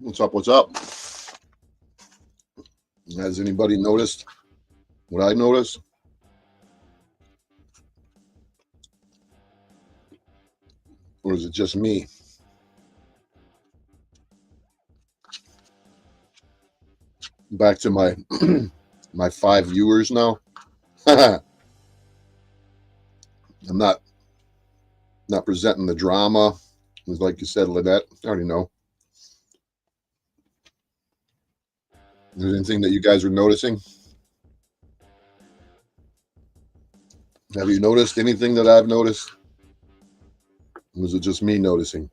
What's up? What's up? Has anybody noticed what I noticed? Or is it just me? Back to my my 5 viewers now. I'm not presenting the drama. Like you said, Lynette, I already know. Is there anything that you guys are noticing? Have you noticed anything that I've noticed? Or was it just me noticing?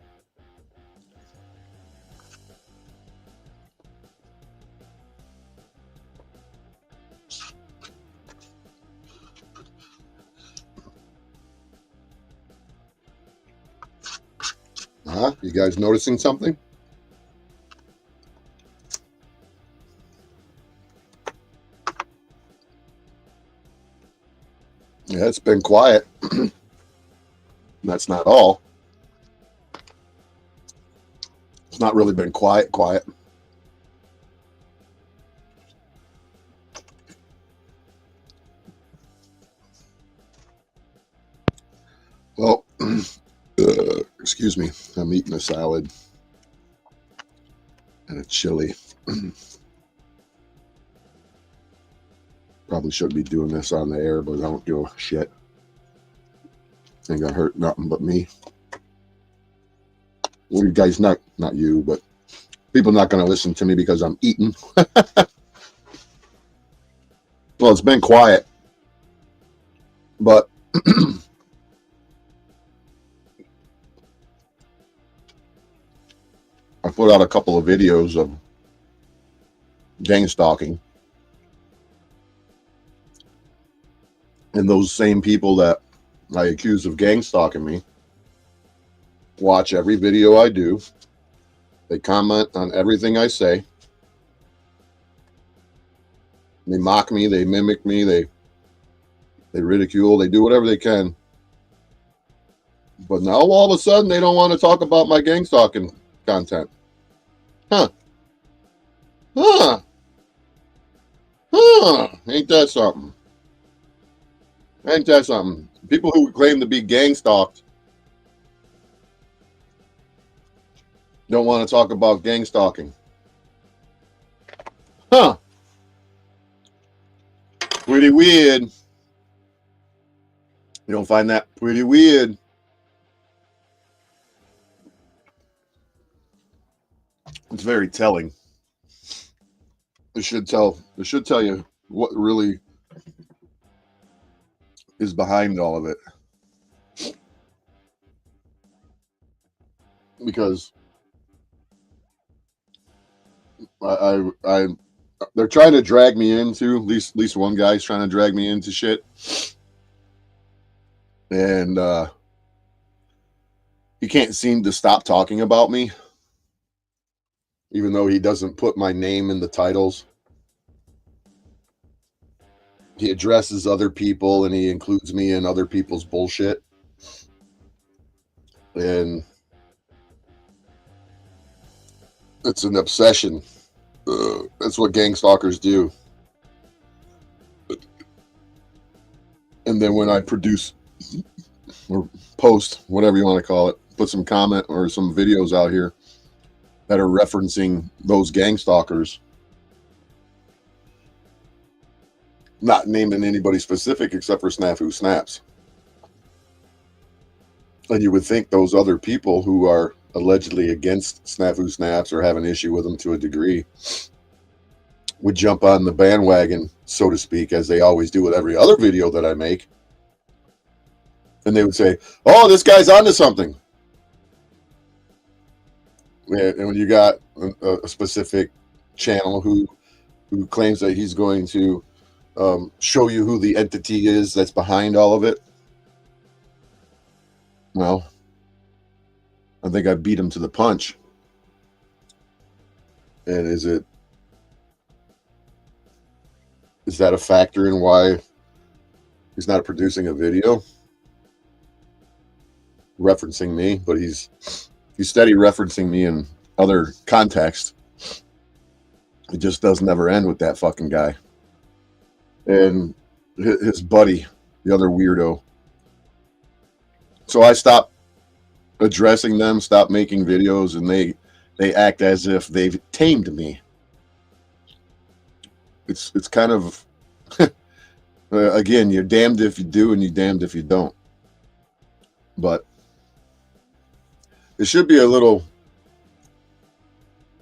Huh? You guys noticing something? Yeah, it's been quiet. That's not all. It's not really been quiet. Well, excuse me. I'm eating a salad and a chili. Probably shouldn't be doing this on the air, but I don't give a shit. Ain't gonna hurt nothing but me. Well, you guys, not you, but people not gonna listen to me because I'm eating. Well, it's been quiet, but I put out a couple of videos of gangstalking. And those same people that I accuse of gangstalking me watch every video I do. They comment on everything I say. They mock me, they mimic me, they ridicule, they do whatever they can. But now all of a sudden they don't want to talk about my gangstalking content. Huh. Ain't that something? Ain't that something? People who claim to be gangstalked don't want to talk about gangstalking. Huh. Pretty weird. You don't find that pretty weird? It's very telling. It should tell you what really is behind all of it. Because they're trying to drag me into, at least one guy's trying to drag me into shit. And he can't seem to stop talking about me, even though he doesn't put my name in the titles. He addresses other people and he includes me in other people's bullshit. And it's an obsession. That's what gangstalkers do. And then when I produce or post, whatever you want to call it, put some comment or some videos out here that are referencing those gangstalkers, not naming anybody specific except for Snafu Snaps. And you would think those other people who are allegedly against Snafu Snaps or have an issue with them to a degree would jump on the bandwagon, so to speak, as they always do with every other video that I make. And they would say, oh, this guy's onto something. And when you got a specific channel who claims that he's going to show you who the entity is that's behind all of it, well, I think I beat him to the punch. And is that a factor in why he's not producing a video referencing me? But he's steady referencing me in other contexts. It just doesn't ever end with that fucking guy and his buddy, the other weirdo. So I stopped addressing them, stopped making videos, and they act as if they've tamed me. It's kind of again, you're damned if you do and you're damned if you don't. But it should be a little,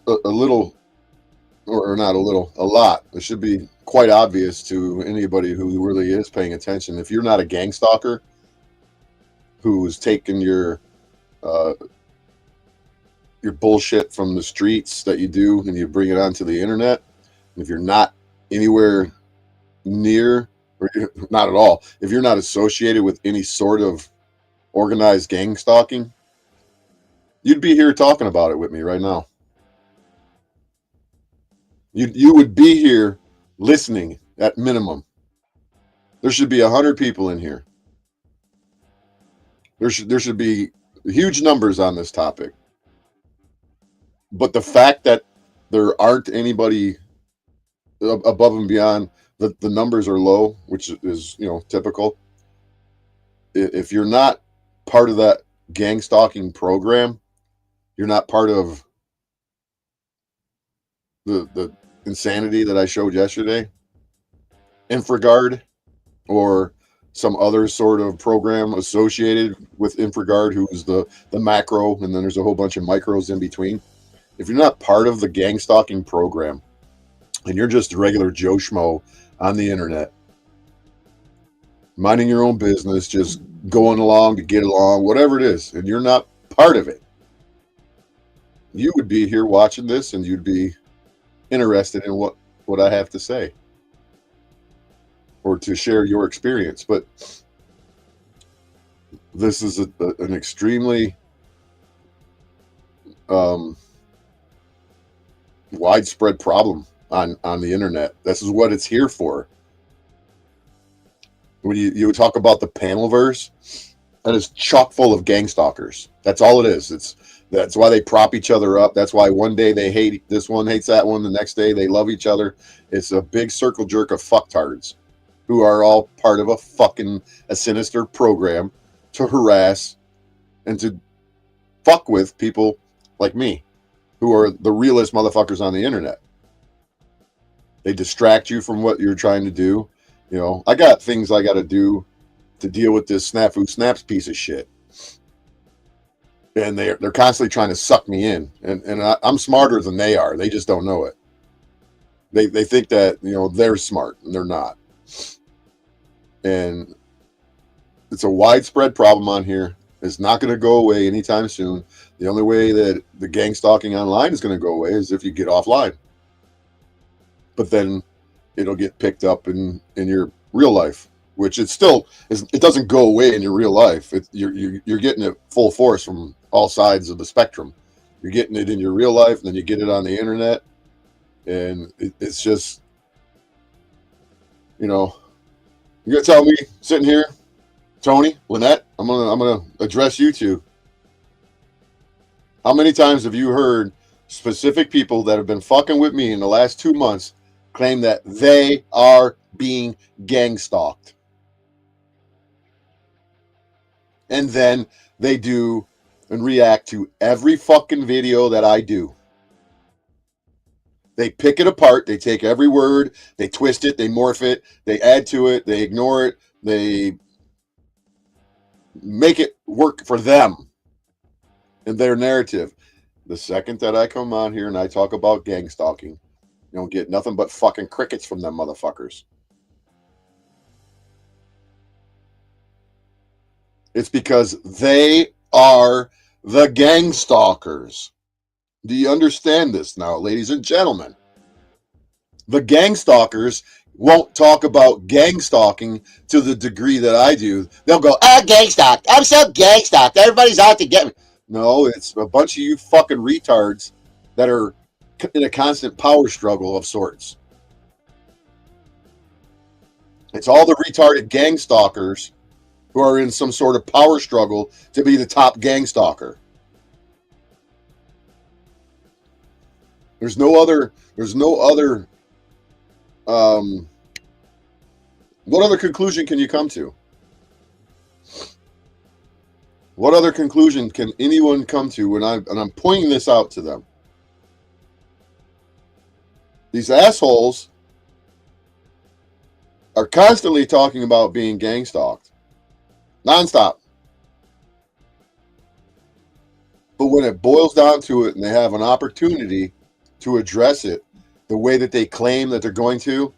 or not a little, a lot. It should be quite obvious to anybody who really is paying attention. If you're not a gang stalker who's taking your bullshit from the streets that you do and you bring it onto the internet, if you're not anywhere near, or not at all, if you're not associated with any sort of organized gang stalking, you'd be here talking about it with me right now. You would be here listening at minimum. There should be 100 people in here. There should be huge numbers on this topic. But the fact that there aren't anybody above and beyond, the numbers are low, which is, typical. If you're not part of that gang stalking program, you're not part of the insanity that I showed yesterday, Infragard, or some other sort of program associated with Infragard, who's the macro, and then there's a whole bunch of micros in between. If you're not part of the gang stalking program and you're just a regular Joe Schmo on the internet, minding your own business, just going along to get along, whatever it is, and you're not part of it, you would be here watching this and you'd be interested in what I have to say or to share your experience. But this is an extremely widespread problem on the internet. This is what it's here for. When you talk about the panelverse, that is chock full of gang stalkers. That's all it is. That's why they prop each other up. That's why one day they hate this one, hates that one. The next day they love each other. It's a big circle jerk of fucktards who are all part of a sinister program to harass and to fuck with people like me, who are the realest motherfuckers on the internet. They distract you from what you're trying to do. I got things I got to do to deal with this Snafu Snaps piece of shit. And they're constantly trying to suck me in. And I'm smarter than they are. They just don't know it. They think that, they're smart, and they're not. And it's a widespread problem on here. It's not going to go away anytime soon. The only way that the gang stalking online is going to go away is if you get offline. But then it'll get picked up in your real life, which it doesn't go away in your real life. You're getting it full force from all sides of the spectrum. You're getting it in your real life, and then you get it on the internet, and it's just, you're gonna tell me sitting here, Tony, Lynette, I'm gonna address you two. How many times have you heard specific people that have been fucking with me in the last 2 months claim that they are being gang stalked? And then they do and react to every fucking video that I do. They pick it apart. They take every word, they twist it, they morph it, they add to it, they ignore it, they make it work for them and their narrative. The second that I come on here and I talk about gang stalking, you don't get nothing but fucking crickets from them motherfuckers. It's because they are the gang stalkers. Do you understand this now, ladies and gentlemen? The gang stalkers won't talk about gang stalking to the degree that I do. They'll go, gang stalked. I'm so gang stalked. Everybody's out to get me. No, it's a bunch of you fucking retards that are in a constant power struggle of sorts. It's all the retarded gang stalkers who are in some sort of power struggle to be the top gang stalker. There's no other. What other conclusion can you come to? What other conclusion can anyone come to when I'm pointing this out to them? These assholes are constantly talking about being gang stalked. Nonstop. But when it boils down to it and they have an opportunity to address it the way that they claim that they're going to,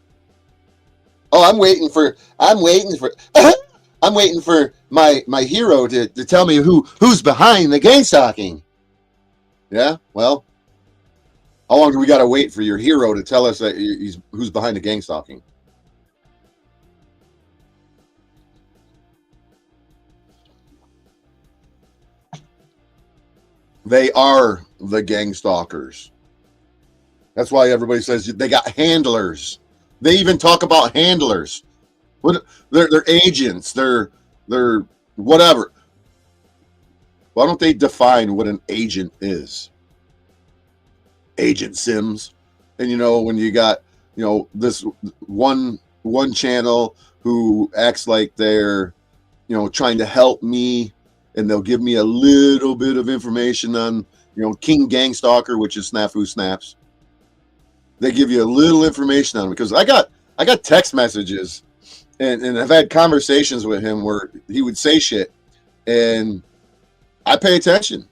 oh, I'm waiting for I'm waiting for my hero to tell me who's behind the gang stalking. Yeah, well, how long do we got to wait for your hero to tell us that who's behind the gang stalking? They are the gang stalkers. That's why everybody says they got handlers. They even talk about handlers. What they're agents. They're whatever. Why don't they define what an agent is? Agent Sims. And you know, when you got, you know, this one channel who acts like they're, you know, trying to help me, and they'll give me a little bit of information on, you know, King Gangstalker, which is Snafu Snaps. They give you a little information on him, because I got text messages and I've had conversations with him where he would say shit and I pay attention.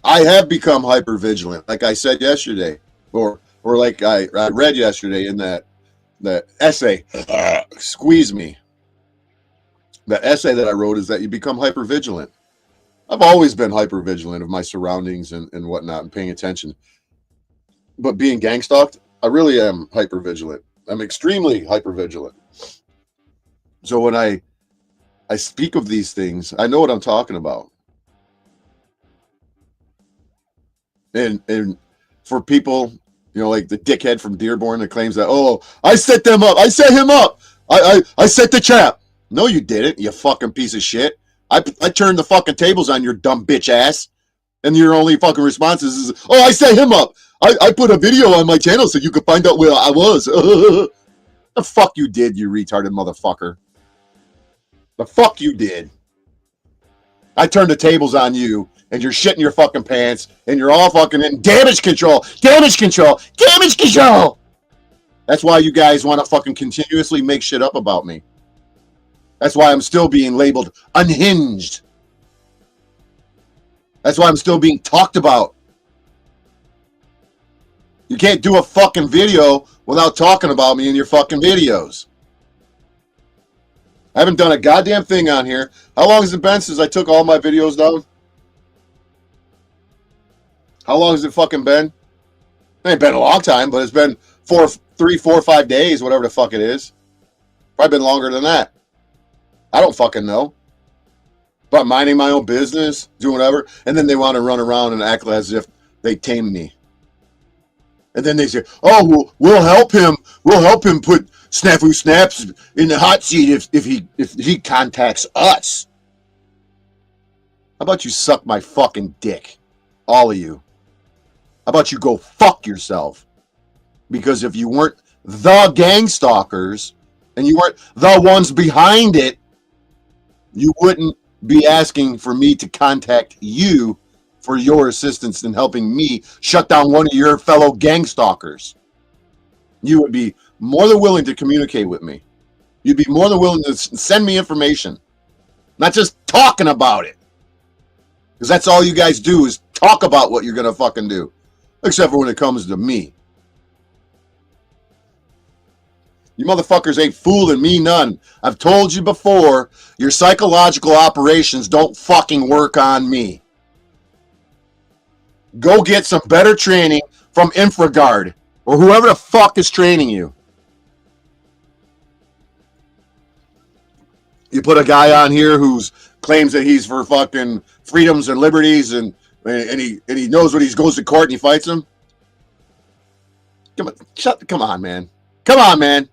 I have become hyper vigilant, like I said yesterday, or like I read yesterday in that essay, Squeeze Me. The essay that I wrote is that you become hyper vigilant. I've always been hyper vigilant of my surroundings and whatnot and paying attention. But being gang stalked, I really am hyper vigilant. I'm extremely hyper vigilant. So when I speak of these things, I know what I'm talking about. And for people, you know, like the dickhead from Dearborn that claims that, oh, I set them up, I set him up, I set the trap. No, you didn't, you fucking piece of shit. I turned the fucking tables on your dumb bitch ass, and your only fucking response is, oh, I set him up. I put a video on my channel so you could find out where I was. The fuck you did, you retarded motherfucker. The fuck you did. I turned the tables on you, and you're shitting your fucking pants, and you're all fucking in damage control. Damage control. Damage control. That's why you guys want to fucking continuously make shit up about me. That's why I'm still being labeled unhinged. That's why I'm still being talked about. You can't do a fucking video without talking about me in your fucking videos. I haven't done a goddamn thing on here. How long has it been since I took all my videos down? How long has it fucking been? It ain't been a long time, but it's been 3, 4, 5 days, whatever the fuck it is. Probably been longer than that. I don't fucking know. But minding my own business, doing whatever, and then they want to run around and act as if they tamed me. And then they say, "Oh, we'll help him. We'll help him put Snafu Snaps in the hot seat if he contacts us." How about you suck my fucking dick, all of you? How about you go fuck yourself? Because if you weren't the gang stalkers and you weren't the ones behind it, you wouldn't be asking for me to contact you for your assistance in helping me shut down one of your fellow gang stalkers. You would be more than willing to communicate with me. You'd be more than willing to send me information, not just talking about it. Because that's all you guys do is talk about what you're going to fucking do. Except for when it comes to me. You motherfuckers ain't fooling me none. I've told you before, your psychological operations don't fucking work on me. Go get some better training from InfraGard or whoever the fuck is training you. You put a guy on here who's claims that he's for fucking freedoms and liberties and he knows when he goes to court and he fights him. Come on, man. Come on, man.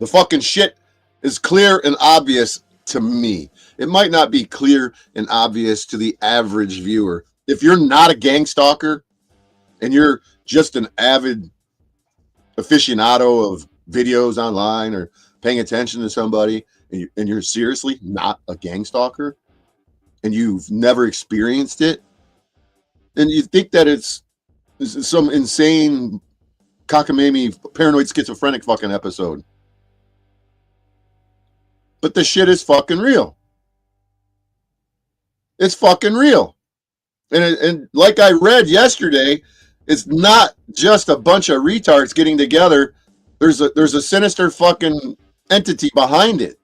The fucking shit is clear and obvious to me. It might not be clear and obvious to the average viewer, if you're not a gang stalker and you're just an avid aficionado of videos online or paying attention to somebody, and you're seriously not a gang stalker and you've never experienced it, and you think that it's some insane cockamamie paranoid schizophrenic fucking episode. But the shit is fucking real. It's fucking real. And like I read yesterday, it's not just a bunch of retards getting together. There's a sinister fucking entity behind it.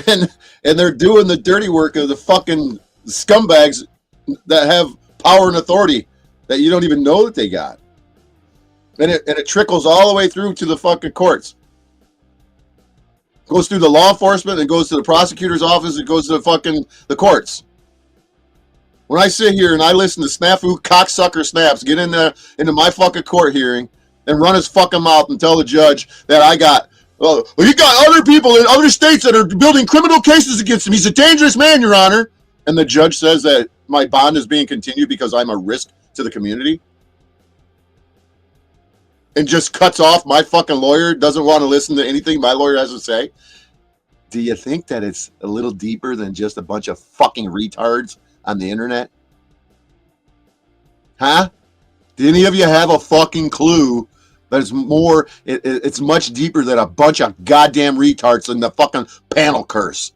And they're doing the dirty work of the fucking scumbags that have power and authority that you don't even know that they got. And it trickles all the way through to the fucking courts. Goes through the law enforcement, it goes to the prosecutor's office, it goes to the courts. When I sit here and I listen to snafu cocksucker snaps get in there into my fucking court hearing and run his fucking mouth and tell the judge that I got, well, you got other people in other states that are building criminal cases against him. He's a dangerous man, Your Honor. And the judge says that my bond is being continued because I'm a risk to the community. And just cuts off my fucking lawyer, doesn't want to listen to anything my lawyer has to say. Do you think that it's a little deeper than just a bunch of fucking retards on the internet? Huh? Do any of you have a fucking clue that it's more, it's much deeper than a bunch of goddamn retards in the fucking panel curse?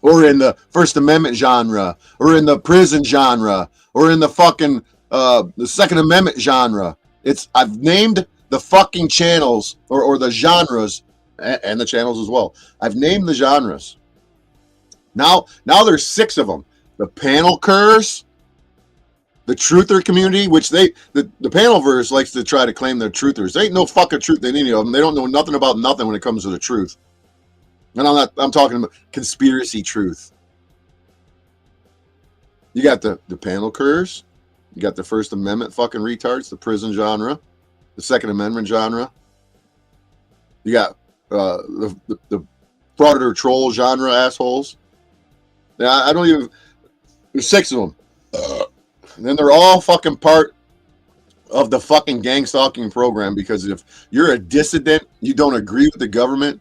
Or in the First Amendment genre, or in the prison genre, or in the fucking, the Second Amendment genre. I've named the fucking channels or the genres and the channels as well. I've named the genres. Now there's 6 of them. The panel curse, the truther community, which the panel verse likes to try to claim they're truthers. There ain't no fucking truth in any of them. They don't know nothing about nothing when it comes to the truth. And I'm talking about conspiracy truth. You got the panel curse. You got the First Amendment fucking retards, the prison genre, the Second Amendment genre. You got the frauditor troll genre assholes. Now, I don't even... There's 6 of them. And then they're all fucking part of the fucking gang stalking program, because if you're a dissident, you don't agree with the government,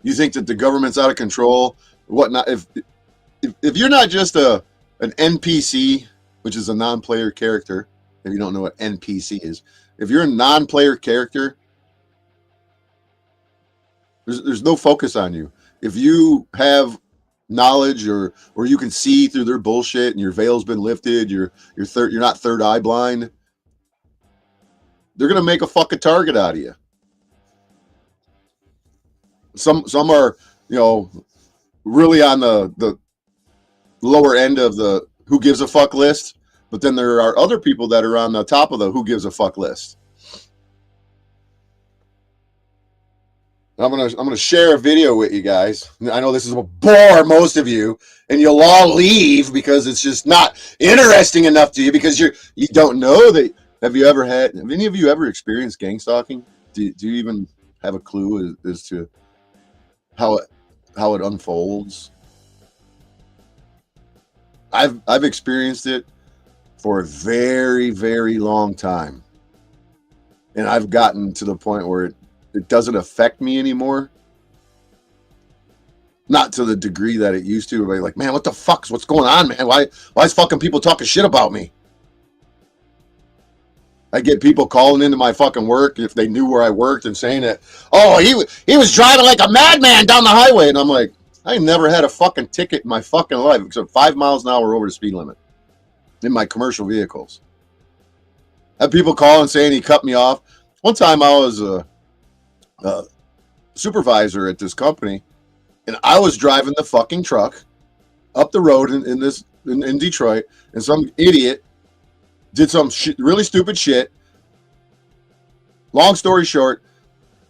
you think that the government's out of control, whatnot. If you're not just an NPC, which is a non-player character, if you don't know what NPC is, if you're a non-player character, there's no focus on you. If you have knowledge or you can see through their bullshit and your veil's been lifted, you're not third eye blind, they're gonna make a fucking target out of you. Some are, really on the lower end of the who gives a fuck list, but then there are other people that are on the top of the who gives a fuck list. I'm gonna share a video with you guys. I know this is a bore most of you, and you'll all leave because it's just not interesting enough to you, because you don't know that. Have any of you ever experienced gang stalking? Do you even have a clue as to how it unfolds? I've experienced it for a very, very long time, and I've gotten to the point where it doesn't affect me anymore. Not to the degree that it used to. Like, man, what the fuck's what's going on, man? Why is fucking people talking shit about me? I get people calling into my fucking work if they knew where I worked and saying that, oh, he was driving like a madman down the highway, and I'm like, I never had a fucking ticket in my fucking life except 5 miles an hour over the speed limit in my commercial vehicles. I have people calling saying he cut me off. One time I was a supervisor at this company, and I was driving the fucking truck up the road in Detroit, and some idiot did some really stupid shit. Long story short,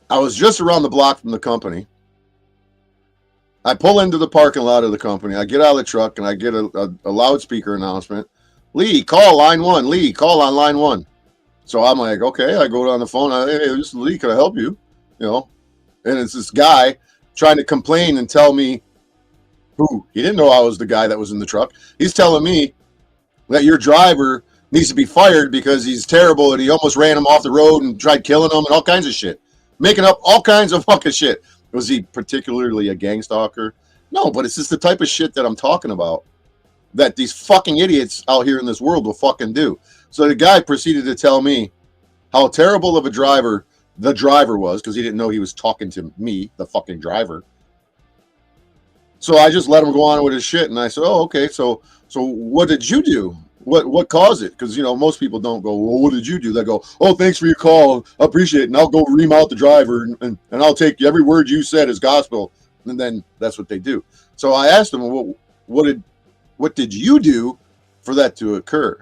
I was just around the block from the company. I pull into the parking lot of the company. I get out of the truck and I get a loudspeaker announcement. Lee, call line 1. Lee, call on line 1. So I'm like, okay. I go on the phone. Hey, this is Lee. Can I help you? And it's this guy trying to complain and tell me Who? He didn't know I was the guy that was in the truck. He's telling me that your driver needs to be fired because he's terrible and he almost ran him off the road and tried killing him and all kinds of shit. Making up all kinds of fucking shit. Was he particularly a gang stalker? No, but it's just the type of shit that I'm talking about that these fucking idiots out here in this world will fucking do. So the guy proceeded to tell me how terrible of a driver the driver was because he didn't know he was talking to me, the fucking driver. So I just let him go on with his shit, and I said, "Oh, okay. So what did you do? What caused it?" Because most people don't go, "Well, what did you do?" They go, "Oh, thanks for your call. I appreciate it, and I'll go ream out the driver, and I'll take every word you said as gospel." And then that's what they do. So I asked him, "Well, what did you do for that to occur?"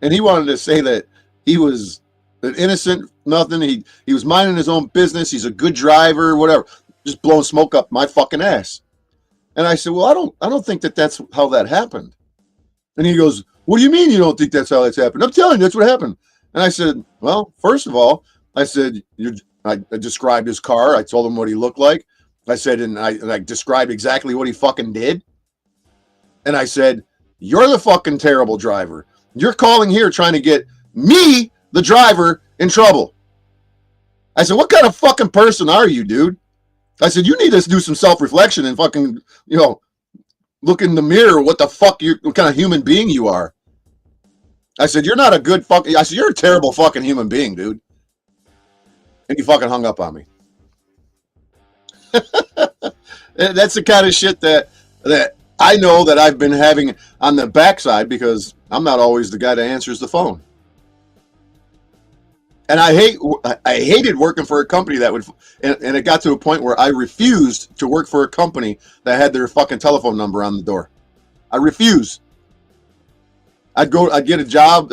And he wanted to say that he was an innocent, nothing. He was minding his own business. He's a good driver, whatever. Just blowing smoke up my fucking ass. And I said, "Well, I don't think that that's how that happened." And he goes, "What do you mean you don't think that's how that's happened?" "I'm telling you, that's what happened." And I said, "Well, first of all," I said, I described his car. I told him what he looked like. I said, and I described exactly what he fucking did. And I said, "You're the fucking terrible driver. You're calling here trying to get me, the driver, in trouble." I said, "What kind of fucking person are you, dude?" I said, "You need to do some self-reflection and fucking, look in the mirror what kind of human being you are." I said, "You're not a good fucking," I said, "You're a terrible fucking human being, dude." And he fucking hung up on me. That's the kind of shit that I know that I've been having on the backside because I'm not always the guy that answers the phone. And I hated working for a company that would, and it got to a point where I refused to work for a company that had their fucking telephone number on the door. I refused. I'd get a job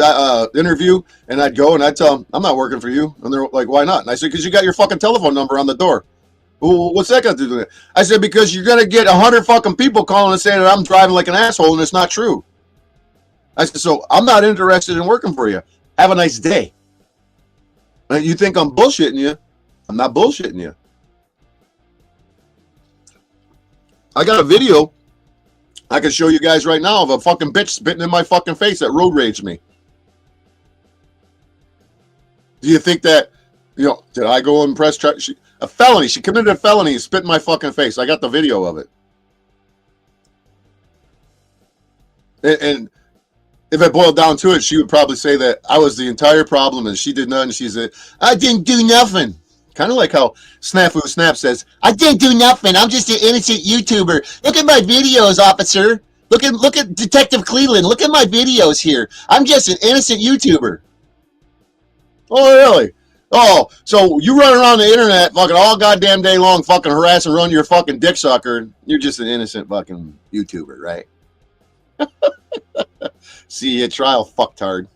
interview, and I'd go and I'd tell them, "I'm not working for you." And they're like, "Why not?" And I said, "Because you got your fucking telephone number on the door." "Well, what's that got to do with it?" I said, "Because you're going to get 100 fucking people calling and saying that I'm driving like an asshole, and it's not true." I said, "So I'm not interested in working for you. Have a nice day." You think I'm bullshitting you? I'm not bullshitting you. I got a video I can show you guys right now of a fucking bitch spitting in my fucking face that road raged me. Do you think that, did I go and press a felony? She committed a felony and spit in my fucking face. I got the video of it. And if I boiled down to it, she would probably say that I was the entire problem and she did nothing. She said, "I didn't do nothing." Kind of like how Snafu Snap says, "I didn't do nothing. I'm just an innocent YouTuber. Look at my videos, officer. Look at Detective Cleveland. Look at my videos here. I'm just an innocent YouTuber." "Oh, really? Oh, so you run around the internet fucking all goddamn day long fucking harass and run your fucking dick sucker. You're just an innocent fucking YouTuber, right?" See you at trial, fucktard.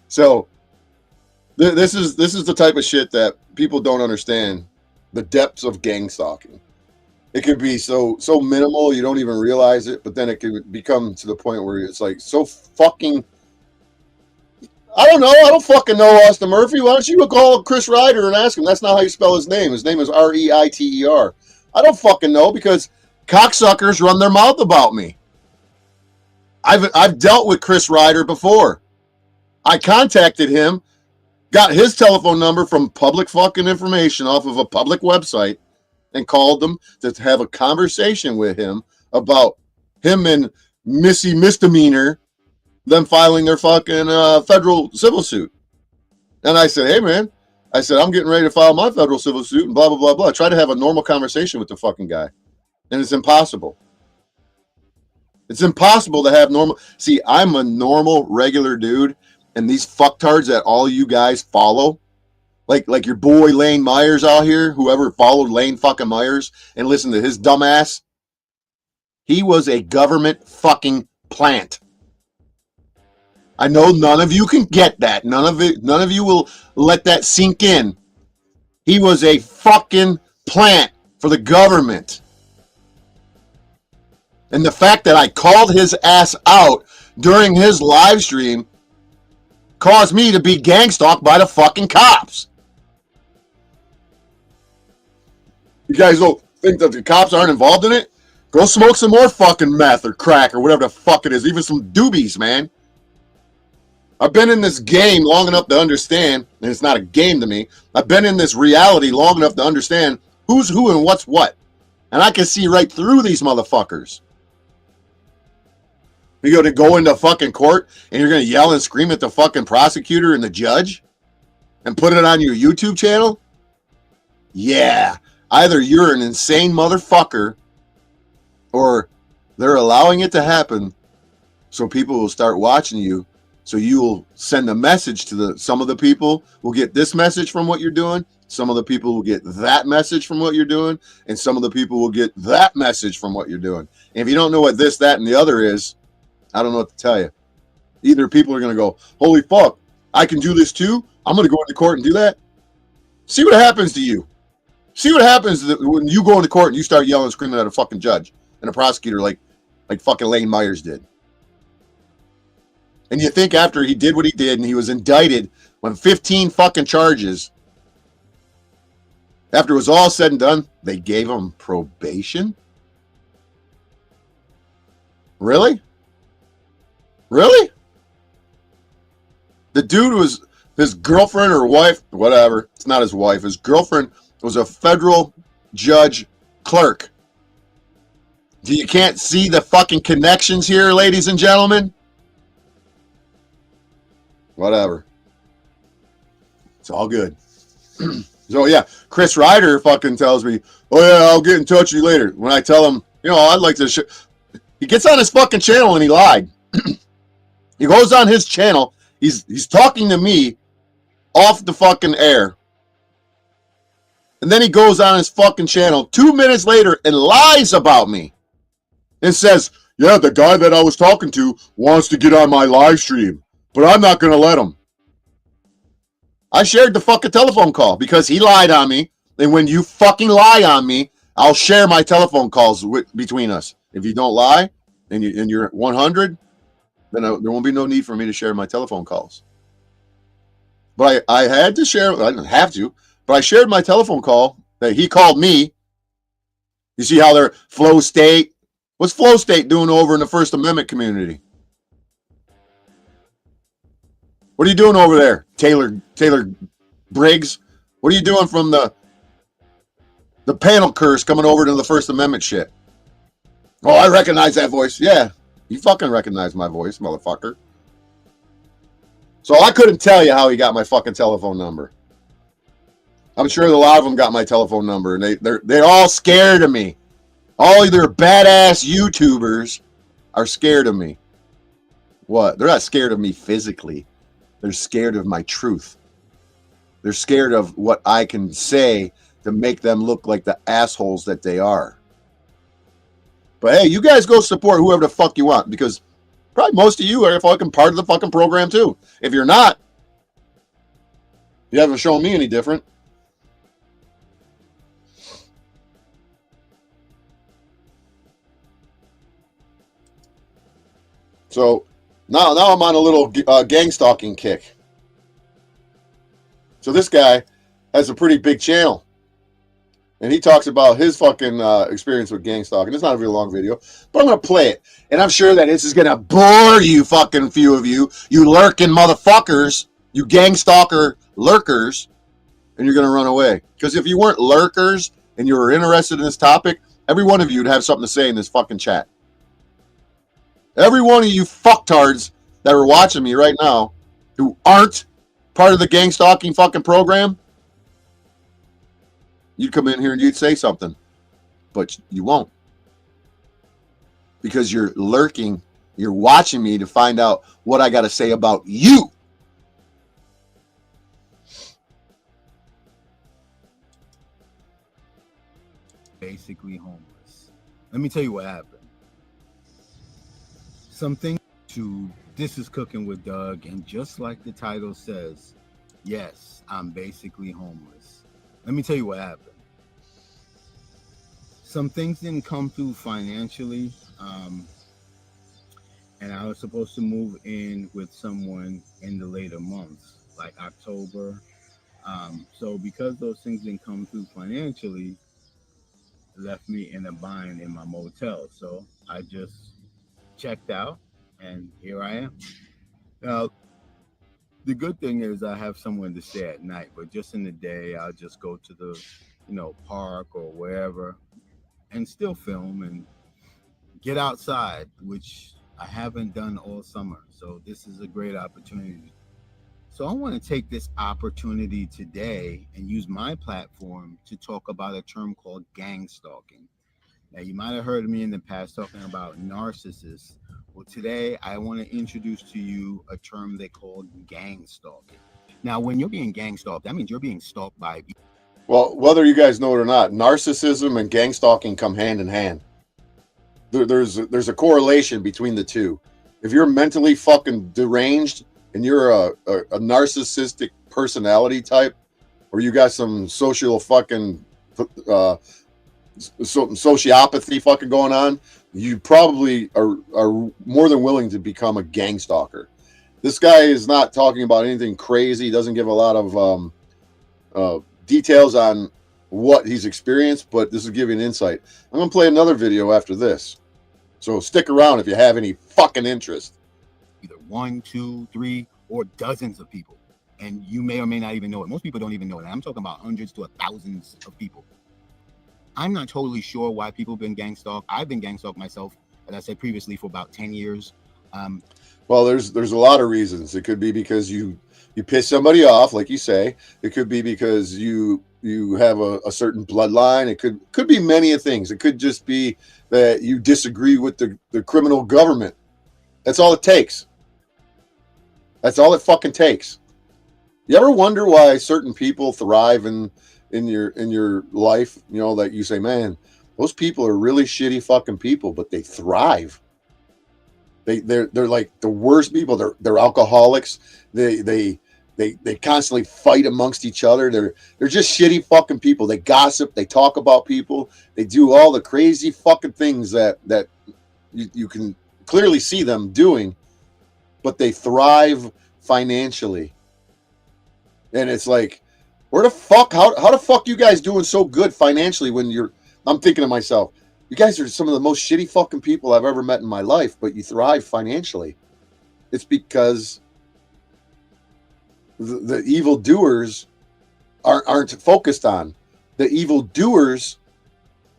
So this is the type of shit that people don't understand. The depths of gang stalking. It could be so minimal you don't even realize it, but then it can become to the point where it's like so fucking. I don't know. I don't fucking know, Austin Murphy. Why don't you call Chris Ryder and ask him? That's not how you spell his name. His name is Reiter. I don't fucking know because cocksuckers run their mouth about me. I've dealt with Chris Ryder before. I contacted him, got his telephone number from public fucking information off of a public website, and called them to have a conversation with him about him and Missy Misdemeanor, them filing their fucking federal civil suit. And I said, "Hey, man," I said, "I'm getting ready to file my federal civil suit," and blah, blah, blah, blah. Try to have a normal conversation with the fucking guy. And it's impossible. It's impossible to have normal. See, I'm a normal, regular dude, and these fucktards that all you guys follow, like your boy Lane Myers out here, whoever followed Lane fucking Myers and listened to his dumbass, he was a government fucking plant. I know none of you can get that. None of you will let that sink in. He was a fucking plant for the government. And the fact that I called his ass out during his live stream caused me to be gang-stalked by the fucking cops. You guys know Think that the cops aren't involved in it? Go smoke some more fucking meth or crack or whatever the fuck it is. Even some doobies, man. I've been in this game long enough to understand, and it's not a game to me. I've been in this reality long enough to understand who's who and what's what. And I can see right through these motherfuckers. You're going to go into fucking court and you're going to yell and scream at the fucking prosecutor and the judge and put it on your YouTube channel? Yeah. Either you're an insane motherfucker or they're allowing it to happen so people will start watching you. So you will send a message to some of the people will get this message from what you're doing. Some of the people will get that message from what you're doing. And some of the people will get that message from what you're doing. And if you don't know what this, that, and the other is, I don't know what to tell you. Either people are going to go, holy fuck, I can do this too. I'm going to go into court and do that. See what happens to you. See what happens when you go into court and you start yelling and screaming at a fucking judge and a prosecutor like fucking Lane Myers did. And you think after he did what he did and he was indicted on 15 fucking charges, after it was all said and done, they gave him probation? Really? Really? The dude was, his girlfriend or wife, whatever, it's not his wife, his girlfriend was a federal judge clerk. You can't see the fucking connections here, ladies and gentlemen? Whatever. It's all good. So yeah, Chris Ryder fucking tells me, oh yeah, I'll get in touch with you later. When I tell him, you know, I'd like to, he gets on his fucking channel and he lied. He goes on his channel. He's talking to me off the fucking air. And then he goes on his fucking channel 2 minutes later and lies about me. And says, yeah, the guy that I was talking to wants to get on my live stream, but I'm not going to let him. I shared the fucking telephone call because he lied on me. And when you fucking lie on me, I'll share my telephone calls between us. If you don't lie and you're 100, then there won't be no need for me to share my telephone calls. But I had to share, I didn't have to, but I shared my telephone call that he called me. You see how they're Flow State? What's Flow State doing over in the First Amendment community? What are you doing over there, Taylor Briggs? What are you doing from the panel curse coming over to the First Amendment shit? Oh, I recognize that voice. Yeah, you fucking recognize my voice, motherfucker. So I couldn't tell you how he got my fucking telephone number. I'm sure a lot of them got my telephone number, and they're all scared of me. All of their badass YouTubers are scared of me. What? They're not scared of me physically. They're scared of my truth. They're scared of what I can say to make them look like the assholes that they are. But hey, you guys go support whoever the fuck you want, because probably most of you are fucking part of the fucking program too. If you're not, you haven't shown me any different. So now I'm on a little gang-stalking kick. So this guy has a pretty big channel. And he talks about his fucking experience with gang-stalking. It's not a real long video, but I'm going to play it. And I'm sure that this is going to bore you fucking few of you lurking motherfuckers, you gang-stalker lurkers, and you're going to run away. Because if you weren't lurkers and you were interested in this topic, every one of you would have something to say in this fucking chat. Every one of you fucktards that are watching me right now who aren't part of the gang-stalking fucking program, you'd come in here and you'd say something, but you won't. Because you're lurking, you're watching me to find out what I got to say about you. Basically homeless. Let me tell you what happened. Something to This is Cooking with Doug, and just like the title says, yes, I'm basically homeless. Let me tell you what happened. Some things didn't come through financially, and I was supposed to move in with someone in the later months, like October. So because those things didn't come through financially, left me in a bind in my motel. So I just checked out, and here I am. Now, the good thing is I have somewhere to stay at night, but just in the day, I'll just go to the, park or wherever and still film and get outside, which I haven't done all summer. So this is a great opportunity. So I want to take this opportunity today and use my platform to talk about a term called gang stalking. Now, you might have heard me in the past talking about narcissists. Well, today I want to introduce to you a term they call gang stalking. Now, when you're being gang stalked, that means you're being stalked by. Well, whether you guys know it or not, narcissism and gang stalking come hand in hand. There's a correlation between the two. If you're mentally fucking deranged and you're a narcissistic personality type, or you got some social fucking sociopathy fucking going on, you probably are more than willing to become a gang stalker. This guy is not talking about anything crazy. He doesn't give a lot of details on what he's experienced, but this will give you an insight. I'm going to play another video after this. So stick around if you have any fucking interest. Either 1, 2, 3, or dozens of people. And you may or may not even know it. Most people don't even know it. I'm talking about hundreds to thousands of people. I'm not totally sure why people have been gang stalked. I've been gang stalked myself, as I said previously, for about 10 years. Well, there's a lot of reasons. It could be because you piss somebody off, like you say. It could be because you have a certain bloodline. It could be many of things. It could just be that you disagree with the criminal government. That's all it takes. That's all it fucking takes. You ever wonder why certain people thrive in your life? You know, that you say, man, those people are really shitty fucking people, but they thrive. They're like the worst people. They're alcoholics. They constantly fight amongst each other. They're just shitty fucking people. They gossip. They talk about people. They do all the crazy fucking things that you can clearly see them doing, but they thrive financially. And it's like, where the fuck? How the fuck you guys doing so good financially when I'm thinking to myself, you guys are some of the most shitty fucking people I've ever met in my life, but you thrive financially. It's because the evil doers aren't focused on. The evil doers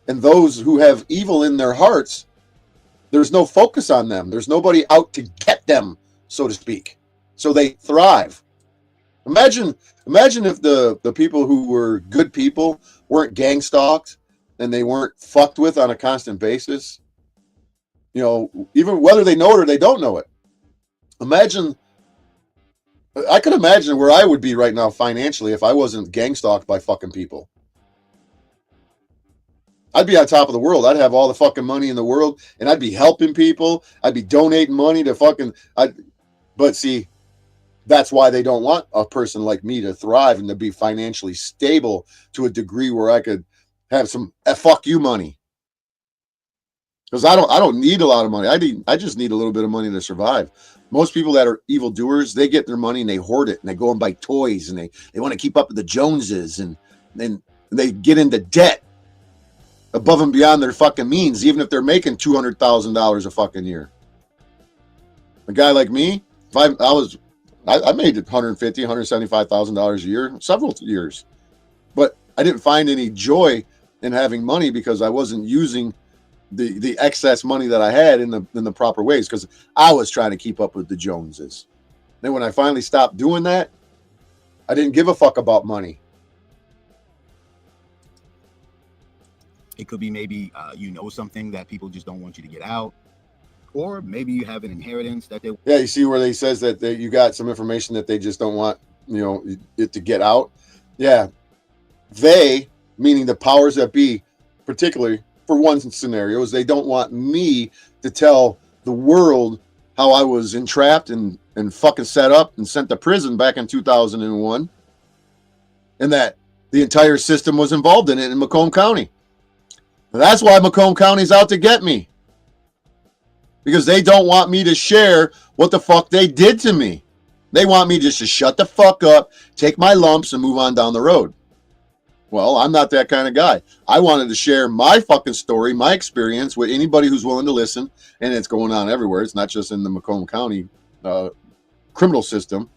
and those who have evil in their hearts, there's no focus on them. There's nobody out to get them, so to speak. So they thrive. Imagine if the people who were good people weren't gang stalked and they weren't fucked with on a constant basis. You know, even whether they know it or they don't know it. I could imagine where I would be right now financially if I wasn't gang stalked by fucking people. I'd be on top of the world. I'd have all the fucking money in the world, and I'd be helping people. I'd be donating money to fucking. But see, that's why they don't want a person like me to thrive and to be financially stable to a degree where I could have some fuck you money. Because I don't need a lot of money. I just need a little bit of money to survive. Most people that are evildoers, they get their money and they hoard it and they go and buy toys and they want to keep up with the Joneses and they get into debt above and beyond their fucking means, even if they're making $200,000 a fucking year. A guy like me, if I made $150,000, $175,000 a year, several years, but I didn't find any joy in having money because I wasn't using the excess money that I had in the proper ways because I was trying to keep up with the Joneses. Then when I finally stopped doing that, I didn't give a fuck about money. It could be maybe something that people just don't want you to get out. Or maybe you have an inheritance that they... Yeah, you see where they says that you got some information that they just don't want, it to get out. Yeah. They, meaning the powers that be, particularly for one scenario, is they don't want me to tell the world how I was entrapped and fucking set up and sent to prison back in 2001. And that the entire system was involved in it in Macomb County. And that's why Macomb County's out to get me. Because they don't want me to share what the fuck they did to me. They want me just to shut the fuck up, take my lumps, and move on down the road. Well, I'm not that kind of guy. I wanted to share my fucking story, my experience with anybody who's willing to listen, and it's going on everywhere. It's not just in the Macomb County criminal system.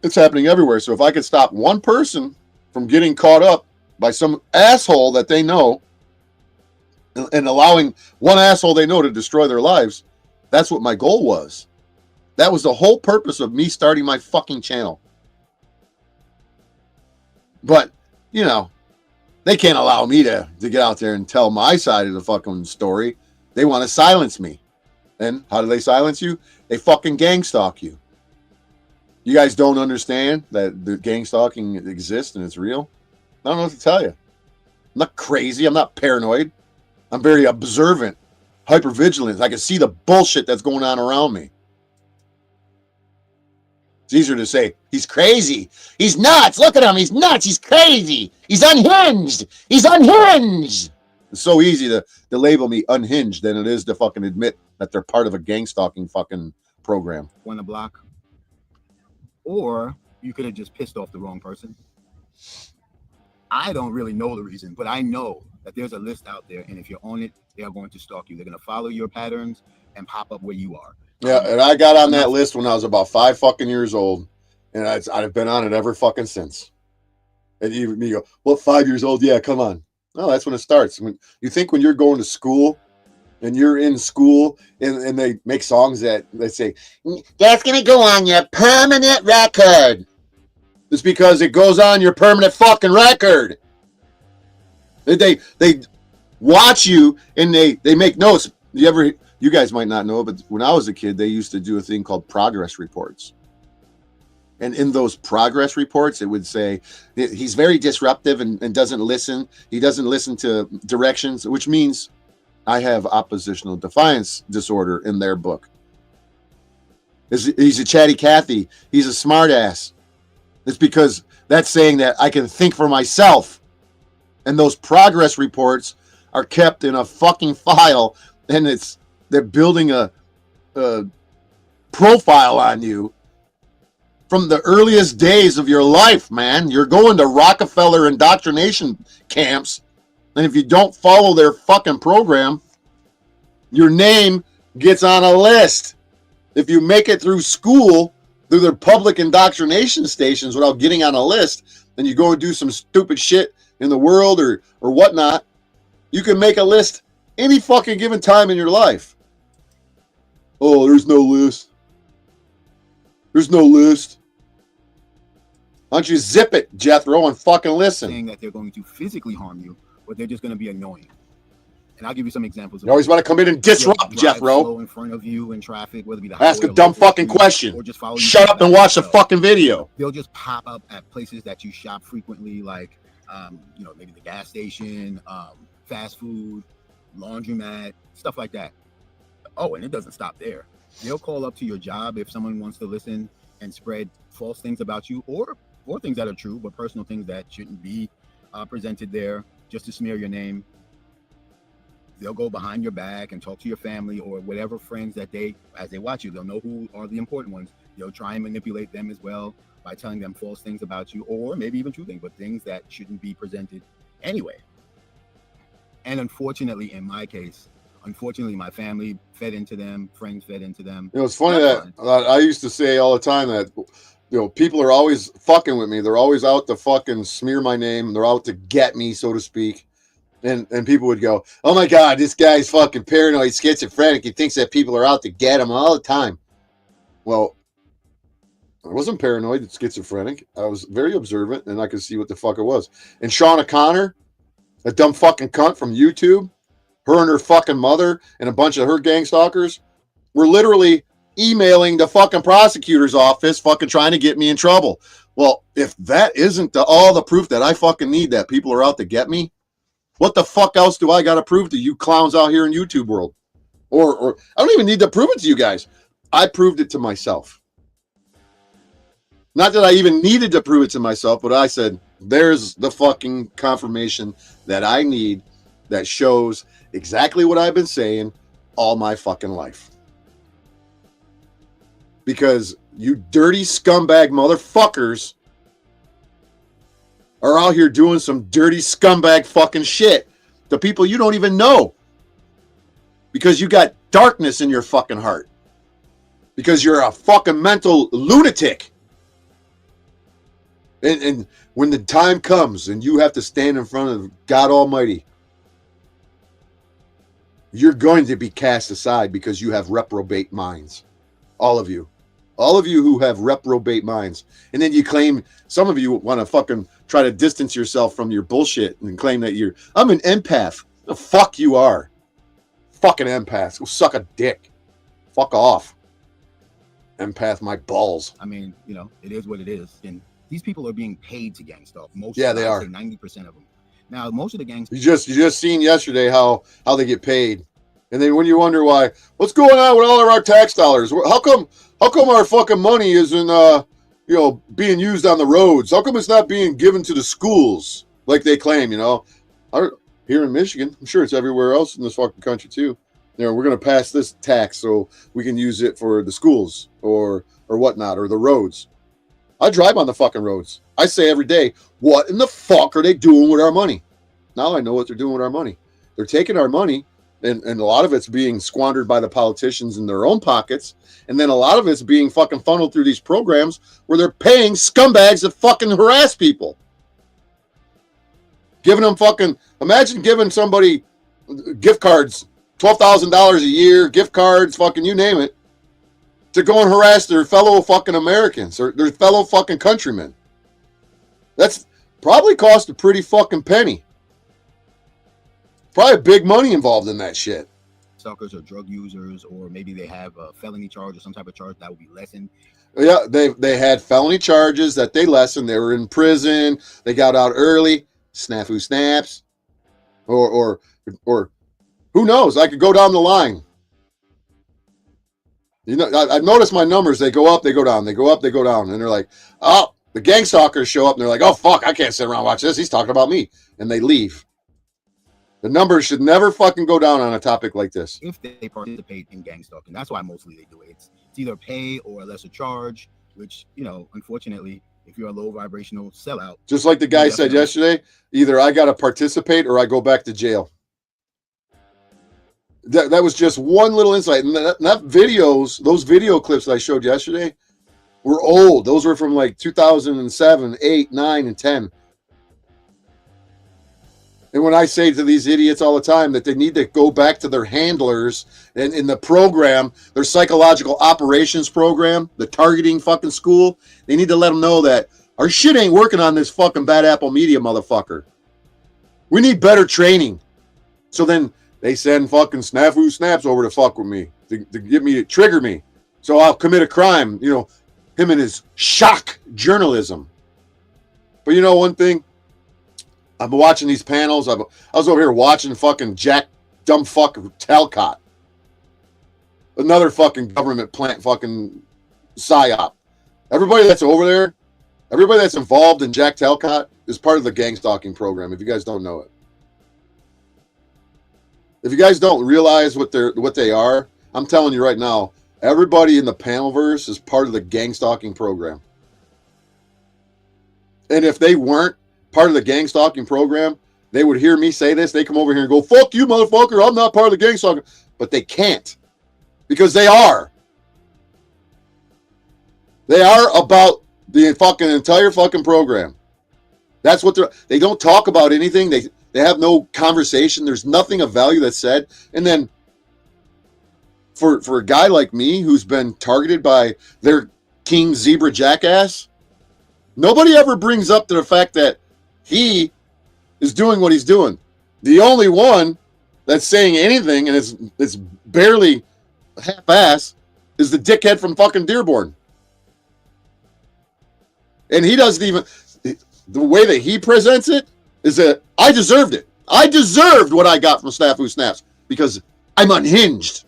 It's happening everywhere. So if I could stop one person from getting caught up by some asshole that they know and allowing one asshole they know to destroy their lives, that's what my goal was. That was the whole purpose of me starting my fucking channel. But, you know, they can't allow me to get out there and tell my side of the fucking story. They want to silence me. And how do they silence you? They fucking gang stalk you. You guys don't understand that the gang stalking exists and it's real? I don't know what to tell you. I'm not crazy. I'm not paranoid. I'm very observant, hypervigilant. I can see the bullshit that's going on around me. It's easier to say, he's crazy. He's nuts. Look at him. He's nuts. He's crazy. He's unhinged. He's unhinged. It's so easy to label me unhinged than it is to fucking admit that they're part of a gang stalking fucking program. On the block. Or you could have just pissed off the wrong person. I don't really know the reason, but I know that there's a list out there, and if you're on it, they are going to stalk you. They're going to follow your patterns and pop up where you are. Yeah, and I got on that list when I was about 5 fucking years old, and I've been on it ever fucking since. And you go, well, 5 years old? Yeah, come on. No, that's when it starts. When you think when you're going to school, and you're in school, and they make songs that they say, that's going to go on your permanent record. It's because it goes on your permanent fucking record. They watch you, and they make notes. You guys might not know, but when I was a kid, they used to do a thing called progress reports. And in those progress reports, it would say, he's very disruptive and doesn't listen. He doesn't listen to directions, which means I have oppositional defiance disorder in their book. He's a chatty Cathy. He's a smart ass. It's because that's saying that I can think for myself. And those progress reports are kept in a fucking file, and they're building a profile on you from the earliest days of your life, man. You're going to Rockefeller indoctrination camps, and if you don't follow their fucking program, your name gets on a list. If you make it through school, through their public indoctrination stations without getting on a list, and you go and do some stupid shit in the world or whatnot, you can make a list any fucking given time in your life. Oh, there's no list. There's no list. Why don't you zip it, Jethro, and fucking listen? Saying that they're going to physically harm you, but they're just going to be annoying. And I'll give you some examples. You always want to come in and disrupt, Jethro. In front of you in traffic, whether it be the ask a dumb fucking question. Or just follow Shut up and watch the fucking video. They'll just pop up at places that you shop frequently, like maybe the gas station, fast food, laundromat, stuff like that. Oh, and it doesn't stop there. They'll call up to your job if someone wants to listen and spread false things about you, or things that are true, but personal things that shouldn't be presented there, just to smear your name. They'll go behind your back and talk to your family or whatever friends that as they watch you, they'll know who are the important ones. They'll try and manipulate them as well by telling them false things about you, or maybe even true things, but things that shouldn't be presented anyway. And unfortunately, in my case, my family fed into them, friends fed into them. It's funny that I used to say all the time that, people are always fucking with me. They're always out to fucking smear my name. They're out to get me, so to speak. And people would go, oh my God, this guy's fucking paranoid, schizophrenic. He thinks that people are out to get him all the time. Well, I wasn't paranoid, schizophrenic. I was very observant, and I could see what the fuck it was. And Shauna Connor, a dumb fucking cunt from YouTube, her and her fucking mother and a bunch of her gang stalkers were literally emailing the fucking prosecutor's office fucking trying to get me in trouble. Well, if that isn't all the proof that I fucking need that people are out to get me, what the fuck else do I got to prove to you clowns out here in YouTube world? Or I don't even need to prove it to you guys. I proved it to myself. Not that I even needed to prove it to myself, but I said, there's the fucking confirmation that I need that shows exactly what I've been saying all my fucking life. Because you dirty scumbag motherfuckers are out here doing some dirty scumbag fucking shit to people you don't even know. Because you got darkness in your fucking heart. Because you're a fucking mental lunatic. And when the time comes and you have to stand in front of God Almighty, you're going to be cast aside because you have reprobate minds. All of you. All of you who have reprobate minds. And then you claim, some of you want to fucking try to distance yourself from your bullshit and claim that I'm an empath. The fuck you are. Fucking empath. Go suck a dick. Fuck off. Empath my balls. I mean, you know, it is what it is. And these people are being paid to gang stalk. Most, yeah, they are. 90% of them. Now, most of the gangs. You just seen yesterday how they get paid. And then when you wonder why, what's going on with all of our tax dollars? How come our fucking money isn't being used on the roads? How come it's not being given to the schools like they claim, you know? Here in Michigan, I'm sure it's everywhere else in this fucking country too. You know, we're gonna pass this tax so we can use it for the schools or whatnot, or the roads. I drive on the fucking roads. I say every day, what in the fuck are they doing with our money? Now I know what they're doing with our money. They're taking our money, and a lot of it's being squandered by the politicians in their own pockets, and then a lot of it's being fucking funneled through these programs where they're paying scumbags to fucking harass people. Giving them fucking, imagine giving somebody gift cards, $12,000 a year, gift cards, fucking you name it, to go and harass their fellow fucking Americans or their fellow fucking countrymen. That's probably cost a pretty fucking penny. Probably big money involved in that shit. Suckers or drug users, or maybe they have a felony charge or some type of charge that would be lessened. Yeah, they had felony charges that they lessened. They were in prison. They got out early. Snafu snaps. Or who knows? I could go down the line. You know, I've noticed my numbers. They go up, they go down. They go up, they go down. And they're like, oh, the gang stalkers show up and they're like, oh, fuck, I can't sit around and watch this. He's talking about me. And they leave. The numbers should never fucking go down on a topic like this. If they participate in gang stalking, that's why mostly they do it. It's either pay or a lesser charge, which, you know, unfortunately, if you're a low vibrational sellout. Just like the guy said yesterday, either I got to participate or I go back to jail. That was just one little insight. And that videos, those video clips that I showed yesterday were old. Those were from like 2007, 8, 9, and 10. And when I say to these idiots all the time that they need to go back to their handlers and in the program, their psychological operations program, the targeting fucking school, they need to let them know that our shit ain't working on this fucking bad apple media, motherfucker. We need better training. So then they send fucking snafu snaps over to fuck with me, to get me to trigger me. So I'll commit a crime, you know, him and his shock journalism. But you know one thing? I've been watching these panels. I was over here watching fucking Jack dumb fuck Talcott. Another fucking government plant fucking psyop. Everybody that's over there, everybody that's involved in Jack Talcott is part of the gang stalking program, if you guys don't know it. If you guys don't realize what they are, I'm telling you right now, everybody in the panelverse is part of the gang stalking program. And if they weren't part of the gang stalking program, they would hear me say this. They come over here and go, fuck you, motherfucker. I'm not part of the gang stalking. But they can't. Because they are. They are about the fucking entire fucking program. That's what they don't talk about anything. They have no conversation. There's nothing of value that's said. And then for a guy like me who's been targeted by their king zebra jackass, nobody ever brings up the fact that he is doing what he's doing. The only one that's saying anything, and it's barely half-ass, is the dickhead from fucking Dearborn. And he doesn't even... The way that he presents it is that I deserved it. I deserved what I got from Snafu Snaps because I'm unhinged.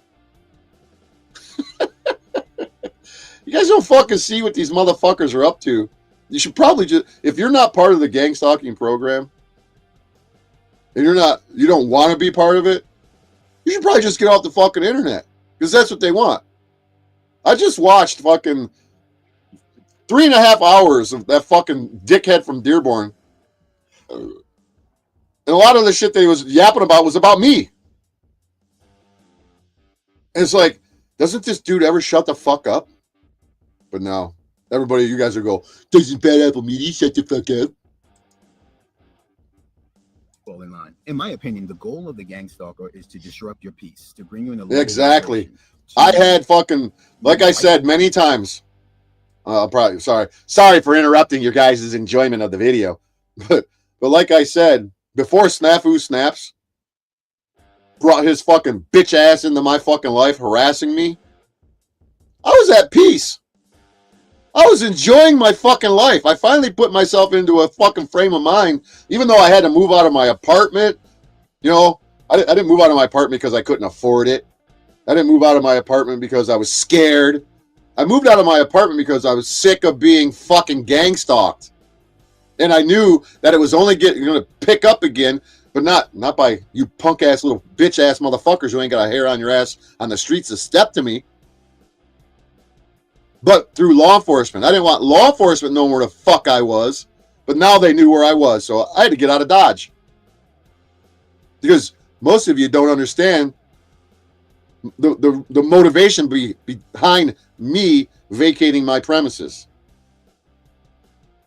You guys don't fucking see what these motherfuckers are up to. You should probably just, if you're not part of the gang stalking program, and you don't want to be part of it, you should probably just get off the fucking internet, because that's what they want. I just watched fucking 3.5 hours of that fucking dickhead from Dearborn a lot of the shit they was yapping about was about me. And it's like, doesn't this dude ever shut the fuck up? But no, everybody, you guys are go, doesn't Bad Apple Media shut the fuck up? Fall in line. In my opinion, the goal of the gang stalker is to disrupt your peace, to bring you in a exactly. I had fucking, like I said many times. Probably sorry for interrupting your guys' enjoyment of the video, but like I said before, Snafu Snaps brought his fucking bitch ass into my fucking life, harassing me. I was at peace. I was enjoying my fucking life. I finally put myself into a fucking frame of mind, even though I had to move out of my apartment. You know, I didn't move out of my apartment because I couldn't afford it. I didn't move out of my apartment because I was scared. I moved out of my apartment because I was sick of being fucking gang stalked. And I knew that it was only going to pick up again, but not by you punk ass little bitch ass motherfuckers who ain't got a hair on your ass on the streets to step to me. But through law enforcement. I didn't want law enforcement knowing where the fuck I was, but now they knew where I was, so I had to get out of Dodge. Because most of you don't understand the motivation behind me vacating my premises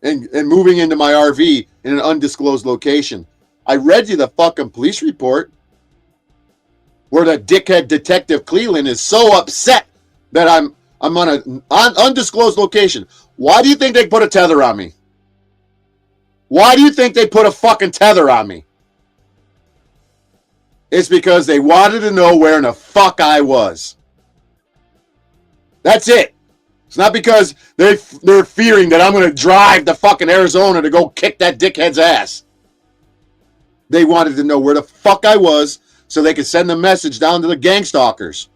and moving into my RV in an undisclosed location. I read you the fucking police report where the dickhead Detective Cleveland is so upset that I'm on an undisclosed location. Why do you think they put a tether on me? Why do you think they put a fucking tether on me? It's because they wanted to know where in the fuck I was. That's it. It's not because they're fearing that I'm going to drive to fucking Arizona to go kick that dickhead's ass. They wanted to know where the fuck I was so they could send a message down to the gang stalkers.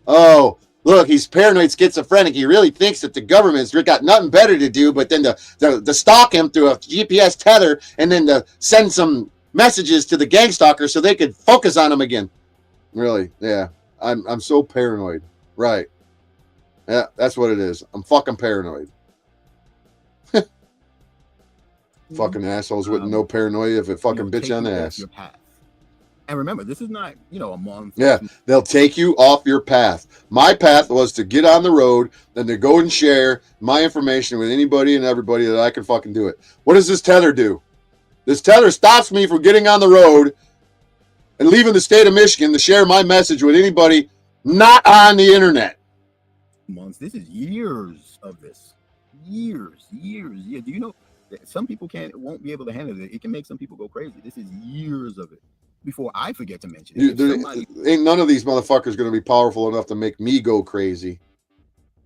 Oh, look, he's paranoid schizophrenic. He really thinks that the government's got nothing better to do but then to stalk him through a GPS tether and then to send some messages to the gang stalkers so they could focus on him again. Really? Yeah. I'm so paranoid. Right. Yeah, that's what it is. I'm fucking paranoid. Fucking assholes with no paranoia if it fucking bitch on the ass. Your path. And remember, this is not, a month. Yeah, they'll take you off your path. My path was to get on the road and to go and share my information with anybody and everybody that I can fucking do it. What does this tether do? This tether stops me from getting on the road and leaving the state of Michigan to share my message with anybody not on the internet. Months. This is years of this. Years. Yeah. Do you know that some people won't be able to handle it? It can make some people go crazy. This is years of it. Before I forget to mention it. Ain't none of these motherfuckers going to be powerful enough to make me go crazy.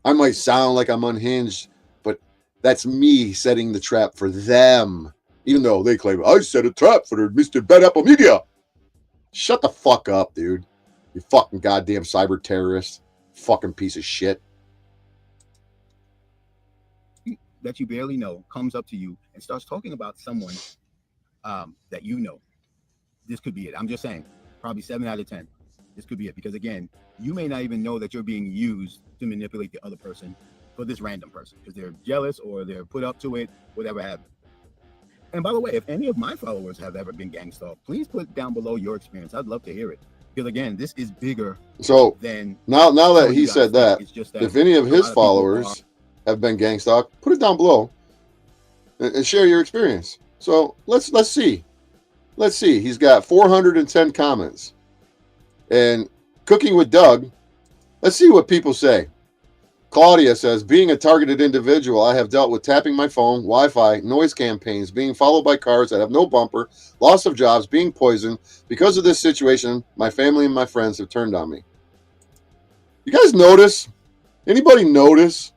I might sound like I'm unhinged, but that's me setting the trap for them. Even though they claim, I set a trap for Mr. Bad Apple Media. Shut the fuck up, dude. You fucking goddamn cyber terrorist. Fucking piece of shit. That you barely know comes up to you and starts talking about someone that you know. This could be it. I'm just saying, probably 7 out of 10. This could be it. Because again, you may not even know that you're being used to manipulate the other person for this random person because they're jealous or they're put up to it, whatever happened. And by the way, if any of my followers have ever been gang stalked, please put down below your experience. I'd love to hear it. Because again, this is bigger than now that he said that, if any of his followers have been gang stalked, put it down below and share your experience. So let's see. Let's see. He's got 410 comments. And Cooking with Doug, let's see what people say. Claudia says, being a targeted individual, I have dealt with tapping my phone, Wi-Fi, noise campaigns, being followed by cars that have no bumper, loss of jobs, being poisoned. Because of this situation, my family and my friends have turned on me. You guys notice? Anybody notice?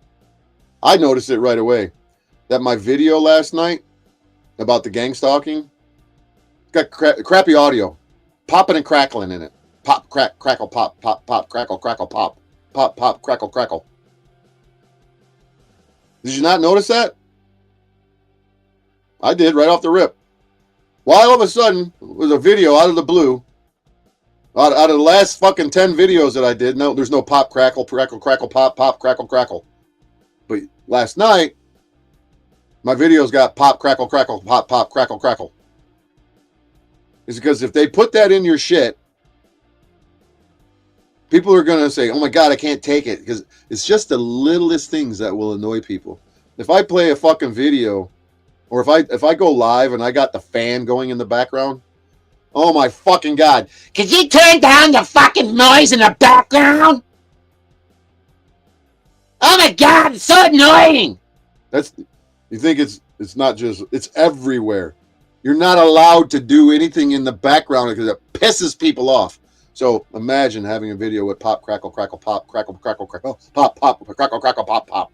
I noticed it right away. That my video last night about the gang stalking got crappy audio. Popping and crackling in it. Pop, crack, crackle, pop, pop, pop, crackle, crackle, pop. Pop, pop, crackle, crackle. Did you not notice that? I did right off the rip. Well, all of a sudden, it was a video out of the blue. Out of the last fucking 10 videos that I did, no, there's no pop, crackle, crackle, crackle, pop, pop, crackle, crackle. But last night, My videos got pop, crackle, crackle, pop, pop, crackle, crackle. It's because if they put that in your shit, people are going to say, oh my God, I can't take it. Because it's just the littlest things that will annoy people. If I play a fucking video, or if I go live and I got the fan going in the background, oh my fucking God. Could you turn down the fucking noise in the background? Oh my God, it's so annoying. You think it's not just, it's everywhere. You're not allowed to do anything in the background because it pisses people off. So imagine having a video with pop, crackle, crackle, pop, crackle, crackle, crackle, pop, pop, crackle, crackle, pop, pop.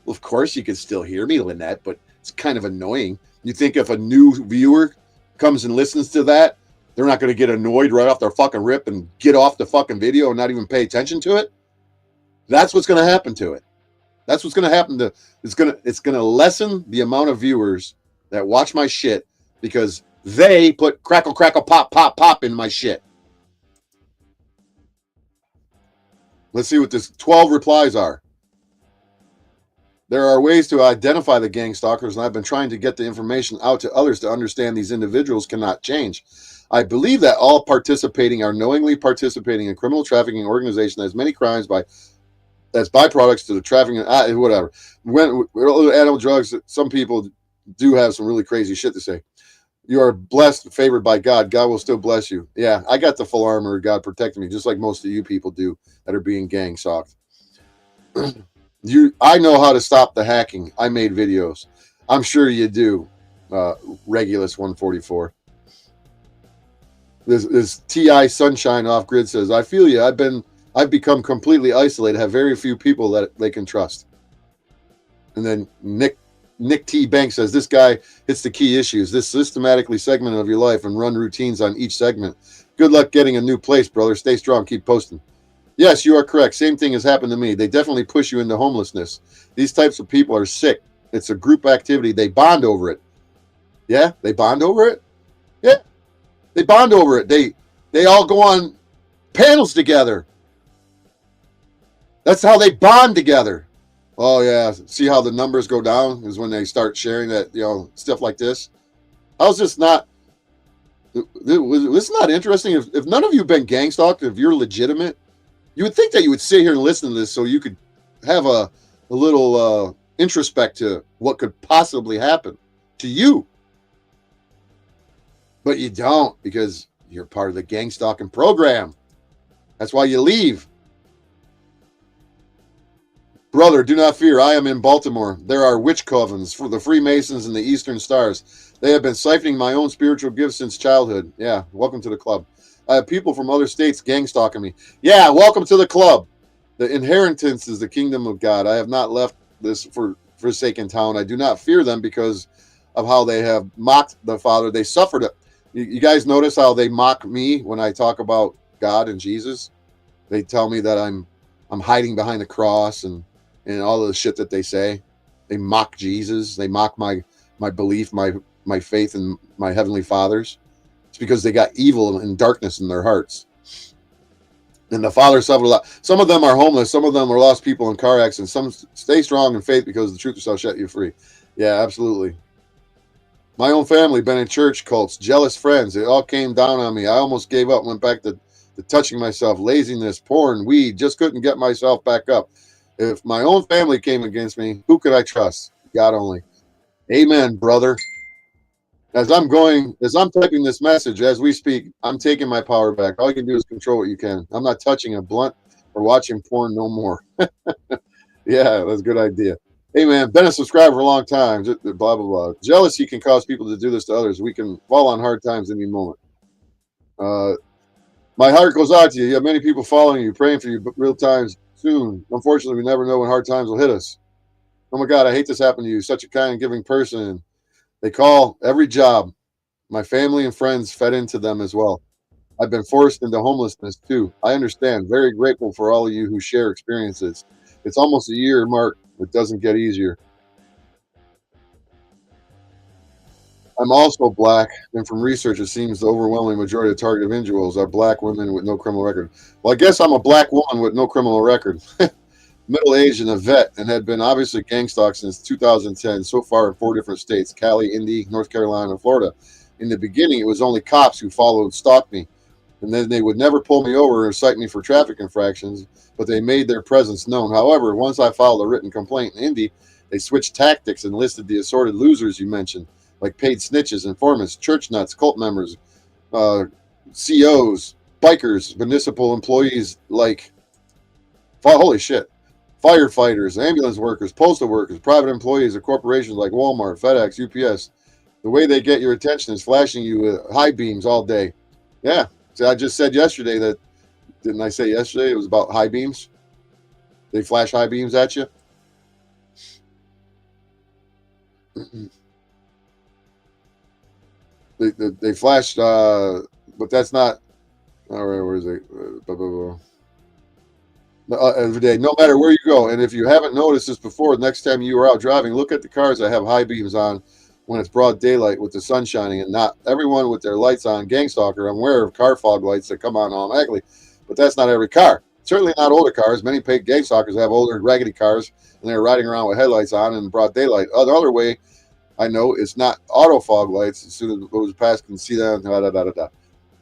Well, of course you can still hear me, Lynette, but it's kind of annoying. You think if a new viewer comes and listens to that, they're not going to get annoyed right off their fucking rip and get off the fucking video and not even pay attention to it? That's what's going to happen to it. That's what's going to happen to it's going to lessen the amount of viewers that watch my shit because they put crackle, crackle, pop, pop, pop in my shit. Let's see what this 12 replies are. There are ways to identify the gang stalkers, and I've been trying to get the information out to others to understand these individuals cannot change. I believe that all participating are knowingly participating in criminal trafficking organization that has many crimes as byproducts to the trafficking, whatever. When animal drugs, some people do have some really crazy shit to say. You are blessed, favored by God. God will still bless you. Yeah, I got the full armor of God protecting me, just like most of you people do that are being gang stalked. I know how to stop the hacking. I made videos. I'm sure you do. Regulus 144. This TI Sunshine off grid says, I feel you. I've become completely isolated, have very few people that they can trust. And then Nick T. Banks says, this guy hits the key issues. This systematically segment of your life and run routines on each segment. Good luck getting a new place, brother. Stay strong. Keep posting. Yes, you are correct. Same thing has happened to me. They definitely push you into homelessness. These types of people are sick. It's a group activity. They bond over it. Yeah, they bond over it. Yeah, they bond over it. They all go on panels together. That's how they bond together. Oh yeah, see how the numbers go down is when they start sharing that, stuff like this. How's this not? This not interesting? If none of you have been gang stalked, if you're legitimate, you would think that you would sit here and listen to this so you could have a little introspect to what could possibly happen to you. But you don't, because you're part of the gang stalking program. That's why you leave. Brother, do not fear. I am in Baltimore. There are witch covens for the Freemasons and the Eastern Stars. They have been siphoning my own spiritual gifts since childhood. Yeah, welcome to the club. I have people from other states gang stalking me. Yeah, welcome to the club. The inheritance is the kingdom of God. I have not left this forsaken town. I do not fear them because of how they have mocked the Father. They suffered it. You guys notice how they mock me when I talk about God and Jesus? They tell me that I'm hiding behind the cross and all of the shit that they say. They mock Jesus. They mock my belief, my faith in my heavenly fathers. It's because they got evil and darkness in their hearts. And the Father suffered a lot. Some of them are homeless. Some of them are lost people in car accidents. Some stay strong in faith because the truth shall set you free. Yeah, absolutely. My own family been in church cults, jealous friends. It all came down on me. I almost gave up, went back to touching myself, laziness, porn, weed. Just couldn't get myself back up. If my own family came against me, who could I trust? God only. Amen, brother. As I'm typing this message as we speak, I'm taking my power back. All you can do is control what you can. I'm not touching a blunt or watching porn no more. Yeah, that's a good idea. Hey, man, been a subscriber for a long time. Just blah, blah, blah. Jealousy can cause people to do this to others. We can fall on hard times any moment. My heart goes out to you. You have many people following you, praying for you, but real times soon. Unfortunately, we never know when hard times will hit us. Oh, my God, I hate this happened to you. Such a kind, giving person. They call every job. My family and friends fed into them as well. I've been forced into homelessness too. I understand. Very grateful for all of you who share experiences. It's almost a year mark. It doesn't get easier. I'm also black, and from research, it seems the overwhelming majority of targeted individuals are black women with no criminal record. Well, I guess I'm a black woman with no criminal record. middle-aged and a vet, and had been obviously gang stalked since 2010, so far in 4 different states: Cali, Indy, North Carolina, and Florida. In the beginning, it was only cops who followed and stalked me, and then they would never pull me over or cite me for traffic infractions, but they made their presence known. However, once I filed a written complaint in Indy, they switched tactics and listed the assorted losers you mentioned, like paid snitches, informants, church nuts, cult members, COs, bikers, municipal employees like, holy shit, firefighters, ambulance workers, postal workers, private employees of corporations like Walmart, FedEx, UPS. The way they get your attention is flashing you with high beams all day. Yeah. So I just said yesterday that, didn't I say yesterday it was about high beams? They flash high beams at you. They flashed, but that's not. All right, where is it? Every day, no matter where you go. And if you haven't noticed this before, next time you are out driving, look at the cars that have high beams on when it's broad daylight with the sun shining, and not everyone with their lights on. Gangstalker, I'm aware of car fog lights that come on automatically, but that's not every car. Certainly not older cars. Many paid gangstalkers have older, raggedy cars, and they're riding around with headlights on in broad daylight. The other way I know it's not auto fog lights. As soon as those past can see them,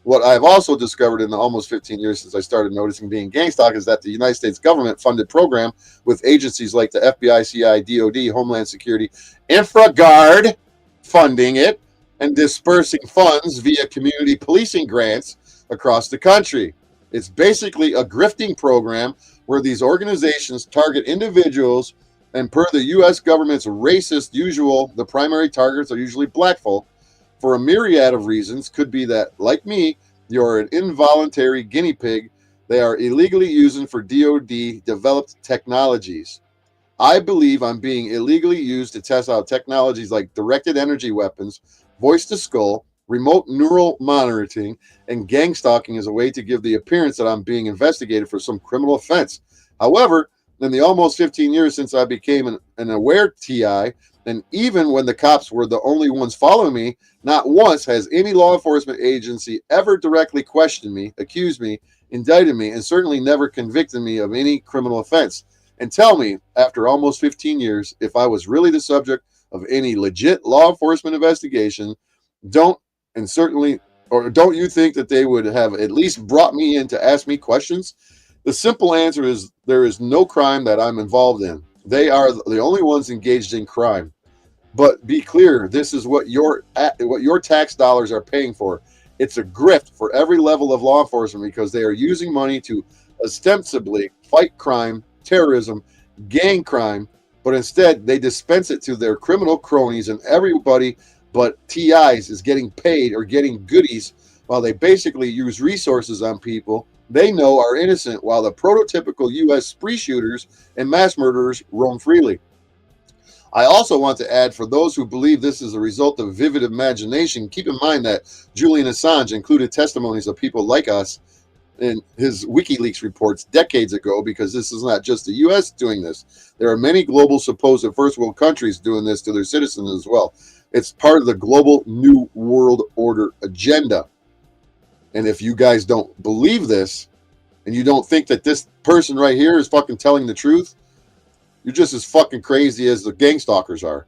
What I've also discovered in the almost 15 years since I started noticing being gangstalk is that the United States government funded program with agencies like the FBI, CIA, DOD, Homeland Security, InfraGard funding it and dispersing funds via community policing grants across the country. It's basically a grifting program where these organizations target individuals, and per the U.S. government's racist usual, the primary targets are usually black folk for a myriad of reasons. Could be that, like me, you're an involuntary guinea pig they are illegally using for DOD developed technologies. I believe I'm being illegally used to test out technologies like directed energy weapons, voice to skull, remote neural monitoring, and gang stalking as a way to give the appearance that I'm being investigated for some criminal offense. However, in the almost 15 years since I became an aware TI, and even when the cops were the only ones following me, not once has any law enforcement agency ever directly questioned me, accused me, indicted me, and certainly never convicted me of any criminal offense. And tell me, after almost 15 years, if I was really the subject of any legit law enforcement investigation, don't you think that they would have at least brought me in to ask me questions? The simple answer is there is no crime that I'm involved in. They are the only ones engaged in crime. But be clear, this is what your tax dollars are paying for. It's a grift for every level of law enforcement because they are using money to ostensibly fight crime, terrorism, gang crime, but instead they dispense it to their criminal cronies, and everybody but TIs is getting paid or getting goodies while they basically use resources on people they know are innocent, while the prototypical U.S. spree shooters and mass murderers roam freely. I also want to add, for those who believe this is a result of vivid imagination, keep in mind that Julian Assange included testimonies of people like us in his WikiLeaks reports decades ago, because this is not just the U.S. doing this. There are many global supposed first world countries doing this to their citizens as well. It's part of the global New World Order agenda. And if you guys don't believe this, and you don't think that this person right here is fucking telling the truth, you're just as fucking crazy as the gang stalkers are.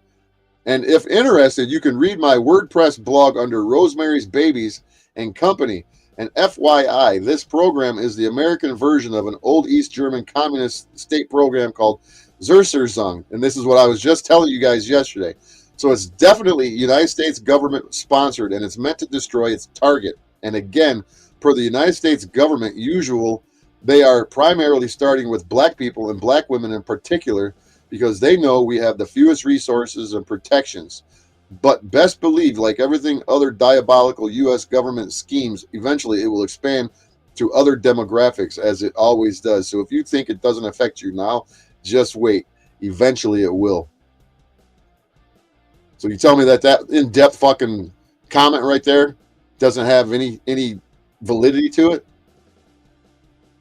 And if interested, you can read my WordPress blog under Rosemary's Babies and Company. And FYI, this program is the American version of an old East German communist state program called Zerserzung. And this is what I was just telling you guys yesterday. So it's definitely United States government sponsored, and it's meant to destroy its target. And again, per the United States government usual, they are primarily starting with black people and black women in particular, because they know we have the fewest resources and protections. But best believe, like everything other diabolical U.S. government schemes, eventually it will expand to other demographics, as it always does. So if you think it doesn't affect you now, just wait. Eventually it will. So you tell me that in-depth fucking comment right there doesn't have any validity to it?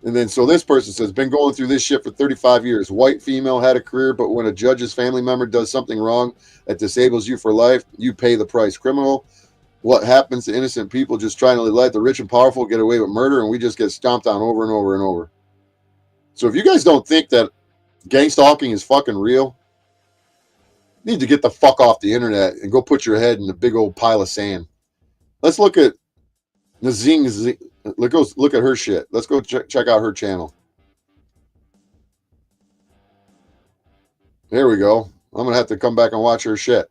And then, so this person says, been going through this shit for 35 years. White female, had a career, but when a judge's family member does something wrong that disables you for life, you pay the price. Criminal. What happens to innocent people just trying to let the rich and powerful get away with murder, and we just get stomped on over and over and over. So if you guys don't think that Gangstalking is fucking real. You need to get the fuck off the internet and go put your head in a big old pile of sand. Let's look at Nazing. Let's look at her shit. Let's go check out her channel. There we go. I'm gonna have to come back and watch her shit.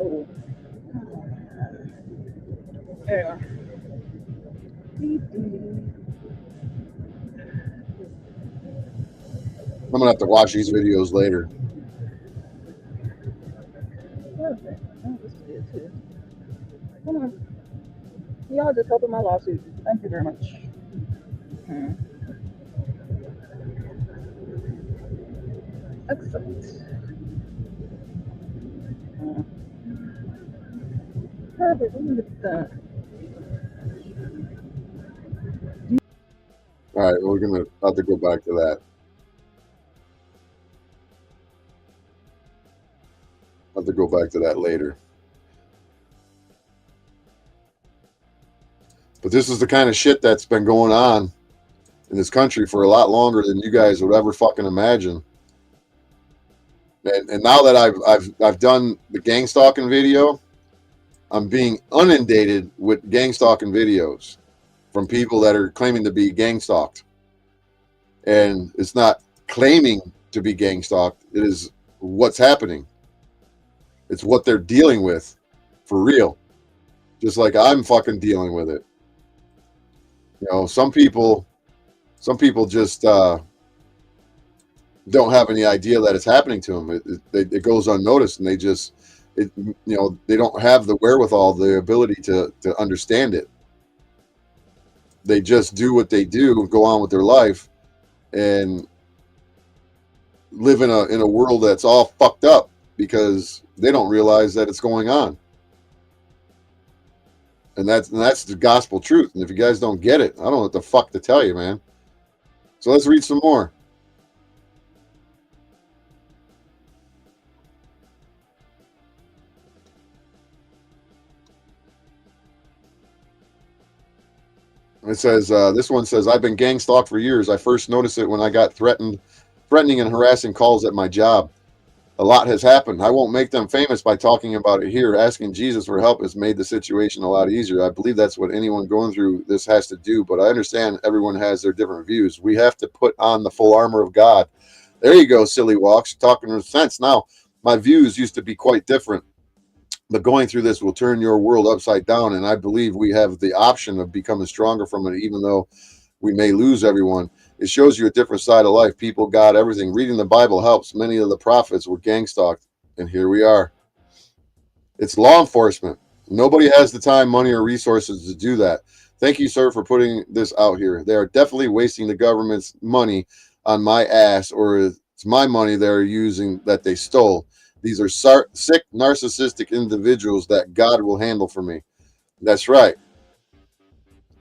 Oh. Yeah. I'm gonna have to watch these videos later. Perfect. Oh, this is good too. Come on. Y'all just helping my lawsuit. Thank you very much. Excellent. Perfect. Let me get that. All right, we're gonna have to go back to that. I'll have to go back to that later. But this is the kind of shit that's been going on in this country for a lot longer than you guys would ever fucking imagine. And now that I've done the gangstalking video, I'm being inundated with gangstalking videos from people that are claiming to be gangstalked. And it's not claiming to be gangstalked, it is what's happening. It's what they're dealing with for real. Just like I'm fucking dealing with it. You know, some people just don't have any idea that it's happening to them. It goes unnoticed, and they don't have the wherewithal, the ability to understand it. They just do what they do, go on with their life, and live in a world that's all fucked up because they don't realize that it's going on. And that's the gospel truth. And if you guys don't get it, I don't know what the fuck to tell you, man. So let's read some more. It says, this one says, I've been gang stalked for years. I first noticed it when I got threatening and harassing calls at my job. A lot has happened. I won't make them famous by talking about it here. Asking Jesus for help has made the situation a lot easier. I believe that's what anyone going through this has to do, but I understand everyone has their different views. We have to put on the full armor of God. There you go, silly walks. Talking in sense. Now, my views used to be quite different, but going through this will turn your world upside down, and I believe we have the option of becoming stronger from it, even though we may lose everyone. It shows you a different side of life. People, God, everything. Reading the Bible helps. Many of the prophets were gang stalked, and here we are. It's law enforcement. Nobody has the time, money, or resources to do that. Thank you, sir, for putting this out here. They are definitely wasting the government's money on my ass, or it's my money they're using that they stole. These are sick, narcissistic individuals that God will handle for me. That's right.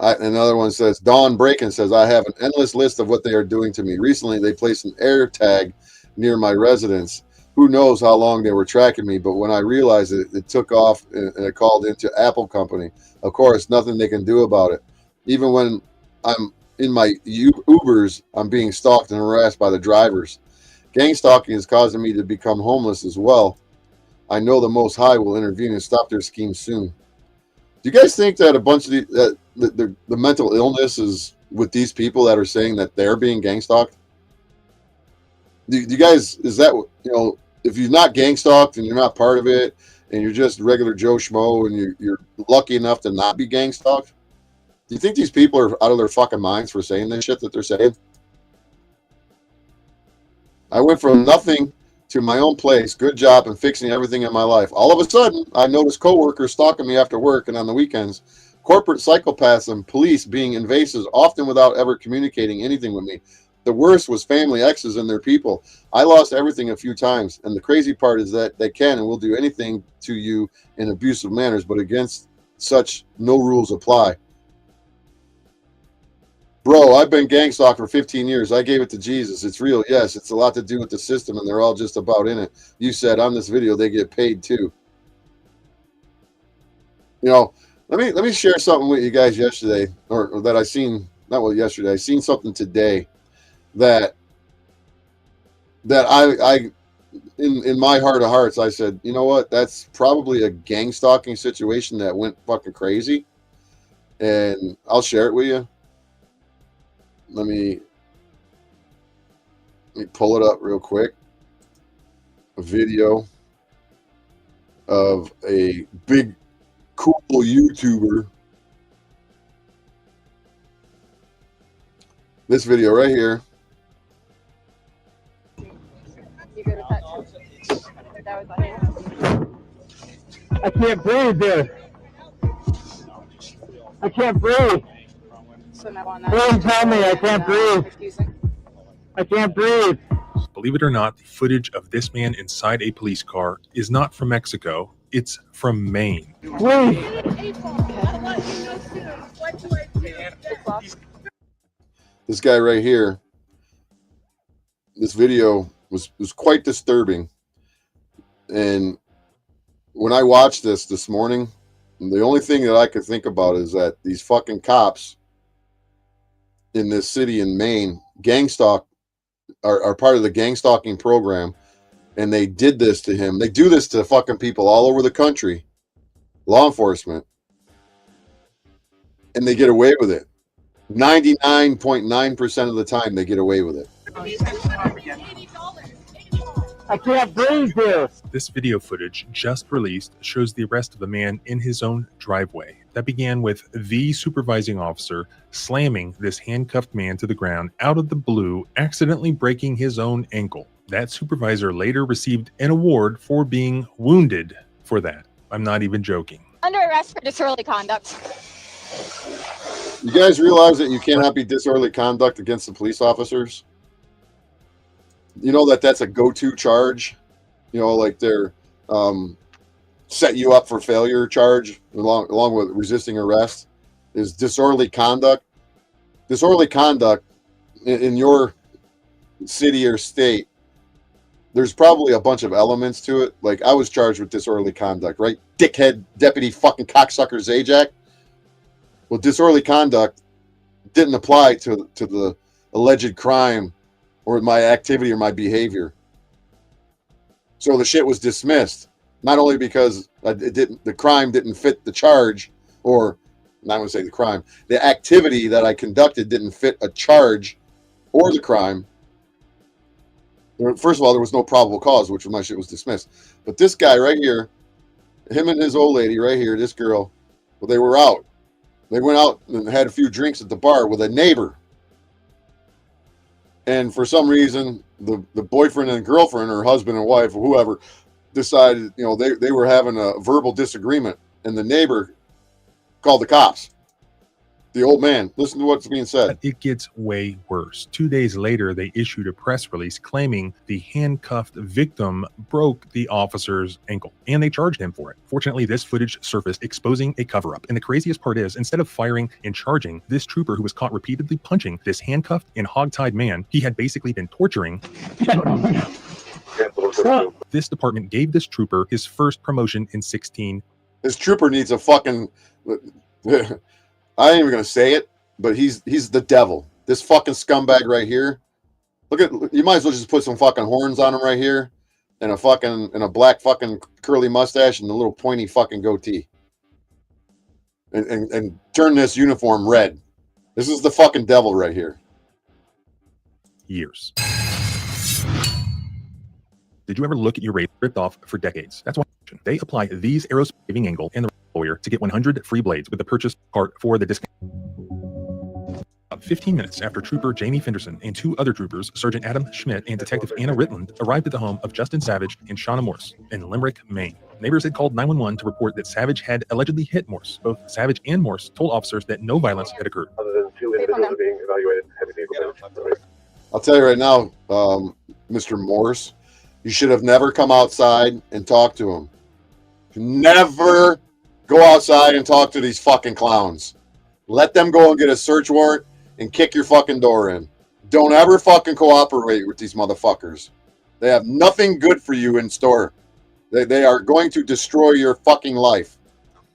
Another one says, Dawn Braken says, I have an endless list of what they are doing to me. Recently, they placed an air tag near my residence. Who knows how long they were tracking me, but when I realized it, it took off and it called into Apple Company. Of course, nothing they can do about it. Even when I'm in my Ubers, I'm being stalked and harassed by the drivers. Gang stalking is causing me to become homeless as well. I know the Most High will intervene and stop their scheme soon. Do you guys think that a bunch of the mental illness is with these people that are saying that they're being gang stalked? Do you guys, is that, if you're not gang stalked and you're not part of it and you're just regular Joe Schmo and you're lucky enough to not be gang stalked, do you think these people are out of their fucking minds for saying this shit that they're saying? I went from nothing to my own place, good job, and fixing everything in my life. All of a sudden, I noticed coworkers stalking me after work and on the weekends. Corporate psychopaths and police being invasive, often without ever communicating anything with me. The worst was family exes and their people. I lost everything a few times, and the crazy part is that they can and will do anything to you in abusive manners, but against such, no rules apply. Bro, I've been gang stalked for 15 years. I gave it to Jesus. It's real. Yes, it's a lot to do with the system, and they're all just about in it. You said on this video they get paid too. You know, let me share something with you guys yesterday, or that I seen. Not well yesterday. I seen something today that I in my heart of hearts, I said, you know what? That's probably a gang stalking situation that went fucking crazy, and I'll share it with you. Let me pull it up real quick. A video of a big, cool YouTuber. This video right here. I can't breathe, dude. I can't breathe. Please tell me I can't breathe. I can't breathe. Believe it or not, the footage of this man inside a police car is not from Mexico. It's from Maine. Please. This guy right here. This video was quite disturbing. And when I watched this morning, the only thing that I could think about is that these fucking cops in this city in Maine are part of the gang stalking program, and they did this to him. They do this to fucking people all over the country, law enforcement, and they get away with it. 99.9% of the time they get away with it. I can't breathe, dude. This video footage just released shows the arrest of a man in his own driveway. That began with the supervising officer slamming this handcuffed man to the ground out of the blue, accidentally breaking his own ankle. That supervisor later received an award for being wounded for that. I'm not even joking. Under arrest for disorderly conduct. You guys realize that you cannot be disorderly conduct against the police officers? You know that's a go-to charge. You know, like they're set you up for failure charge along with resisting arrest is disorderly conduct. Disorderly conduct in your city or state, there's probably a bunch of elements to it. Like I was charged with disorderly conduct, right? Dickhead deputy fucking cocksucker Zajac. Well, disorderly conduct didn't apply to the alleged crime or my activity or my behavior. So the shit was dismissed, not only because the crime didn't fit the charge, or not going to say the crime, the activity that I conducted didn't fit a charge or the crime. First of all, there was no probable cause, which my shit was dismissed. But this guy right here, him and his old lady right here, this girl, well, they were out. They went out and had a few drinks at the bar with a neighbor. And for some reason, the boyfriend and girlfriend, or husband and wife, or whoever, decided, you know, they were having a verbal disagreement, and the neighbor called the cops. The old man, listen to what's being said. It gets way worse. 2 days later, they issued a press release claiming the handcuffed victim broke the officer's ankle, and they charged him for it. Fortunately, this footage surfaced exposing a cover-up. And the craziest part is, instead of firing and charging this trooper who was caught repeatedly punching this handcuffed and hogtied man, he had basically been torturing. This department gave this trooper his first promotion in 16. This trooper needs a fucking... I ain't even gonna say it, but he's the devil. This fucking scumbag right here. Look at, you might as well just put some fucking horns on him right here, and a black fucking curly mustache and a little pointy fucking goatee, and turn this uniform red. This is the fucking devil right here. Years. Did you ever look at your rate ripped off for decades? That's why they apply these arrows saving angle and the lawyer to get 100 free blades with the purchase part for the discount. 15 minutes after Trooper Jamie Fenderson and two other troopers, Sergeant Adam Schmidt and Detective Anna Ritland, arrived at the home of Justin Savage and Shauna Morse in Limerick, Maine. Neighbors had called 911 to report that Savage had allegedly hit Morse. Both Savage and Morse told officers that no violence had occurred. Other than two individuals being evaluated, heavy vehicle damage. I'll tell you right now, Mr. Morse, you should have never come outside and talked to him. Never go outside and talk to these fucking clowns. Let them go and get a search warrant and kick your fucking door in. Don't ever fucking cooperate with these motherfuckers. They have nothing good for you in store. They are going to destroy your fucking life.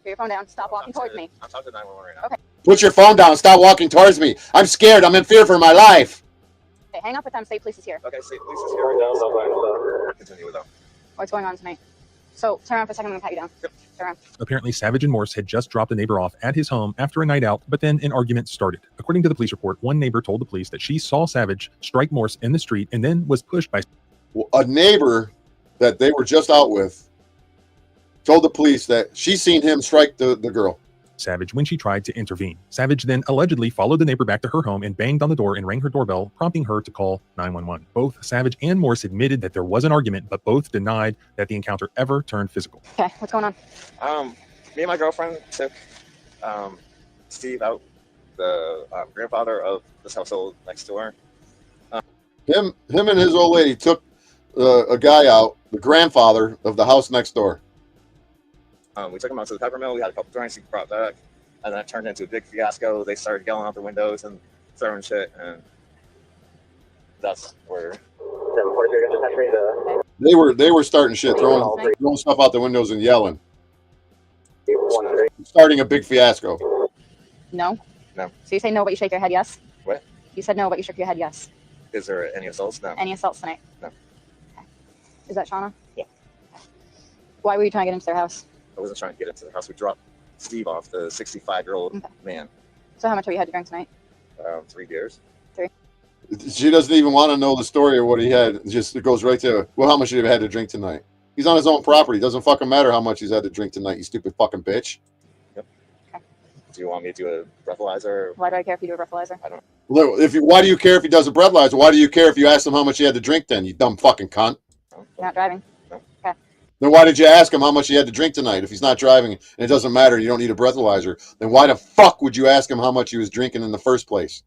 Put your phone down. Stop walking towards me. I'm talking to 911 right now. Okay. Put your phone down. Stop walking towards me. I'm scared. I'm in fear for my life. Okay, hang up with them. State police is here. Okay, see, police is here. Continue with them. What's going on tonight? So turn around for a second. I'm gonna pat you down. Yep. Turn around. Apparently, Savage and Morse had just dropped a neighbor off at his home after a night out, but then an argument started. According to the police report, one neighbor told the police that she saw Savage strike Morse in the street and then was pushed by A neighbor that they were just out with told the police that she seen him strike the girl. Savage when she tried to intervene. Savage then allegedly followed the neighbor back to her home and banged on the door and rang her doorbell, prompting her to call 911. Both Savage and Morse admitted that there was an argument, but both denied that the encounter ever turned physical. Okay, what's going on? Me and my girlfriend took Steve out, the grandfather of this household next door. Him and his old lady took a guy out, the grandfather of the house next door. We took him out to the pepper mill. We had a couple drinks. He brought back, and then it turned into a big fiasco. They started yelling out the windows and throwing shit, and that's where. They were starting shit, throwing stuff out the windows and yelling, starting a big fiasco. No. No. So you say no, but you shake your head yes? What? You said no, but you shook your head yes. Is there any assaults? No. Any assaults tonight? No. Okay. Is that Shauna? Yeah. Okay. Why were you trying to get into their house? I wasn't trying to get into the house. We dropped Steve off, the 65-year-old man. So how much have you had to drink tonight? 3 beers. She doesn't even want to know the story of what he had. It goes right to, well, how much have you had to drink tonight? He's on his own property. Doesn't fucking matter how much he's had to drink tonight, you stupid fucking bitch. Yep. Okay. Do you want me to do a breathalyzer? Why do I care if you do a breathalyzer? I don't know. Look, why do you care if he does a breathalyzer? Why do you care if you ask him how much he had to drink then, you dumb fucking cunt? You're not driving? No. Okay. Then why did you ask him how much he had to drink tonight? If he's not driving and it doesn't matter, you don't need a breathalyzer, then why the fuck would you ask him how much he was drinking in the first place?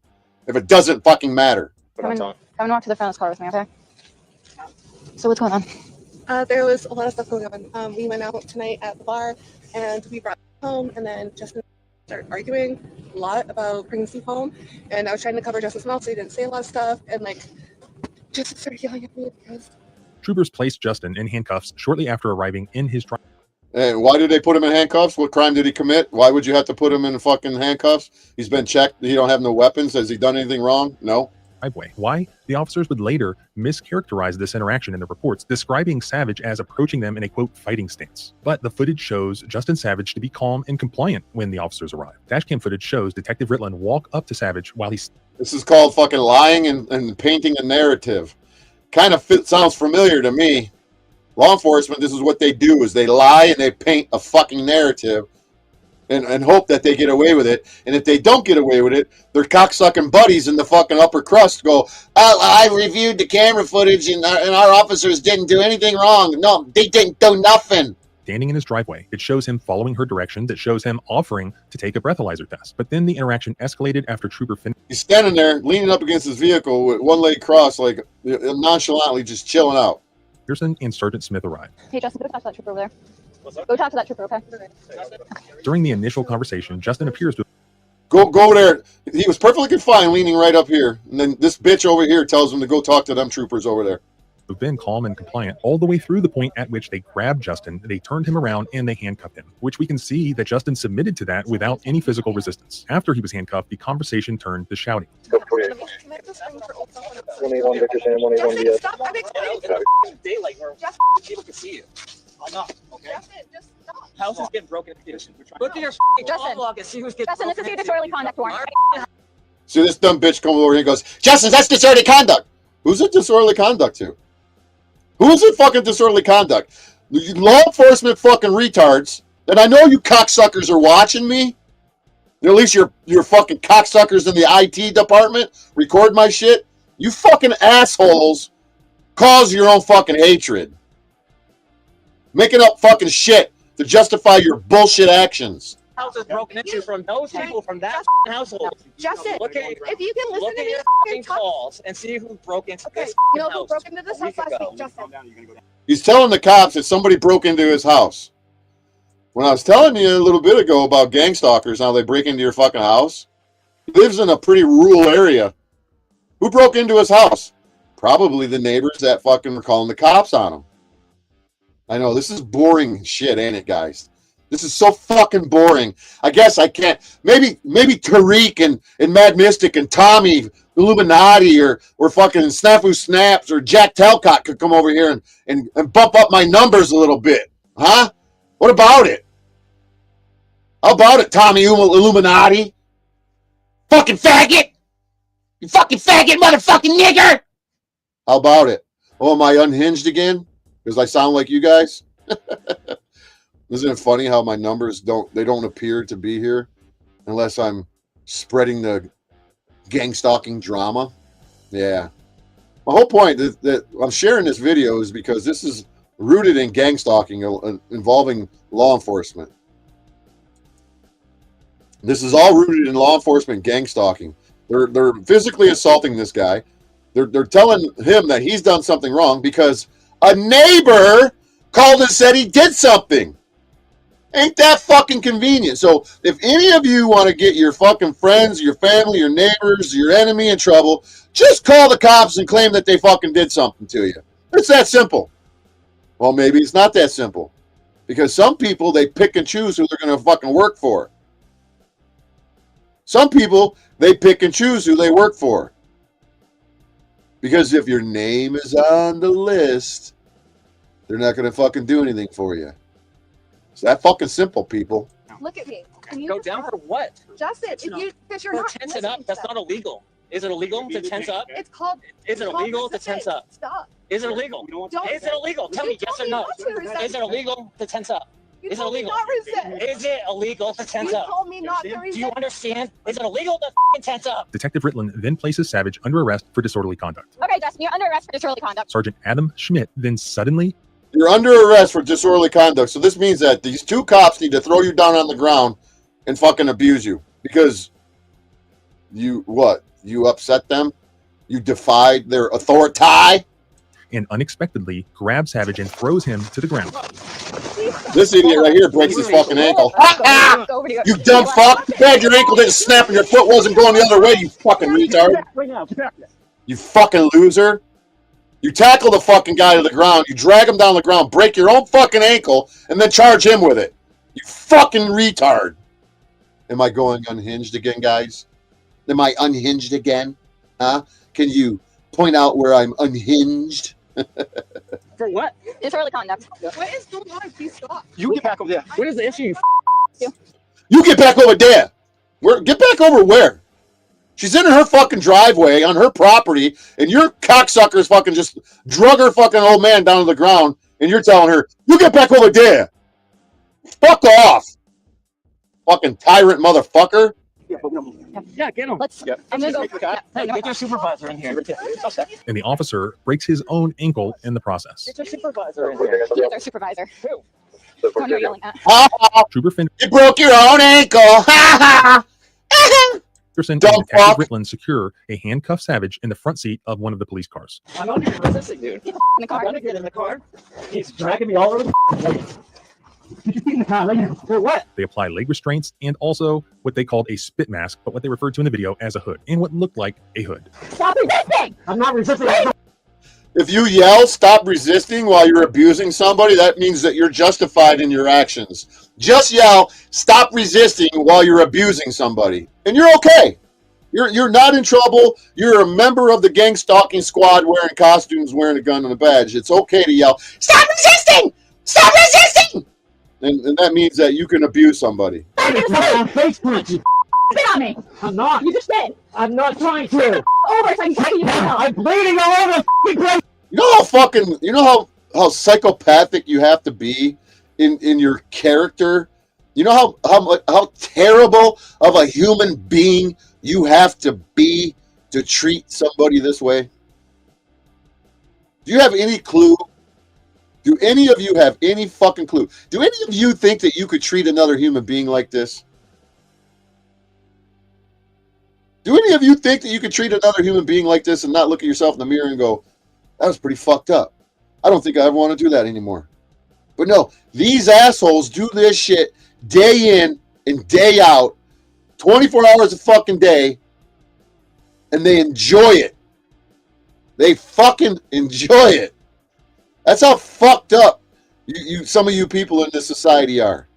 If it doesn't fucking matter. Come and walk to the front of this car with me, okay? So what's going on? There was a lot of stuff going on. We went out tonight at the bar, and we brought home, and then Justin started arguing a lot about bringing Steve home, and I was trying to cover Justin's mouth so he didn't say a lot of stuff, and Justin started yelling at me because... Troopers placed Justin in handcuffs shortly after arriving in his driveway. And why did they put him in handcuffs? What crime did he commit? Why would you have to put him in fucking handcuffs? He's been checked. He don't have no weapons. Has he done anything wrong? No. Why? The officers would later mischaracterize this interaction in the reports, describing Savage as approaching them in a, quote, fighting stance. But the footage shows Justin Savage to be calm and compliant when the officers arrive. Dashcam footage shows Detective Ritland walk up to Savage while he's... This is called fucking lying and painting a narrative. Kind of sounds familiar to me. Law enforcement, this is what they do, is they lie and they paint a fucking narrative and hope that they get away with it. And if they don't get away with it, their cocksucking buddies in the fucking upper crust go, I reviewed the camera footage and our officers didn't do anything wrong. No, they didn't do nothing. Standing in his driveway, it shows him following her directions. It shows him offering to take a breathalyzer test. But then the interaction escalated after Trooper finished. He's standing there, leaning up against his vehicle with one leg crossed, like nonchalantly just chilling out. Pearson and Sergeant Smith arrived. Hey, Justin, go talk to that trooper over there. Go talk to that trooper, okay? During the initial conversation, Justin appears to... Go over there. He was perfectly fine leaning right up here. And then this bitch over here tells him to go talk to them troopers over there. Have been calm and compliant all the way through the point at which they grabbed Justin, they turned him around, and they handcuffed him, which we can see that Justin submitted to that without any physical resistance. After he was handcuffed, the conversation turned to shouting. Stop! I'm explaining daylight where people can see you. Enough, okay? Justin, just stop. House is getting broken into. Look at your log and see who's getting Justin, this is your disorderly conduct warrant. See this dumb bitch come over here and goes, Justin, that's disorderly conduct. Who's it disorderly conduct to? Who's it fucking disorderly conduct? Law enforcement fucking retards. And I know you cocksuckers are watching me. At least you're fucking cocksuckers in the IT department. Record my shit. You fucking assholes cause your own fucking hatred. Making up fucking shit to justify your bullshit actions. House is broken into from those people from that household. Justin, look at, if you can listen to me fucking calls and see who broke into this you know house. who broke into this house last week, Justin? He's telling the cops that somebody broke into his house. When I was telling you a little bit ago about gang stalkers, how they break into your fucking house, He lives in a pretty rural area. Who broke into his house? Probably the neighbors that fucking were calling the cops on him. I know, this is boring shit, ain't it, guys? This is so fucking boring. I guess I can't. Maybe Tariq and Mad Mystic and Tommy Illuminati or fucking Snafu Snaps or Jack Talcott could come over here and bump up my numbers a little bit. Huh? What about it? How about it, Tommy Illuminati? Fucking faggot! You fucking faggot, motherfucking nigger! How about it? Oh, am I unhinged again? Because I sound like you guys? Isn't it funny how my numbers don't appear to be here unless I'm spreading the gang-stalking drama? Yeah. My whole point that I'm sharing this video is because this is rooted in gang-stalking involving law enforcement. This is all rooted in law enforcement gang-stalking. They're physically assaulting this guy. They're telling him that he's done something wrong because a neighbor called and said he did something. Ain't that fucking convenient? So if any of you want to get your fucking friends, your family, your neighbors, your enemy in trouble, just call the cops and claim that they fucking did something to you. It's that simple. Well, maybe it's not that simple. Because some people, they pick and choose who they're going to fucking work for. Some people, they pick and choose who they work for. Because if your name is on the list, they're not going to fucking do anything for you. It's that fucking simple, people. Look at me. Can you Go down for what? Justin, if you because you're not tense it listening up. to That's them. not illegal. Is it illegal to tense up? It's called. Is it illegal to tense up? Stop. Is it illegal? Don't. Is it illegal? Tell You me yes told or me no. not to resist. Is it illegal to tense up? You Is it told me illegal? not resist. Is it illegal to tense You up? told me not to resist. Do you understand? Is it illegal to f***ing tense up? Detective Ritlin then places Savage under arrest for disorderly conduct. Okay, Justin, you're under arrest for disorderly conduct. Sergeant Adam Schmidt then suddenly... You're under arrest for disorderly conduct. So this means that these two cops need to throw you down on the ground and fucking abuse you. Because you, what? You upset them? You defied their authority? and unexpectedly grabs Savage and throws him to the ground. This idiot right here breaks his fucking ankle. You dumb fuck! Bad your ankle didn't snap and your foot wasn't going the other way, you fucking retard. You fucking loser. You tackle the fucking guy to the ground, you drag him down the ground, break your own fucking ankle, and then charge him with it. You fucking retard. Am I going unhinged again, guys? Am I unhinged again? Huh? Can you point out where I'm unhinged? For what? Disorderly conduct. What is going on? Please stop. You get back over there. What is the issue? You get back over there. Get back over where? She's in her fucking driveway on her property, and your cocksuckers fucking just drug her fucking old man down to the ground, and you're telling her, you get back over there. Fuck off. Fucking tyrant motherfucker. Yeah, get him. Let's. I'm gonna go. Hey, get your supervisor in here. And the officer breaks his own ankle in the process. Get your supervisor in here. He was our supervisor. Who? The one you're yelling at. Trooper Finn You broke your own ankle. Anderson and Don't Detective fuck. Ritlin secure a handcuffed Savage in the front seat of one of the police cars. I'm not even resisting, dude. Get the in the I'm car. gonna get in the car. He's dragging me all over the place. Get your feet in the car, right now. For what? They apply leg restraints and also what they called a spit mask, but what they referred to in the video as a hood, and what looked like a hood. Stop resisting! I'm not resisting. If you yell, stop resisting while you're abusing somebody, that means that you're justified in your actions. Just yell, stop resisting while you're abusing somebody, and you're okay. You're not in trouble. You're a member of the gang stalking squad wearing costumes, wearing a gun and a badge. It's okay to yell, stop resisting! Stop resisting! And that means that you can abuse somebody. I'm face punch. Spit on me. I'm not. You just did. I'm not trying to. Over so I can tell you now. I'm bleeding all over the place. You know how psychopathic you have to be in your character? You know how terrible of a human being you have to be to treat somebody this way? Do you have any clue? Do any of you have any fucking clue? Do any of you think that you could treat another human being like this? Do any of you think that you could treat another human being like this and not look at yourself in the mirror and go, that was pretty fucked up. I don't think I ever want to do that anymore. But no, these assholes do this shit day in and day out, 24 hours a fucking day, and they enjoy it. They fucking enjoy it. That's how fucked up some of you people in this society are.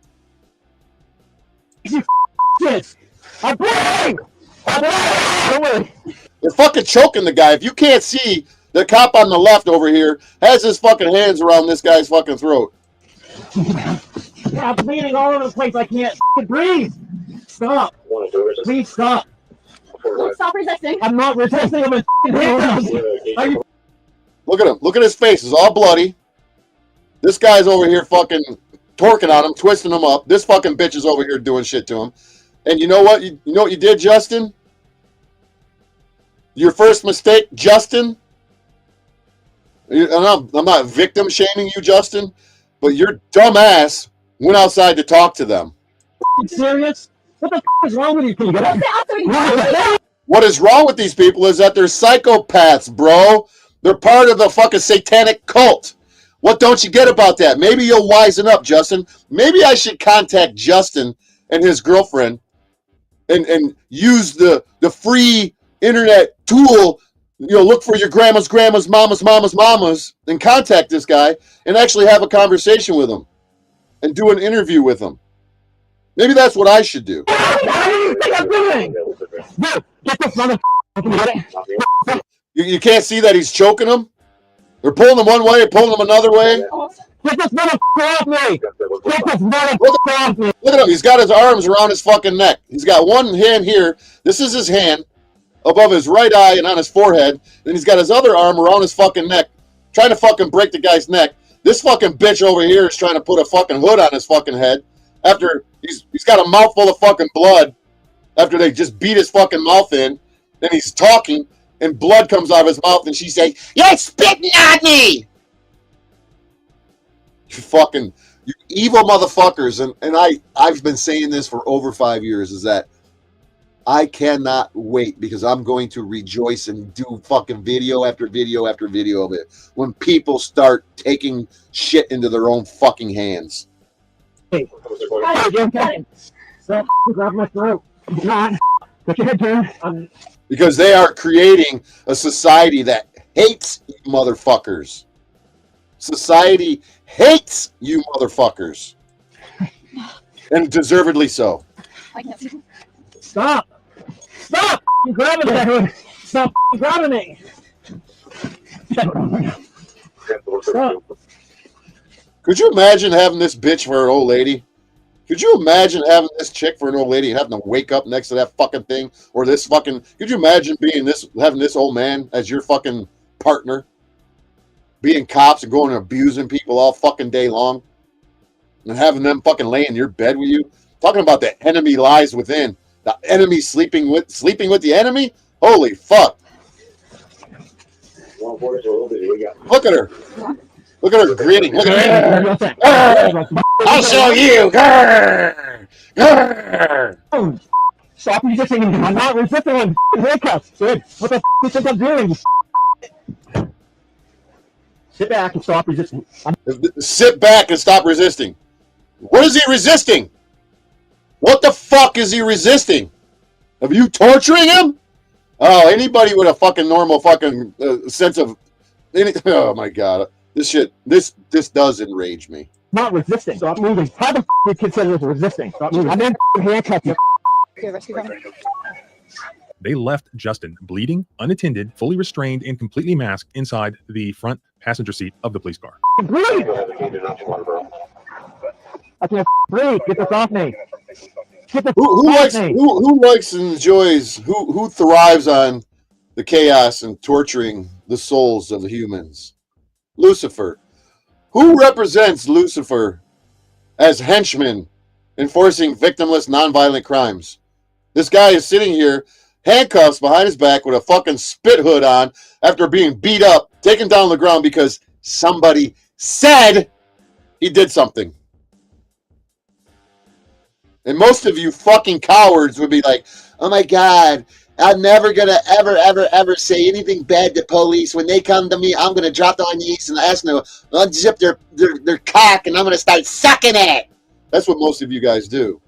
Shit. I'm bleeding! Don't worry. They're fucking choking the guy. If you can't see, the cop on the left over here has his fucking hands around this guy's fucking throat. Yeah, I'm bleeding all over the place. I can't breathe. Stop. Please stop. Stop resisting. I'm not resisting. I'm in handcuffs. Look at him. Look at his face. It's all bloody. This guy's over here fucking torquing on him, twisting him up. This fucking bitch is over here doing shit to him. And you know what? You know what you did, Justin? Your first mistake, Justin? I'm not victim shaming you, Justin, but your dumb ass went outside to talk to them. You serious? What the f is wrong with you? Can you get up? What is wrong with these people is that they're psychopaths, bro. They're part of the fucking satanic cult. What don't you get about that? Maybe you'll wisen up, Justin. Maybe I should contact Justin and his girlfriend and use the free internet tool, look for your grandma's, mamas, and contact this guy and actually have a conversation with him and do an interview with him. Maybe that's what I should do. What do you think I'm doing? Dude, get this motherfucker. You can't see that he's choking him? They're pulling him one way, pulling him another way. Get this motherfucker off me! Get this motherfucker off me! Look at him. He's got his arms around his fucking neck. He's got one hand here. This is his hand above his right eye and on his forehead. Then he's got his other arm around his fucking neck, trying to fucking break the guy's neck. This fucking bitch over here is trying to put a fucking hood on his fucking head after he's got a mouthful of fucking blood after they just beat his fucking mouth in. Then he's talking and blood comes out of his mouth and she says, "You're spitting on me!" You evil motherfuckers. And I've been saying this for over 5 years, is that I cannot wait because I'm going to rejoice and do fucking video after video after video of it when people start taking shit into their own fucking hands. Hey, stop grab my throat. Not. Put your head down. Because they are creating a society that hates you motherfuckers. Society hates you motherfuckers. And deservedly so. Stop! Stop grabbing me! Stop grabbing me! Stop. Could you imagine having this bitch for an old lady? Could you imagine having this chick for an old lady and having to wake up next to that fucking thing? Or this fucking... Could you imagine having this old man as your fucking partner? Being cops and going and abusing people all fucking day long? And having them fucking lay in your bed with you? Talking about the enemy lies within. The enemy sleeping with the enemy? Holy fuck. Look at her. Look at her grinning. Look at her. I'll show you. Grr. Grr. Stop resisting. I'm not resisting on handcuffs. Good. What the f*** do you think I'm doing? Sit back and stop resisting. Sit back and stop resisting. What is he resisting? What the fuck is he resisting? Are you torturing him? Oh, anybody with a fucking normal fucking sense of... oh my god. This does enrage me. Not resisting. Stop moving. How the f*** do you consider this resisting? Stop moving. I'm in handcuffs. They left Justin bleeding, unattended, fully restrained, and completely masked inside the front passenger seat of the police car. Breathe! I can't breathe. Get this off me. Who likes and enjoys, who thrives on the chaos and torturing the souls of the humans? Lucifer. Who represents Lucifer as henchman enforcing victimless nonviolent crimes? This guy is sitting here, handcuffs behind his back with a fucking spit hood on after being beat up, taken down on the ground because somebody said he did something. And most of you fucking cowards would be like, oh my God, I'm never going to ever say anything bad to police. When they come to me, I'm going to drop on my knees and ask them to unzip their cock and I'm going to start sucking it. That's what most of you guys do.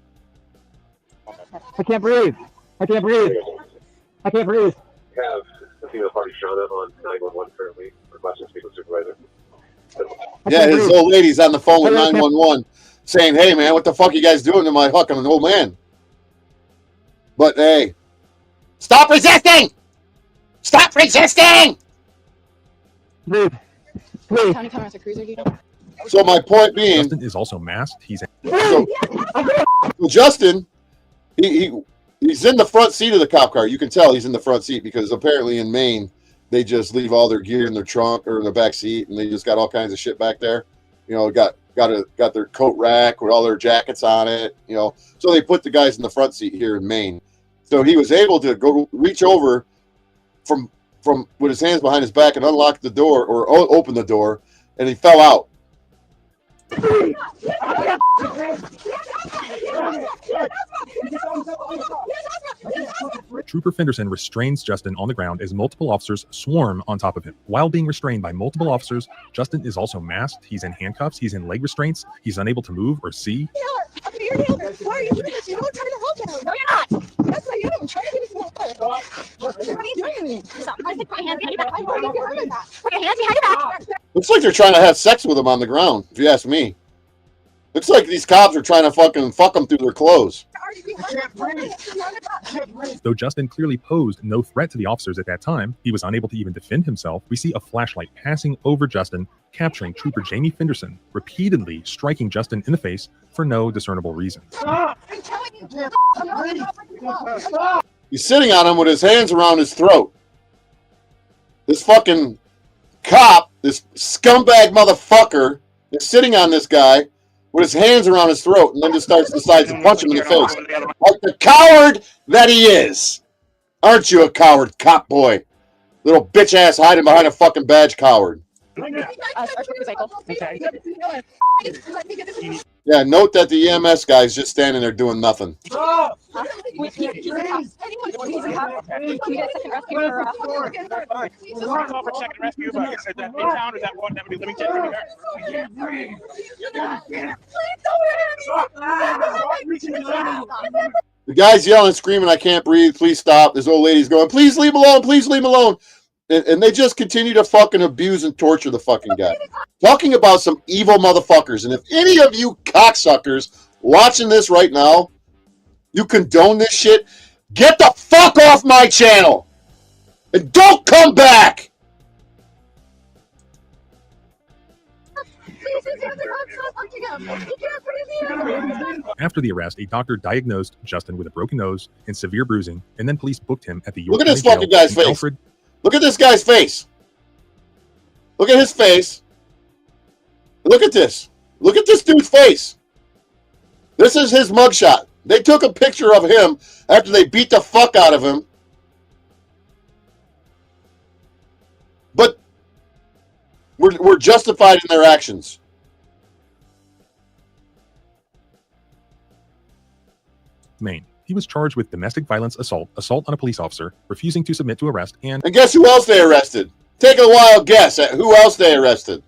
I can't breathe. I can't breathe. I can't breathe. Have the female party Shauna on 911 currently requesting to speak with supervisor. Yeah, his old lady's on the phone with 911 saying, hey, man, what the fuck are you guys doing to my fucking old man? But, hey. Stop resisting! Stop resisting! Breathe. Breathe. County coming with a cruiser, you So my point being, Justin is also masked. He's so Justin, he's in the front seat of the cop car. You can tell he's in the front seat because apparently in Maine they just leave all their gear in their trunk or in the back seat, and they just got all kinds of shit back there. You know, got their coat rack with all their jackets on it. You know, so they put the guys in the front seat here in Maine. So he was able to go reach over from with his hands behind his back and unlock the door or open the door, and he fell out. Trooper Fenderson restrains Justin on the ground as multiple officers swarm on top of him. While being restrained by multiple officers, Justin is also masked. He's in handcuffs. He's in leg restraints. He's unable to move or see. You're Why are you doing this? You're not trying to help him. No, you're not. Yes, I am. I'm trying to get his help. What are you doing to me? Stop. I think put your hands behind your back. Why are you doing that? Put your hands behind your back. Looks like they're trying to have sex with him on the ground, if you ask me. Looks like these cops are trying to fucking fuck them through their clothes. Though Justin clearly posed no threat to the officers at that time, he was unable to even defend himself. We see a flashlight passing over Justin, capturing Trooper Jamie Fenderson, repeatedly striking Justin in the face for no discernible reason. He's sitting on him with his hands around his throat. This fucking cop, this scumbag motherfucker, is sitting on this guy with his hands around his throat and then just decides to punch him in the face. Like the coward that he is. Aren't you a coward, cop boy? Little bitch ass hiding behind a fucking badge coward. Yeah, note that the EMS guy is just standing there doing nothing. The guy's yelling and screaming, I can't breathe, please stop. This old lady's going, please leave him alone, please leave him alone. And they just continue to fucking abuse and torture the fucking guy. Talking about some evil motherfuckers. And if any of you cocksuckers watching this right now, you condone this shit, get the fuck off my channel. And don't come back. After the arrest, a doctor diagnosed Justin with a broken nose and severe bruising, and then police booked him at the York Look at this County fucking Jail guy's in face. Alfred. Look at this guy's face. Look at his face. Look at this. Look at this dude's face. This is his mugshot. They took a picture of him after they beat the fuck out of him. But we're justified in their actions. Maine. He was charged with domestic violence assault, assault on a police officer, refusing to submit to arrest, and guess who else they arrested? Take a wild guess at who else they arrested.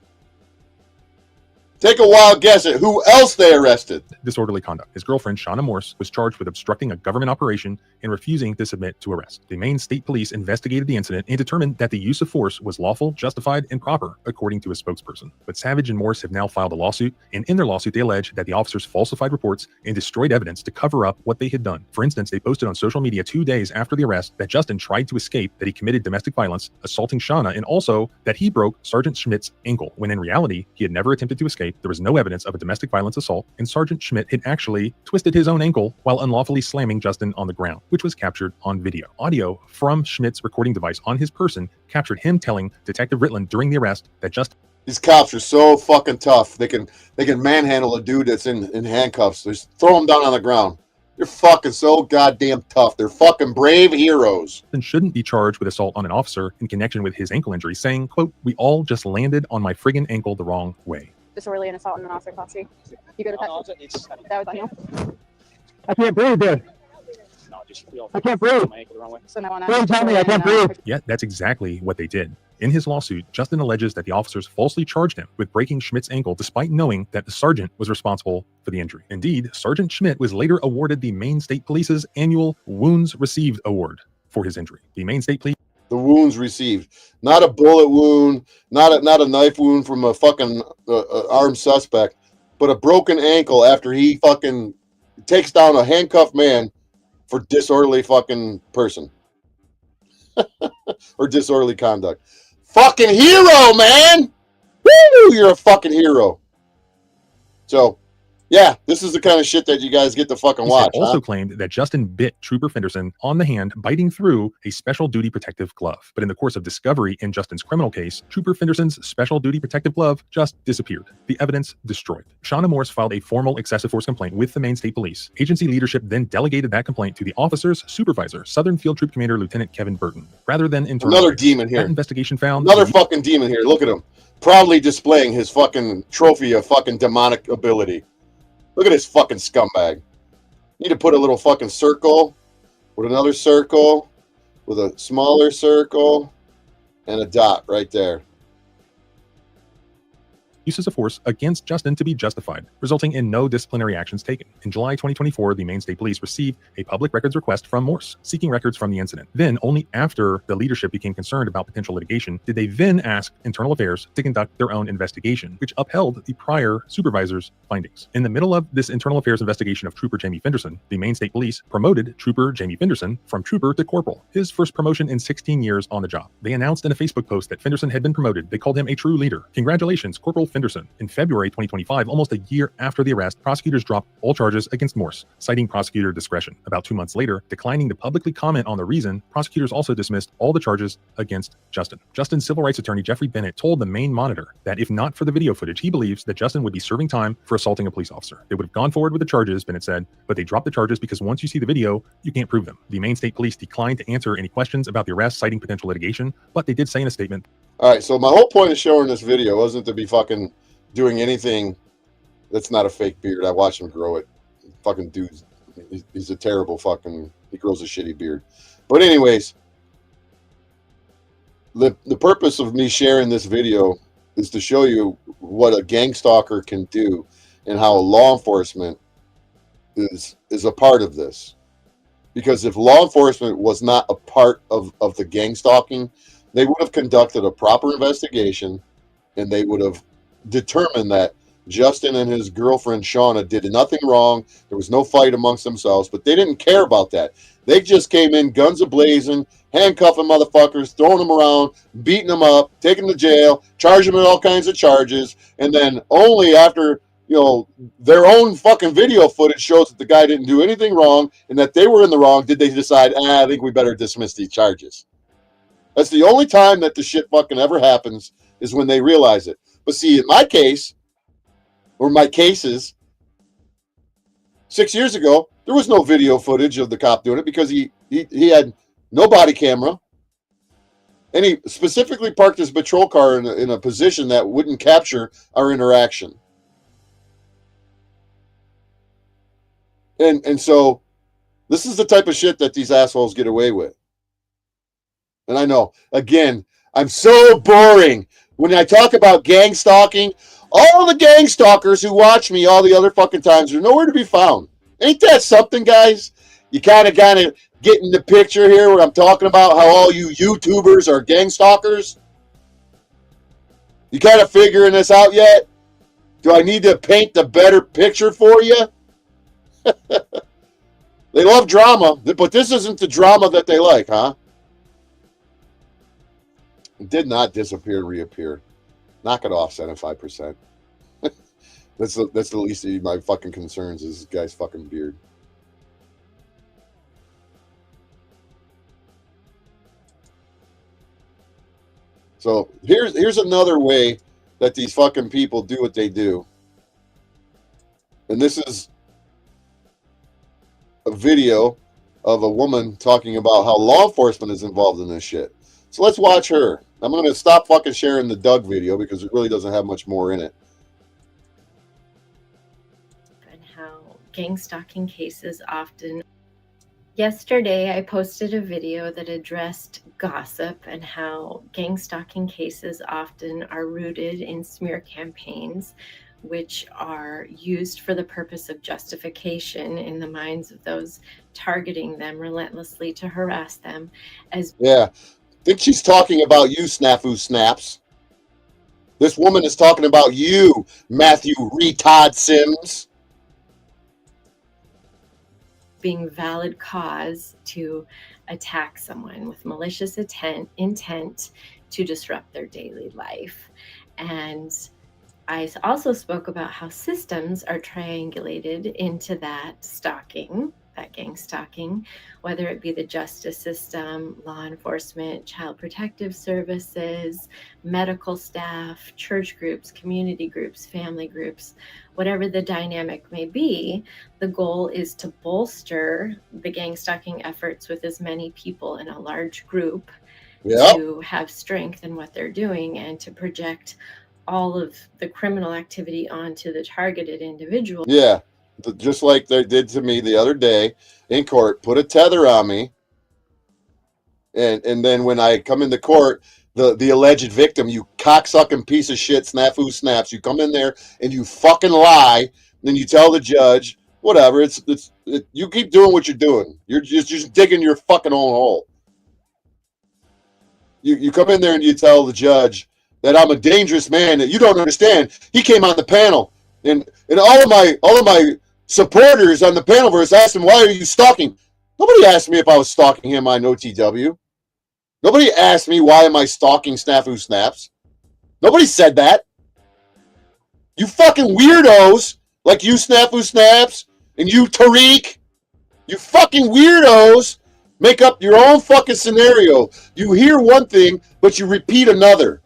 Take a wild guess at who else they arrested. Disorderly conduct. His girlfriend, Shauna Morse, was charged with obstructing a government operation and refusing to submit to arrest. The Maine State Police investigated the incident and determined that the use of force was lawful, justified, and proper, according to a spokesperson. But Savage and Morse have now filed a lawsuit, and in their lawsuit, they allege that the officers falsified reports and destroyed evidence to cover up what they had done. For instance, they posted on social media 2 days after the arrest that Justin tried to escape, that he committed domestic violence, assaulting Shauna, and also that he broke Sergeant Schmidt's ankle, when in reality, he had never attempted to escape. There was no evidence of a domestic violence assault, and Sergeant Schmidt had actually twisted his own ankle while unlawfully slamming Justin on the ground, which was captured on video. Audio from Schmidt's recording device on his person captured him telling Detective Ritland during the arrest that these cops are so fucking tough. They can manhandle a dude that's in handcuffs. Just throw him down on the ground. They're fucking so goddamn tough. They're fucking brave heroes. And shouldn't be charged with assault on an officer in connection with his ankle injury, saying, quote, "We all just landed on my friggin' ankle the wrong way." Disorderly and assault on an officer custody. You go to that was on you. I can't breathe, dude. I can't breathe. So now on Please tell me I can't breathe. Yet that's exactly what they did. In his lawsuit, Justin alleges that the officers falsely charged him with breaking Schmidt's ankle despite knowing that the sergeant was responsible for the injury. Indeed, Sergeant Schmidt was later awarded the Maine State Police's annual Wounds Received Award for his injury. The Maine State Police. The wounds received, not a bullet wound, not a knife wound from a fucking armed suspect, but a broken ankle after he fucking takes down a handcuffed man for disorderly fucking person or disorderly conduct. Fucking hero, man! Woo! You're a fucking hero. So, yeah, this is the kind of shit that you guys get to fucking watch. Also claimed that Justin bit Trooper Fenderson on the hand, biting through a special duty protective glove. But in the course of discovery in Justin's criminal case, Trooper Fenderson's special duty protective glove just disappeared. The evidence destroyed. Shauna Morse filed a formal excessive force complaint with the Maine State Police. Agency leadership then delegated that complaint to the officer's supervisor, Southern Field Troop Commander Lieutenant Kevin Burton, rather than internal. Another demon here. That investigation found another fucking demon here. Look at him, proudly displaying his fucking trophy of fucking demonic ability. Look at this fucking scumbag. Need to put a little fucking circle with another circle with a smaller circle and a dot right there. uses of force against Justin to be justified, resulting in no disciplinary actions taken. In July 2024, the Maine State Police received a public records request from Morse, seeking records from the incident. Then, only after the leadership became concerned about potential litigation, did they then ask Internal Affairs to conduct their own investigation, which upheld the prior supervisor's findings. In the middle of this Internal Affairs investigation of Trooper Jamie Fenderson, the Maine State Police promoted Trooper Jamie Fenderson from Trooper to Corporal, his first promotion in 16 years on the job. They announced in a Facebook post that Fenderson had been promoted. They called him a true leader. Congratulations, Corporal Fenderson. In February 2025, almost a year after the arrest, prosecutors dropped all charges against Morse, citing prosecutor discretion. About 2 months later, declining to publicly comment on the reason, prosecutors also dismissed all the charges against Justin. Justin's civil rights attorney, Jeffrey Bennett, told the Maine Monitor that if not for the video footage, he believes that Justin would be serving time for assaulting a police officer. They would have gone forward with the charges, Bennett said, but they dropped the charges because once you see the video, you can't prove them. The Maine State Police declined to answer any questions about the arrest, citing potential litigation, but they did say in a statement. All right, so my whole point of showing this video wasn't to be fucking doing anything that's not a fake beard. I watched him grow it. Fucking dude, he's a terrible fucking, he grows a shitty beard. But anyways, the purpose of me sharing this video is to show you what a gang stalker can do and how law enforcement is a part of this. Because if law enforcement was not a part of the gang stalking, they would have conducted a proper investigation and they would have determined that Justin and his girlfriend Shauna did nothing wrong. There was no fight amongst themselves, but they didn't care about that. They just came in guns a-blazing, handcuffing motherfuckers, throwing them around, beating them up, taking them to jail, charging them with all kinds of charges, and then only after, you know, their own fucking video footage shows that the guy didn't do anything wrong and that they were in the wrong, did they decide, I think we better dismiss these charges. That's the only time that the shit fucking ever happens, is when they realize it. But see, in my case, or my cases, 6 years ago, there was no video footage of the cop doing it because he had no body camera, and he specifically parked his patrol car in a position that wouldn't capture our interaction. And so this is the type of shit that these assholes get away with. And I know, again, I'm so boring. When I talk about gang stalking, all the gang stalkers who watch me all the other fucking times are nowhere to be found. Ain't that something, guys? You kind of get in the picture here when I'm talking about how all you YouTubers are gang stalkers? You kind of figuring this out yet? Do I need to paint the better picture for you? They love drama, but this isn't the drama that they like, huh? It did not disappear and reappear. Knock it off, 75%. That's the least of my fucking concerns is this guy's fucking beard. So here's another way that these fucking people do what they do. And this is a video of a woman talking about how law enforcement is involved in this shit. So let's watch her. I'm going to stop fucking sharing the Doug video because it really doesn't have much more in it. And how gang stalking cases often. Yesterday, I posted a video that addressed gossip and how gang stalking cases often are rooted in smear campaigns, which are used for the purpose of justification in the minds of those targeting them relentlessly to harass them. As Yeah, I think she's talking about you, Snafu Snaps. This woman is talking about you, Matthew Retard Sims. being valid cause to attack someone with malicious intent to disrupt their daily life. And I also spoke about how systems are triangulated into that stalking, that gang stalking, whether it be the justice system, law enforcement, child protective services, medical staff, church groups, community groups, family groups, whatever the dynamic may be. The goal is to bolster the gang stalking efforts with as many people in a large group to have strength in what they're doing and to project all of the criminal activity onto the targeted individual. Yeah, just like they did to me the other day in court, put a tether on me. And then when I come into court, the alleged victim, you cocksucking piece of shit, Snafu Snaps, you come in there and you fucking lie. Then you tell the judge, whatever, you keep doing what you're doing. You're just digging your fucking own hole. You come in there and you tell the judge that I'm a dangerous man, that you don't understand. He came on the panel, and all of my supporters on the panel were asking, why are you stalking? Nobody asked me if I was stalking him on OTW. Nobody asked me why am I stalking Snafu Snaps. Nobody said that. You fucking weirdos like you, Snafu Snaps, and you, Tariq, you fucking weirdos make up your own fucking scenario. You hear one thing, but you repeat another.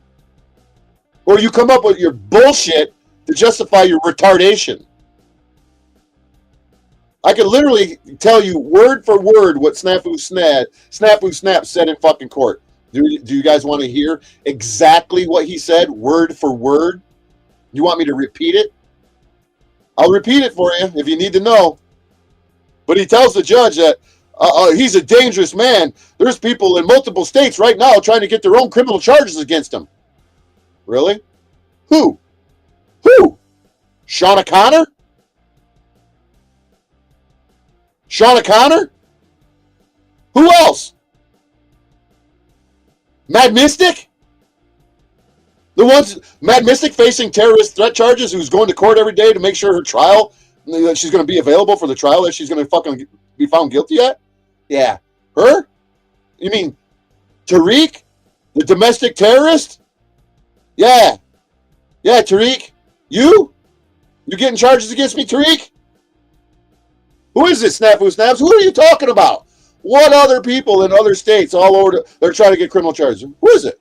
Or you come up with your bullshit to justify your retardation. I could literally tell you word for word what Snafu Snap said in fucking court. Do you guys want to hear exactly what he said, word for word? You want me to repeat it? I'll repeat it for you if you need to know. But he tells the judge that he's a dangerous man. There's people in multiple states right now trying to get their own criminal charges against him. Really? Who? Sean O'Connor? Sean O'Connor? Who else? Mad Mystic? Mad Mystic facing terrorist threat charges, who's going to court every day to make sure her trial, that she's going to be available for the trial that she's going to fucking be found guilty at? Yeah. Her? You mean Tariq? The domestic terrorist? Yeah. Yeah, Tariq. You getting charges against me, Tariq? Who is this, Snafu Snaps? Who are you talking about? What other people in other states all over, they're trying to get criminal charges? Who is it?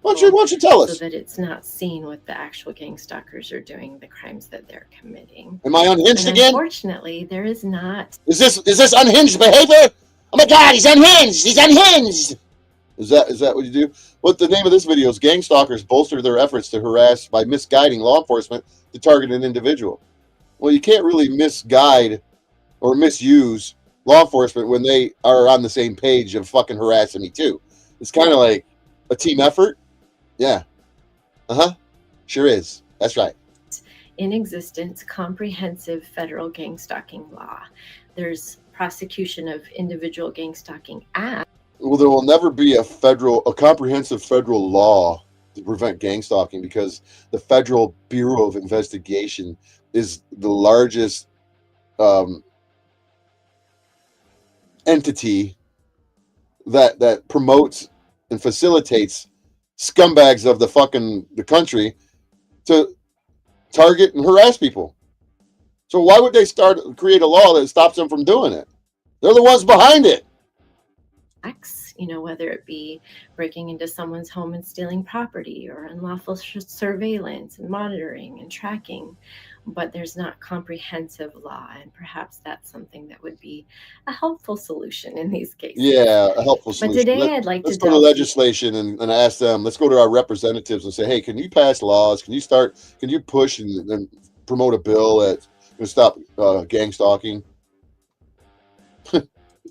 Why don't you tell us? So that it's not seen what the actual gang stalkers are doing, the crimes that they're committing. Am I unhinged again? Unfortunately, there is not. Is this unhinged behavior? Oh my God, he's unhinged! He's unhinged! Is that what you do? Well, the name of this video is Gang Stalkers Bolster Their Efforts to Harass by Misguiding Law Enforcement to Target an Individual. Well, you can't really misguide or misuse law enforcement when they are on the same page of fucking harassing me too. It's kind of like a team effort. Yeah. Sure is. That's right. In existence, comprehensive federal gang stalking law. There's prosecution of individual gang stalking acts. Well, there will never be a comprehensive federal law to prevent gang stalking because the Federal Bureau of Investigation is the largest entity that promotes and facilitates scumbags of the country to target and harass people. So why would they create a law that stops them from doing it? They're the ones behind it. Whether it be breaking into someone's home and stealing property or unlawful surveillance and monitoring and tracking, but there's not comprehensive law, and perhaps that's something that would be a helpful solution in these cases. Yeah, a helpful solution. But today let's go to legislation and ask them, let's go to our representatives and say, hey, can you pass laws? Can you push and promote a bill that can stop gang stalking?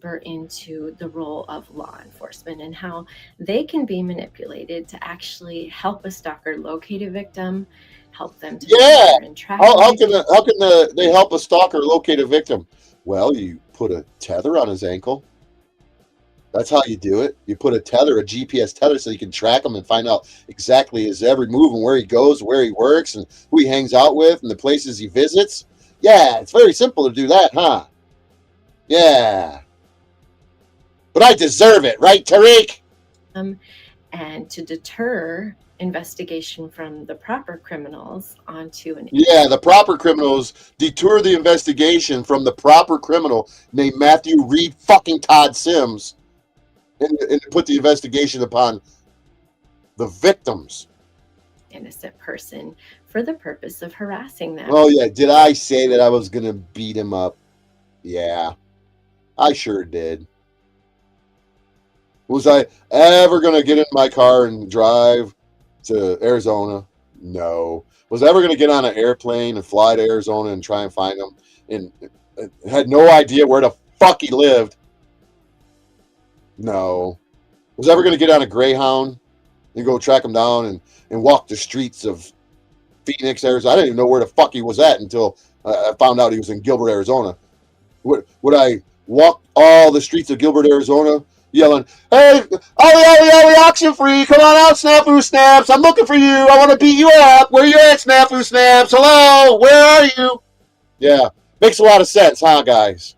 deeper into the role of law enforcement and how they can be manipulated to actually help a stalker locate a victim, help them to Yeah. and track How can they help a stalker locate a victim? Well, you put a tether on his ankle. That's how you do it. You put a GPS tether, so you can track him and find out exactly his every move and where he goes, where he works, and who he hangs out with, and the places he visits. Yeah, it's very simple to do that, huh? Yeah. But I deserve it, right, Tariq? And to deter investigation from the proper criminals onto an... Yeah, the proper criminals detour the investigation from the proper criminal named Matthew Reed fucking Todd Sims and put the investigation upon the victims. Innocent person for the purpose of harassing them. Oh, yeah. Did I say that I was going to beat him up? Yeah, I sure did. Was I ever going to get in my car and drive to Arizona? No. Was I ever going to get on an airplane and fly to Arizona and try and find him? And had no idea where the fuck he lived? No. Was I ever going to get on a Greyhound and go track him down and walk the streets of Phoenix, Arizona? I didn't even know where the fuck he was at until I found out he was in Gilbert, Arizona. Would I walk all the streets of Gilbert, Arizona, yelling, "Hey, Ollie, auction free, come on out, Snafu Snaps, I'm looking for you, I want to beat you up, where you at, Snafu Snaps, hello, where are you?" Yeah, makes a lot of sense, huh, guys?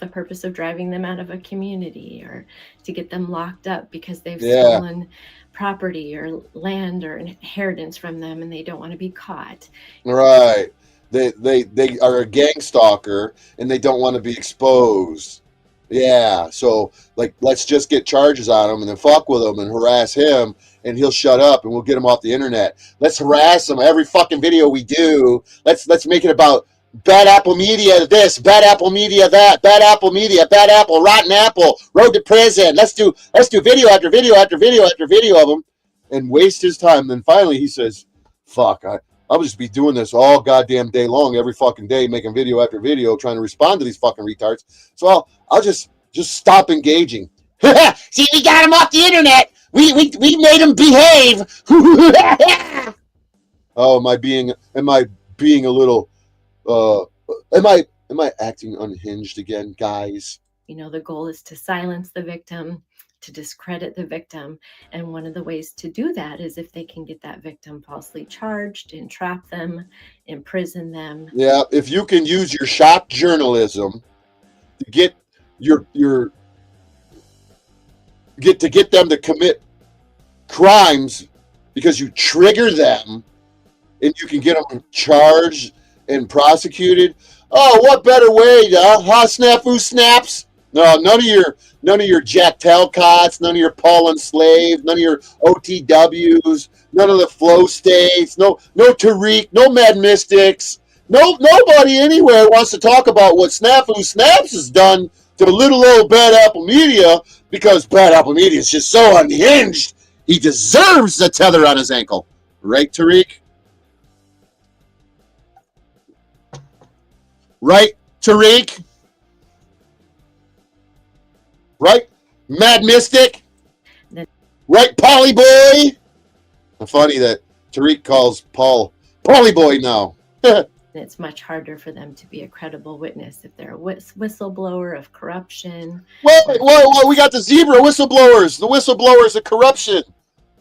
The purpose of driving them out of a community or to get them locked up because they've stolen property or land or inheritance from them and they don't want to be caught. Right. They are a gang stalker and they don't want to be exposed. Yeah. So like, let's just get charges on him and then fuck with him and harass him and he'll shut up and we'll get him off the internet. Let's harass him every fucking video we do. Let's make it about Bad Apple Media this, Bad Apple Media that, Bad Apple Media, Bad Apple, Rotten Apple, Road to Prison. Let's do video after video after video after video of him and waste his time. Then finally he says, fuck, I'll just be doing this all goddamn day long, every fucking day, making video after video, trying to respond to these fucking retards. So I'll just stop engaging. See, we got him off the internet. We made him behave. Oh, am I being a little am I acting unhinged again, guys? You know, the goal is to silence the victim, to discredit the victim. And one of the ways to do that is if they can get that victim falsely charged, entrap them, imprison them. Yeah, if you can use your shock journalism to get get them to commit crimes because you trigger them and you can get them charged and prosecuted. Oh, what better way, Snafu Snaps? No, none of your Jack Talcots, none of your Paul Enslaved, none of your OTWs, none of the Flow States, no Tariq, no Mad Mystics, nobody anywhere wants to talk about what Snafu Snaps has done to little old Bad Apple Media because Bad Apple Media is just so unhinged. He deserves the tether on his ankle, right, Tariq? Right, Tariq? Right, Mad Mystic? Right, Polly Boy? Funny that Tariq calls Paul Polly Boy now. It's much harder for them to be a credible witness if they're a whistleblower of corruption. Whoa, we got the zebra whistleblowers. The whistleblowers of corruption.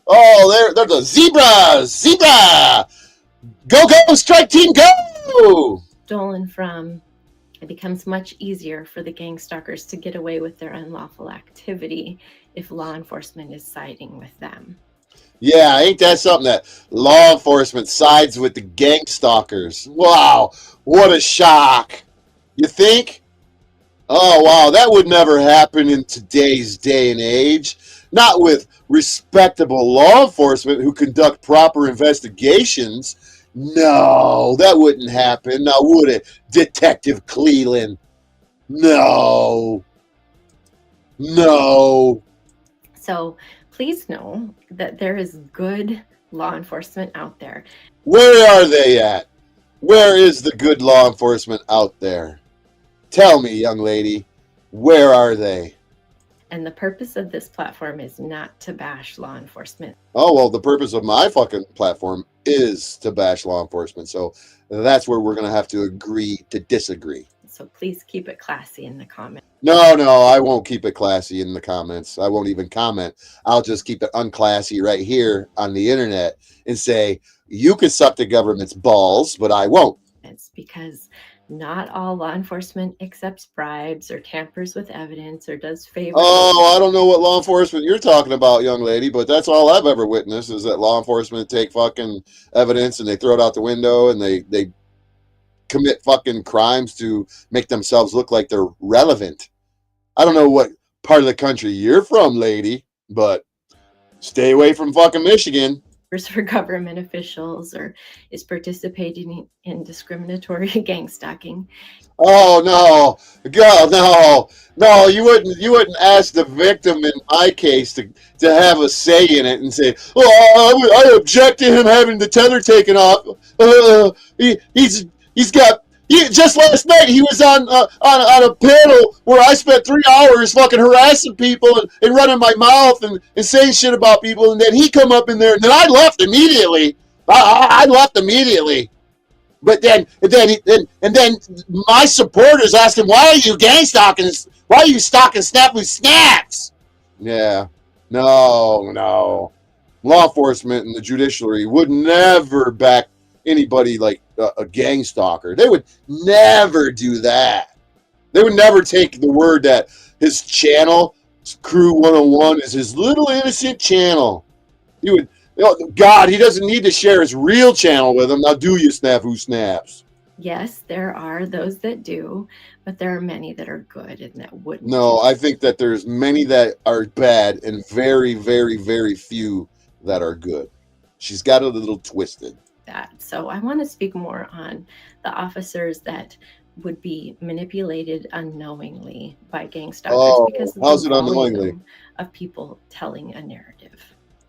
Oh, they're the zebras. Zebra! Go, strike team, go! Stolen from, it becomes much easier for the gang stalkers to get away with their unlawful activity if law enforcement is siding with them. Yeah, ain't that something that law enforcement sides with the gang stalkers? Wow, what a shock. You think? Oh, wow, that would never happen in today's day and age. Not with respectable law enforcement who conduct proper investigations. No, that wouldn't happen. Now, would it, Detective Cleland? No. So please know that there is good law enforcement out there. Where are they at? Where is the good law enforcement out there? Tell me, young lady. Where are they? And the purpose of this platform is not to bash law enforcement. Oh, well, the purpose of my fucking platform is to bash law enforcement. So that's where we're going to have to agree to disagree. So please keep it classy in the comments. No, I won't keep it classy in the comments. I won't even comment. I'll just keep it unclassy right here on the internet and say, you can suck the government's balls, but I won't. It's because not all law enforcement accepts bribes or tampers with evidence or does favors. Oh, I don't know what law enforcement you're talking about, young lady, but that's all I've ever witnessed is that law enforcement take fucking evidence and they throw it out the window and they commit fucking crimes to make themselves look like they're relevant. I don't know what part of the country you're from, lady, but stay away from fucking Michigan. For government officials or is participating in discriminatory gangstalking. Oh no, girl, no, you wouldn't ask the victim in my case to have a say in it and say, oh, I object to him having the tether taken off. Just last night he was on a panel where I spent 3 hours fucking harassing people and running my mouth and saying shit about people, and then he come up in there and then I left immediately. I left immediately. But then my supporters asked him, why are you gangstalking? Why are you stalking Snafu Snaps? Yeah. No. Law enforcement and the judiciary would never back anybody like a gang stalker. They would never do that. They would never take the word that his channel, Crew 101, is his little innocent channel. He would, God, he doesn't need to share his real channel with him. Now do you, Snafu Snaps? Yes, there are those that do, but there are many that are good and that wouldn't. No, I think that there's many that are bad and very, very, very few that are good. She's got it a little twisted. So I want to speak more on the officers that would be manipulated unknowingly by gangstalkers because of how's the it unknowingly? of people telling a narrative.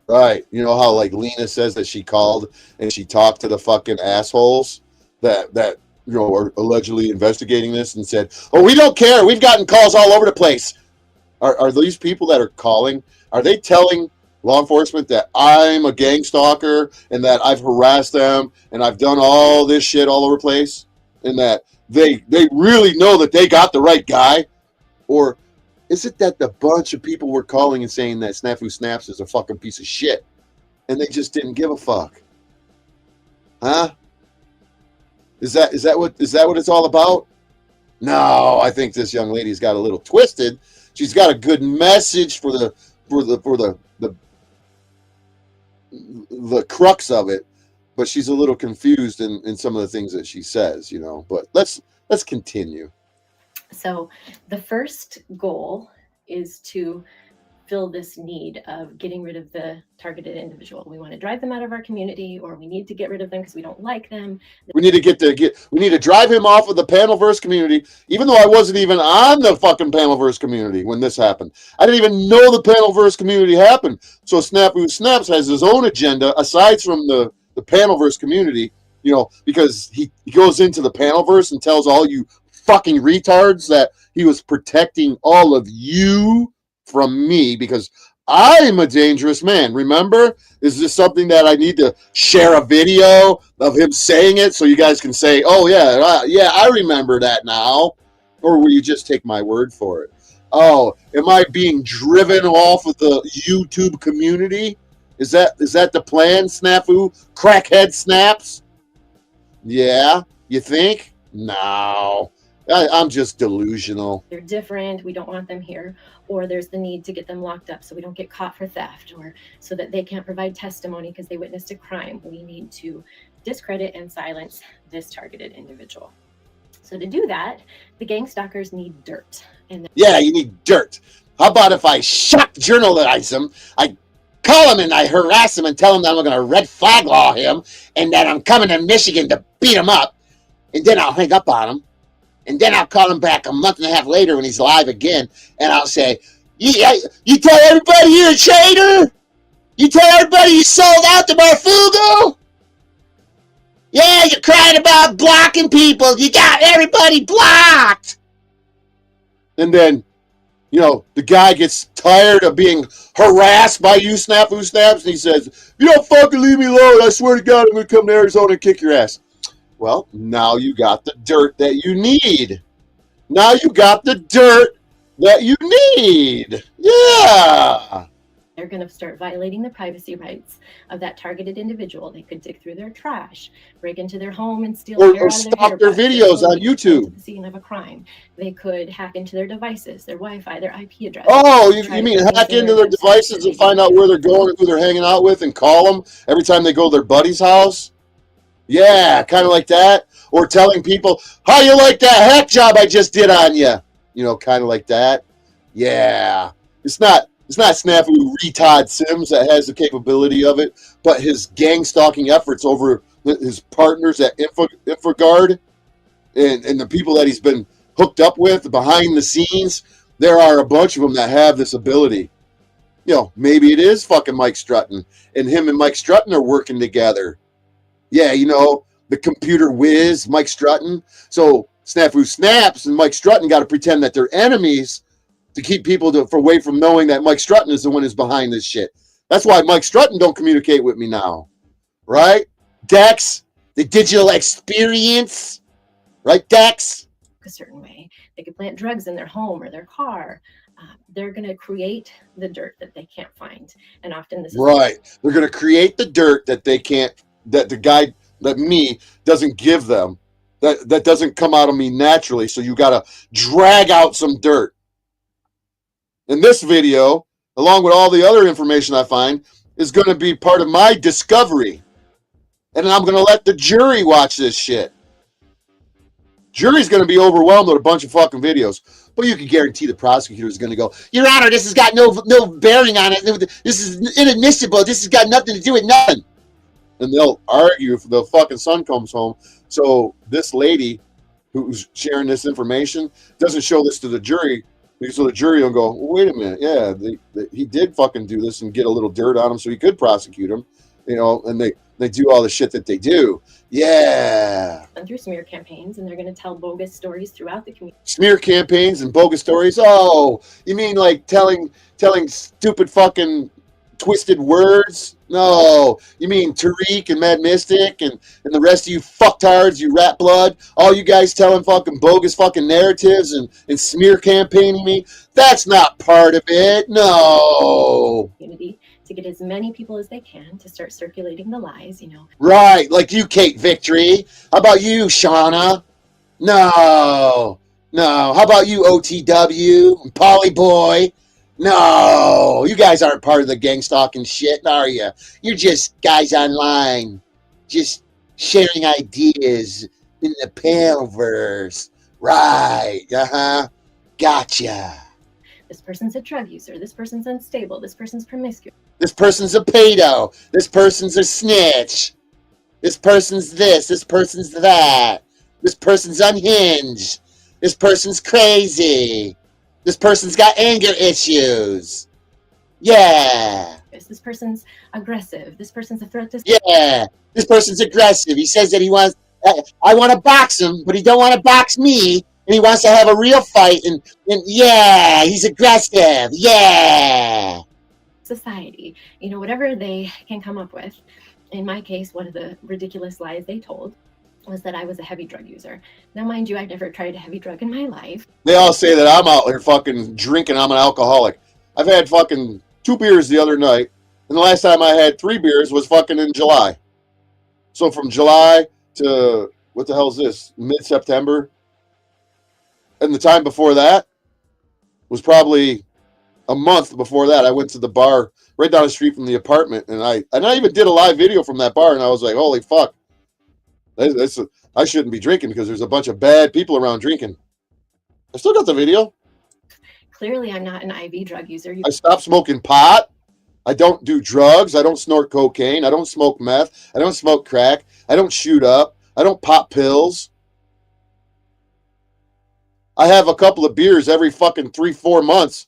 Right. You know how like Lena says that she called and she talked to the fucking assholes that are allegedly investigating this and said, oh, we don't care. We've gotten calls all over the place. Are these people that are calling, are they telling law enforcement that I'm a gang stalker and that I've harassed them and I've done all this shit all over the place and that they really know that they got the right guy? Or is it that the bunch of people were calling and saying that Snafu Snaps is a fucking piece of shit and they just didn't give a fuck? Huh? Is that what it's all about? No, I think this young lady's got a little twisted. She's got a good message for the crux of it, but she's a little confused in some of the things that she says, you know. But let's continue. So the first goal is to fill this need of getting rid of the targeted individual. We want to drive them out of our community, or we need to get rid of them because we don't like them. We need to drive him off of the Panelverse community, even though I wasn't even on the fucking Panelverse community when this happened. I didn't even know the Panelverse community happened. So Snafu Snaps has his own agenda aside from the Panelverse community, you know, because he goes into the Panelverse and tells all you fucking retards that he was protecting all of you from me because I'm a dangerous man. Remember? Is this something that I need to share a video of him saying it so you guys can say, oh, yeah, I remember that now? Or will you just take my word for it? Oh, am I being driven off of the YouTube community? Is that the plan, Snafu? Crackhead Snaps? Yeah, you think? No. I'm just delusional. They're different. We don't want them here. Or there's the need to get them locked up so we don't get caught for theft, or so that they can't provide testimony because they witnessed a crime. We need to discredit and silence this targeted individual. So to do that, the gang stalkers need dirt. Yeah, you need dirt. How about if I shock journalize him, I call him and I harass him and tell him that I'm going to red flag law him and that I'm coming to Michigan to beat him up, and then I'll hang up on him. And then I'll call him back a month and a half later when he's live again, and I'll say, you tell everybody you're a traitor? You tell everybody you sold out to Marfugo? Yeah, you're crying about blocking people. You got everybody blocked. And then You know, the guy gets tired of being harassed by you snafu snaps, and he says, "You don't fucking leave me alone. I swear to God, I'm going to come to Arizona and kick your ass." Well, now you got the dirt that you need. Now you got the dirt that you need. Yeah. They're going to start violating the privacy rights of that targeted individual. They could dig through their trash, break into their home and steal hair Or out of stop their their hairbrushes, videos on clothing, and go YouTube. to the scene of a crime. They could hack into their devices, their Wi-Fi, their IP address. Oh, try you to mean put things hack in into their their websites devices that and they find out where they're going and who they're hanging out with and call them every time they go to their buddy's house? Yeah, kind of like that. Or telling people, "How you like that hack job I just did on you?" You know, kind of like that. Yeah. It's not Snafu retard Sims that has the capability of it, but his gang stalking efforts over his partners at InfoGuard and the people that he's been hooked up with behind the scenes, there are a bunch of them that have this ability. You know, maybe it is fucking Mike Strutton, and him and Mike Strutton are working together. Yeah, you know, the computer whiz, Mike Strutton. So Snafu Snaps and Mike Strutton got to pretend that they're enemies to keep people away from knowing that Mike Strutton is the one who's behind this shit. That's why Mike Strutton don't communicate with me now, right? Dex, the digital experience, right, Dex? A certain way. They could plant drugs in their home or their car. They're going to create the dirt that they can't find, and often this is right. They're going to create the dirt that they can't, that the guy, that me doesn't give them, that doesn't come out of me naturally. So you got to drag out some dirt. And this video, along with all the other information I find, is going to be part of my discovery. And I'm going to let the jury watch this shit. Jury's going to be overwhelmed with a bunch of fucking videos. But you can guarantee the prosecutor is going to go, "Your Honor, this has got no bearing on it. This is inadmissible. This has got nothing to do with nothing." And they'll argue if the fucking son comes home. So this lady who's sharing this information doesn't show this to the jury. So the jury will go, "Well, wait a minute. Yeah, he did fucking do this and get a little dirt on him so he could prosecute him." You know, and they do all the shit that they do. Yeah. and through smear campaigns, and they're going to tell bogus stories throughout the community. Smear campaigns and bogus stories. Oh, you mean like telling stupid fucking twisted words? No, you mean Tariq and Mad Mystic and the rest of you fucktards, you rat blood, all you guys telling fucking bogus fucking narratives and smear campaigning me? That's not part of it. No. Community to get as many people as they can to start circulating the lies, you know. Right, like you, Kate Victory. How about you, Shauna? No. How about you, OTW and Polly Boy? No, you guys aren't part of the gang stalking shit, are you? You're just guys online, just sharing ideas in the Palverse. Right, gotcha. This person's a drug user. This person's unstable. This person's promiscuous. This person's a pedo. This person's a snitch. This person's this. This person's that. This person's unhinged. This person's crazy. This person's got anger issues. Yeah. This person's aggressive. This person's a threat to... Yeah. This person's aggressive. He says that he wants... I want to box him, but he don't want to box me. And he wants to have a real fight. And yeah, he's aggressive. Yeah. Society. You know, whatever they can come up with. In my case, one of the ridiculous lies they told was that I was a heavy drug user. Now, mind you, I've never tried a heavy drug in my life. They all say that I'm out here fucking drinking. I'm an alcoholic. I've had fucking 2 beers the other night. And the last time I had 3 beers was fucking in July. So from July to, what the hell is this? Mid-September. And the time before that was probably a month before that. I went to the bar right down the street from the apartment. And I even did a live video from that bar. And I was like, holy fuck. I shouldn't be drinking because there's a bunch of bad people around drinking. I still got the video. Clearly, I'm not an IV drug user. I stopped smoking pot. I don't do drugs. I don't snort cocaine. I don't smoke meth. I don't smoke crack. I don't shoot up. I don't pop pills. I have a couple of beers every fucking 3-4 months.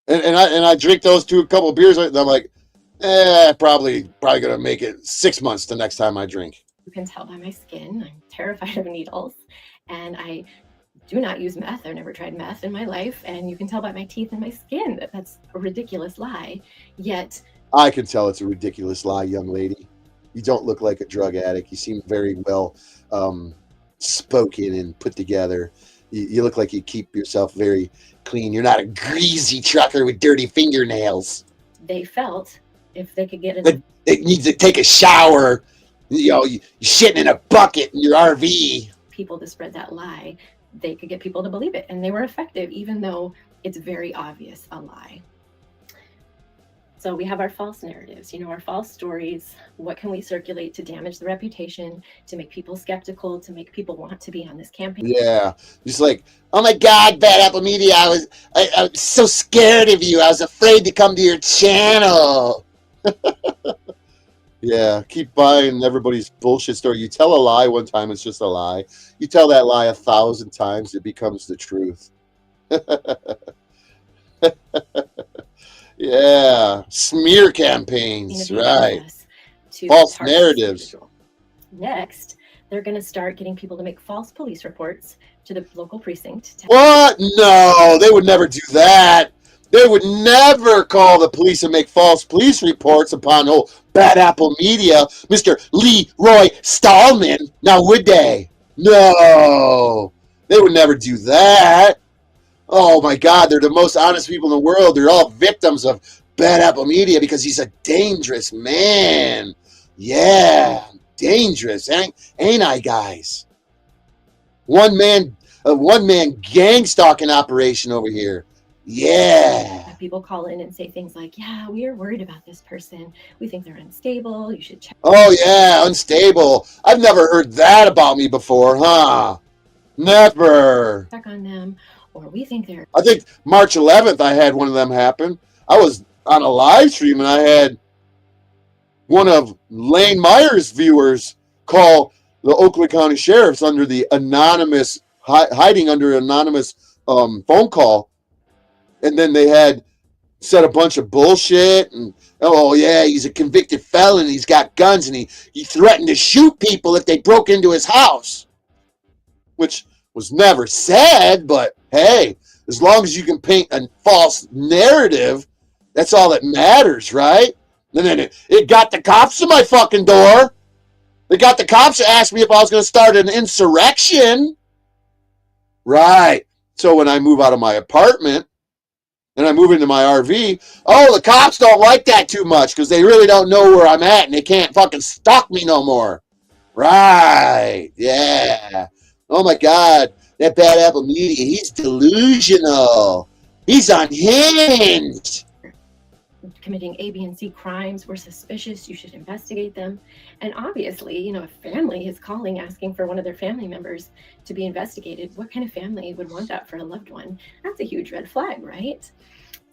And I drink those a couple of beers. And I'm like, probably gonna make it 6 months the next time I drink. You can tell by my skin. I'm terrified of needles. And I do not use meth. I've never tried meth in my life. And you can tell by my teeth and my skin that that's a ridiculous lie. Yet I can tell it's a ridiculous lie, young lady. You don't look like a drug addict. You seem very well spoken and put together. You look like you keep yourself very clean. You're not a greasy trucker with dirty fingernails. they felt if they could get in It needs to take a shower. You know, you're shitting in a bucket in your RV. people to spread that lie, they could get people to believe it. And they were effective, even though it's very obvious a lie. So we have our false narratives, our false stories. What can we circulate to damage the reputation, to make people skeptical, to make people want to be on this campaign? Yeah, just like, oh my God, Bad Apple Media, I was so scared of you. I was afraid to come to your channel. Yeah, keep buying everybody's bullshit story. You tell a lie one time, it's just a lie. You tell that lie 1,000 times, it becomes the truth. Yeah, smear campaigns, right? False narratives. Next, they're going to start getting people to make false police reports to the local precinct. What? No, they would never do that. They would never call the police and make false police reports upon Bad Apple Media, Mr. Leroy Stallman. Now, would they? No, they would never do that. Oh my God, they're the most honest people in the world. They're all victims of Bad Apple Media because he's a dangerous man. Yeah, dangerous, ain't I, guys? One man gang-stalking operation over here. Yeah. People call in and say things like, yeah, we are worried about this person. We think they're unstable. You should check. Oh yeah, unstable. I've never heard that about me before, huh? Never. Check on them. Or we think they're... I think March 11th I had one of them happen. I was on a live stream and I had one of Lane Meyer's viewers call the Oakland County Sheriff's under the anonymous, hiding under anonymous phone call. And then they had said a bunch of bullshit and, oh yeah, he's a convicted felon, he's got guns, and he threatened to shoot people if they broke into his house. Which was never said, but hey, as long as you can paint a false narrative, that's all that matters, right? And then it got the cops to my fucking door. They got the cops to ask me if I was going to start an insurrection. Right. So when I move out of my apartment and I move into my RV, oh, the cops don't like that too much because they really don't know where I'm at and they can't fucking stalk me no more. Right. Yeah. Oh my God, that Bad Apple Media, he's delusional. He's unhinged. Committing A, B, and C crimes. We're suspicious. You should investigate them. And obviously, a family is calling, asking for one of their family members to be investigated. What kind of family would want that for a loved one? That's a huge red flag, right?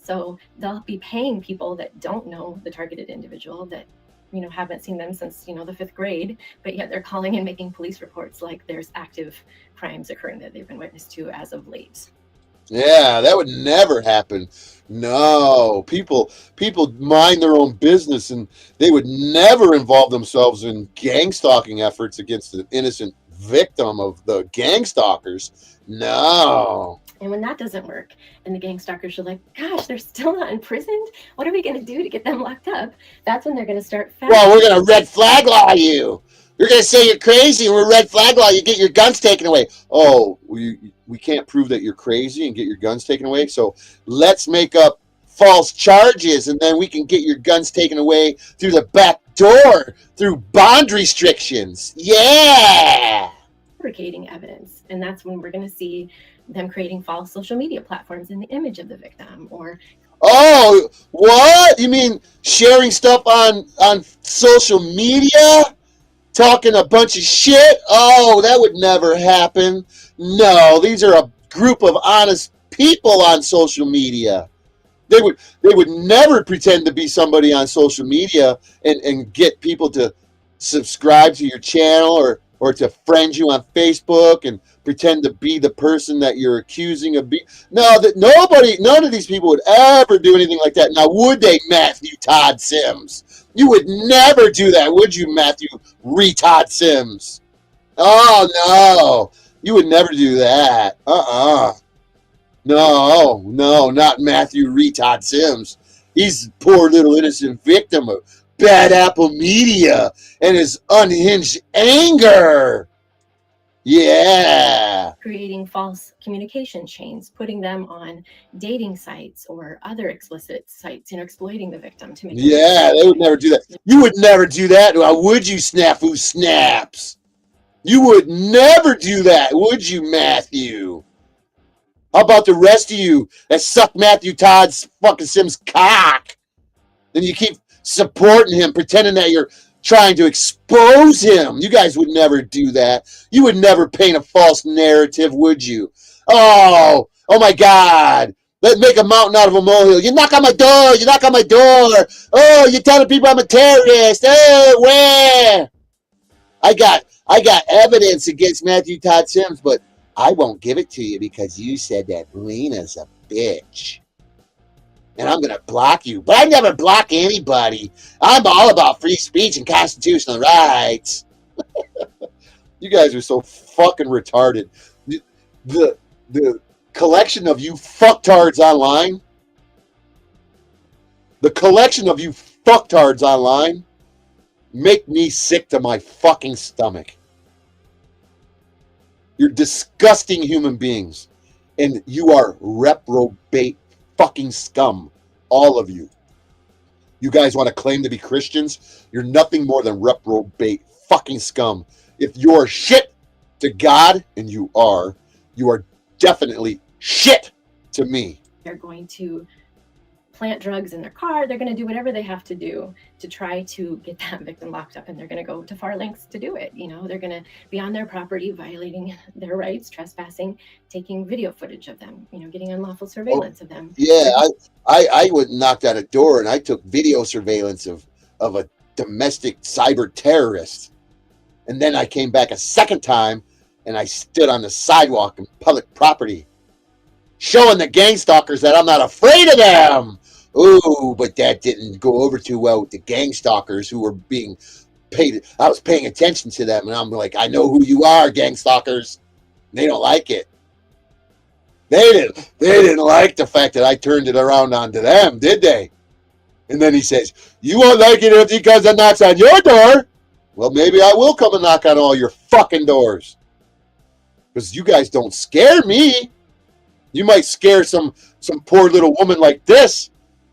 So they'll be paying people that don't know the targeted individual, that haven't seen them since, the 5th grade, but yet they're calling and making police reports like there's active crimes occurring that they've been witness to as of late. Yeah, that would never happen. No, people mind their own business and they would never involve themselves in gang stalking efforts against an innocent victim of the gang stalkers. No. And when that doesn't work and the gang stalkers are like, gosh, they're still not imprisoned, what are we going to do to get them locked up? That's when they're going to start well, we're going to red flag law you. You're going to say you're crazy and we're red flag law, you get your guns taken away. Oh, we can't prove that you're crazy and get your guns taken away, so let's make up false charges and then we can get your guns taken away through the back door, through bond restrictions. Yeah! Fabricating evidence. And that's when we're going to see them creating false social media platforms in the image of the victim. Or oh, what? You mean sharing stuff on social media? Talking a bunch of shit? Oh, that would never happen. No, these are a group of honest people on social media. They would never pretend to be somebody on social media and get people to subscribe to your channel or to friend you on Facebook and pretend to be the person that you're accusing of being. No, none of these people would ever do anything like that. Now, would they, Matthew Todd Sims? You would never do that, would you, Matthew Retod Sims? Oh, no. You would never do that. No, not Matthew Retard Sims. He's a poor little innocent victim of bad apple media and his unhinged anger. Yeah. Creating false communication chains, putting them on dating sites or other explicit sites, exploiting the victim to make. Yeah, they would never do that. You would never do that. Well, would you, Snafu Snaps? You would never do that, would you, Matthew? How about the rest of you that suck Matthew Todd's fucking Sims cock? Then you keep supporting him, pretending that you're trying to expose him. You guys would never do that. You would never paint a false narrative, would you? Oh my God. Let's make a mountain out of a molehill. You knock on my door. You knock on my door. Oh, you're telling people I'm a terrorist. Oh, where? I got evidence against Matthew Todd Sims, but I won't give it to you because you said that Lena's a bitch. And I'm going to block you. But I never block anybody. I'm all about free speech and constitutional rights. You guys are so fucking retarded. The collection of you fucktards online, make me sick to my fucking stomach. You're disgusting human beings. And you are reprobate fucking scum. All of you. You guys want to claim to be Christians? You're nothing more than reprobate fucking scum. If you're shit to God, and you are definitely shit to me. They're going to plant drugs in their car. They're going to do whatever they have to do to try to get that victim locked up, and they're going to go to far lengths to do it. They're going to be on their property, violating their rights, trespassing, taking video footage of them, getting unlawful surveillance of them. Yeah, I went and knocked at a door, and I took video surveillance of a domestic cyber terrorist. And then I came back a second time, and I stood on the sidewalk in public property, showing the gangstalkers that I'm not afraid of them. Ooh, but that didn't go over too well with the gangstalkers who were being paid. I was paying attention to them, and I'm like, I know who you are, gangstalkers. They don't like it. They didn't like the fact that I turned it around onto them, did they? And then he says, you won't like it if he comes and knocks on your door. Well, maybe I will come and knock on all your fucking doors. Because you guys don't scare me. You might scare some poor little woman like this,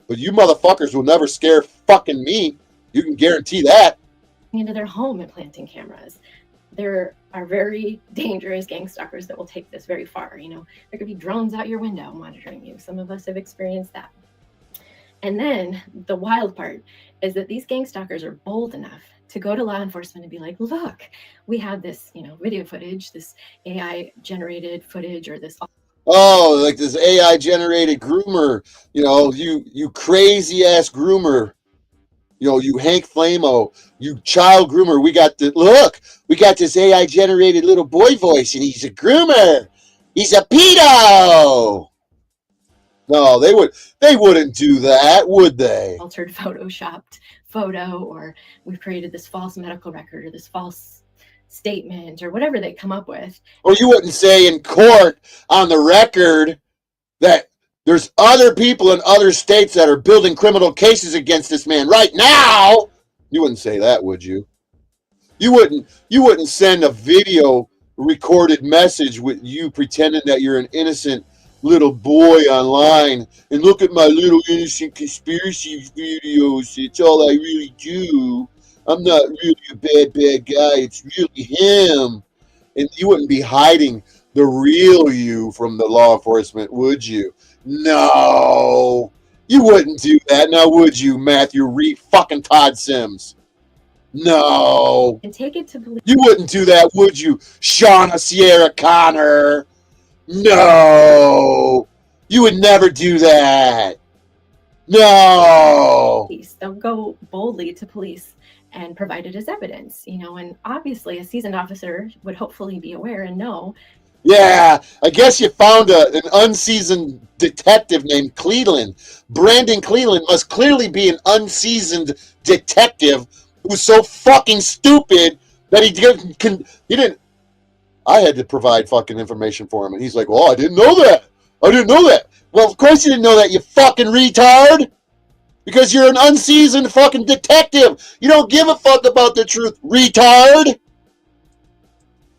but you motherfuckers will never scare fucking me. You can guarantee that. Into their home and planting cameras. There are very dangerous gangstalkers that will take this very far. There could be drones out your window monitoring you. Some of us have experienced that. And then the wild part is that these gangstalkers are bold enough to go to law enforcement and be like, look, we have this, video footage, this AI generated footage, or this. Oh, like this AI generated groomer, you crazy ass groomer, you Hank Flamo, you child groomer. We got this AI generated little boy voice, and he's a groomer. He's a pedo. No, they wouldn't do that, would they? Altered photoshopped photo, or we've created this false medical record or this false statement or whatever they come up with. Or you wouldn't say in court on the record that there's other people in other states that are building criminal cases against this man right now. You wouldn't say that, would you? You wouldn't send a video recorded message with you pretending that you're an innocent little boy online and look at my little innocent conspiracy videos. It's all I really do. I'm not really a bad guy. It's really him. And you wouldn't be hiding the real you from the law enforcement, would you? No. You wouldn't do that, now would you, Matthew Reed fucking Todd Sims? No. And take it to police. You wouldn't do that, would you, Shauna Sierra Connor? No. You would never do that. No. They'll go boldly to police and provide it as evidence, and obviously a seasoned officer would hopefully be aware and know. Yeah, I guess you found an unseasoned detective named Cleveland. Brandon Cleveland must clearly be an unseasoned detective who's so fucking stupid that he didn't. I had to provide fucking information for him. And he's like, well, I didn't know that. I didn't know that. Well, of course you didn't know that, you fucking retard. Because you're an unseasoned fucking detective. You don't give a fuck about the truth, retard.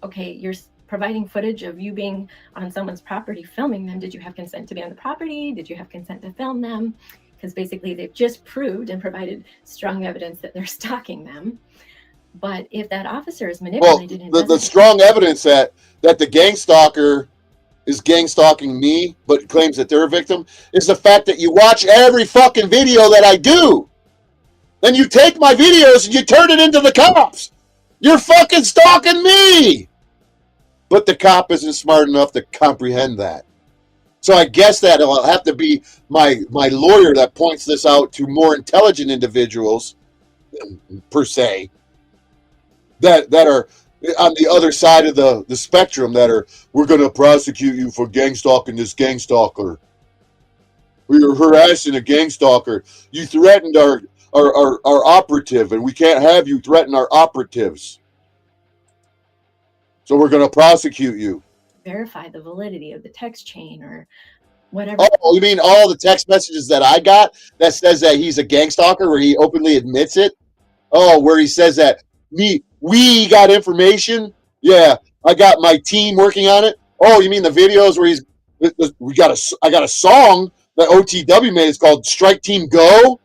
Okay, you're providing footage of you being on someone's property filming them. Did you have consent to be on the property? Did you have consent to film them? Because basically they've just proved and provided strong evidence that they're stalking them. But if that officer is manipulated, the strong evidence that the gang stalker is gang stalking me, but claims that they're a victim, is the fact that you watch every fucking video that I do. Then you take my videos and you turn it into the cops. You're fucking stalking me. But the cop isn't smart enough to comprehend that. So I guess that it'll have to be my lawyer that points this out to more intelligent individuals, per se, that are on the other side of the spectrum, that are, we're going to prosecute you for gang stalking this gang stalker. We're harassing a gang stalker. You threatened our operative, and we can't have you threaten our operatives. So we're going to prosecute you. verify the validity of the text chain or whatever. Oh, you mean all the text messages that I got that says that he's a gang stalker, where he openly admits it? Oh, where he says that we got information? Yeah, I got my team working on it. Oh, you mean the videos where I got a song that OTW made. It's called Strike Team Go.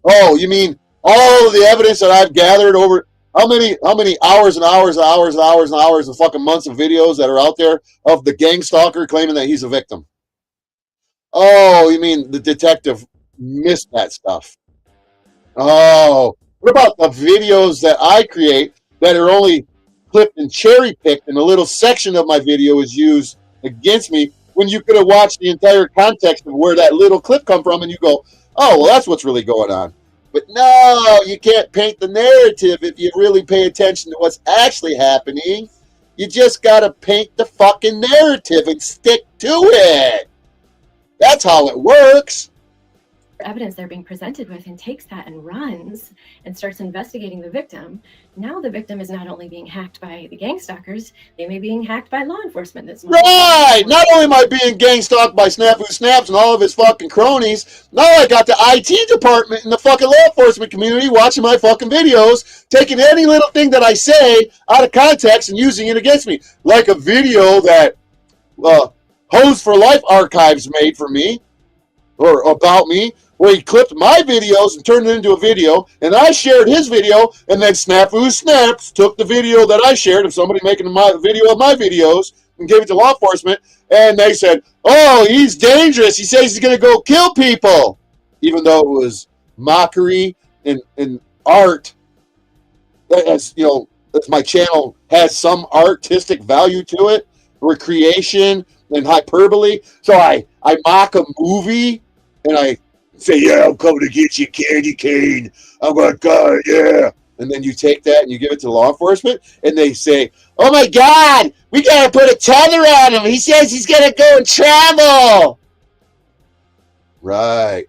Oh, you mean all of the evidence that I've gathered over how many hours and hours and hours and hours and hours and fucking months of videos that are out there of the gang stalker claiming that he's a victim? Oh, you mean the detective missed that stuff? Oh, what about the videos that I create that are only clipped and cherry picked, and a little section of my video is used against me, when you could have watched the entire context of where that little clip come from, and you go, oh, well, that's what's really going on. But no, you can't paint the narrative if you really pay attention to what's actually happening. You just got to paint the fucking narrative and stick to it. That's how it works. Evidence they're being presented with, and takes that and runs and starts investigating the victim. Now the victim is not only being hacked by the gang stalkers, they may be being hacked by law enforcement. That's right. Not only am I being gang stalked by Snafu Snaps and all of his fucking cronies, now I got the IT department and the fucking law enforcement community watching my fucking videos, taking any little thing that I say out of context and using it against me. Like a video that Hose for Life Archives made for me, or about me, where he clipped my videos and turned it into a video, and I shared his video, and then Snafu Snaps took the video that I shared of somebody making a video of my videos and gave it to law enforcement, and they said, oh, he's dangerous. He says he's going to go kill people. Even though it was mockery and art, as you know, as my channel has some artistic value to it, recreation and hyperbole. So I mock a movie, and I say, yeah, I'm coming to get you, candy cane. I'm going to go, yeah. And then you take that and you give it to law enforcement, and they say, oh, my God, we got to put a tether on him. He says he's going to go and travel. Right,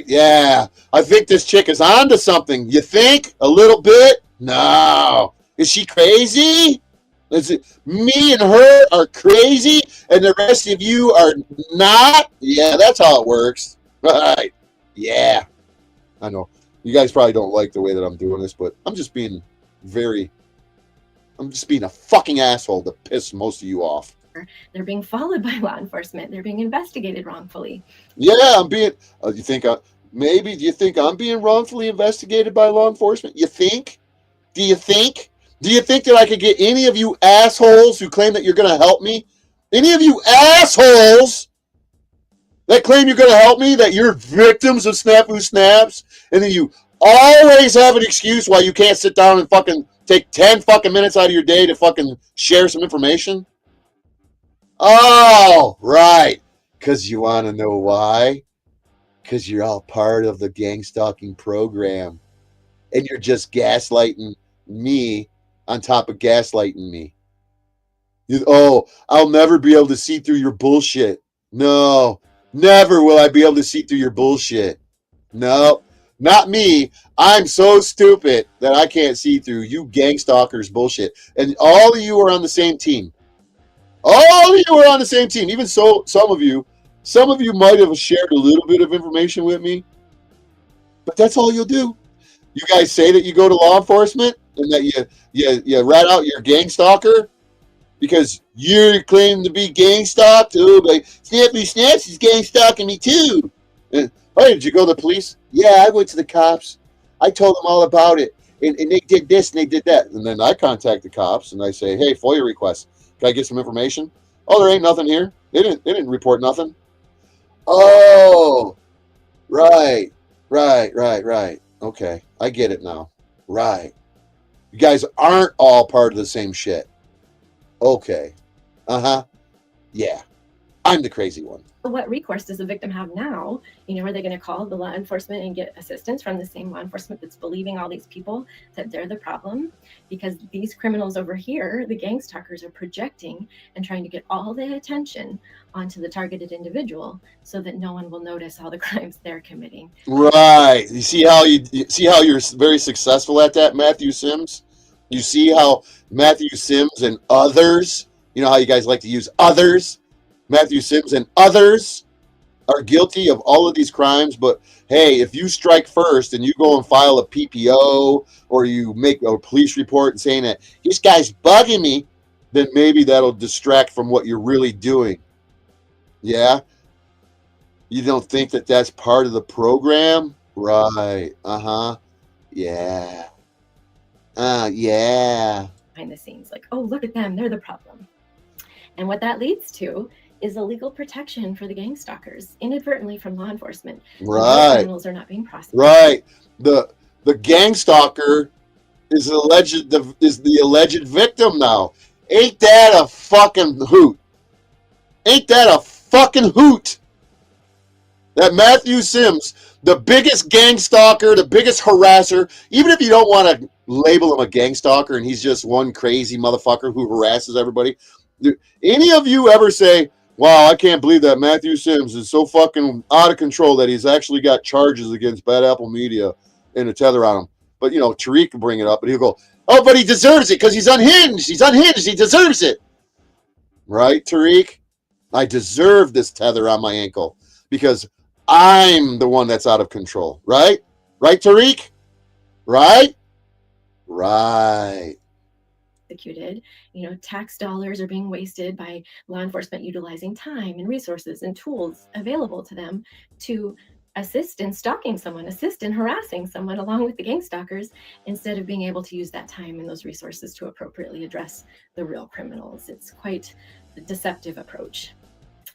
yeah. I think this chick is onto something. You think? A little bit? No. Is she crazy? Is it me and her are crazy and the rest of you are not? Yeah, that's how it works. Right. Yeah. I know. You guys probably don't like the way that I'm doing this, but I'm just being a fucking asshole to piss most of you off. They're being followed by law enforcement. They're being investigated wrongfully. Yeah, I'm being. Do you think I'm being wrongfully investigated by law enforcement? You think? Do you think? Do you think that I could get any of you assholes who claim that you're going to help me? Any of you assholes that claim you're going to help me, that you're victims of Snafu Snaps, and then you always have an excuse why you can't sit down and fucking take 10 fucking minutes out of your day to fucking share some information? Oh, right. Because you want to know why? Because you're all part of the gang stalking program. And you're just gaslighting me on top of gaslighting me. I'll never be able to see through your bullshit. No, never will I be able to see through your bullshit. No, Not me. I'm so stupid that I can't see through you gangstalkers bullshit. And all of you are on the same team. All of you are on the same team. Even so, some of you might have shared a little bit of information with me, but that's all you'll do. You guys say that you go to law enforcement and that you rat out your gang stalker because you claim to be gang stalked. Oh, like Snappy Snaps is gang stalking me too. And, oh, did you go to the police? Yeah, I went to the cops. I told them all about it, and they did this and they did that. And then I contact the cops and I say, hey, FOIA request. Can I get some information? Oh, there ain't nothing here. They didn't report nothing. Oh, right. Okay, I get it now. Right. You guys aren't all part of the same shit. Okay. Yeah. I'm the crazy one. What recourse does the victim have now? Are they going to call the law enforcement and get assistance from the same law enforcement that's believing all these people that they're the problem? Because these criminals over here, the gang stalkers, are projecting and trying to get all the attention onto the targeted individual so that no one will notice all the crimes they're committing. Right. You see how you're very successful at that, Matthew Sims? You see how Matthew Sims and others, you know how you guys like to use others? Matthew Sims and others are guilty of all of these crimes, but hey, if you strike first and you go and file a PPO or you make a police report saying that this guy's bugging me, then maybe that'll distract from what you're really doing. Yeah? You don't think that that's part of the program? Right. Yeah. Yeah. Behind the scenes, like, oh, look at them, they're the problem. And what that leads to is a legal protection for the gang stalkers inadvertently from law enforcement. Right. Criminals are not being prosecuted. Right. The gang stalker is the alleged victim now. Ain't that a fucking hoot? Ain't that a fucking hoot? That Matthew Sims, the biggest gang stalker, the biggest harasser, even if you don't want to label him a gang stalker and he's just one crazy motherfucker who harasses everybody. Any of you ever say, wow, I can't believe that Matthew Sims is so fucking out of control that he's actually got charges against Bad Apple Media and a tether on him? But, Tariq will bring it up and he'll go, oh, but he deserves it because he's unhinged. He's unhinged. He deserves it. Right, Tariq? I deserve this tether on my ankle because I'm the one that's out of control. Right? Right, Tariq? Right? Right. Executed. Tax dollars are being wasted by law enforcement utilizing time and resources and tools available to them to assist in stalking someone, assist in harassing someone along with the gang stalkers, instead of being able to use that time and those resources to appropriately address the real criminals. It's quite a deceptive approach.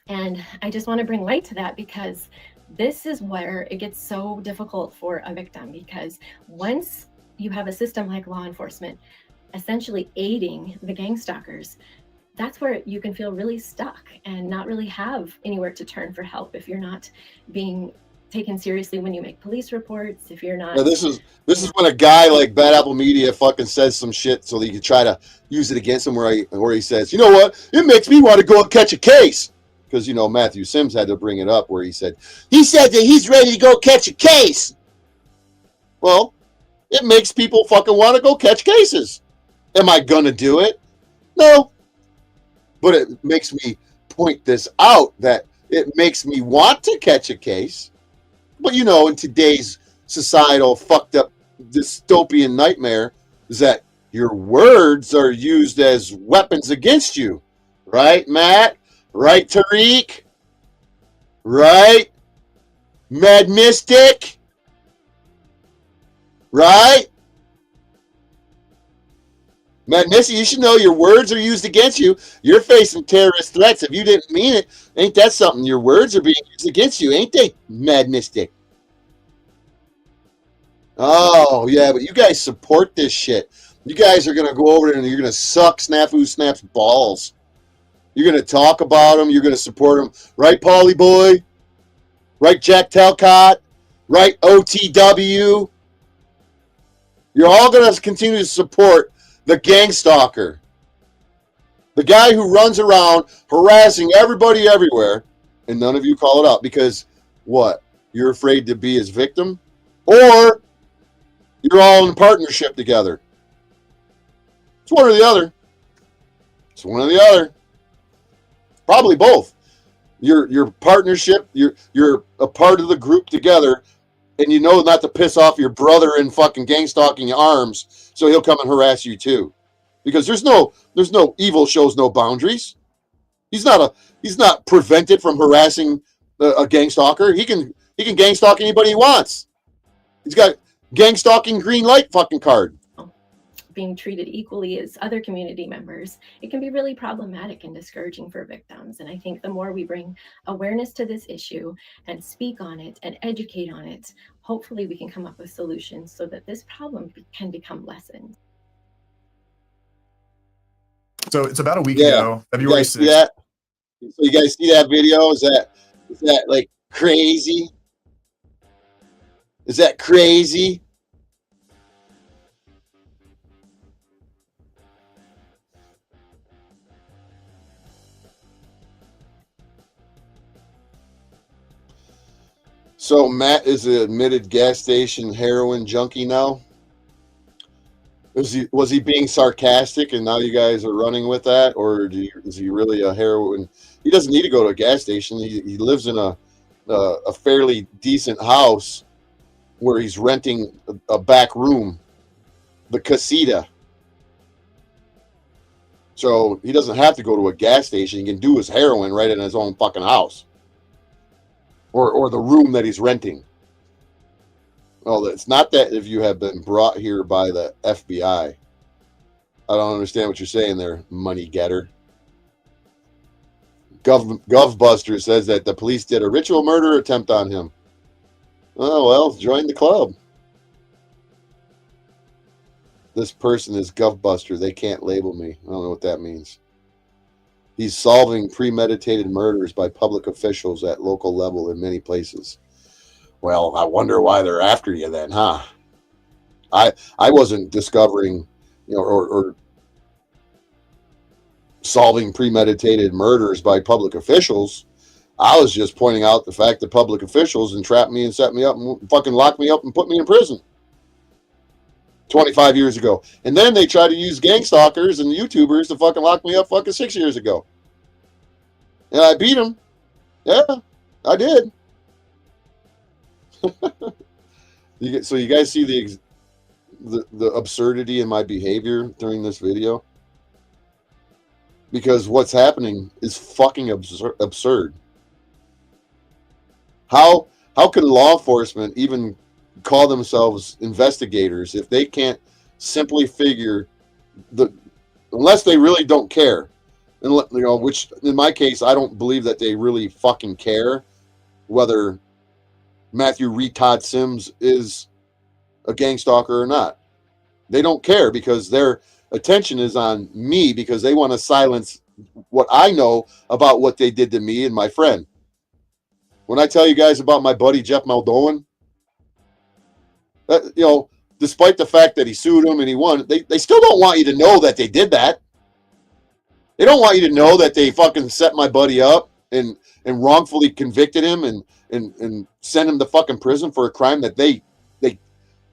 And I just want to bring light to that because this is where it gets so difficult for a victim, because once you have a system like law enforcement essentially aiding the gang stalkers, that's where you can feel really stuck and not really have anywhere to turn for help if you're not being taken seriously when you make police reports, if you're not... Now this is when a guy like Bad Apple Media fucking says some shit so that you can try to use it against him where he says, you know what, it makes me want to go and catch a case. Because, Matthew Sims had to bring it up where he said that he's ready to go catch a case. Well, it makes people fucking want to go catch cases. Am I going to do it? No. But it makes me point this out that it makes me want to catch a case. But, in today's societal fucked up dystopian nightmare is that your words are used as weapons against you. Right, Matt? Right, Tariq? Right? Mad Mystic? Right? Mad Mystic, you should know your words are used against you. You're facing terrorist threats. If you didn't mean it, ain't that something? Your words are being used against you, ain't they, Mad Mystic? Oh, yeah, but you guys support this shit. You guys are going to go over there and you're going to suck Snafu Snap's balls. You're going to talk about him. You're going to support him. Right, Paulie Boy? Right, Jack Telcott? Right, OTW? You're all going to continue to support the gang stalker. The guy who runs around harassing everybody everywhere, and none of you call it out because, what? You're afraid to be his victim? or you're all in partnership together. It's one or the other. It's one or the other. Probably both. Your partnership, you're a part of the group together, and you know not to piss off your brother in fucking gang-stalking arms, so he'll come and harass you too. Because there's no evil shows no boundaries. He's not prevented from harassing a gang stalker. He can gang stalk anybody he wants. He's got gang stalking green light fucking card. Being treated equally as other community members, it can be really problematic and discouraging for victims. And I think the more we bring awareness to this issue and speak on it and educate on it, hopefully we can come up with solutions so that this problem can become lessened. So it's about a week ago, February 6th. So you guys see that video? Is that like crazy? Is that crazy? So Matt is an admitted gas station heroin junkie now. Was he being sarcastic, and now you guys are running with that, or is he really a heroin? He doesn't need to go to a gas station. He lives in a fairly decent house where he's renting a back room, the casita. So he doesn't have to go to a gas station. He can do his heroin right in his own fucking house. Or the room that he's renting. Well, it's not that if you have been brought here by the FBI. I don't understand what you're saying there, money getter. Govbuster says that the police did a ritual murder attempt on him. Oh, well, join the club. This person is Govbuster. They can't label me. I don't know what that means. He's solving premeditated murders by public officials at local level in many places. Well, I wonder why they're after you then, huh? I wasn't discovering, or solving premeditated murders by public officials. I was just pointing out the fact that public officials entrapped me and set me up and fucking locked me up and put me in prison 25 years ago. And then they try to use gang stalkers and YouTubers to fucking lock me up fucking 6 years ago. And I beat them. Yeah, I did. So you guys see the absurdity in my behavior during this video? Because what's happening is fucking absurd. How can law enforcement even call themselves investigators if they can't simply figure unless they really don't care, and which in my case I don't believe that they really fucking care whether Matthew Retod Sims is a gang stalker or not. They don't care because their attention is on me because they want to silence what I know about what they did to me and my friend. When I tell you guys about my buddy Jeff Muldoan, despite the fact that he sued him and he won, they still don't want you to know that they did that. They don't want you to know that they fucking set my buddy up and wrongfully convicted him and sent him to fucking prison for a crime that they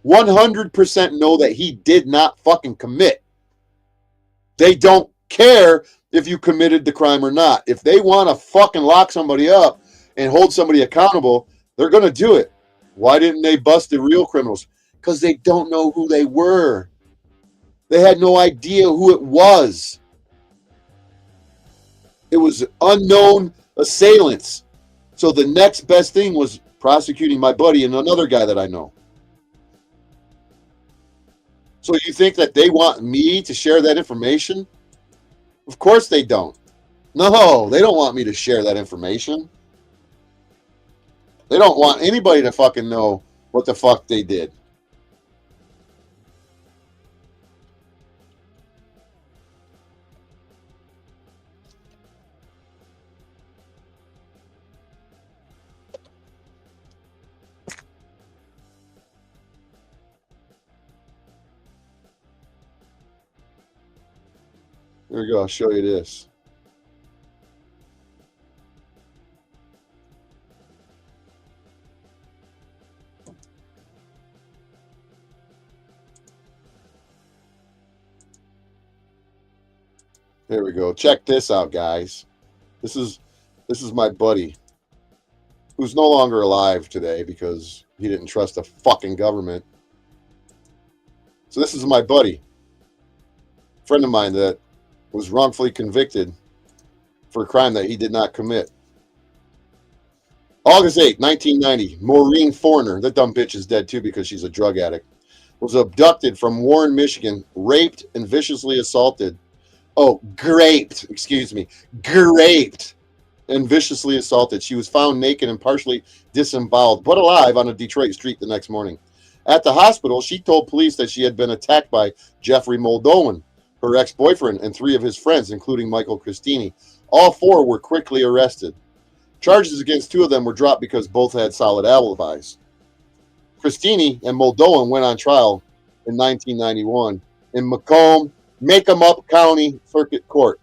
100% know that he did not fucking commit. They don't care if you committed the crime or not. If they want to fucking lock somebody up and hold somebody accountable, they're going to do it. Why didn't they bust the real criminals? Because they don't know who they were. They had no idea who it was. It was unknown assailants. So the next best thing was prosecuting my buddy and another guy that I know. So you think that they want me to share that information? Of course they don't. No, they don't want me to share that information. They don't want anybody to fucking know what the fuck they did. Here we go. I'll show you this. There we go. Check this out, guys. This is my buddy, who's no longer alive today because he didn't trust the fucking government. So this is my buddy, friend of mine that was wrongfully convicted for a crime that he did not commit. August 8, 1990, Maureen Forner, that dumb bitch is dead too because she's a drug addict, was abducted from Warren, Michigan, raped and viciously assaulted. Oh, graped, excuse me, graped and viciously assaulted. She was found naked and partially disemboweled, but alive on a Detroit street the next morning. At the hospital, she told police that she had been attacked by Jeffrey Muldoan, her ex-boyfriend, and 3 of his friends, including Michael Christini. All 4 were quickly arrested. Charges against 2 of them were dropped because both had solid alibis. Christini and Muldoan went on trial in 1991 in Macomb County Circuit Court.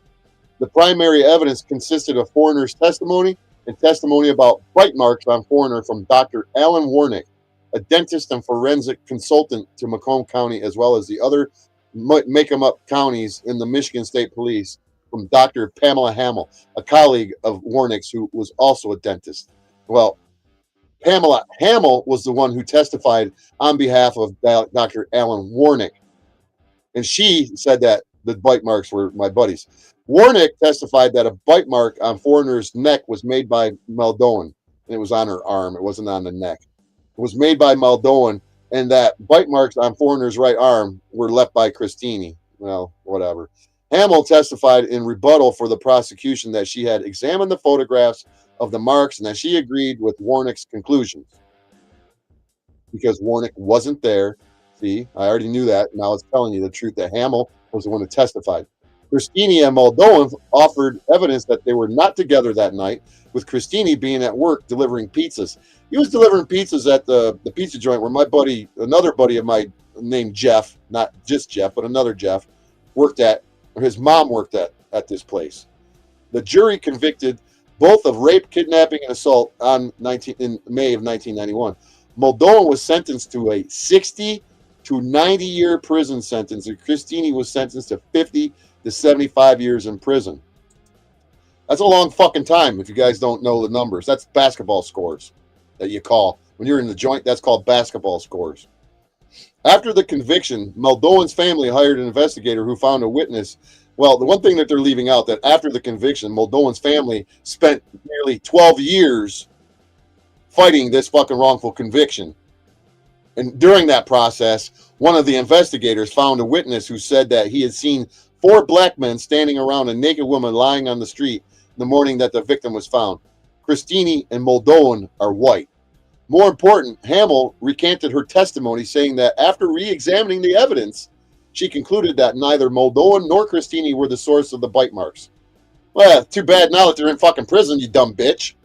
The primary evidence consisted of Forner's testimony and testimony about bite marks on Forner from Dr. Alan Warnick, a dentist and forensic consultant to Macomb County, as well as the other make-em-up counties in the Michigan State Police, from Dr. Pamela Hamill, a colleague of Warnick's who was also a dentist. Well, Pamela Hamill was the one who testified on behalf of Dr. Alan Warnick, and she said that the bite marks were my buddies. Warnick testified that a bite mark on Forner's neck was made by Muldoan, and it was on her arm. It wasn't on the neck. It was made by Muldoan, and that bite marks on Forner's right arm were left by Christini. Well, whatever. Hamill testified in rebuttal for the prosecution that she had examined the photographs of the marks and that she agreed with Warnick's conclusions. Because Warnick wasn't there. See, I already knew that. Now it's telling you the truth that Hamill was the one who testified. Christini and Muldoan offered evidence that they were not together that night, with Christini being at work delivering pizzas. He was delivering pizzas at the pizza joint where my buddy, another buddy of mine named Jeff, not just Jeff, but another Jeff, worked at, or his mom worked at this place. The jury convicted both of rape, kidnapping, and assault in May of 1991. Muldoan was sentenced to a 60 to 90-year prison sentence, and Christini was sentenced to 50 to 75 years in prison. That's a long fucking time if you guys don't know the numbers. That's basketball scores that you call. When you're in the joint, that's called basketball scores. After the conviction, Muldoan's family hired an investigator who found a witness. Well, the one thing that they're leaving out, that after the conviction, Muldoan's family spent nearly 12 years fighting this fucking wrongful conviction. And during that process, one of the investigators found a witness who said that he had seen 4 black men standing around a naked woman lying on the street the morning that the victim was found. Christini and Muldoan are white. More important, Hamill recanted her testimony, saying that after re-examining the evidence, she concluded that neither Muldoan nor Christini were the source of the bite marks. Well, too bad now that they're in fucking prison, you dumb bitch.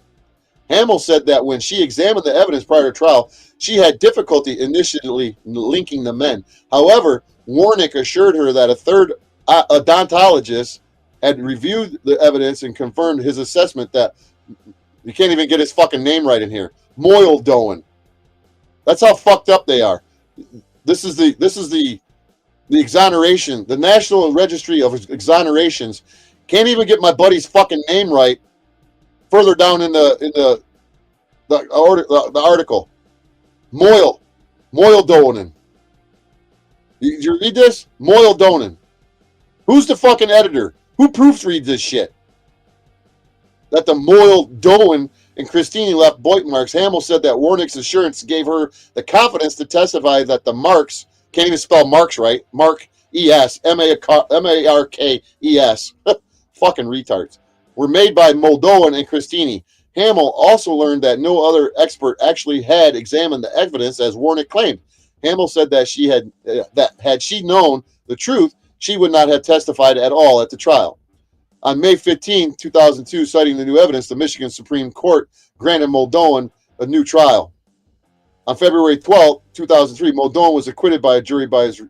Hamill said that when she examined the evidence prior to trial, she had difficulty initially linking the men. However, Warnick assured her that a third odontologist had reviewed the evidence and confirmed his assessment that, you can't even get his fucking name right in here, Muldoan. That's how fucked up they are. This is the exoneration. The National Registry of Exonerations can't even get my buddy's fucking name right. Further down in the article, Muldoan. You read this? Muldoan. Who's the fucking editor? Who proofreads this shit? That the Muldoan and Christini left bite marks. Hamill said that Warnick's assurance gave her the confidence to testify that the marks, can't even spell marks right, Mark E-S, M-A-R-K-E-S, fucking retards, were made by Muldoan and Christini. Hamill also learned that no other expert actually had examined the evidence as Warnick claimed. Hamill said that had she known the truth, she would not have testified at all at the trial. On May 15, 2002, citing the new evidence, the Michigan Supreme Court granted Muldoan a new trial. On February 12, 2003, Muldoan was acquitted by a jury by his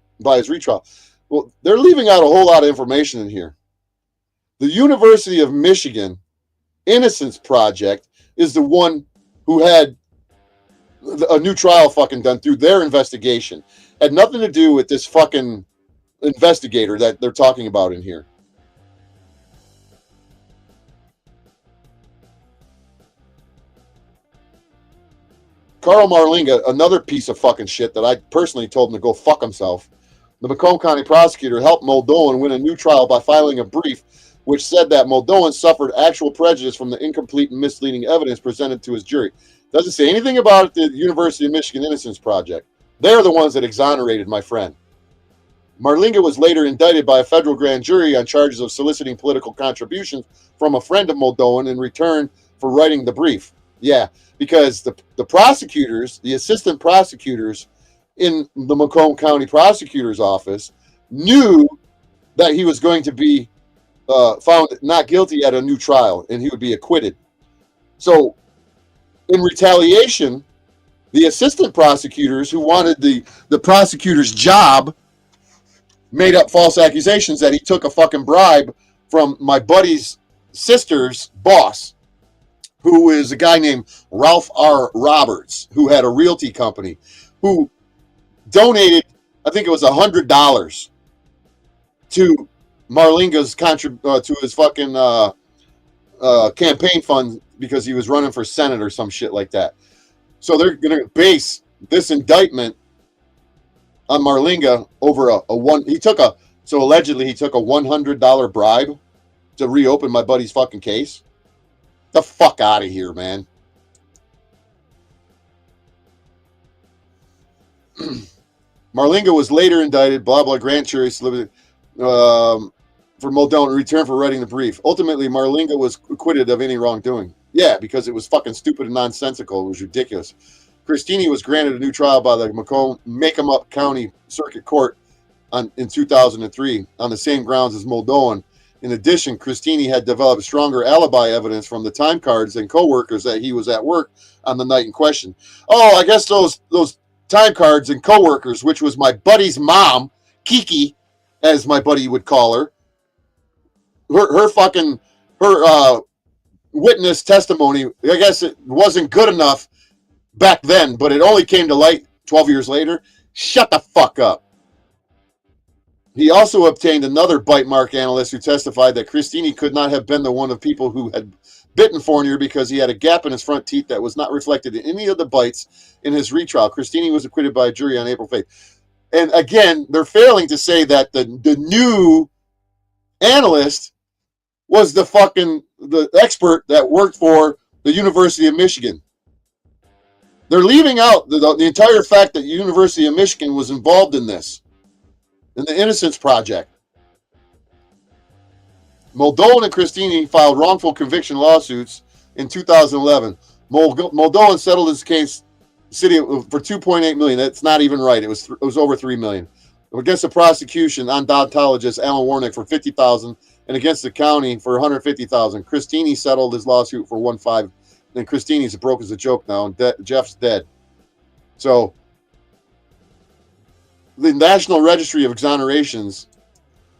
retrial. Well, they're leaving out a whole lot of information in here. The University of Michigan Innocence Project is the one who had a new trial fucking done through their investigation. Had nothing to do with this fucking investigator that they're talking about in here. Carl Marlinga, another piece of fucking shit that I personally told him to go fuck himself. The Macomb County prosecutor helped Muldoan win a new trial by filing a brief which said that Muldoan suffered actual prejudice from the incomplete and misleading evidence presented to his jury. Doesn't say anything about the University of Michigan Innocence Project. They're the ones that exonerated my friend. Marlinga was later indicted by a federal grand jury on charges of soliciting political contributions from a friend of Muldoan in return for writing the brief. Yeah, because the prosecutors, the assistant prosecutors in the Macomb County prosecutor's office knew that he was going to be found not guilty at a new trial and he would be acquitted. So in retaliation, the assistant prosecutors who wanted the prosecutor's job made up false accusations that he took a fucking bribe from my buddy's sister's boss, who is a guy named Ralph R. Roberts, who had a realty company, who donated, I think it was $100 to Marlinga's to his fucking campaign fund because he was running for Senate or some shit like that. So they're going to base this indictment on Marlinga over allegedly he took a $100 bribe to reopen my buddy's fucking case. The fuck out of here, man. Marlinga was later indicted, blah, blah, grand jury, for Muldoan in return for writing the brief. Ultimately, Marlinga was acquitted of any wrongdoing. Yeah, because it was fucking stupid and nonsensical. It was ridiculous. Christini was granted a new trial by the Macomb County Circuit Court in 2003 on the same grounds as Muldoan. In addition, Christini had developed stronger alibi evidence from the time cards and coworkers that he was at work on the night in question. Oh, I guess those time cards and coworkers, which was my buddy's mom, Kiki, as my buddy would call her, her witness testimony, I guess it wasn't good enough back then, but it only came to light 12 years later. Shut the fuck up. He also obtained another bite mark analyst who testified that Christini could not have been the one of people who had bitten Fournier because he had a gap in his front teeth that was not reflected in any of the bites in his retrial. Christini was acquitted by a jury on April 5th. And again, they're failing to say that the new analyst was the expert that worked for the University of Michigan. They're leaving out the entire fact that the University of Michigan was involved in this, in the Innocence Project. Muldoan and Christini filed wrongful conviction lawsuits in 2011. Muldoan settled his case city for $2.8 million. That's not even right. It was over $3 million. Against the prosecution, odontologist Alan Warnick for $50,000, and against the county for $150,000. Christini settled his lawsuit for $1.5 million. And Christini's broke as a joke now, and Jeff's dead. So the National Registry of Exonerations,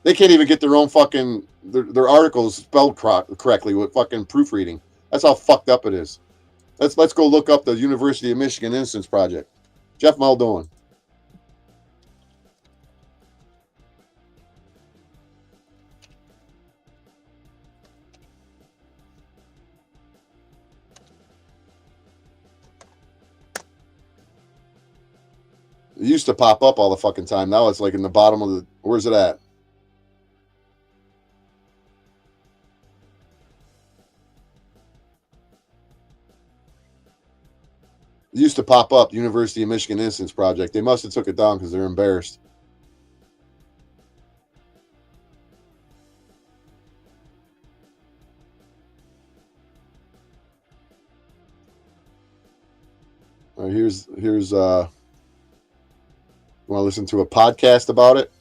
they can't even get their own fucking their articles spelled correctly with fucking proofreading. That's how fucked up it is. Let's go look up the University of Michigan Innocence Project. Jeff Muldoan. It used to pop up all the fucking time. Now it's like in the bottom of the... Where's it at? It used to pop up, University of Michigan Innocence Project. They must have took it down because they're embarrassed. All right, here's want to listen to a podcast about it?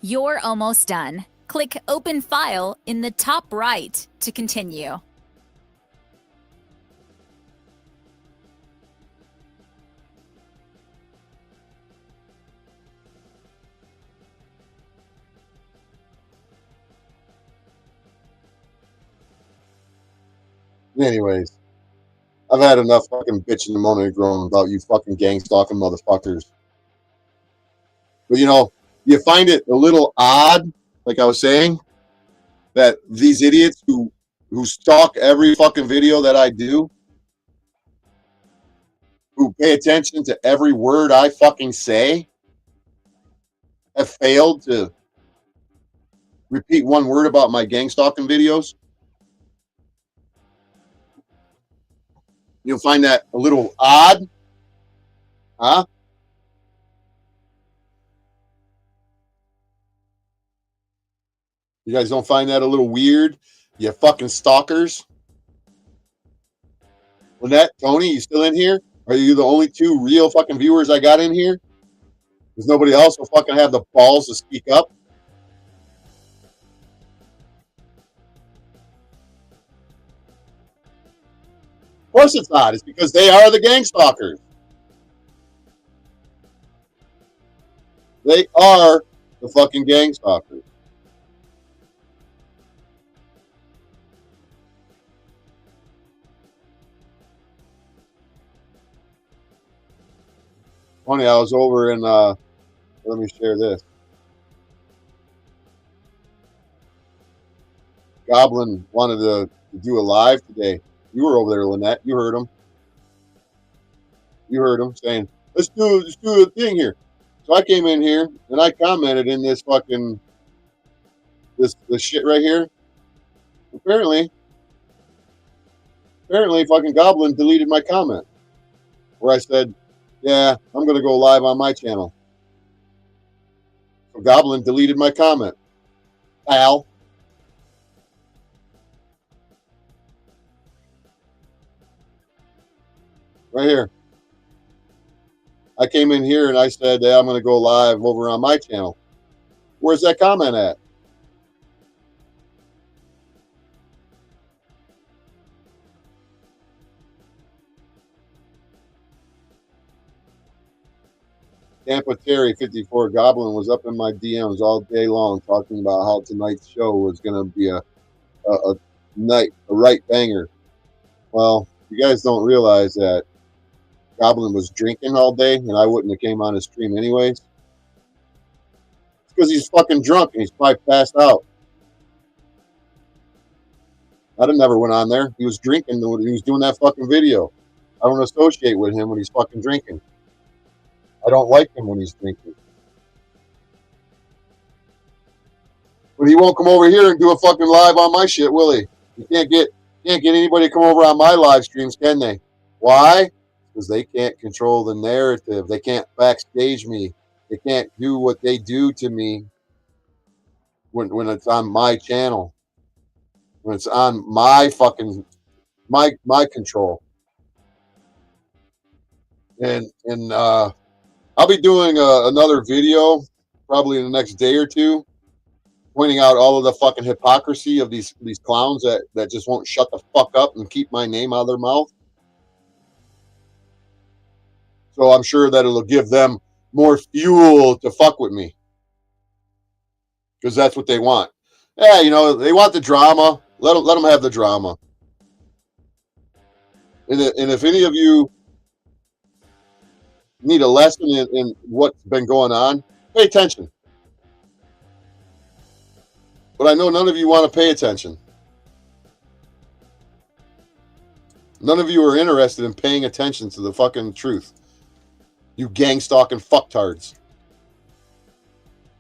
You're almost done. Click Open File in the top right to continue. Anyways, I've had enough fucking bitching and moaning and groaning about you fucking gang stalking motherfuckers. But you know, you find it a little odd, like I was saying, that these idiots who stalk every fucking video that I do, who pay attention to every word I fucking say, have failed to repeat one word about my gang stalking videos. You'll find that a little odd, huh? You guys don't find that a little weird? You fucking stalkers. Lynette, Tony, you still in here? Are you the only two real fucking viewers I got in here? Because nobody else will fucking have the balls to speak up. Of course it's not. It's because they are the gang stalkers. They are the fucking gang stalkers. Funny, I was over in, let me share this. Goblin wanted to do a live today. You were over there, Lynette. You heard him. You heard him saying, let's do a thing here. So I came in here and I commented in this fucking, this shit right here. Apparently fucking Goblin deleted my comment where I said, yeah, I'm going to go live on my channel. So Goblin deleted my comment. Pal. Right here. I came in here and I said, yeah, I'm going to go live over on my channel. Where's that comment at? Tampa Terry 54 Goblin was up in my DMs all day long talking about how tonight's show was going to be a right banger. Well, you guys don't realize that Goblin was drinking all day and I wouldn't have came on his stream anyways. It's because he's fucking drunk and he's probably passed out. I'd have never went on there. He was drinking when he was doing that fucking video. I don't associate with him when he's fucking drinking. I don't like him when he's drinking. But he won't come over here and do a fucking live on my shit, will he? You can't get anybody to come over on my live streams, can they? Why? Because they can't control the narrative. They can't backstage me. They can't do what they do to me when it's on my channel. When it's on my fucking my control. And I'll be doing another video probably in the next day or two, pointing out all of the fucking hypocrisy of these clowns that just won't shut the fuck up and keep my name out of their mouth. So I'm sure that it'll give them more fuel to fuck with me. Because that's what they want. Yeah, you know, they want the drama. Let them have the drama. And if any of you need a lesson in what's been going on, pay attention. But I know none of you want to pay attention. None of you are interested in paying attention to the fucking truth. You gang stalking fucktards.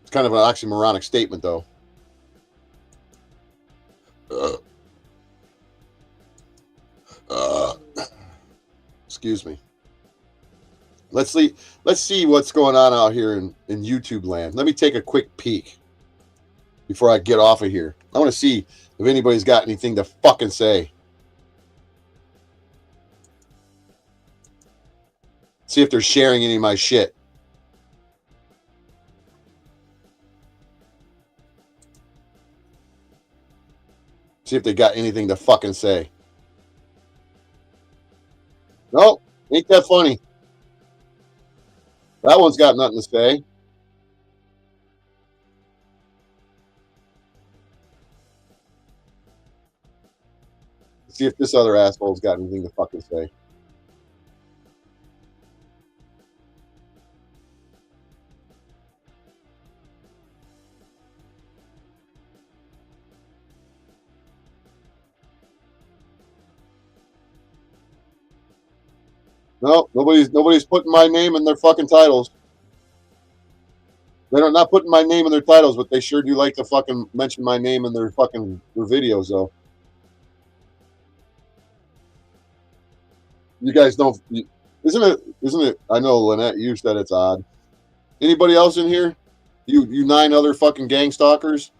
It's kind of an oxymoronic statement, though. Excuse me. Let's see what's going on out here in YouTube land. Let me take a quick peek before I get off of here. I want to see if anybody's got anything to fucking say. See if they're sharing any of my shit. See if they got anything to fucking say. Nope, ain't that funny. That one's got nothing to say. See if this other asshole's got anything to fucking say. No, nobody's putting my name in their fucking titles. They're not putting my name in their titles, but they sure do like to fucking mention my name in their videos, though. You guys don't, isn't it? I know, Lynette, you said it's odd. Anybody else in here? You 9 other fucking gang stalkers?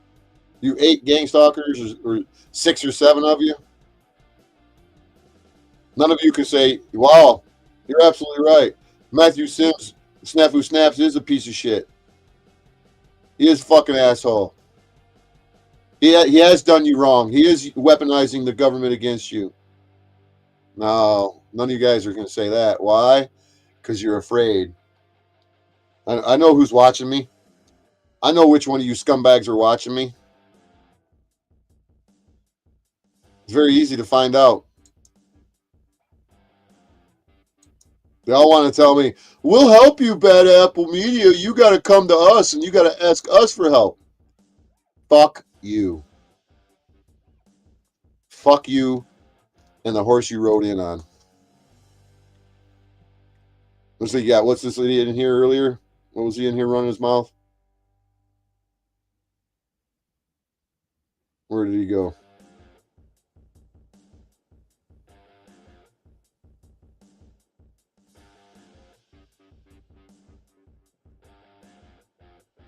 You 8 gang stalkers, or 6 or 7 of you? None of you can say, wow, you're absolutely right. Matthew Sims, Snafu Snaps, is a piece of shit. He is a fucking asshole. He has done you wrong. He is weaponizing the government against you. No, none of you guys are going to say that. Why? Because you're afraid. I know who's watching me. I know which one of you scumbags are watching me. It's very easy to find out. They all want to tell me, we'll help you, Bad Apple Media. You got to come to us and you got to ask us for help. Fuck you. Fuck you and the horse you rode in on. Let's see, yeah, what's this idiot in here earlier? What was he in here running his mouth? Where did he go?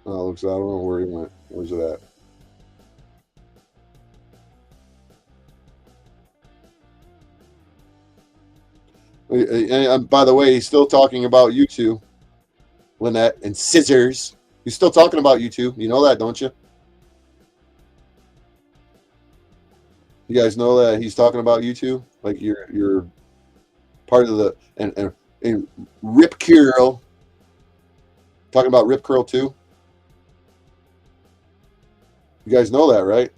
Oh, looks, I don't know where he went. Where's it at? And by the way, he's still talking about you two, Lynette and Scissors. He's still talking about you two. You know that, don't you? You guys know that he's talking about you two? Like you're part of the and Rip Curl. Talking about Rip Curl too? You guys know that, right?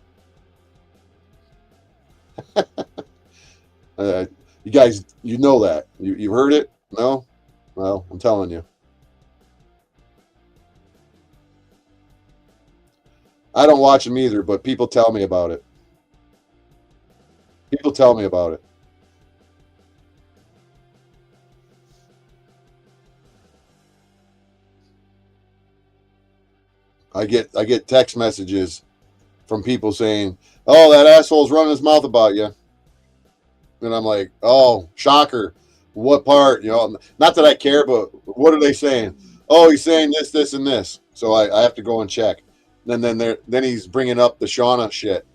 You guys, you know that. You heard it? No? Well, I'm telling you. I don't watch them either, but people tell me about it. People tell me about it. I get text messages from people saying, "Oh, that asshole's running his mouth about you." And I'm like, "Oh, shocker. What part? You know, not that I care, but what are they saying? Oh, he's saying this, this, and this." So I have to go and check. And then he's bringing up the Shauna shit.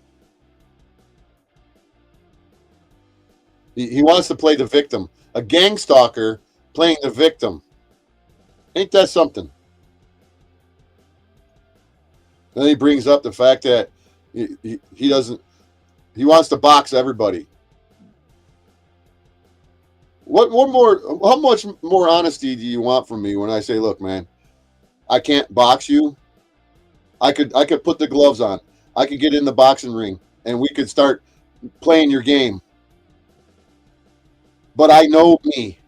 He wants to play the victim. A gang stalker playing the victim. Ain't that something? Then he brings up the fact that he doesn't. He wants to box everybody. What more? How much more honesty do you want from me when I say, "Look, man, I can't box you. I could put the gloves on. I could get in the boxing ring, and we could start playing your game. But I know me,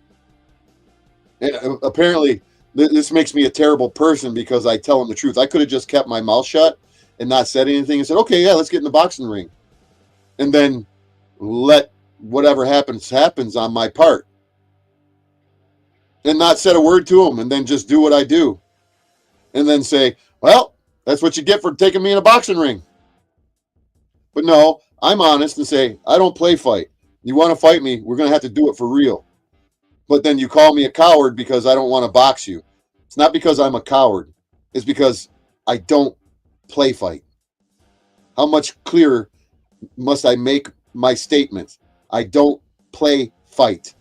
and apparently this makes me a terrible person because I tell him the truth. I could have just kept my mouth shut and not said anything and said, "Okay, yeah, let's get in the boxing ring," and then let whatever happens on my part, and not said a word to him, and then just do what I do, and then say, "Well, that's what you get for taking me in a boxing ring." But no, I'm honest and say, I don't play fight. You want to fight me, we're going to have to do it for real. But then you call me a coward because I don't want to box you. It's not because I'm a coward. It's because I don't play fight. How much clearer must I make my statements? I don't play fight.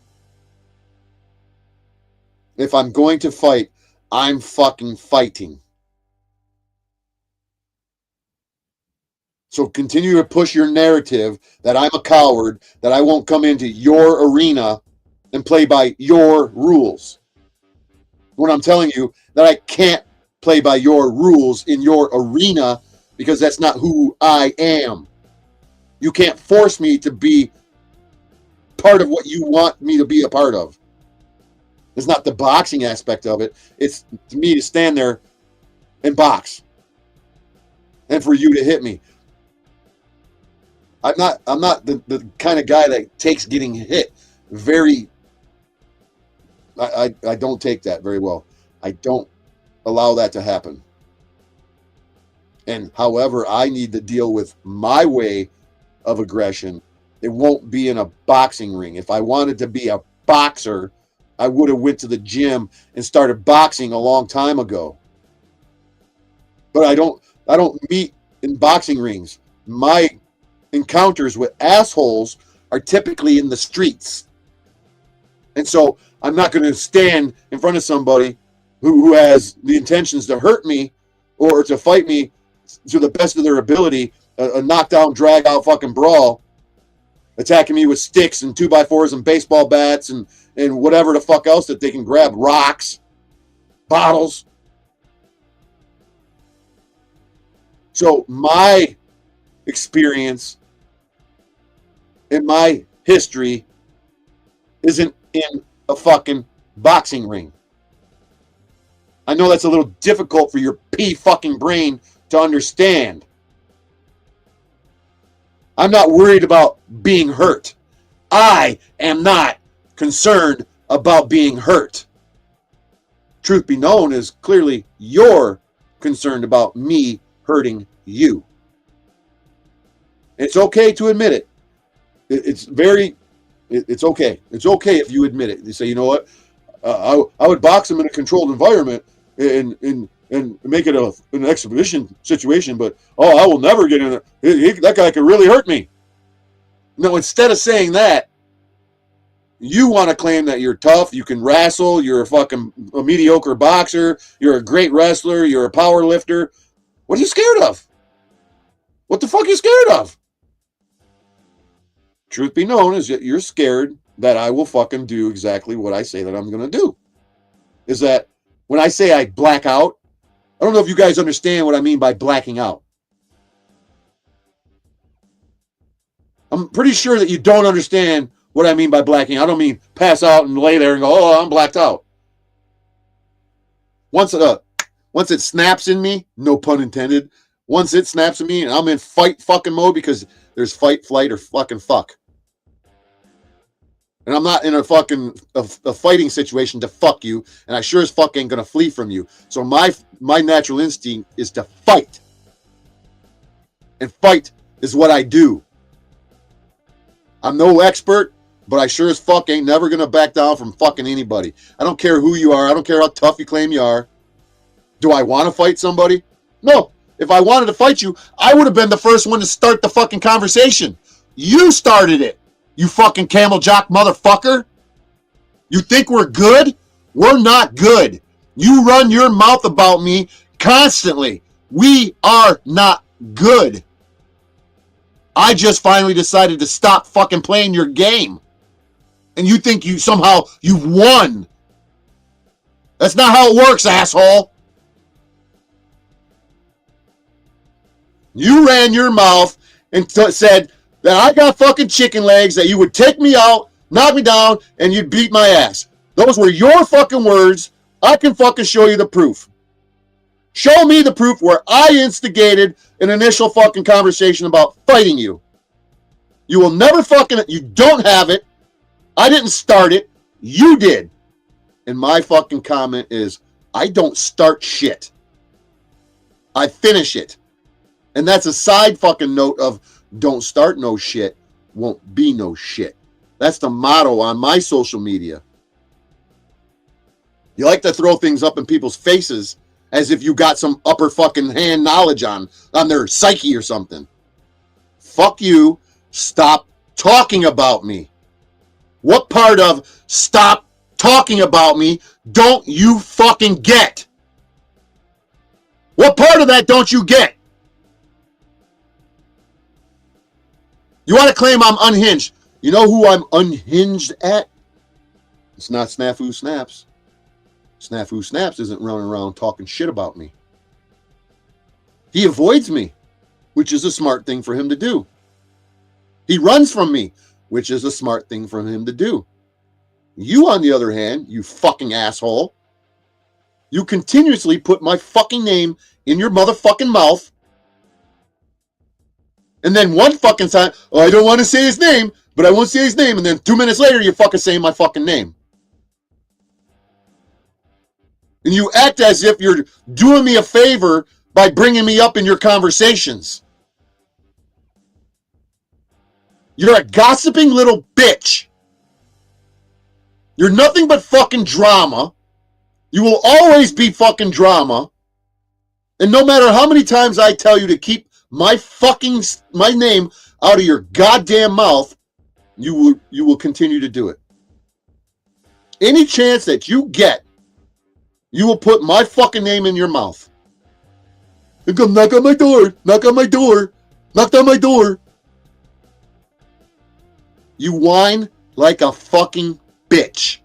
If I'm going to fight, I'm fucking fighting. So continue to push your narrative that I'm a coward, that I won't come into your arena and play by your rules. When I'm telling you that I can't play by your rules in your arena because that's not who I am. You can't force me to be part of what you want me to be a part of. It's not the boxing aspect of it. It's to me to stand there and box. And for you to hit me. I'm not the kind of guy that takes getting hit very I don't take that very well. I don't allow that to happen. And however I need to deal with my way of aggression, it won't be in a boxing ring. If I wanted to be a boxer, I would have went to the gym and started boxing a long time ago. But I don't meet in boxing rings. My encounters with assholes are typically in the streets. And so I'm not going to stand in front of somebody who has the intentions to hurt me or to fight me to the best of their ability, a knockdown, drag out fucking brawl, attacking me with sticks and 2x4s and baseball bats and whatever the fuck else that they can grab, rocks, bottles. So my experience and my history isn't in a fucking boxing ring. I know that's a little difficult for your pea fucking brain to understand. I'm not worried about being hurt. I am not concerned about being hurt. Truth be known is clearly you're concerned about me hurting you. It's okay to admit it. It's okay. It's okay if you admit it. You say, you know what? I would box him in a controlled environment and make it an exhibition situation, but I will never get in it. That guy could really hurt me. No, instead of saying that, you want to claim that you're tough, you can wrestle, you're a mediocre boxer, you're a great wrestler, you're a power lifter. What are you scared of? What the fuck are you scared of? Truth be known is that you're scared that I will fucking do exactly what I say that I'm going to do. Is that when I say I black out, I don't know if you guys understand what I mean by blacking out. I'm pretty sure that you don't understand what I mean by blacking out. I don't mean pass out and lay there and go, oh, I'm blacked out. Once it snaps in me, no pun intended, once it snaps in me and I'm in fight fucking mode, because there's fight, flight, or fucking fuck. And I'm not in a fucking a fighting situation to fuck you, and I sure as fuck ain't gonna flee from you. So my natural instinct is to fight. And fight is what I do. I'm no expert, but I sure as fuck ain't never gonna back down from fucking anybody. I don't care who you are. I don't care how tough you claim you are. Do I want to fight somebody? No. If I wanted to fight you, I would have been the first one to start the fucking conversation. You started it, you fucking camel jock motherfucker. You think we're good? We're not good. You run your mouth about me constantly. We are not good. I just finally decided to stop fucking playing your game. And you think you've won. That's not how it works, asshole. You ran your mouth and said that I got fucking chicken legs, that you would take me out, knock me down, and you'd beat my ass. Those were your fucking words. I can fucking show you the proof. Show me the proof where I instigated an initial fucking conversation about fighting you. You will never you don't have it. I didn't start it. You did. And my fucking comment is, I don't start shit. I finish it. And that's a side fucking note of don't start no shit, won't be no shit. That's the motto on my social media. You like to throw things up in people's faces as if you got some upper fucking hand knowledge on their psyche or something. Fuck you. Stop talking about me. What part of stop talking about me don't you fucking get? What part of that don't you get? You want to claim I'm unhinged. You know who I'm unhinged at? It's not Snafu Snaps. Snafu Snaps isn't running around talking shit about me. He avoids me, which is a smart thing for him to do. He runs from me, which is a smart thing for him to do. You, on the other hand, you fucking asshole, you continuously put my fucking name in your motherfucking mouth. And then one fucking time, I don't want to say his name, but I won't say his name. And then 2 minutes later, you're fucking saying my fucking name. And you act as if you're doing me a favor by bringing me up in your conversations. You're a gossiping little bitch. You're nothing but fucking drama. You will always be fucking drama. And no matter how many times I tell you to keep my name out of your goddamn mouth, you will continue to do it. Any chance that you get, you will put my fucking name in your mouth. And come knock on my door, knock on my door, knock on my door. You whine like a fucking bitch.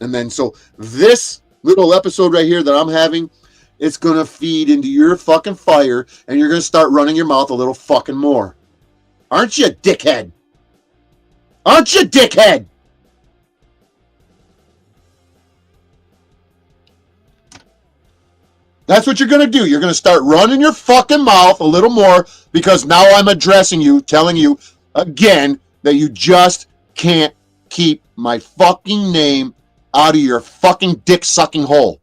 And then so this little episode right here that I'm having, it's going to feed into your fucking fire and you're going to start running your mouth a little fucking more. Aren't you, dickhead? Aren't you, dickhead? That's what you're going to do. You're going to start running your fucking mouth a little more because now I'm addressing you, telling you again that you just can't keep my fucking name out of your fucking dick-sucking hole.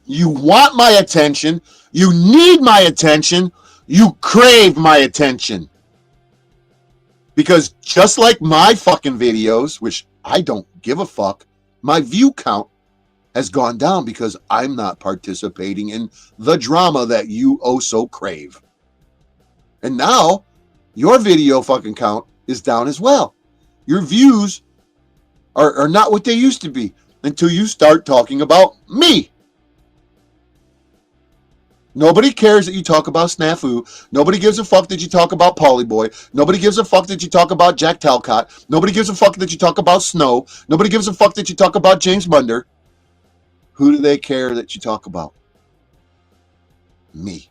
You want my attention. You need my attention. You crave my attention. Because just like my fucking videos, which I don't give a fuck, my view count has gone down because I'm not participating in the drama that you oh so crave. And now your video fucking count is down as well. Your views are not what they used to be until you start talking about me. Nobody cares that you talk about Snafu. Nobody gives a fuck that you talk about Polyboy. Nobody gives a fuck that you talk about Jack Talcott. Nobody gives a fuck that you talk about Snow. Nobody gives a fuck that you talk about James Munder. Who do they care that you talk about? Me.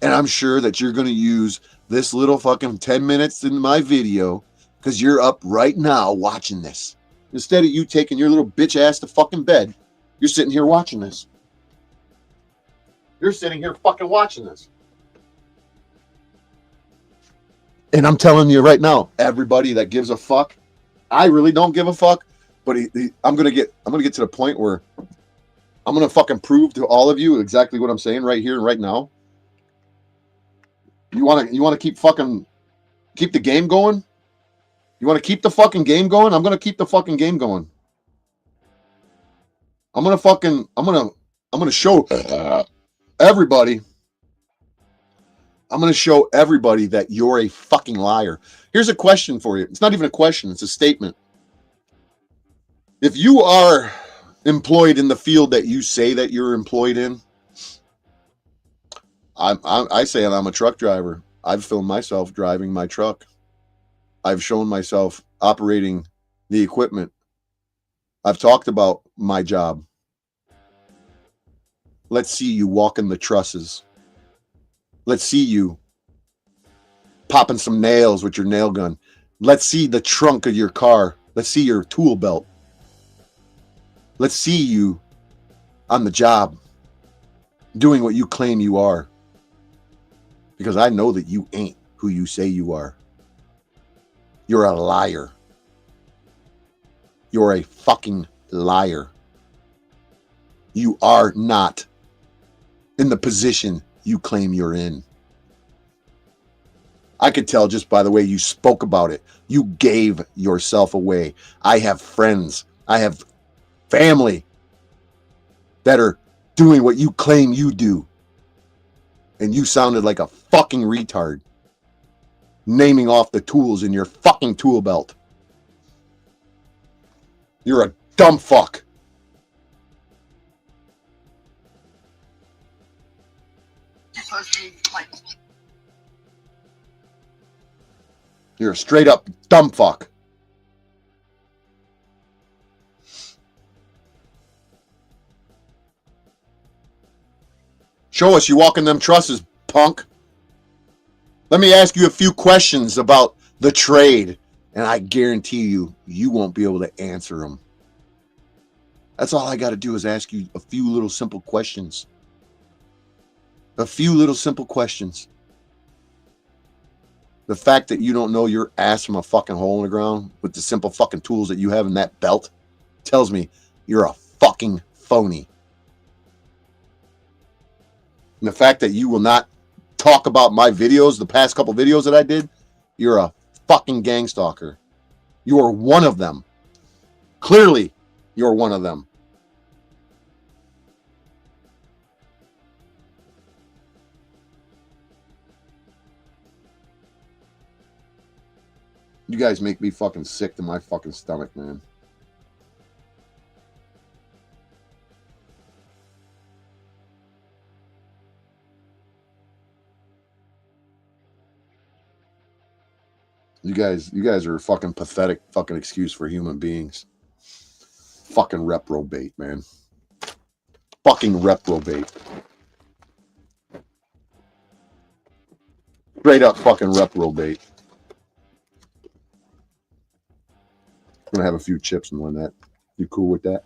And I'm sure that you're going to use this little fucking 10 minutes in my video because you're up right now watching this. Instead of you taking your little bitch ass to fucking bed, you're sitting here watching this. You're sitting here fucking watching this. And I'm telling you right now, everybody that gives a fuck, I really don't give a fuck, but I'm gonna get to the point where I'm gonna fucking prove to all of you exactly what I'm saying right here and right now. You wanna keep the game going? You wanna keep the fucking game going? I'm gonna keep the fucking game going. I'm gonna show everybody. I'm going to show everybody that you're a fucking liar. Here's a question for you. It's not even a question. It's a statement. If you are employed in the field that you say that you're employed in, I say I'm a truck driver. I've filmed myself driving my truck. I've shown myself operating the equipment. I've talked about my job. Let's see you walking the trusses. Let's see you popping some nails with your nail gun. Let's see the trunk of your car. Let's see your tool belt. Let's see you on the job doing what you claim you are. Because I know that you ain't who you say you are. You're a liar. You're a fucking liar. You are not in the position you claim you're in. I could tell just by the way you spoke about it. You gave yourself away. I have friends. I have family that are doing what you claim you do. And you sounded like a fucking retard. Naming off the tools in your fucking tool belt. You're a dumb fuck. You're a straight up dumb fuck. Show us you walking them trusses, punk. Let me ask you a few questions about the trade, and I guarantee you, you won't be able to answer them. That's all I got to do is ask you a few little simple questions. A few little simple questions. The fact that you don't know your ass from a fucking hole in the ground with the simple fucking tools that you have in that belt tells me you're a fucking phony. And the fact that you will not talk about my videos, the past couple videos that I did, you're a fucking gang stalker. You are one of them. Clearly, you're one of them. You guys make me fucking sick to my fucking stomach, man. You guys are a fucking pathetic fucking excuse for human beings. Fucking reprobate, man. Fucking reprobate. Straight up fucking reprobate. I'm gonna have a few chips and that. You cool with that?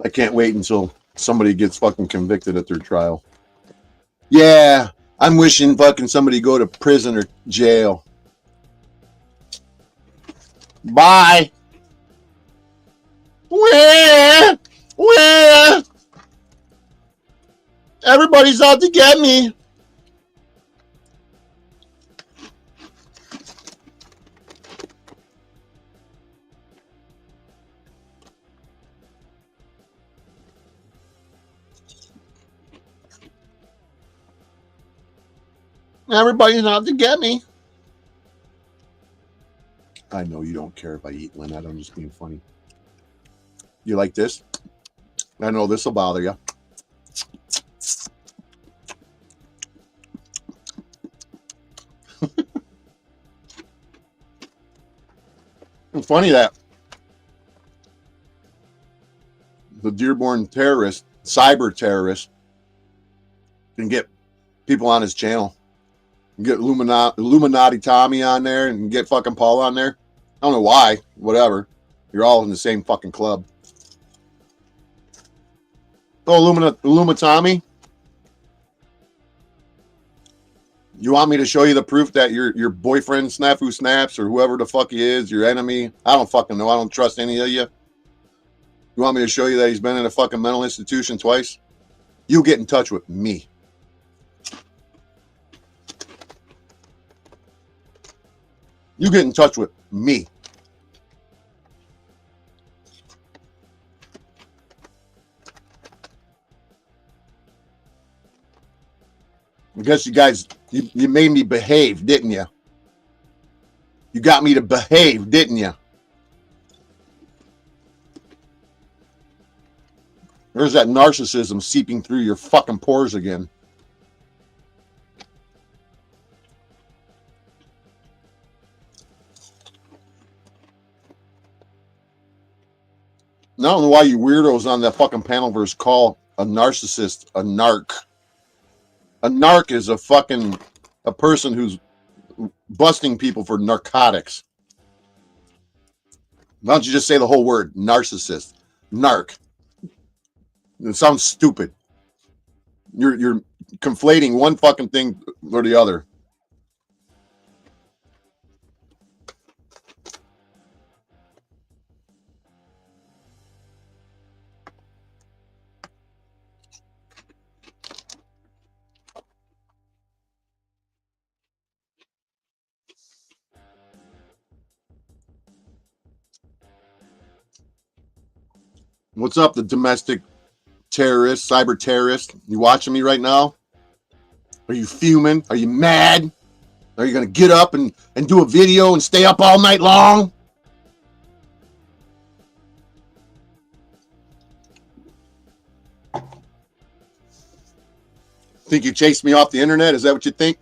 I can't wait until somebody gets fucking convicted at their trial. Yeah, I'm wishing fucking somebody go to prison or jail. Bye. Where? Everybody's out to get me. Everybody's out to get me. I know you don't care if I eat, Lynette. I'm just being funny. You like this? I know this will bother you. It's funny that the Dearborn terrorist, cyber terrorist, can get people on his channel. Get Illuminati Tommy on there and get fucking Paul on there. I don't know why. Whatever. You're all in the same fucking club. Oh, Illuminati. You want me to show you the proof that your boyfriend Snafu Snaps or whoever the fuck he is, your enemy? I don't fucking know. I don't trust any of you. You want me to show you that he's been in a fucking mental institution twice? You get in touch with me. You get in touch with me. I guess you guys, you made me behave, didn't you? You got me to behave, didn't you? There's that narcissism seeping through your fucking pores again. I don't know why you weirdos on that fucking panelverse call a narcissist a narc. A narc is a person who's busting people for narcotics. Why don't you just say the whole word, narcissist, narc? It sounds stupid. You're conflating one fucking thing or the other. What's up, the domestic terrorist, cyber terrorist? You watching me right now? Are you fuming? Are you mad? Are you going to get up and do a video and stay up all night long? Think you chased me off the internet? Is that what you think?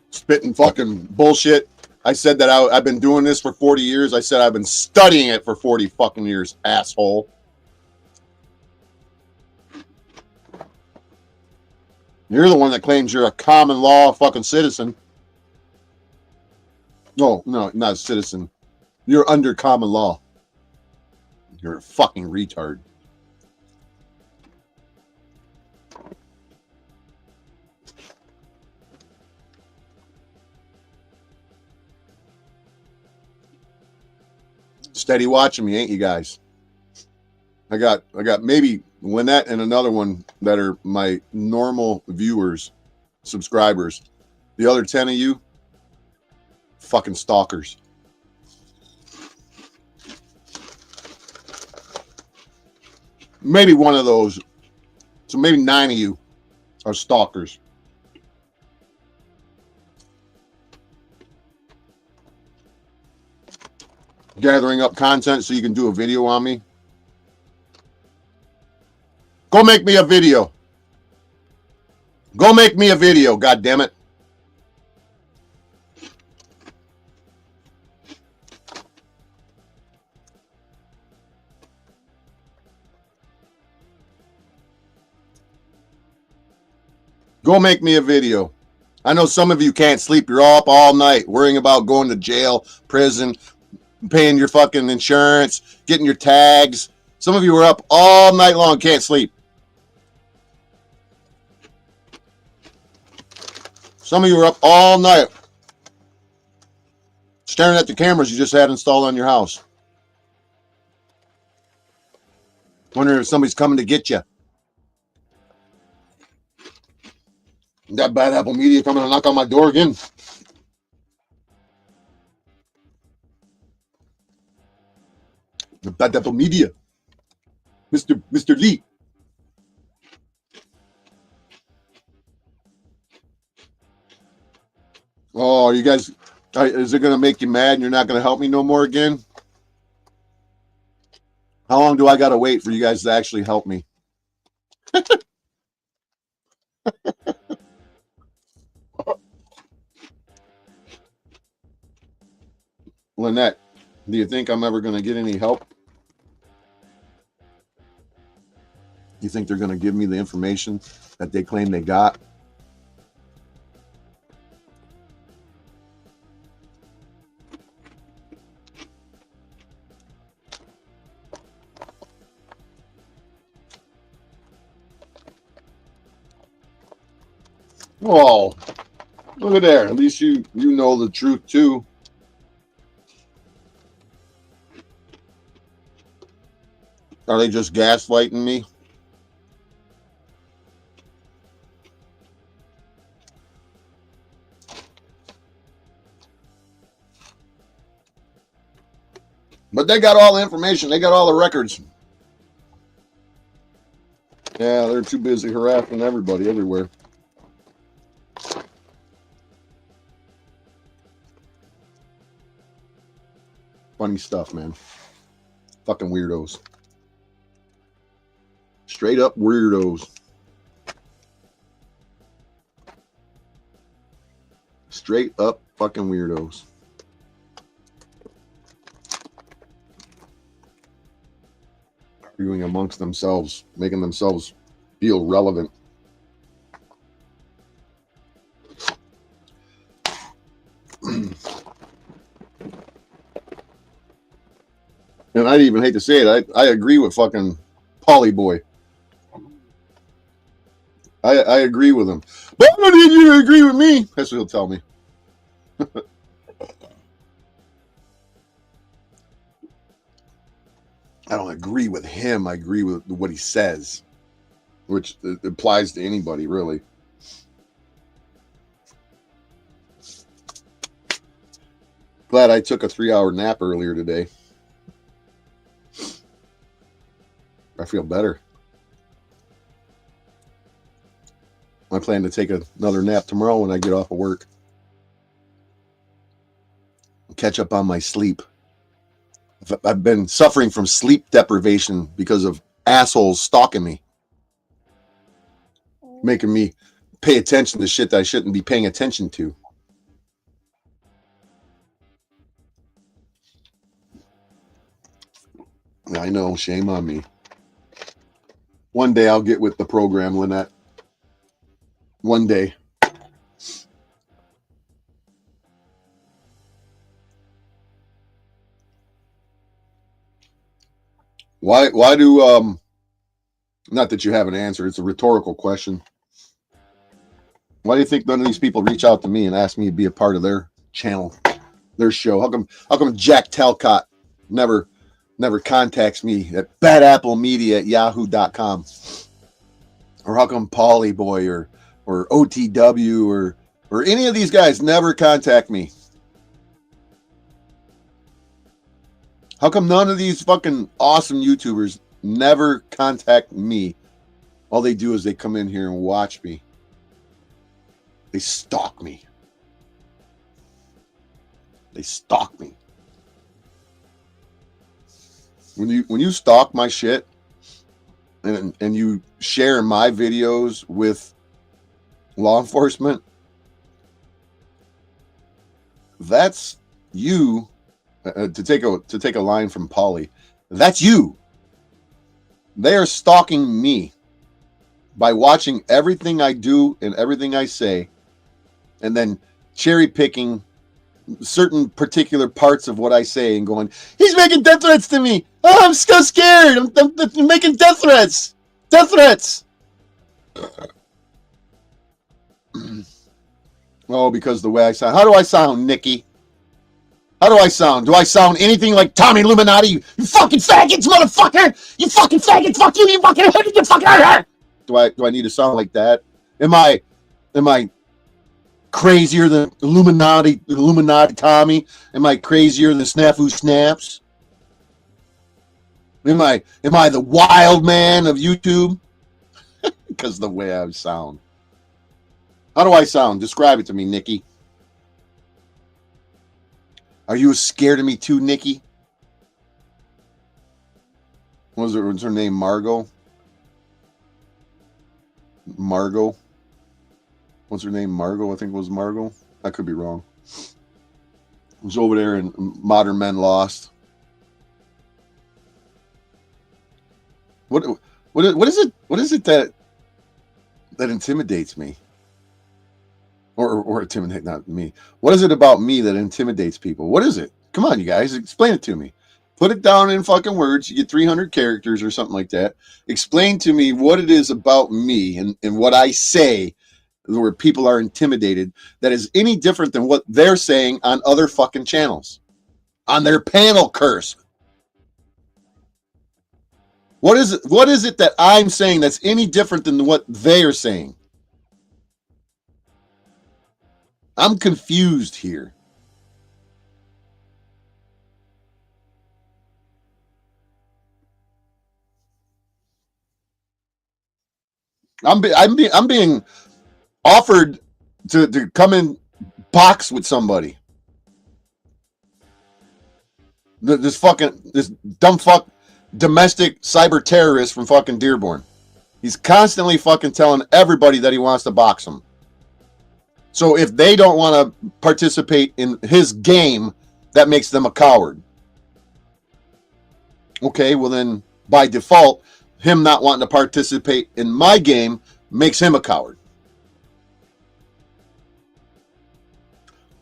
Spitting fucking bullshit I said that I've been doing this for 40 years. I said I've been studying it for 40 fucking years, asshole. You're the one that claims you're a common law fucking citizen. No, not a citizen. You're under common law. You're a fucking retard. Steady watching me, ain't you guys? I got maybe Lynette and another one that are my normal viewers, subscribers. The other 10 of you, fucking stalkers. Maybe one of those. So maybe 9 of you are stalkers. Gathering up content so you can do a video on me. Go make me a video. Go make me a video, God damn it. Go make me a video. I know some of you can't sleep. You're all up all night worrying about going to jail, prison, paying your fucking insurance, getting your tags. Some of you are up all night long, can't sleep. Some of you are up all night staring at the cameras you just had installed on your house. Wondering if somebody's coming to get you. That bad apple media coming to knock on my door again. The bad apple media. Mr. Lee. Oh, you guys, is it going to make you mad and you're not going to help me no more again? How long do I got to wait for you guys to actually help me? Lynette, do you think I'm ever going to get any help? You think they're going to give me the information that they claim they got? Oh, look at there. At least you know the truth too. Are they just gaslighting me? But they got all the information. They got all the records. Yeah, they're too busy harassing everybody everywhere. Funny stuff, man. Fucking weirdos. Straight up weirdos. Straight up fucking weirdos. Arguing amongst themselves, making themselves feel relevant. And I even hate to say it, I agree with fucking Polly Boy. I agree with him. But why did you agree with me? That's what he'll tell me. I don't agree with him. I agree with what he says, which applies to anybody, really. Glad I took a 3-hour nap earlier today. I feel better. I plan to take another nap tomorrow when I get off of work. Catch up on my sleep. I've been suffering from sleep deprivation because of assholes stalking me. Making me pay attention to shit that I shouldn't be paying attention to. I know. Shame on me. One day I'll get with the program, Lynette. One day. Why do not that you have an answer, it's a rhetorical question. Why do you think none of these people reach out to me and ask me to be a part of their channel, their show? How come Jack Talcott never contacts me at badapplemedia@yahoo.com? Or how come Pauly Boy or OTW or any of these guys never contact me? How come none of these fucking awesome YouTubers never contact me? All they do is they come in here and watch me. They stalk me. They stalk me. When you stalk my shit and you share my videos with law enforcement, that's you. To take a line from Pauly, that's you. They are stalking me by watching everything I do and everything I say, and then cherry picking certain particular parts of what I say and going, he's making death threats to me. Oh, I'm so scared. I'm making death threats. Death threats. Oh, because the way I sound. How do I sound, Nikki? How do I sound? Do I sound anything like Tommy Illuminati? You fucking faggots, motherfucker! You fucking faggot! Fuck you! You fucking hood! You fucking... Do I need to sound like that? Am I crazier than Illuminati Tommy? Am I crazier than Snafu Snaps? Am I the wild man of YouTube? Because the way I sound. How do I sound? Describe it to me, Nikki. Are you scared of me too, Nikki? What's her name? Margot? Margot? What's her name? Margot? I think it was Margot. I could be wrong. It was over there in Modern Men Lost. What is it? What is it that intimidates me? Or intimidate, not me. What is it about me that intimidates people? What is it? Come on, you guys, explain it to me. Put it down in fucking words. You get 300 characters or something like that. Explain to me what it is about me and what I say where people are intimidated that is any different than what they're saying on other fucking channels. On their panel curse. What is it that I'm saying that's any different than what they are saying? I'm confused here. I'm being offered to come in box with somebody. This dumb fuck domestic cyber terrorist from fucking Dearborn. He's constantly fucking telling everybody that he wants to box him. So if they don't want to participate in his game, that makes them a coward. Okay, well then, by default, him not wanting to participate in my game makes him a coward.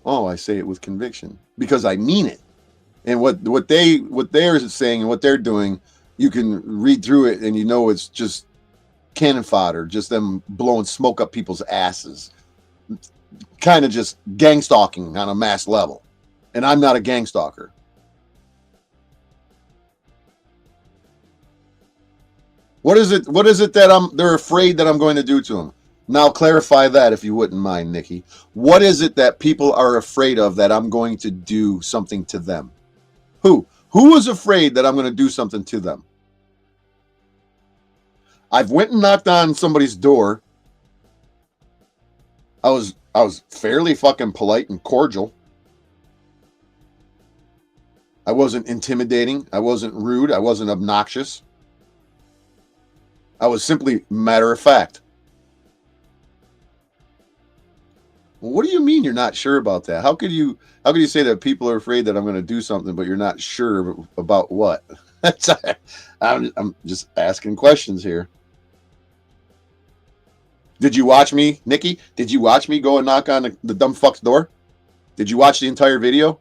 Oh, I say it with conviction because I mean it. And what they're saying and what they're doing, you can read through it and you know it's just cannon fodder, just them blowing smoke up people's asses. Kind of just gangstalking on a mass level. And I'm not a gangstalker. What is it that they're afraid that I'm going to do to them? Now clarify that if you wouldn't mind, Nikki. What is it that people are afraid of that I'm going to do something to them? Who is afraid that I'm going to do something to them? I've went and knocked on somebody's door. I was fairly fucking polite and cordial. I wasn't intimidating. I wasn't rude. I wasn't obnoxious. I was simply matter of fact. Well, what do you mean you're not sure about that? How could you say that people are afraid that I'm going to do something, but you're not sure about what? I'm just asking questions here. Did you watch me, Nikki? Did you watch me go and knock on the dumb fuck's door? Did you watch the entire video?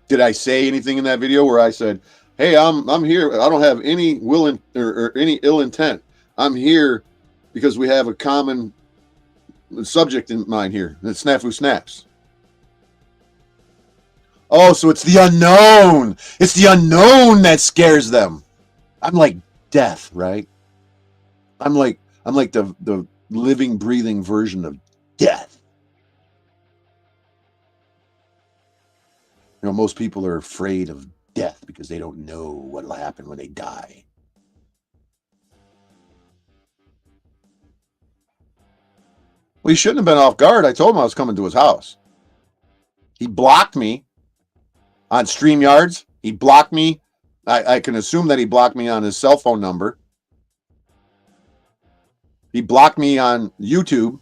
Did I say anything in that video where I said, "Hey, I'm here. I don't have any will or any ill intent. I'm here because we have a common subject in mind here. It's Snafu Snaps." Oh, so it's the unknown. It's the unknown that scares them. I'm like death, right? I'm like the living, breathing version of death. You know, most people are afraid of death because they don't know what'll happen when they die. Well, he shouldn't have been off guard. I told him I was coming to his house. He blocked me on StreamYards. He blocked me. I can assume that he blocked me on his cell phone number. He blocked me on YouTube.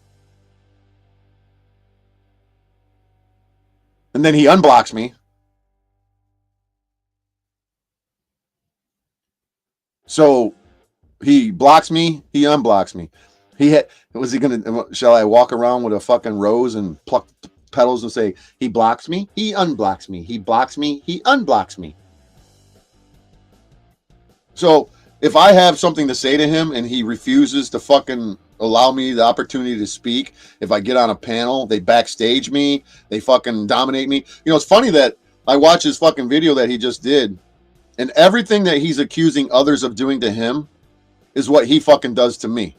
And then he unblocks me. So he blocks me, he unblocks me. Shall I walk around with a fucking rose and pluck petals and say, he blocks me, he unblocks me, he blocks me, he unblocks me. So if I have something to say to him and he refuses to fucking allow me the opportunity to speak, if I get on a panel, they backstage me, they fucking dominate me. You know, it's funny that I watch his fucking video that he just did, and everything that he's accusing others of doing to him is what he fucking does to me.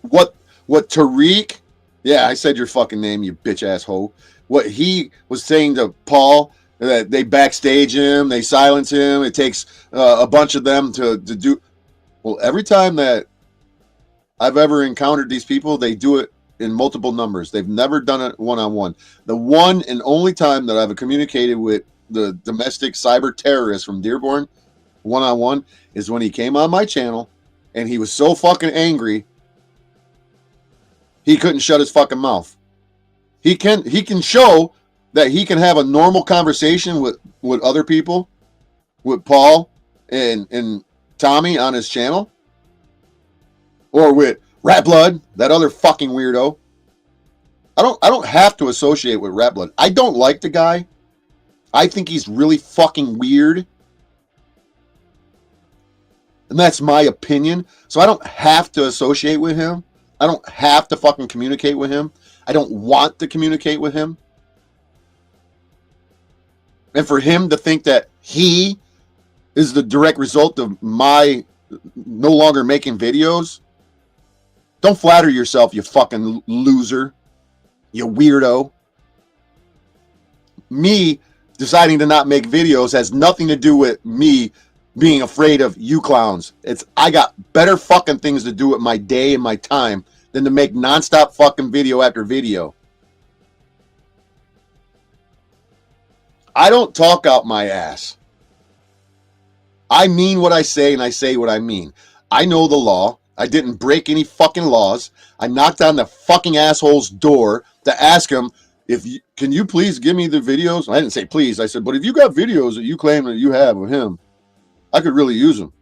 What Tariq, yeah, I said your fucking name, you bitch asshole. What he was saying to Paul, that they backstage him, they silence him, it takes a bunch of them to do. Well, every time that I've ever encountered these people, they do it in multiple numbers. They've never done it one-on-one. The one and only time that I've communicated with the domestic cyber terrorist from Dearborn one-on-one is when he came on my channel and he was so fucking angry he couldn't shut his fucking mouth. He can show that he can have a normal conversation with other people, with Paul and Tommy on his channel, or with Rat Blood, that other fucking weirdo. I don't have to associate with Rat Blood. I don't like the guy. I think he's really fucking weird. And that's my opinion. So I don't have to associate with him. I don't have to fucking communicate with him. I don't want to communicate with him. And for him to think that he is the direct result of my no longer making videos, don't flatter yourself, you fucking loser, you weirdo. Me deciding to not make videos has nothing to do with me being afraid of you clowns. I got better fucking things to do with my day and my time than to make nonstop fucking video after video. I don't talk out my ass. I mean what I say and I say what I mean. I know the law. I didn't break any fucking laws. I knocked on the fucking asshole's door to ask him, can you please give me the videos? I didn't say please. I said, but if you got videos that you claim that you have of him, I could really use them.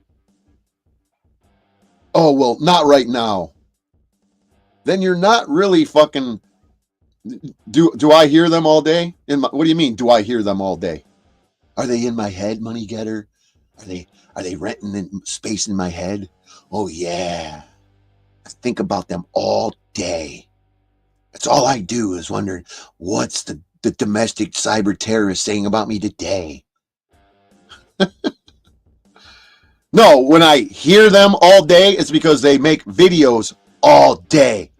Oh, well, not right now. Then you're not really fucking... Do I hear them all day? What do you mean, do I hear them all day? Are they in my head, money getter? Are they renting in space in my head? Oh, yeah. I think about them all day. That's all I do is wondering, what's the domestic cyber terrorist saying about me today? No, when I hear them all day, it's because they make videos all day.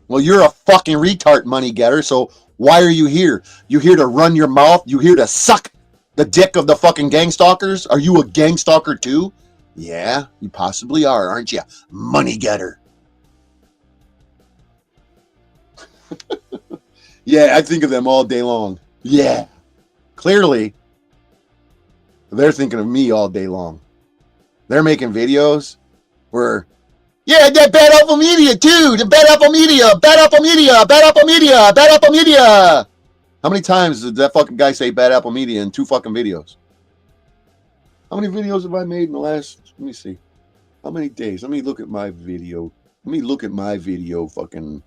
Well, you're a fucking retard, money getter, so why are you here? You here to run your mouth? You here to suck the dick of the fucking gangstalkers? Are you a gangstalker too? Yeah, you possibly are, aren't you? Money getter. Yeah, I think of them all day long. Yeah. Clearly, they're thinking of me all day long. They're making videos where Yeah, that Bad Apple Media, too. The Bad Apple Media, Bad Apple Media, Bad Apple Media, Bad Apple Media. How many times did that fucking guy say Bad Apple Media in 2 fucking videos? How many videos have I made in the last, let me see. How many days? Let me look at my video. Let me look at my video fucking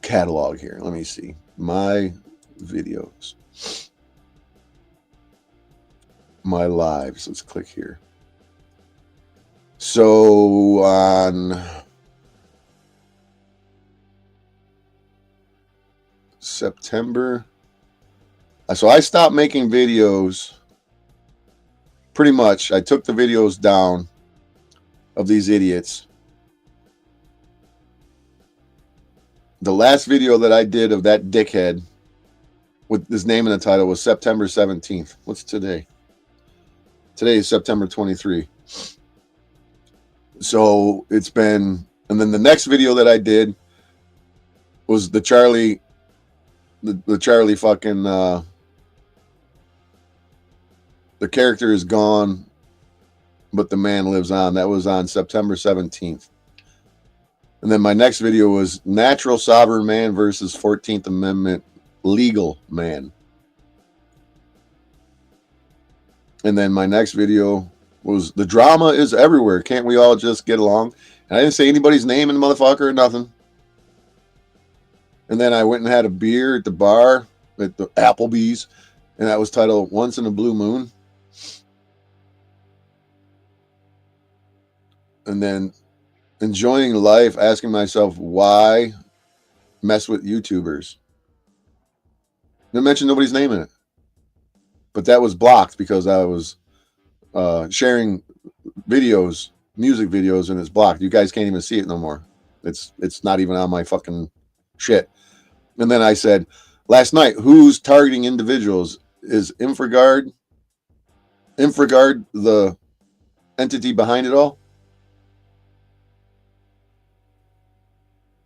catalog here. Let me see. My videos. My lives. Let's click here. So on September, so I stopped making videos pretty much. I took the videos down of these idiots. The last video that I did of that dickhead with his name in the title was September 17th. What's today? Today is September 23. So it's been, and then the next video that I did was the Charlie, the Charlie fucking, the character is gone, but the man lives on. That was on September 17th. And then my next video was Natural Sovereign Man versus 14th Amendment Legal Man. And then my next video was The Drama is Everywhere. Can't we all just get along? And I didn't say anybody's name in the motherfucker or nothing. And then I went and had a beer at the bar at the Applebee's. And that was titled Once in a Blue Moon. And then enjoying life, asking myself, why mess with YouTubers? Didn't mention nobody's name in it. But that was blocked because I was sharing videos, music videos, and it's blocked. You guys can't even see it no more. It's not even on my fucking shit. And then I said, last night, who's targeting individuals? Is Infragard the entity behind it all?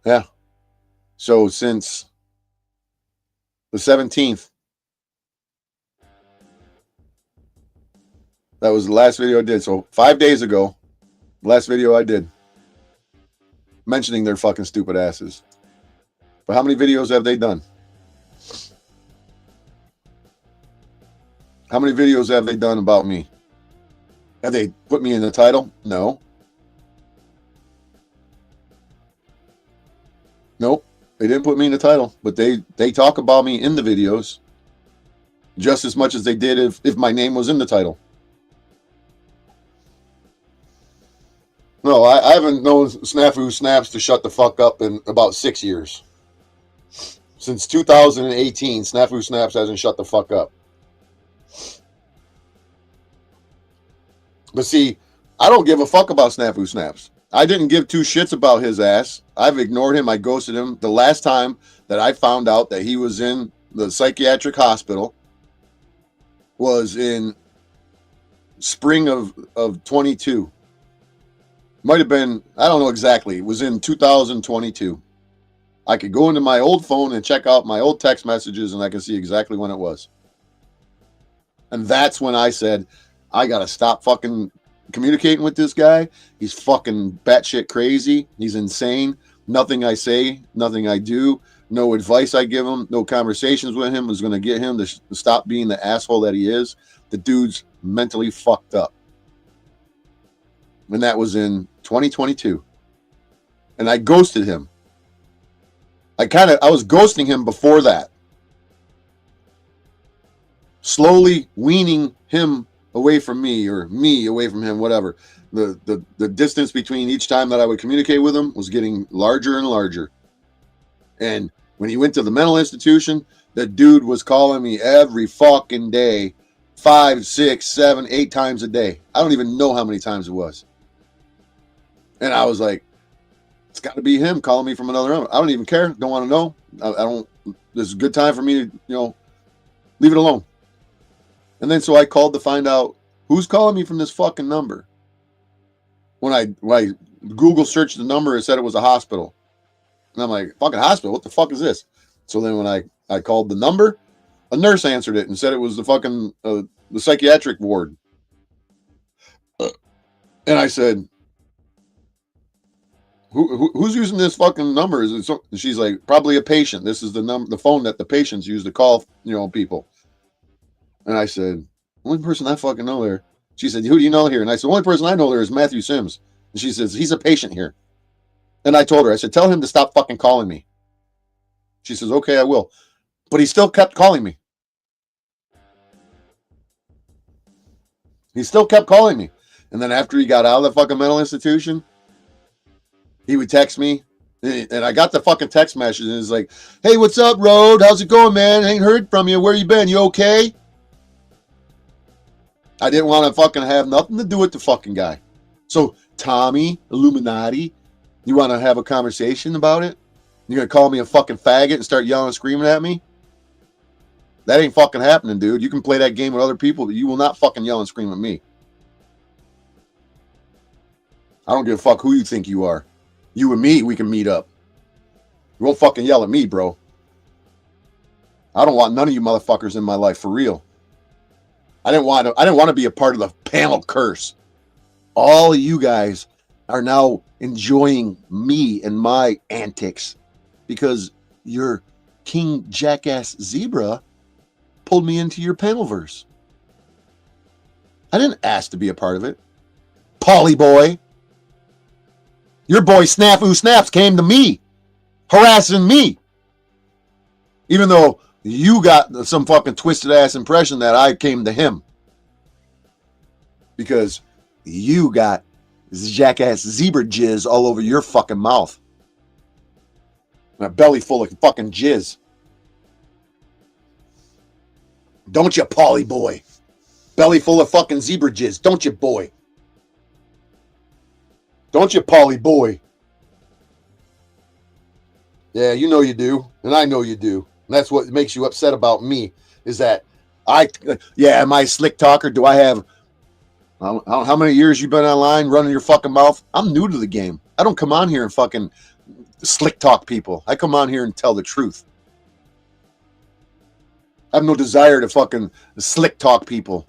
Yeah. So since the 17th, that was the last video I did. So 5 days ago, last video I did, mentioning their fucking stupid asses. But how many videos have they done? How many videos have they done about me? Have they put me in the title? No. Nope. They didn't put me in the title, but they talk about me in the videos just as much as they did if my name was in the title. No, I haven't known Snafu Snaps to shut the fuck up in about 6 years. Since 2018, Snafu Snaps hasn't shut the fuck up. But see, I don't give a fuck about Snafu Snaps. I didn't give 2 shits about his ass. I've ignored him. I ghosted him. The last time that I found out that he was in the psychiatric hospital was in spring of 22. Might have been, I don't know exactly. It was in 2022. I could go into my old phone and check out my old text messages and I can see exactly when it was. And that's when I said, I got to stop fucking communicating with this guy. He's fucking batshit crazy. He's insane. Nothing I say, nothing I do, no advice I give him, no conversations with him is going to get him to stop being the asshole that he is. The dude's mentally fucked up. And that was in 2022. And I ghosted him. I was ghosting him before that. Slowly weaning him away from me or me away from him, whatever. The distance between each time that I would communicate with him was getting larger and larger. And when he went to the mental institution, the dude was calling me every fucking day, 5, 6, 7, 8 times a day. I don't even know how many times it was. And I was like, it's got to be him calling me from another number. I don't even care. Don't want to know. I don't. This is a good time for me to, leave it alone. And then so I called to find out who's calling me from this fucking number. When I Google searched the number, it said it was a hospital. And I'm like, fucking hospital? What the fuck is this? So then when I called the number, a nurse answered it and said it was the fucking the psychiatric ward. And I said, who's using this fucking number? Is it so, she's like, probably a patient. This is the number, the phone that the patients use to call, people. And I said, only person I fucking know there. She said, who do you know here? And I said, the only person I know there is Matthew Sims. And she says, he's a patient here. And I told her, I said, tell him to stop fucking calling me. She says, okay, I will. But he still kept calling me. He still kept calling me. And then after he got out of the fucking mental institution, he would text me. And I got the fucking text message. And it's like, hey, what's up, Road? How's it going, man? Ain't heard from you. Where you been? You okay? I didn't want to fucking have nothing to do with the fucking guy. So, Tommy, Illuminati, you want to have a conversation about it? You're going to call me a fucking faggot and start yelling and screaming at me? That ain't fucking happening, dude. You can play that game with other people, but you will not fucking yell and scream at me. I don't give a fuck who you think you are. You and me, we can meet up. You won't fucking yell at me, bro. I don't want none of you motherfuckers in my life, for real. I didn't want to be a part of the panel curse. All of you guys are now enjoying me and my antics because your King Jackass Zebra pulled me into your panelverse. I didn't ask to be a part of it. Polly boy. Your boy Snafu Snaps came to me, harassing me. Even though you got some fucking twisted ass impression that I came to him. Because you got Jackass Zebra jizz all over your fucking mouth. And a belly full of fucking jizz. Don't you, Polly boy? Belly full of fucking zebra jizz. Don't you, boy? Don't you, Polly boy? Yeah, you know you do. And I know you do. And that's what makes you upset about me. Is that am I a slick talker? Do I have, how many years you been online running your fucking mouth? I'm new to the game. I don't come on here and fucking slick talk people. I come on here and tell the truth. I have no desire to fucking slick talk people.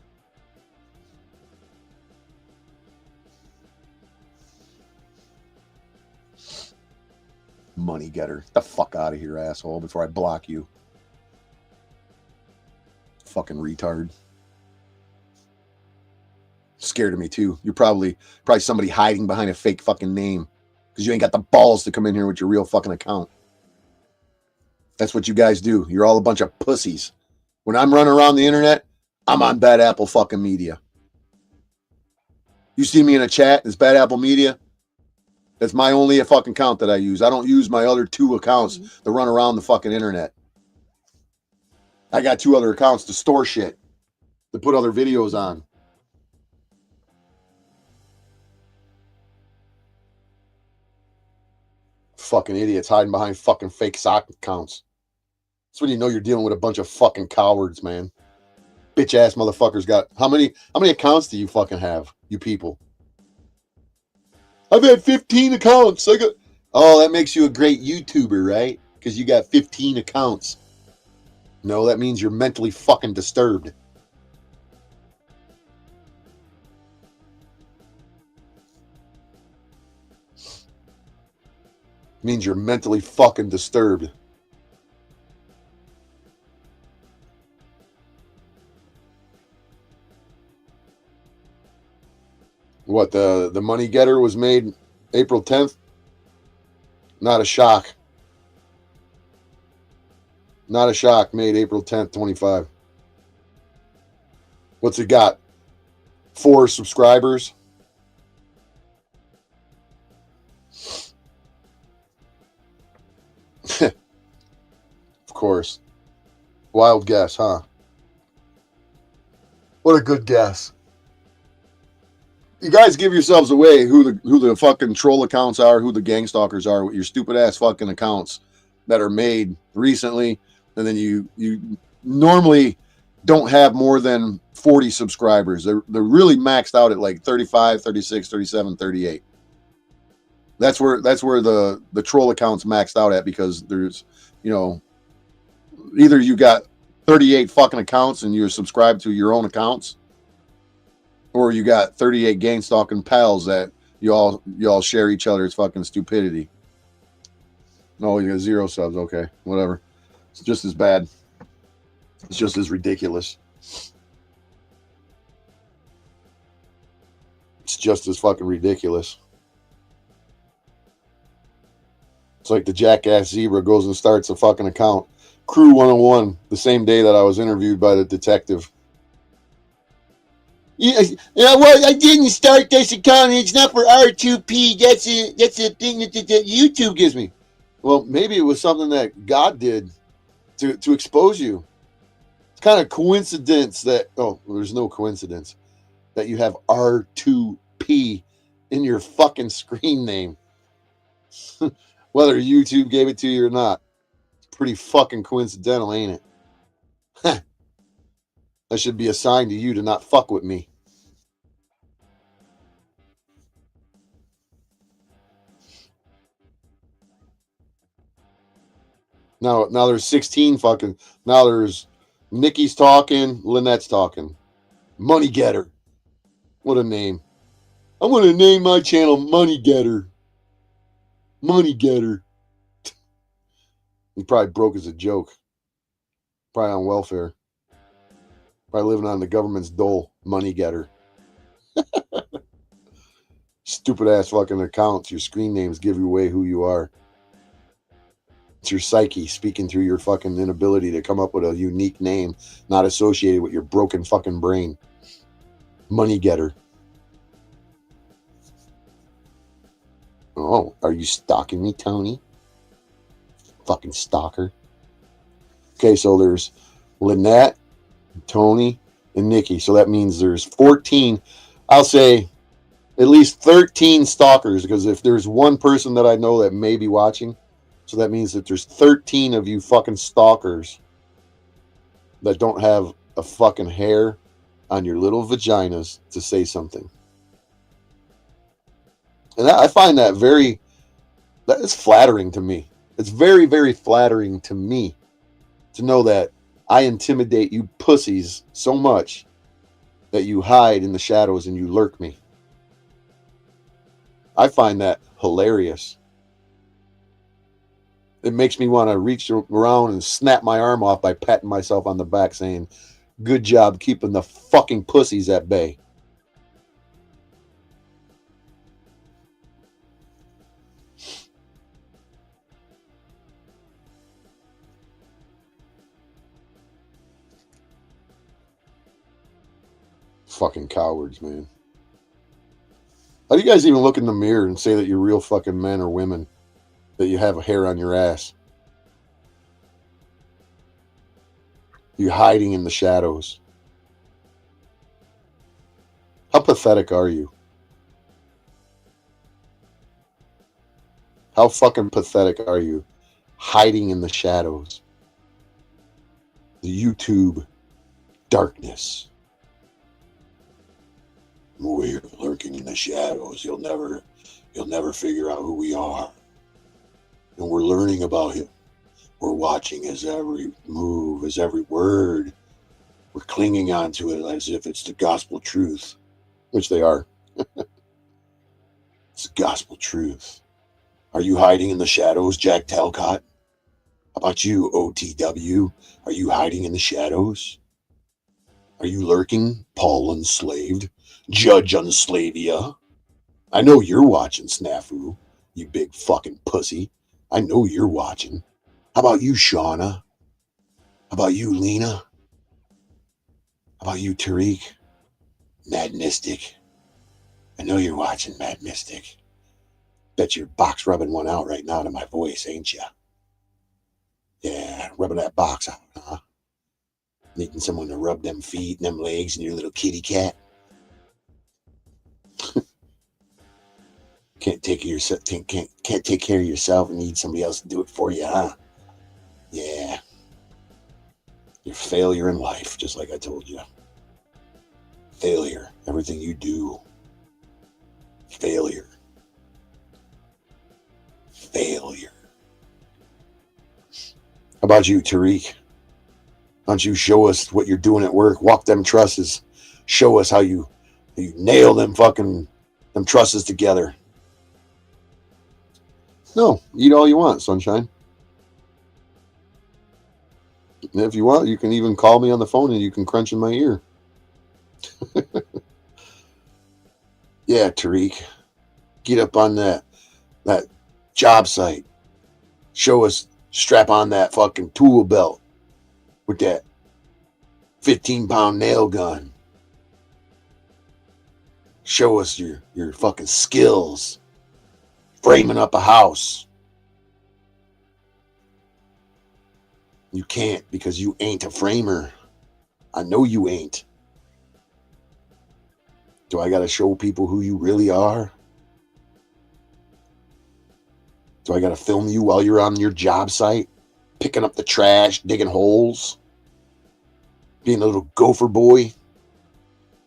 Money getter. Get the fuck out of here, asshole, before I block you. Fucking retard. Scared of me too. You're probably somebody hiding behind a fake fucking name because you ain't got the balls to come in here with your real fucking account. That's what you guys do. You're all a bunch of pussies. When I'm running around the internet, I'm on Bad Apple fucking Media. You see me in a chat, it's Bad Apple Media. That's my only fucking account that I use. I don't use my other 2 accounts to run around the fucking internet. I got 2 other accounts to store shit, to put other videos on. Fucking idiots hiding behind fucking fake sock accounts. That's when you know you're dealing with a bunch of fucking cowards, man. Bitch ass motherfuckers got how many accounts do you fucking have, you people? I've had 15 accounts. Oh, that makes you a great YouTuber, right? Because you got 15 accounts. No, that means you're mentally fucking disturbed. Means you're mentally fucking disturbed. What, the money getter was made April 10th? Not a shock. Not a shock, made April 10th, 25. What's it got? 4 subscribers? Of course. Wild guess, huh? What a good guess. You guys give yourselves away who the fucking troll accounts are, who the gangstalkers are with your stupid ass fucking accounts that are made recently, and then you normally don't have more than 40 subscribers. They're really maxed out at like 35, 36, 37, 38. That's where the troll accounts maxed out at, because there's, either you got 38 fucking accounts and you're subscribed to your own accounts, or you got 38 gangstalking pals that You all share each other's fucking stupidity. No, you got 0 subs. Okay, whatever. It's just as bad. It's just as ridiculous. It's just as fucking ridiculous. It's like the jackass zebra goes and starts a fucking account. Crew 101, the same day that I was interviewed by the detective. Yeah, well, I didn't start this account. It's not for R2P. That's the thing that YouTube gives me. Well, maybe it was something that God did to expose you. It's kind of coincidence that, there's no coincidence that you have R2P in your fucking screen name. Whether YouTube gave it to you or not. It's pretty fucking coincidental, ain't it? That should be a sign to you to not fuck with me. Now there's 16 fucking. Now there's Nikki's talking, Lynette's talking. Money Getter. What a name. I'm going to name my channel Money Getter. Money Getter. He probably broke as a joke. Probably on welfare. Probably living on the government's dole. Money Getter. Stupid ass fucking accounts. Your screen names give you away who you are. It's your psyche speaking through your fucking inability to come up with a unique name not associated with your broken fucking brain. Money Getter. Oh, are you stalking me, Tony? Fucking stalker. Okay, so there's Lynette, Tony, and Nikki. So that means there's 14. I'll say at least 13 stalkers, because if there's one person that I know that may be watching, so that means that there's 13 of you fucking stalkers that don't have a fucking hair on your little vaginas to say something. And I find that it's flattering to me. It's very, very flattering to me to know that I intimidate you pussies so much that you hide in the shadows and you lurk me. I find that hilarious. It makes me want to reach around and snap my arm off by patting myself on the back saying, good job keeping the fucking pussies at bay. Fucking cowards, man. How do you guys even look in the mirror and say that you're real fucking men or women? That you have a hair on your ass? You're hiding in the shadows. How pathetic are you? How fucking pathetic are you? Hiding in the shadows. The YouTube darkness. We're lurking in the shadows. You'll never figure out who we are. And we're learning about him. We're watching his every move, his every word. We're clinging onto it as if it's the gospel truth, which they are. It's the gospel truth. Are you hiding in the shadows, Jack Talcott? How about you, OTW? Are you hiding in the shadows? Are you lurking, Paul Unslaved? Judge Unslavia? I know you're watching, Snafu, you big fucking pussy. I know you're watching. How about you, Shauna? How about you, Lena? How about you, Tariq? Mad Mystic. I know you're watching, Mad Mystic. Bet you're box rubbing one out right now to my voice, ain't ya? Yeah, rubbing that box out, huh? Needing someone to rub them feet and them legs and your little kitty cat. Can't take care of yourself and need somebody else to do it for you, huh? Yeah. You're a failure in life, just like I told you. Failure. Everything you do. Failure. Failure. How about you, Tariq? Why don't you show us what you're doing at work? Walk them trusses. Show us how you nail them them trusses together. No, eat all you want, sunshine. And if you want, you can even call me on the phone and you can crunch in my ear. Yeah, Tariq. Get up on that job site. Show us, strap on that fucking tool belt with that 15-pound nail gun. Show us your fucking skills. Framing up a house. You can't because you ain't a framer. I know you ain't. Do I got to show people who you really are? Do I got to film you while you're on your job site? Picking up the trash, digging holes? Being a little gopher boy?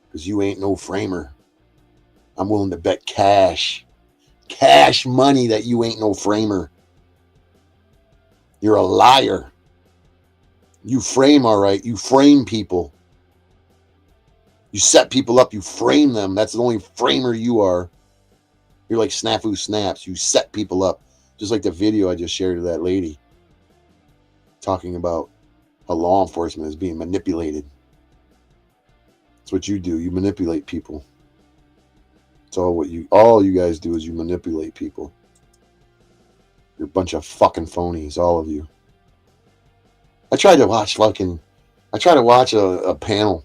Because you ain't no framer. I'm willing to bet cash money that you ain't no framer. You're a liar. You frame, all right. You frame people. You set people up. You frame them. That's the only framer you are. You're like Snafu Snaps. You set people up. Just like the video I just shared of that lady talking about how law enforcement is being manipulated. That's what you do. You manipulate people. It's all you guys do is you manipulate people. You're a bunch of fucking phonies, all of you. I tried to watch a panel,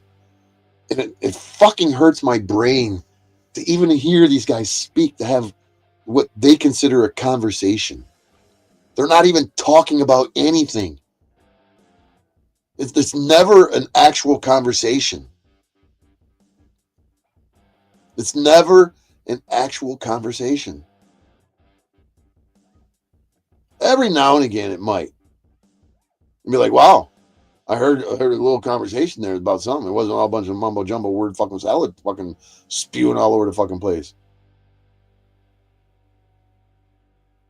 and it fucking hurts my brain to even hear these guys speak, to have what they consider a conversation. They're not even talking about anything. It's never an actual conversation. It's never an actual conversation. Every now and again, it might. And be like, wow, I heard a little conversation there about something. It wasn't all a bunch of mumbo jumbo word fucking salad fucking spewing all over the fucking place.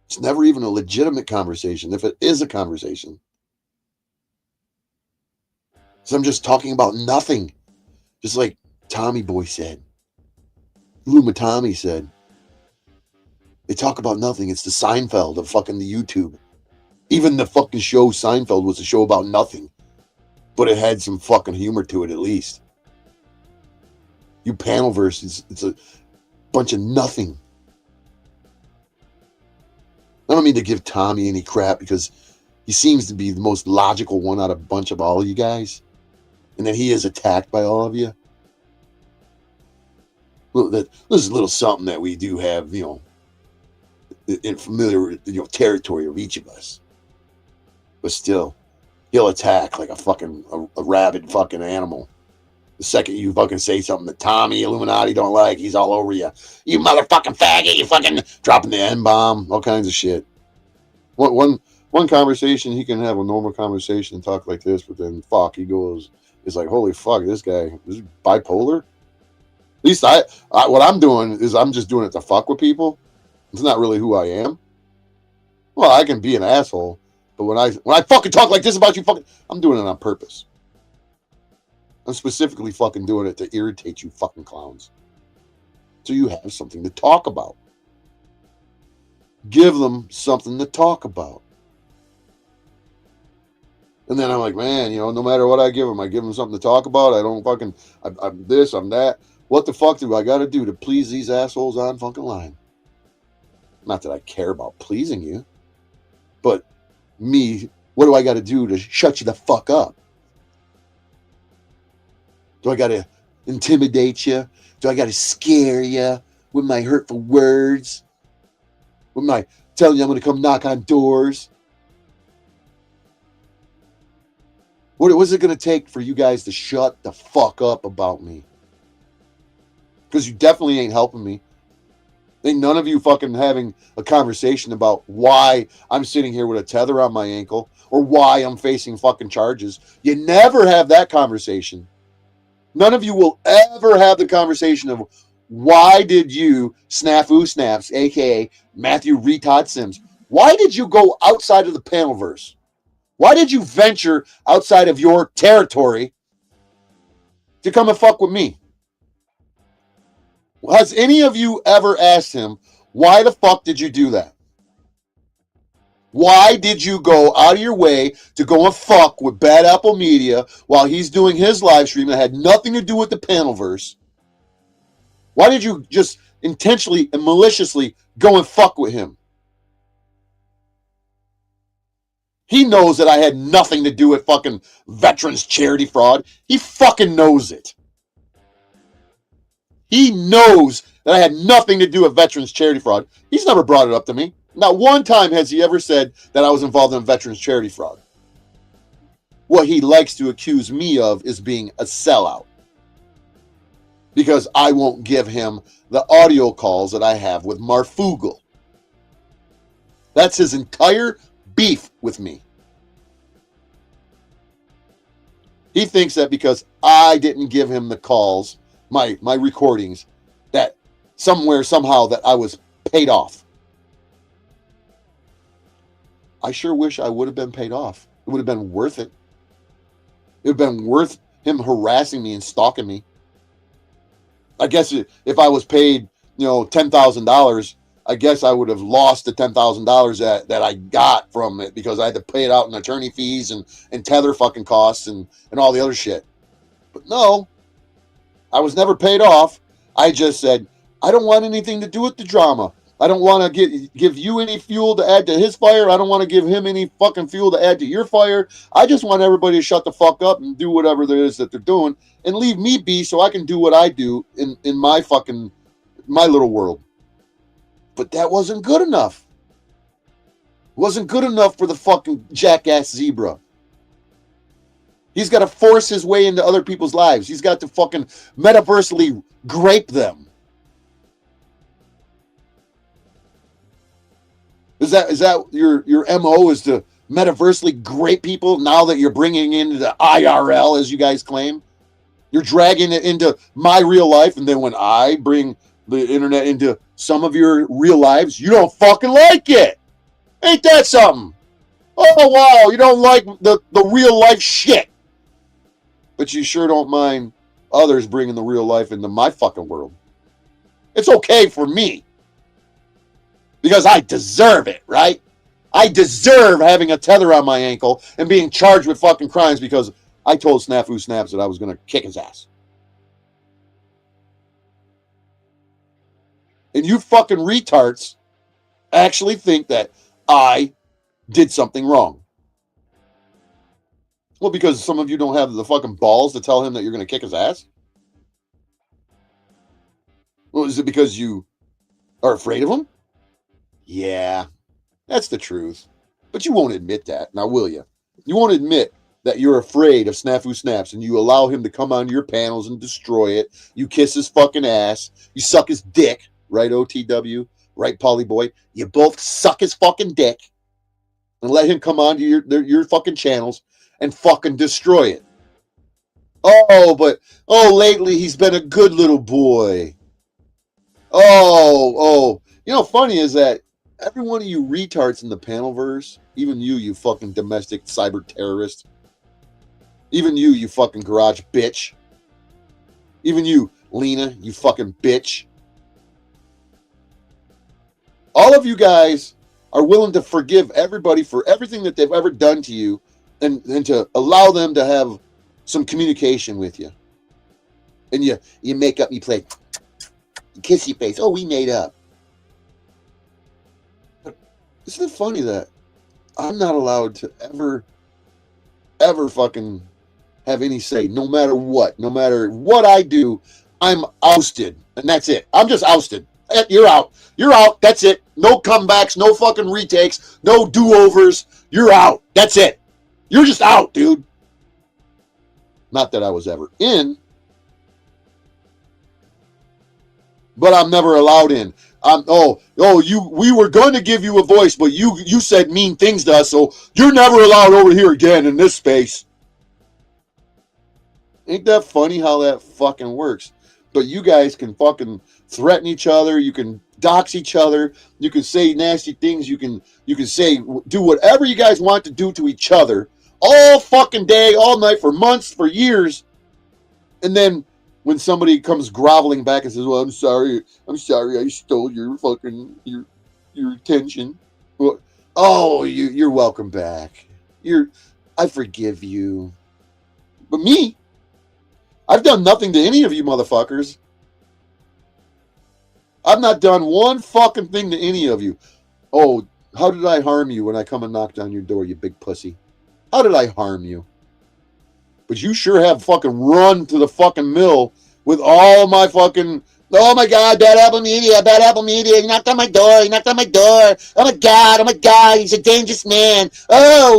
It's never even a legitimate conversation, if it is a conversation. So I'm just talking about nothing. Just like Tommy Boy said. Luma Tommy said. They talk about nothing. It's the Seinfeld of fucking the YouTube. Even the fucking show Seinfeld was a show about nothing. But it had some fucking humor to it at least. You Panelverse, it's a bunch of nothing. I don't mean to give Tommy any crap because he seems to be the most logical one out of a bunch of all of you guys. And then he is attacked by all of you. Well, this is a little something that we do have, in familiar, territory of each of us. But still, he'll attack like a rabid fucking animal. The second you fucking say something that Tommy Illuminati don't like, he's all over you. You motherfucking faggot, you fucking dropping the N-bomb, all kinds of shit. One conversation, he can have a normal conversation and talk like this, but then it's like, holy fuck, this guy is bipolar. At least what I'm doing is I'm just doing it to fuck with people. It's not really who I am. Well, I can be an asshole, but when I fucking talk like this about you, I'm doing it on purpose. I'm specifically fucking doing it to irritate you fucking clowns. So you have something to talk about. Give them something to talk about. And then I'm like, man, no matter what I give them something to talk about. I don't fucking, I'm this, I'm that. What the fuck do I got to do to please these assholes on fucking line? Not that I care about pleasing you, but me, what do I got to do to shut you the fuck up? Do I got to intimidate you? Do I got to scare you with my hurtful words? With my telling you I'm going to come knock on doors? What's it going to take for you guys to shut the fuck up about me? Because you definitely ain't helping me. Ain't none of you fucking having a conversation about why I'm sitting here with a tether on my ankle or why I'm facing fucking charges. You never have that conversation. None of you will ever have the conversation of why did you, Snafu Snaps, a.k.a. Matthew Retard Sims, why did you go outside of the Panelverse? Why did you venture outside of your territory to come and fuck with me? Has any of you ever asked him, why the fuck did you do that? Why did you go out of your way to go and fuck with Bad Apple Media while he's doing his live stream that had nothing to do with the Panelverse? Why did you just intentionally and maliciously go and fuck with him? He knows that I had nothing to do with fucking veterans charity fraud. He fucking knows it. He knows that I had nothing to do with veterans charity fraud. He's never brought it up to me. Not one time has he ever said that I was involved in veterans charity fraud. What he likes to accuse me of is being a sellout. Because I won't give him the audio calls that I have with Marfugel. That's his entire beef with me. He thinks that because I didn't give him the calls, my recordings, that somewhere, somehow, that I was paid off. I sure wish I would have been paid off. It would have been worth it. It would have been worth him harassing me and stalking me. I guess if I was paid, $10,000, I guess I would have lost the $10,000 that I got from it because I had to pay it out in attorney fees and tether fucking costs and all the other shit. But no, I was never paid off. I just said, I don't want anything to do with the drama. I don't want to give you any fuel to add to his fire. I don't want to give him any fucking fuel to add to your fire. I just want everybody to shut the fuck up and do whatever there is that they're doing and leave me be so I can do what I do in my little world. But that wasn't good enough. It wasn't good enough for the fucking jackass zebra. He's got to force his way into other people's lives. He's got to fucking metaversally grape them. Is that your MO, is to metaversely grape people now that you're bringing into the IRL, as you guys claim? You're dragging it into my real life, and then when I bring the internet into some of your real lives, you don't fucking like it. Ain't that something? Oh, wow, you don't like the real life shit. But you sure don't mind others bringing the real life into my fucking world. It's okay for me. Because I deserve it, right? I deserve having a tether on my ankle and being charged with fucking crimes because I told Snafu Snaps that I was going to kick his ass. And you fucking retards actually think that I did something wrong. Well, because some of you don't have the fucking balls to tell him that you're going to kick his ass? Well, is it because you are afraid of him? Yeah, that's the truth. But you won't admit that, now will you? You won't admit that you're afraid of Snafu Snaps and you allow him to come onto your panels and destroy it. You kiss his fucking ass. You suck his dick. Right, OTW? Right, Polyboy? You both suck his fucking dick and let him come onto your fucking channels and fucking destroy it. Lately he's been a good little boy. Funny is that every one of you retards in the Panelverse, even you fucking domestic cyber terrorist, even you fucking garage bitch, even you, Lena, you fucking bitch. All of you guys are willing to forgive everybody for everything that they've ever done to you and to allow them to have some communication with you. And you make up, you play kissy face. Oh, we made up. But isn't it funny that I'm not allowed to ever fucking have any say, no matter what I do, I'm ousted. And that's it. I'm just ousted. You're out. You're out. That's it. No comebacks, no fucking retakes, no do-overs. You're out. That's it. You're just out, dude. Not that I was ever in, but I'm never allowed in. We were going to give you a voice, but you said mean things to us, so you're never allowed over here again in this space. Ain't that funny how that fucking works? But you guys can fucking threaten each other. You can dox each other. You can say nasty things. You can say, do whatever you guys want to do to each other all fucking day, all night, for months, for years. And then when somebody comes groveling back and says, "Well, I'm sorry, I stole your fucking your attention." Well, oh, you're welcome back. I forgive you. But me, I've done nothing to any of you motherfuckers. I've not done one fucking thing to any of you. Oh, how did I harm you when I come and knock down your door, you big pussy? How did I harm you? But you sure have fucking run to the fucking mill with all my fucking, oh my God, bad apple media, he knocked on my door, oh my God, he's a dangerous man, oh,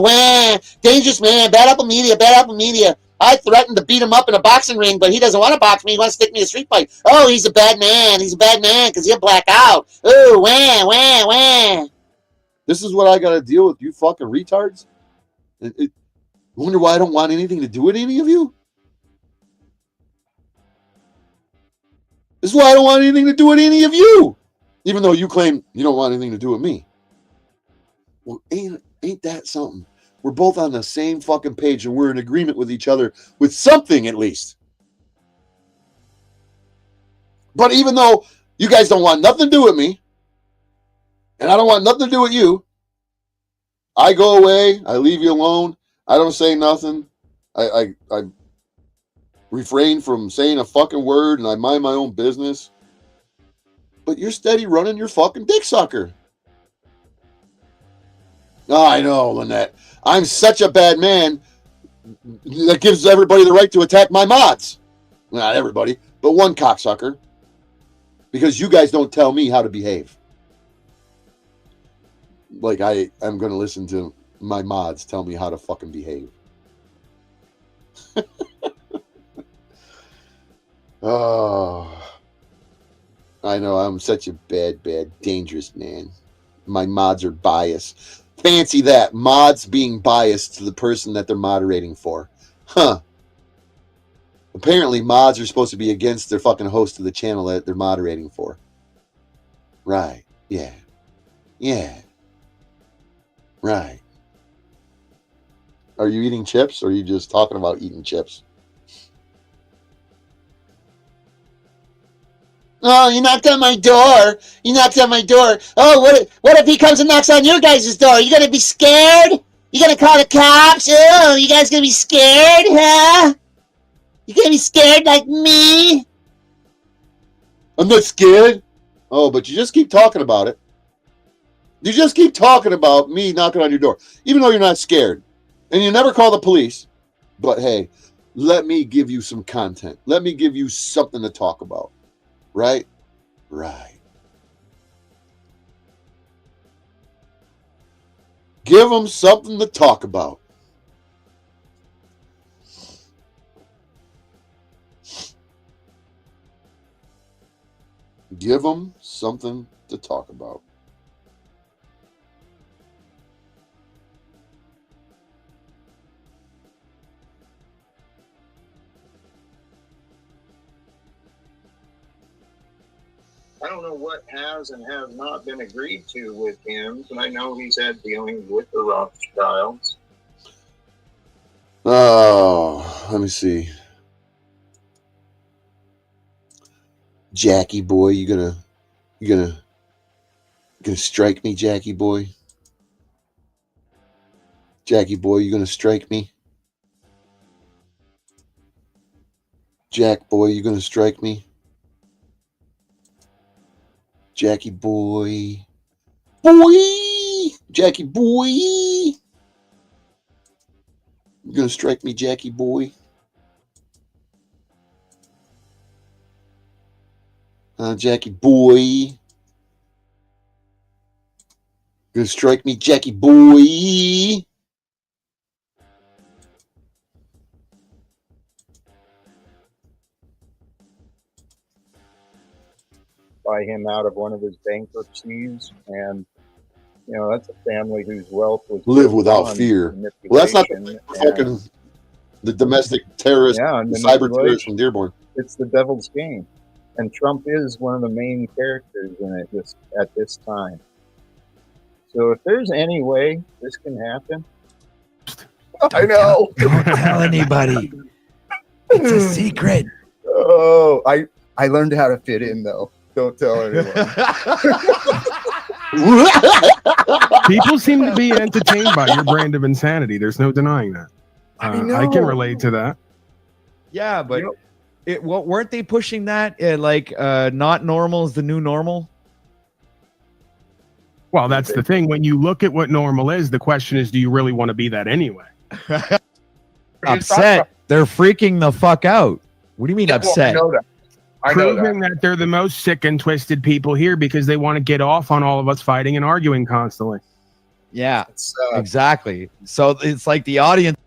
wah, dangerous man, bad apple media, I threatened to beat him up in a boxing ring, but he doesn't want to box me, he wants to stick me in a street fight, oh, he's a bad man, because he'll black out, oh, wah. This is what I gotta deal with, you fucking retards? Wonder why I don't want anything to do with any of you? This is why I don't want anything to do with any of you. Even though you claim you don't want anything to do with me. Well, ain't that something? We're both on the same fucking page and we're in agreement with each other with something at least. But even though you guys don't want nothing to do with me, and I don't want nothing to do with you, I go away, I leave you alone, I don't say nothing. I refrain from saying a fucking word and I mind my own business. But you're steady running your fucking dick sucker. Oh, I know, Lynette. I'm such a bad man that gives everybody the right to attack my mods. Not everybody, but one cocksucker. Because you guys don't tell me how to behave. Like I'm going to listen to my mods tell me how to fucking behave. Oh, I know I'm such a bad, dangerous man. My mods are biased. Fancy that. Mods being biased to the person that they're moderating for. Huh. Apparently mods are supposed to be against their fucking host of the channel that they're moderating for. Right. Yeah. Right. Are you eating chips or are you just talking about eating chips? Oh, you knocked on my door. Oh, what if he comes and knocks on your guys' door? You gonna be scared? You gonna call the cops? Oh, you guys gonna be scared, huh? You gonna be scared like me? I'm not scared. Oh, but you just keep talking about it. You just keep talking about me knocking on your door, even though you're not scared. And you never call the police. But hey, let me give you some content. Let me give you something to talk about. Right? Give them something to talk about. Give them something to talk about. I don't know what has and has not been agreed to with him, but I know he's had dealings with the Rothschilds. Oh, let me see. Jackie boy, you gonna strike me, Jackie boy? Jackie boy, you gonna strike me? Jack boy, you gonna strike me? Jackie boy. Jackie boy. You gonna strike me, Jackie boy? Jackie boy. Gonna strike me, Jackie boy? Buy him out of one of his bankruptcies, and that's a family whose wealth was live without fear. Well, that's not fucking the domestic terrorist, and the cyber terrorist from Dearborn. It's the devil's game, and Trump is one of the main characters in it at this time. So if there's any way this can happen, I know. Don't tell anybody. It's a secret. Oh, I learned how to fit in though. Don't tell anyone. People seem to be entertained by your brand of insanity. There's no denying that. I can relate to that. Yeah, but weren't they pushing that? Not normal is the new normal? Well, that's the thing. When you look at what normal is, the question is, do you really want to be that anyway? Upset. They're freaking the fuck out. What do you mean upset? Proving that they're the most sick and twisted people here because they want to get off on all of us fighting and arguing constantly. Yeah, exactly. So it's like the audience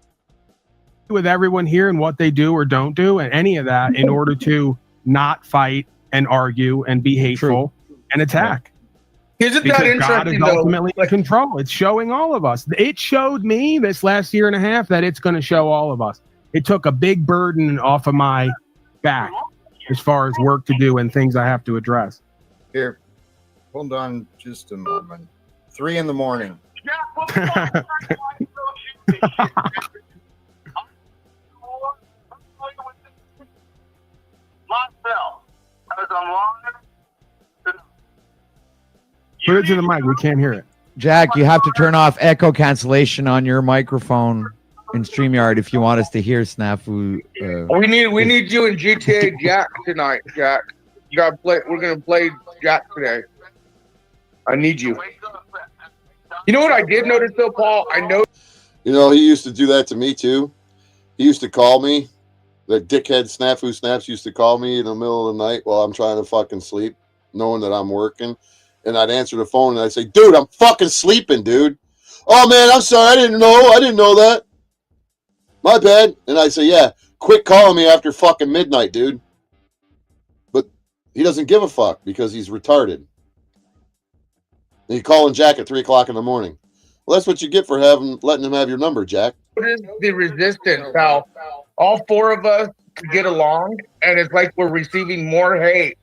with everyone here and what they do or don't do and any of that in order to not fight and argue and be hateful and attack. Isn't because that interesting? God is ultimately in control. It's showing all of us. It showed me this last year and a half that it's going to show all of us. It took a big burden off of my back as far as work to do and things I have to address. Here, hold on just a moment. 3 a.m. Put it to the mic. We can't hear it. Jack, you have to turn off echo cancellation on your microphone in StreamYard if you want us to hear Snafu. We need you in GTA Jack tonight, Jack. You gotta play. We're gonna play Jack today. I need you. You know what I did notice though, Paul? I know. You know, he used to do that to me too. He used to call me. That dickhead Snafu Snaps used to call me in the middle of the night while I'm trying to fucking sleep, knowing that I'm working. And I'd answer the phone and I'd say, dude, I'm fucking sleeping, dude. Oh, man, I'm sorry. I didn't know that. My bad. And I'd say, yeah, quit calling me after fucking midnight, dude. But he doesn't give a fuck because he's retarded. And he's calling Jack at 3 o'clock in the morning. Well, that's what you get for letting him have your number, Jack. What is the resistance, pal? All 4 of us get along, and it's like we're receiving more hate.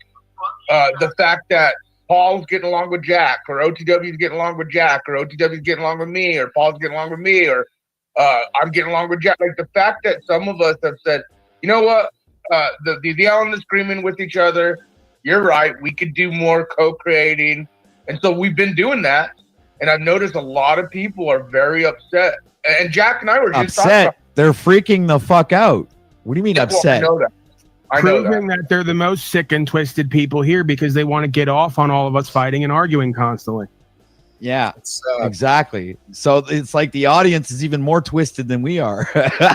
The fact that Paul's getting along with Jack, or OTW's getting along with Jack, or OTW's getting along with me, or Paul's getting along with me, or I'm getting along with Jack. Like the fact that some of us have said, you know what, the yelling and screaming with each other, you're right, we could do more co-creating. And so we've been doing that. And I've noticed a lot of people are very upset. And Jack and I were just talking about. They're freaking the fuck out. What do you mean upset? I know that. Proving that they're the most sick and twisted people here because they want to get off on all of us fighting and arguing constantly. Yeah, exactly. So it's like the audience is even more twisted than we are. The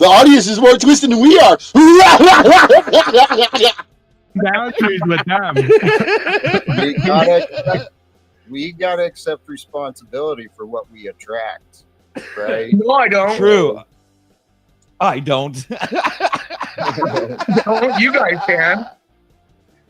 audience is more twisted than we are. Boundaries with them. We gotta accept responsibility for what we attract, right? No, I don't. True. I don't. You guys can.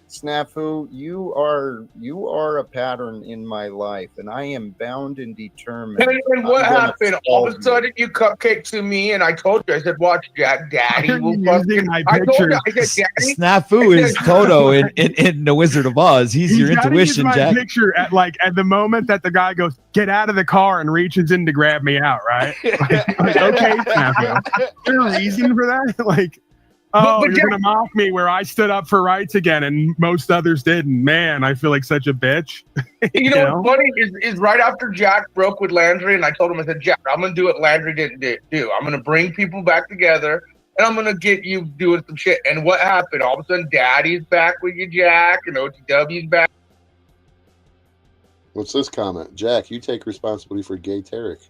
Snafu, you are a pattern in my life, and I am bound and determined. And what happened? All of a sudden, you cupcake to me, and I told you, I said, "Watch, Jack, Daddy will fucking." I told you, I said, "Daddy." Snafu is Toto in The Wizard of Oz. He's your intuition, Jack. Picture at the moment that the guy goes, "Get out of the car," and reaches in to grab me out. Right? Like, okay, Snafu. Is there a reason for that? Like. Oh, but you're going to mock me where I stood up for rights again and most others didn't. Man, I feel like such a bitch. You know what's funny is right after Jack broke with Landry, and I told him, I said, Jack, I'm going to do what Landry didn't do. I'm going to bring people back together, and I'm going to get you doing some shit. And what happened? All of a sudden, Daddy's back with you, Jack, and OTW's back. What's this comment? Jack, you take responsibility for gay Tarek.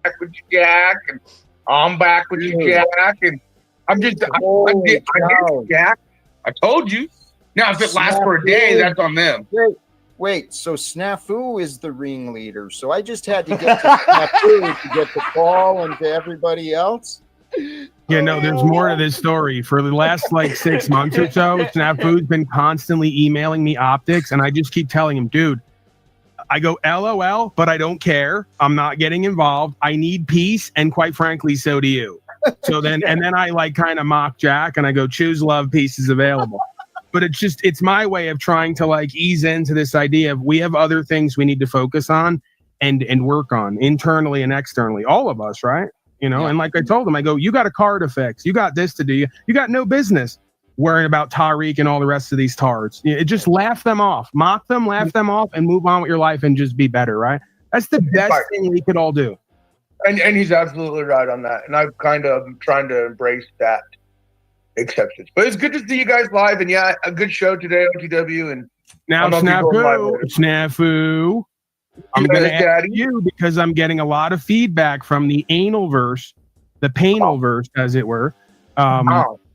Back with you, Jack, and I'm back with you, Jack, and I'm just, I did, Jack. I told you. Now, if it lasts for a day, that's on them. Wait, so Snafu is the ringleader. So I just had to get to Snafu to get to Paul and to everybody else? Yeah, no, there's more to this story. For the last 6 months or so, Snafu's been constantly emailing me optics, and I just keep telling him, dude, I go, LOL, but I don't care. I'm not getting involved. I need peace, and quite frankly, so do you. So then, and then I kind of mock Jack and I go, choose love, peace is available. But it's my way of trying to ease into this idea of we have other things we need to focus on and work on internally and externally. All of us, right? you know. And like I told him, I go, you got a car to fix, you got this to do, you got no business worrying about Tariq and all the rest of these tards. It just laugh them off, mock them, laugh them off, and move on with your life and just be better, right? That's the best thing we could all do. And he's absolutely right on that. And I'm kind of trying to embrace that acceptance. But it's good to see you guys live. And yeah, a good show today, OTW. And Now, Snafu, I'm going to ask you because I'm getting a lot of feedback from the anal verse, the painal verse, as it were.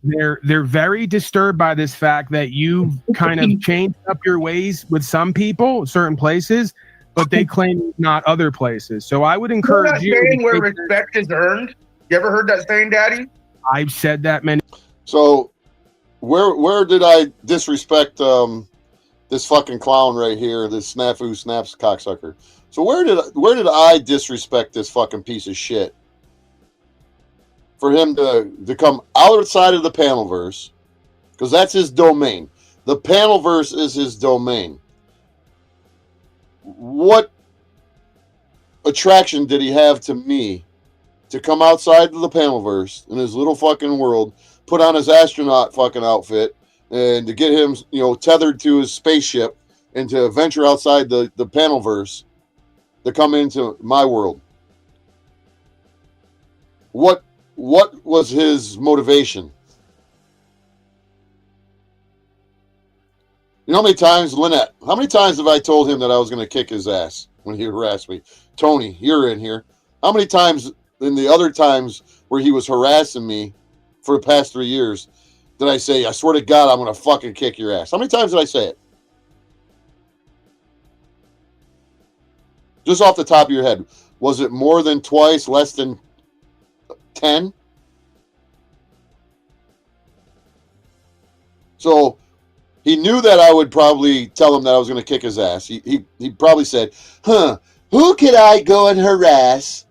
They're very disturbed by this fact that you've kind of changed up your ways with some people, certain places, but they claim not other places. So I would encourage you. Saying where respect is earned. You ever heard that saying, Daddy? I've said that many. So where did I disrespect this fucking clown right here, this Snafu Snaps cocksucker? So where did I disrespect this fucking piece of shit? For him to come outside of the panelverse, because that's his domain. The panelverse is his domain. What attraction did he have to me to come outside of the panelverse in his little fucking world, put on his astronaut fucking outfit, and to get him, you know, tethered to his spaceship and to venture outside the panelverse to come into my world? What was his motivation? You know how many times, Lynette, how many times have I told him that I was going to kick his ass when he harassed me? Tony, you're in here. How many times in the other times where he was harassing me for the past 3 years did I say, I swear to God, I'm going to fucking kick your ass? How many times did I say it? Just off the top of your head. Was it more than twice, less than 10? So he knew that I would probably tell him that I was going to kick his ass. He probably said, who could I go and harass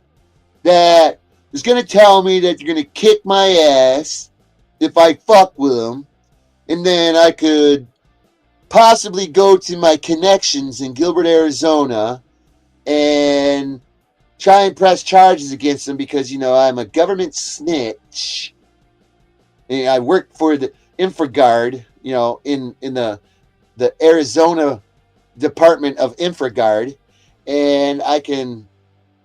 that is going to tell me that you're going to kick my ass if I fuck with him? And then I could possibly go to my connections in Gilbert, Arizona and try and press charges against him because, you know, I'm a government snitch. And I work for the InfraGard, you know, in the Arizona Department of InfraGard, and I can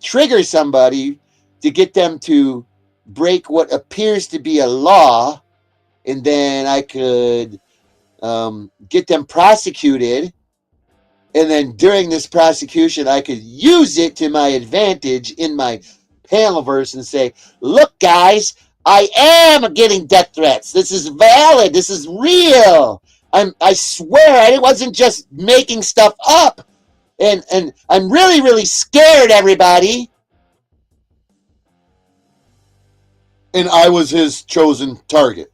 trigger somebody to get them to break what appears to be a law, and then I could get them prosecuted, and then during this prosecution, I could use it to my advantage in my panelverse and say, look, guys, I am getting death threats. This is valid. This is real. I swear I wasn't just making stuff up. And I'm really, really scared, everybody. And I was his chosen target.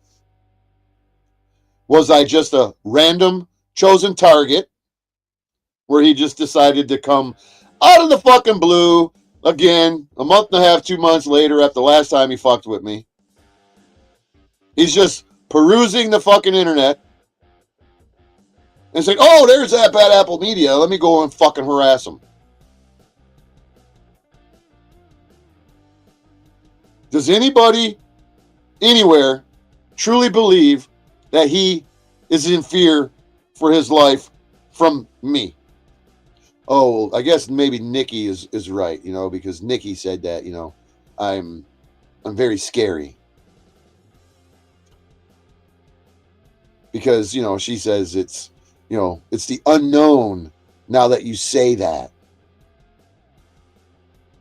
Was I just a random chosen target where he just decided to come out of the fucking blue again a month and a half, 2 months later after the last time he fucked with me? He's just perusing the fucking internet and saying, oh, there's that bad Apple Media. Let me go and fucking harass him. Does anybody anywhere truly believe that he is in fear for his life from me? Oh, I guess maybe Nikki is right, you know, because Nikki said that, you know, I'm very scary. Because, you know, she says it's, you know, it's the unknown now that you say that.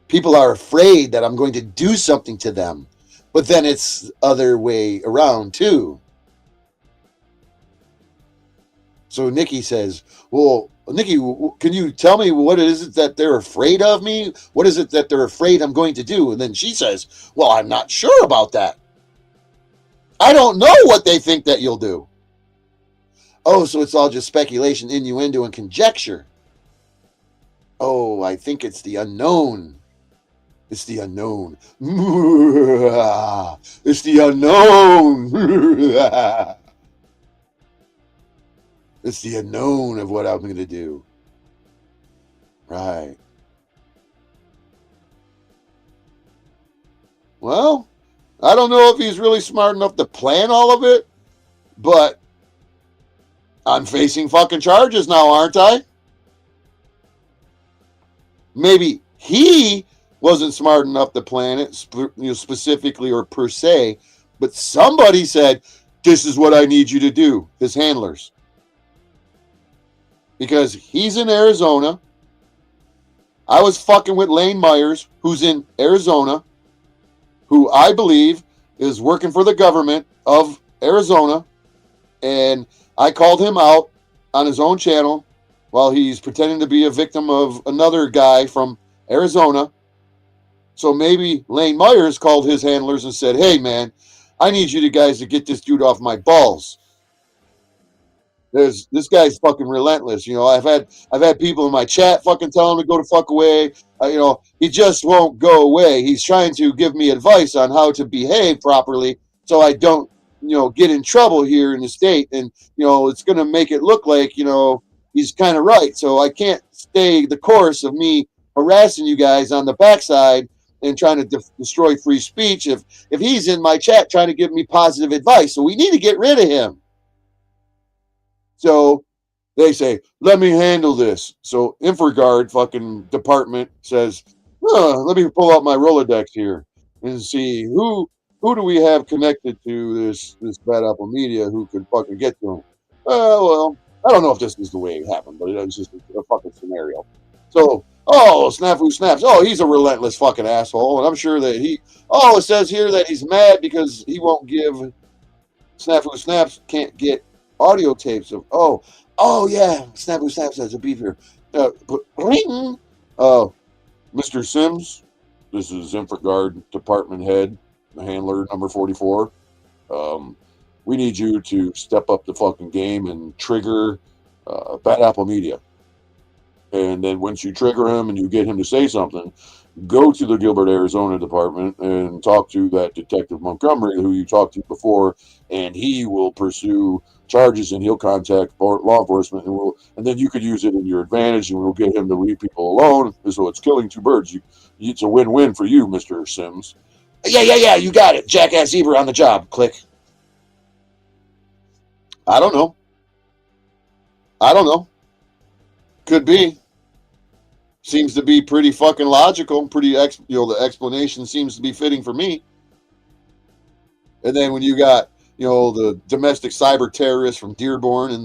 People are afraid that I'm going to do something to them. But then it's the other way around, too. So Nikki says, well, Nikki, can you tell me what is it that they're afraid of me? What is it that they're afraid I'm going to do? And then she says, well, I'm not sure about that. I don't know what they think that you'll do. Oh, so it's all just speculation, innuendo, and conjecture. Oh, I think it's the unknown. It's the unknown. It's the unknown. It's the unknown of what I'm going to do. Right. Well, I don't know if he's really smart enough to plan all of it, but I'm facing fucking charges now, aren't I? Maybe he wasn't smart enough to plan it, specifically or per se, but somebody said, this is what I need you to do, his handlers. Because he's in Arizona. I was fucking with Lane Myers, who's in Arizona, who I believe is working for the government of Arizona. And I called him out on his own channel while he's pretending to be a victim of another guy from Arizona. So maybe Lane Myers called his handlers and said, hey, man, I need you guys to get this dude off my balls. This guy's fucking relentless. You know, I've had people in my chat fucking tell him to go to fuck away. You know, he just won't go away. He's trying to give me advice on how to behave properly so I don't, you know, get in trouble here in the state. And, you know, it's going to make it look like, you know, he's kind of right. So I can't stay the course of me harassing you guys on the backside and trying to destroy free speech if he's in my chat trying to give me positive advice. So we need to get rid of him. So they say, let me handle this. So InfraGard fucking department says, let me pull out my Rolodex here and see who do we have connected to this Bad Apple Media who could fucking get to him. Well, I don't know if this is the way it happened, but it's just a fucking scenario. So, Snafu Snaps. Oh, he's a relentless fucking asshole. And I'm sure that it says here that he's mad because he won't give Snafu Snaps can't get audio tapes of yeah, Snafu Snaps has a beef here. Mr. Sims, this is InfraGard department head, handler number 44. We need you to step up the fucking game and trigger Bad Apple Media. And then once you trigger him and you get him to say something, go to the Gilbert, Arizona department and talk to that Detective Montgomery who you talked to before, and he will pursue charges and he'll contact law enforcement and then you could use it in your advantage and we'll get him to leave people alone. So it's killing two birds. It's a win-win for you, Mr. Sims. Yeah, you got it. Jackass Zebra on the job. Click. I don't know. Could be. Seems to be pretty fucking logical. The explanation seems to be fitting for me. And then when you got, the domestic cyber terrorists from Dearborn and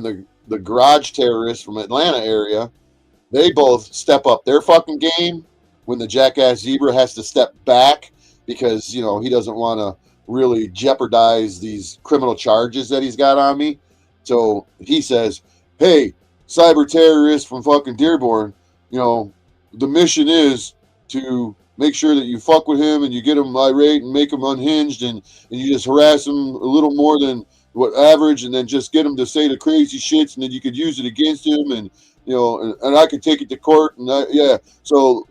the garage terrorists from Atlanta area, they both step up their fucking game when the Jackass Zebra has to step back because, he doesn't want to really jeopardize these criminal charges that he's got on me. So he says, hey, cyber terrorists from fucking Dearborn, the mission is to make sure that you fuck with him and you get him irate and make him unhinged and you just harass him a little more than what average and then just get him to say the crazy shits and then you could use it against him and I could take it to court and so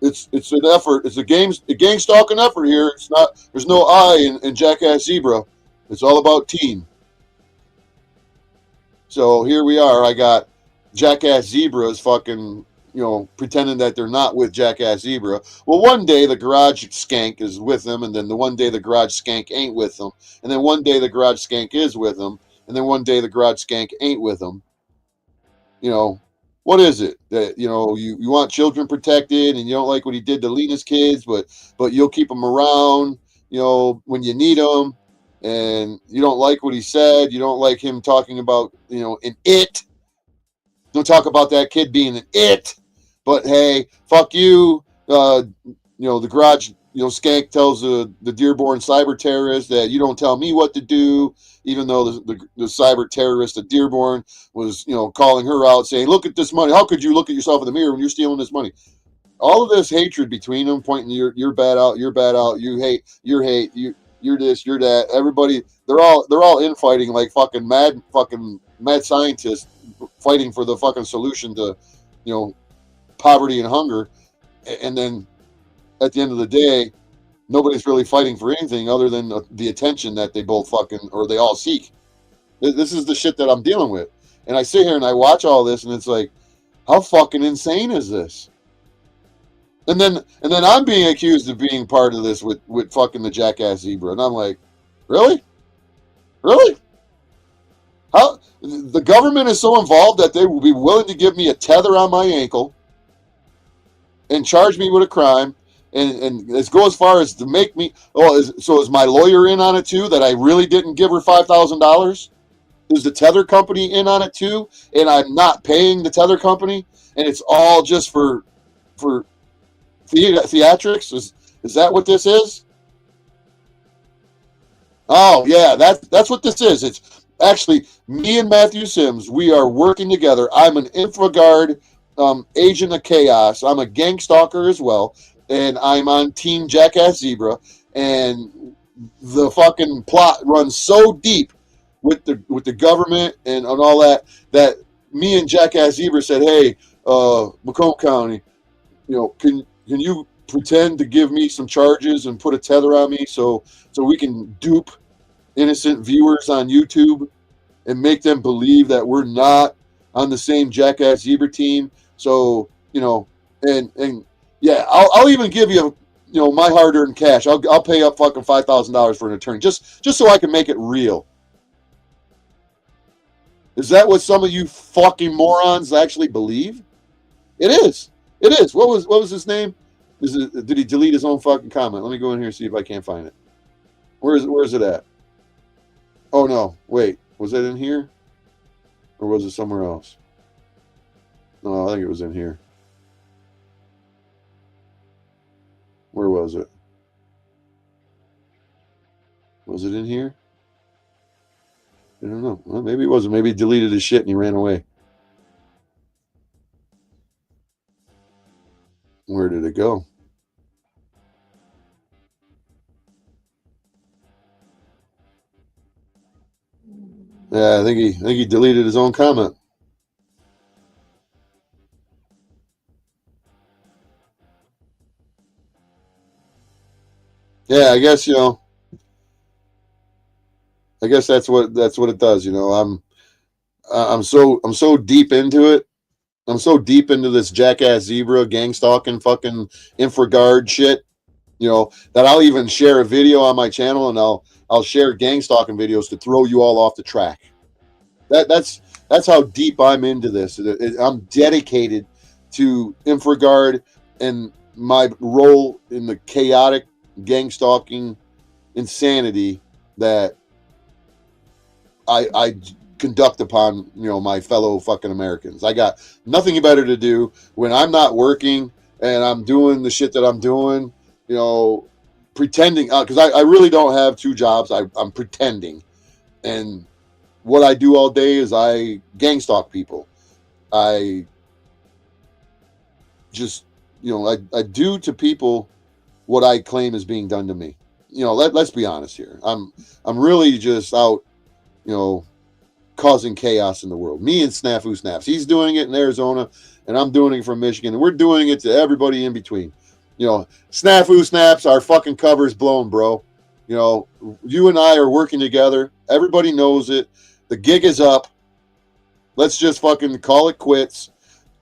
it's an effort. It's a gang-stalking effort here. It's not. There's no I in Jackass Zebra. It's all about team. So here we are. I got Jackass Zebras fucking pretending that they're not with Jackass Zebra. Well, one day the garage skank is with them, and then the one day the garage skank ain't with them, and then one day the garage skank is with them, and then one day the garage skank ain't with them. What is it that you want children protected, and you don't like what he did to Lena's kids, but you'll keep them around, when you need them, and you don't like what he said. You don't like him talking about an it. Don't talk about that kid being an it. But hey, fuck you. The garage, skank tells the Dearborn cyber terrorist that you don't tell me what to do, even though the cyber terrorist at Dearborn was, calling her out saying, look at this money. How could you look at yourself in the mirror when you're stealing this money? All of this hatred between them, pointing you're bad out, you hate, you're this, you're that. Everybody, they're all infighting like fucking mad scientists fighting for the fucking solution to, poverty and hunger, and then at the end of the day, nobody's really fighting for anything other than the attention that they both they all seek. This is the shit that I'm dealing with, and I sit here and I watch all this, and it's like, how fucking insane is this? And then I'm being accused of being part of this with fucking the jackass zebra, and I'm like, really? How the government is so involved that they will be willing to give me a tether on my ankle and charge me with a crime, and let's go as far as to make me. So is my lawyer in on it too? That I really didn't give her $5,000? Is the tether company in on it too? And I'm not paying the tether company, and it's all just for theatrics? Is that what this is? Oh yeah, that's what this is. It's actually me and Matthew Sims. We are working together. I'm an InfraGard agent of chaos. I'm a gang stalker as well, and I'm on Team Jackass Zebra. And the fucking plot runs so deep with the government and all that me and Jackass Zebra said, "Hey, Macomb County, can you pretend to give me some charges and put a tether on me so we can dupe innocent viewers on YouTube and make them believe that we're not on the same Jackass Zebra team." So and yeah, I'll even give you my hard-earned cash. I'll pay up fucking $5,000 for an attorney just so I can make it real. Is that what some of you fucking morons actually believe? It is. What was his name? Did he delete his own fucking comment? Let me go in here and see if I can't find it. Where is it at? Oh no, wait. Was that in here? Or was it somewhere else? No, I think it was in here. Where was it? Was it in here? I don't know. Well, maybe it wasn't. Maybe he deleted his shit and he ran away. Where did it go? Yeah, I think he deleted his own comment. Yeah, I guess I guess that's what it does. I'm so deep into it. I'm so deep into this Jackass Zebra gang stalking fucking InfraGard shit. That I'll even share a video on my channel, and I'll share gang stalking videos to throw you all off the track. That's how deep I'm into this. I'm dedicated to InfraGard and my role in the chaotic gang stalking insanity that I conduct upon my fellow fucking Americans. I got nothing better to do when I'm not working and I'm doing the shit that I'm doing. Pretending because I really don't have two jobs. I'm pretending, and what I do all day is I gang stalk people. I just I do to people what I claim is being done to me. Let's be honest here. I'm really just out causing chaos in the world. Me and Snafu Snaps. He's doing it in Arizona, and I'm doing it from Michigan, and we're doing it to everybody in between. Snafu Snaps, our fucking cover's blown, bro. You and I are working together. Everybody knows it. The gig is up. Let's just fucking call it quits,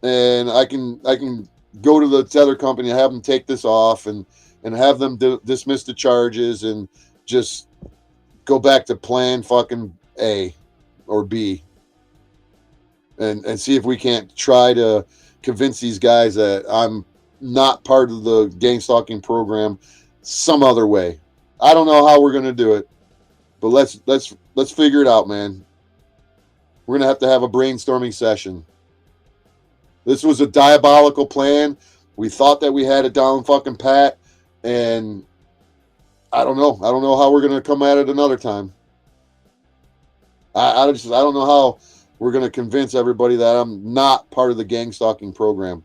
and I can go to the tether company and have them take this off and have them dismiss the charges and just go back to plan fucking A or B and see if we can't try to convince these guys that I'm not part of the gang stalking program some other way. I don't know how we're going to do it, but let's figure it out, man. We're going to have a brainstorming session. This was a diabolical plan. We thought that we had it down fucking pat, and I don't know. I don't know how we're going to come at it another time. I don't know how we're going to convince everybody that I'm not part of the gang stalking program.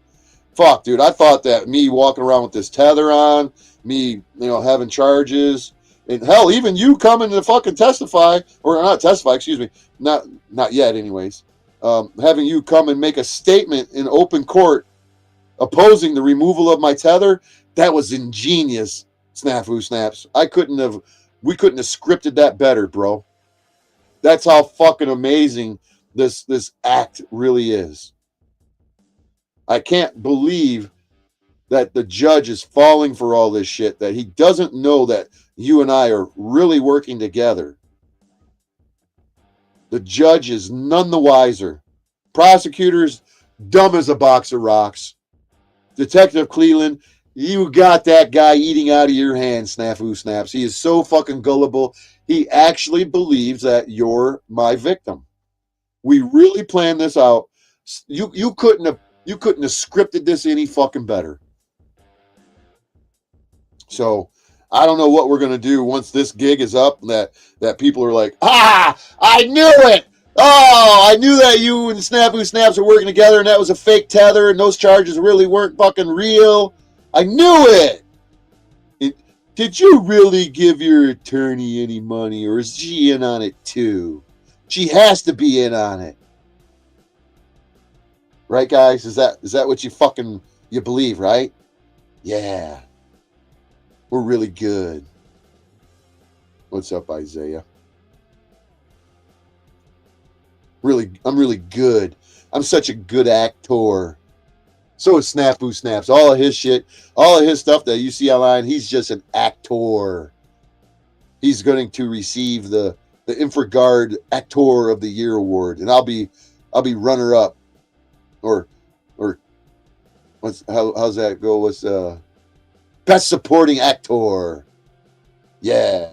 Fuck, dude. I thought that me walking around with this tether on, me, having charges, and hell, even you coming to fucking testify, or not testify, excuse me, not yet anyways, having you come and make a statement in open court opposing the removal of my tether, that was ingenious, Snafu Snaps. We couldn't have scripted that better, bro. That's how fucking amazing this act really is. I can't believe that the judge is falling for all this shit, that he doesn't know that you and I are really working together. The judge is none the wiser. Prosecutors, dumb as a box of rocks. Detective Cleveland, you got that guy eating out of your hand, Snafu Snaps. He is so fucking gullible. He actually believes that you're my victim. We really planned this out. You couldn't have scripted this any fucking better. So I don't know what we're gonna do once this gig is up. That people are like, I knew it. Oh, I knew that you and Snafu Snaps were working together, and that was a fake tether, and those charges really weren't fucking real. I knew it. Did you really give your attorney any money, or is she in on it too? She has to be in on it. Right, guys? Is that what you believe, right? Yeah. We're really good. What's up, Isaiah? I'm really good. I'm such a good actor. So is Snafu Snaps. All of his shit, all of his stuff that you see online, he's just an actor. He's going to receive the Infraguard Actor of the Year award, and I'll be runner up. Or how's that go? What's Best Supporting Actor? Yeah,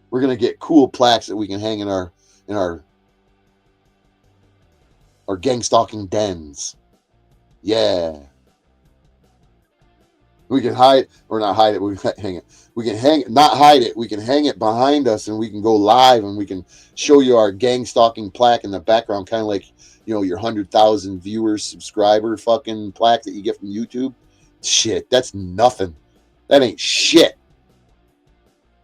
we're gonna get cool plaques that we can hang in our gangstalking dens. Yeah, we can hide or not hide it. We can hang it. We can hang it, not hide it. We can hang it behind us, and we can go live, and we can show you our gangstalking plaque in the background, kind of like your 100,000 viewers, subscriber fucking plaque that you get from YouTube. Shit, that's nothing. That ain't shit.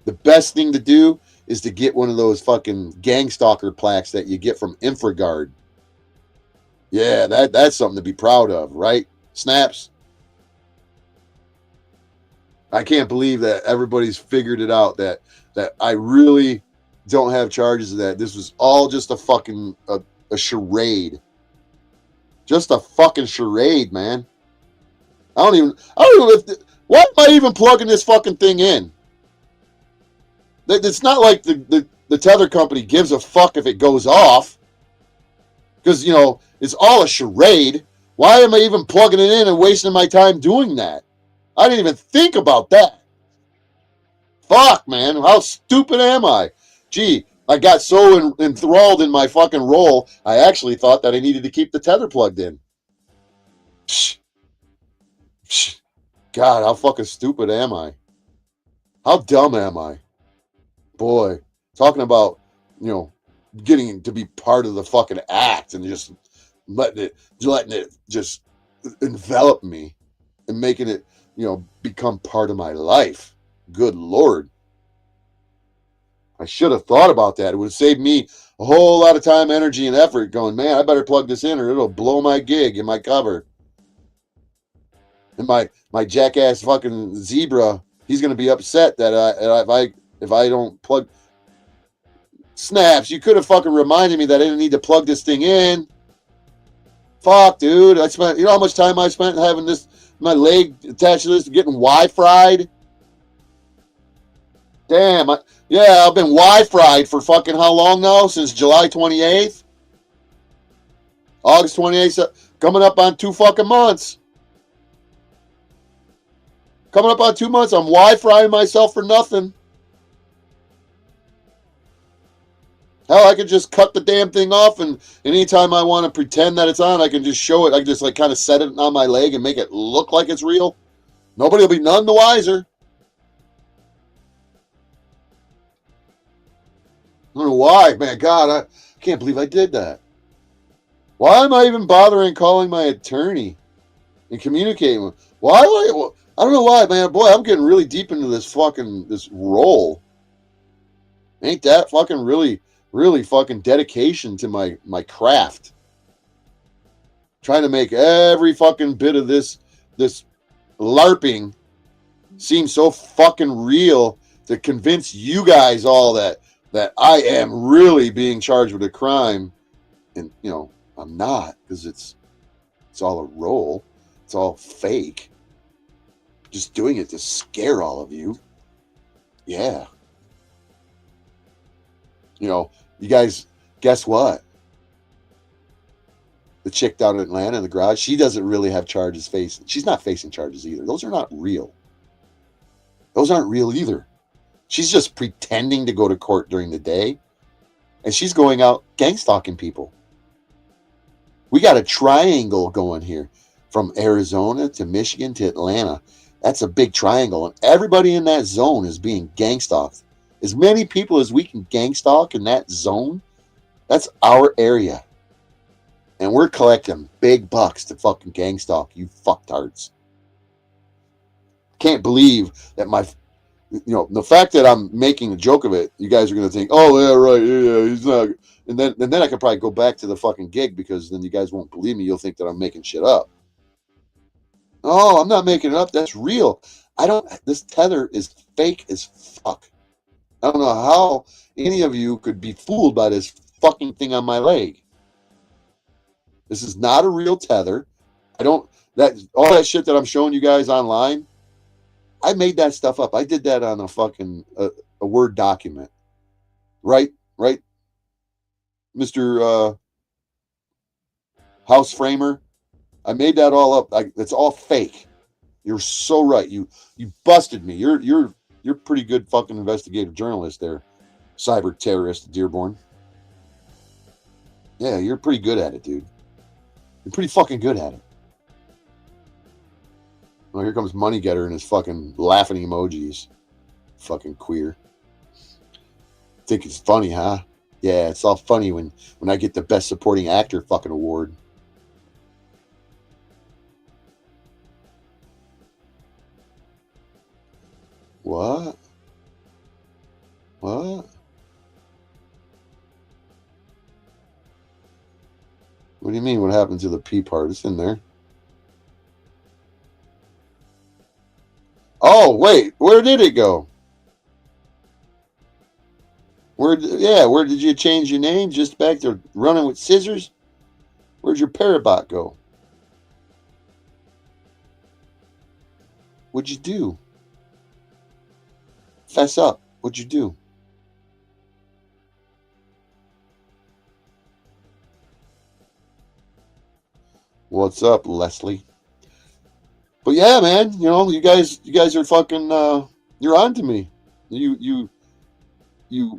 The best thing to do is to get one of those fucking gangstalker plaques that you get from Infraguard. Yeah, that's something to be proud of, right? Snaps. I can't believe that everybody's figured it out, that I really don't have charges of that. This was all just a fucking a charade. Just a fucking charade, man. I don't even why am I even plugging this fucking thing in? It's not like the tether company gives a fuck if it goes off. Because, it's all a charade. Why am I even plugging it in and wasting my time doing that? I didn't even think about that. Fuck, man. How stupid am I? Gee, I got so enthralled in my fucking role, I actually thought that I needed to keep the tether plugged in. Psh. God, how fucking stupid am I? How dumb am I? Boy, talking about, getting to be part of the fucking act and just letting it just envelop me and making it, become part of my life. Good Lord. I should have thought about that. It would have saved me a whole lot of time, energy, and effort going, man, I better plug this in or it'll blow my gig and my cover. And my jackass fucking zebra, he's going to be upset that if I don't plug... Snaps, you could have fucking reminded me that I didn't need to plug this thing in. Fuck, dude. I spent, how much time I spent having my leg attached to this, getting Wi-Fried? Damn. I've been Wi-Fried for fucking how long now? Since July 28th? August 28th, coming up on 2 fucking months. Coming up on 2 months, I'm Wi-Fiing myself for nothing. Hell, I could just cut the damn thing off, and anytime I want to pretend that it's on, I can just show it. I can just kind of set it on my leg and make it look like it's real. Nobody will be none the wiser. I don't know why, man. God, I can't believe I did that. Why am I even bothering calling my attorney and communicating with him? Why? I don't know why, man. Boy, I'm getting really deep into this role. Ain't that fucking really fucking dedication to my craft. Trying to make every fucking bit of this LARPing seem so fucking real to convince you guys all that I am really being charged with a crime. And, I'm not, because it's all a role. it's all fake. Just doing it to scare all of you. Yeah. You know, you guys, guess what? The chick down in Atlanta in the garage, she doesn't really have charges facing. She's not facing charges either. Those are not real. Those aren't real either. She's just pretending to go to court during the day, and she's going out gang-stalking people. We got a triangle going here from Arizona to Michigan to Atlanta. That's a big triangle, and everybody in that zone is being gang-stalked. As many people as we can gang-stalk in that zone, that's our area. And we're collecting big bucks to fucking gang-stalk you fucktards. Can't believe that the fact that I'm making a joke of it, you guys are going to think, oh, yeah, right, yeah, he's not. And then I could probably go back to the fucking gig, because then you guys won't believe me. You'll think that I'm making shit up. Oh, I'm not making it up. That's real. This tether is fake as fuck. I don't know how any of you could be fooled by this fucking thing on my leg. This is not a real tether. All that shit that I'm showing you guys online, I made that stuff up. I did that on a fucking a Word document. Right, Mr. House Framer? I made that all up. It's all fake. You're so right. You busted me. You're pretty good fucking investigative journalist there, cyber terrorist Dearborn. Yeah, you're pretty good at it, dude. You're pretty fucking good at it. Well, here comes Money Getter and his fucking laughing emojis. Fucking queer. Think it's funny, huh? Yeah, it's all funny when I get the Best Supporting Actor fucking award. What? What? What do you mean? What happened to the P part? It's in there. Oh, wait. Where did it go? Where did you change your name? Just back to running with scissors? Where'd your parabot go? What'd you do? Fess up. What'd you do? What's up, Leslie? But yeah, man, you guys are fucking you're on to me. You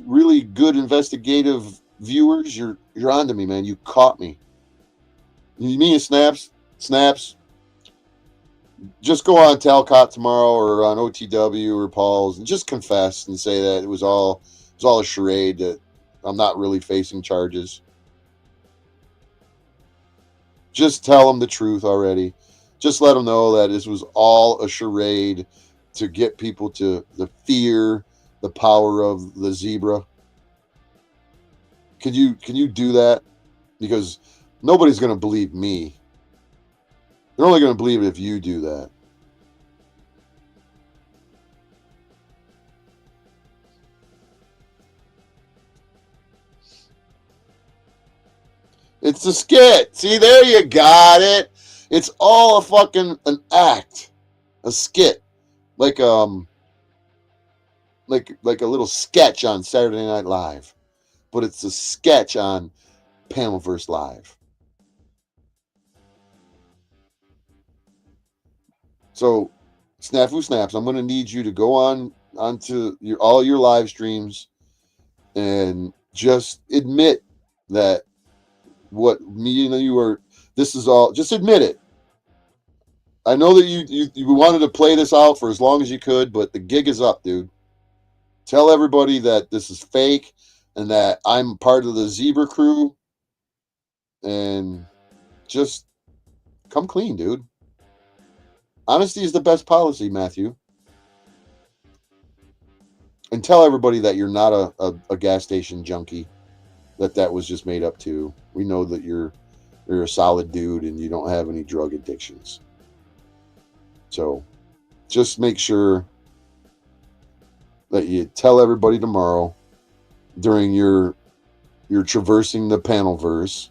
really good investigative viewers, you're on to me, man. You caught me. Me and Snaps, just go on Talcott tomorrow or on OTW or Paul's and just confess and say that it was all a charade, that I'm not really facing charges. Just tell them the truth already. Just let them know that this was all a charade to get people to the fear, the power of the zebra. Can you do that? Because nobody's going to believe me. They're only going to believe it if you do that. It's a skit. See, there you got it. It's all a fucking an act, a skit, like a little sketch on Saturday Night Live, but it's a sketch on Panelverse Live. So, Snafu Snaps, I'm going to need you to go onto all your live streams and just admit that what me and you are. This is all. Just admit it. I know that you wanted to play this out for as long as you could, but the gig is up, dude. Tell everybody that this is fake and that I'm part of the Zebra crew, and just come clean, dude. Honesty is the best policy, Matthew. And tell everybody that you're not a gas station junkie, that was just made up too. We know that you're a solid dude and you don't have any drug addictions. So just make sure that you tell everybody tomorrow during your traversing the Panelverse,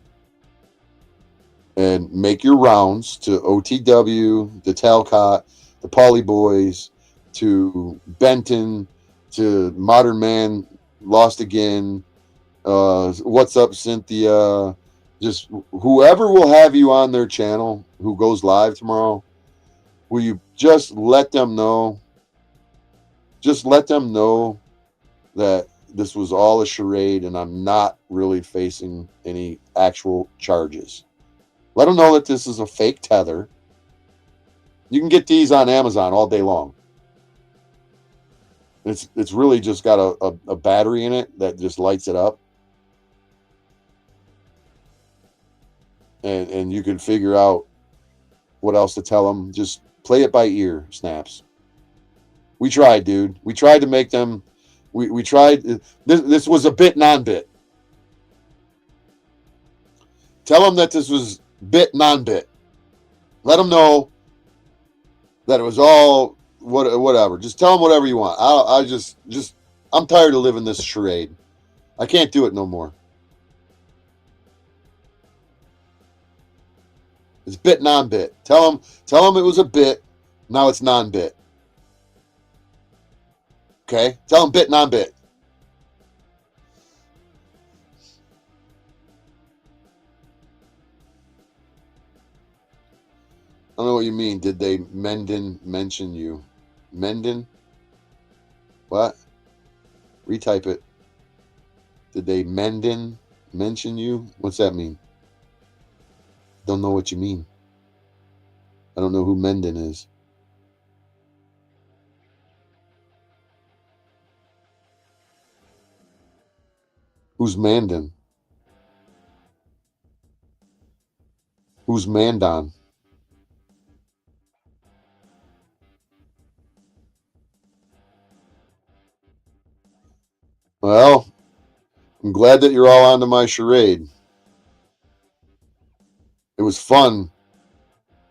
and make your rounds to OTW, the Talcott, the Poly Boys, to Benton, to Modern Man Lost Again. What's up, Cynthia? Just whoever will have you on their channel who goes live tomorrow, will you just let them know? Just let them know that this was all a charade and I'm not really facing any actual charges. Let them know that this is a fake tether. You can get these on Amazon all day long. It's really just got a battery in it that just lights it up. And you can figure out what else to tell them. Just play it by ear, Snaps. We tried, dude. We tried to make them. We tried. This was a bit non-bit. Tell them that this was bit non-bit. Let them know that it was all whatever. Just tell them whatever you want. I'm tired of living this charade. I can't do it no more. It's bit non-bit. Tell them it was a bit. Now it's non-bit. Okay? Tell them bit non-bit. I don't know what you mean. Did they Menden mention you? Menden? What? Retype it. Did they Menden mention you? What's that mean? Don't know what you mean. I don't know who Menden is. Who's Mandan? Who's Mandan? Well, I'm glad that you're all onto my charade. It was fun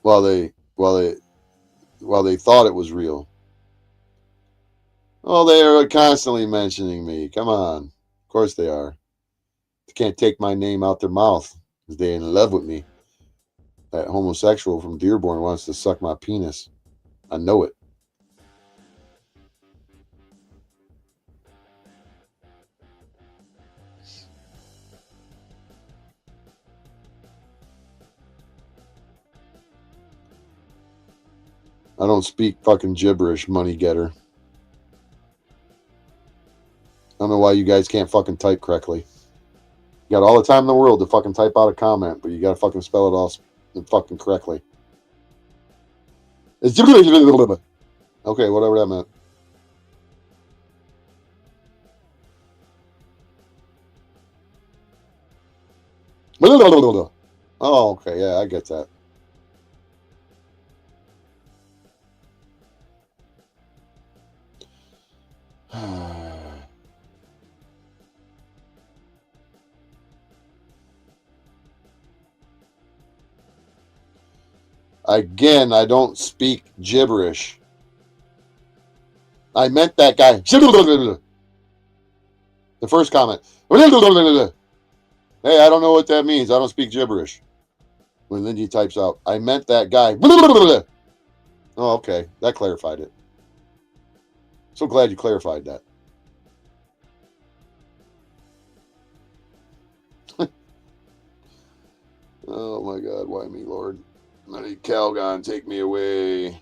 while they thought it was real. Oh, they are constantly mentioning me. Come on. Of course they are. They can't take my name out their mouth because they're in love with me. That homosexual from Dearborn wants to suck my penis. I know it. I don't speak fucking gibberish, money getter. I don't know why you guys can't fucking type correctly. You got all the time in the world to fucking type out a comment, but you gotta fucking spell it all fucking correctly. It's okay, whatever that meant. Oh, okay, yeah, I get that. Again, I don't speak gibberish. I meant that guy. The first comment. Hey, I don't know what that means. I don't speak gibberish. When Lindy types out, I meant that guy. Oh, okay. That clarified it. So glad you clarified that. Oh my God, why me, Lord? Money Calgon, take me away.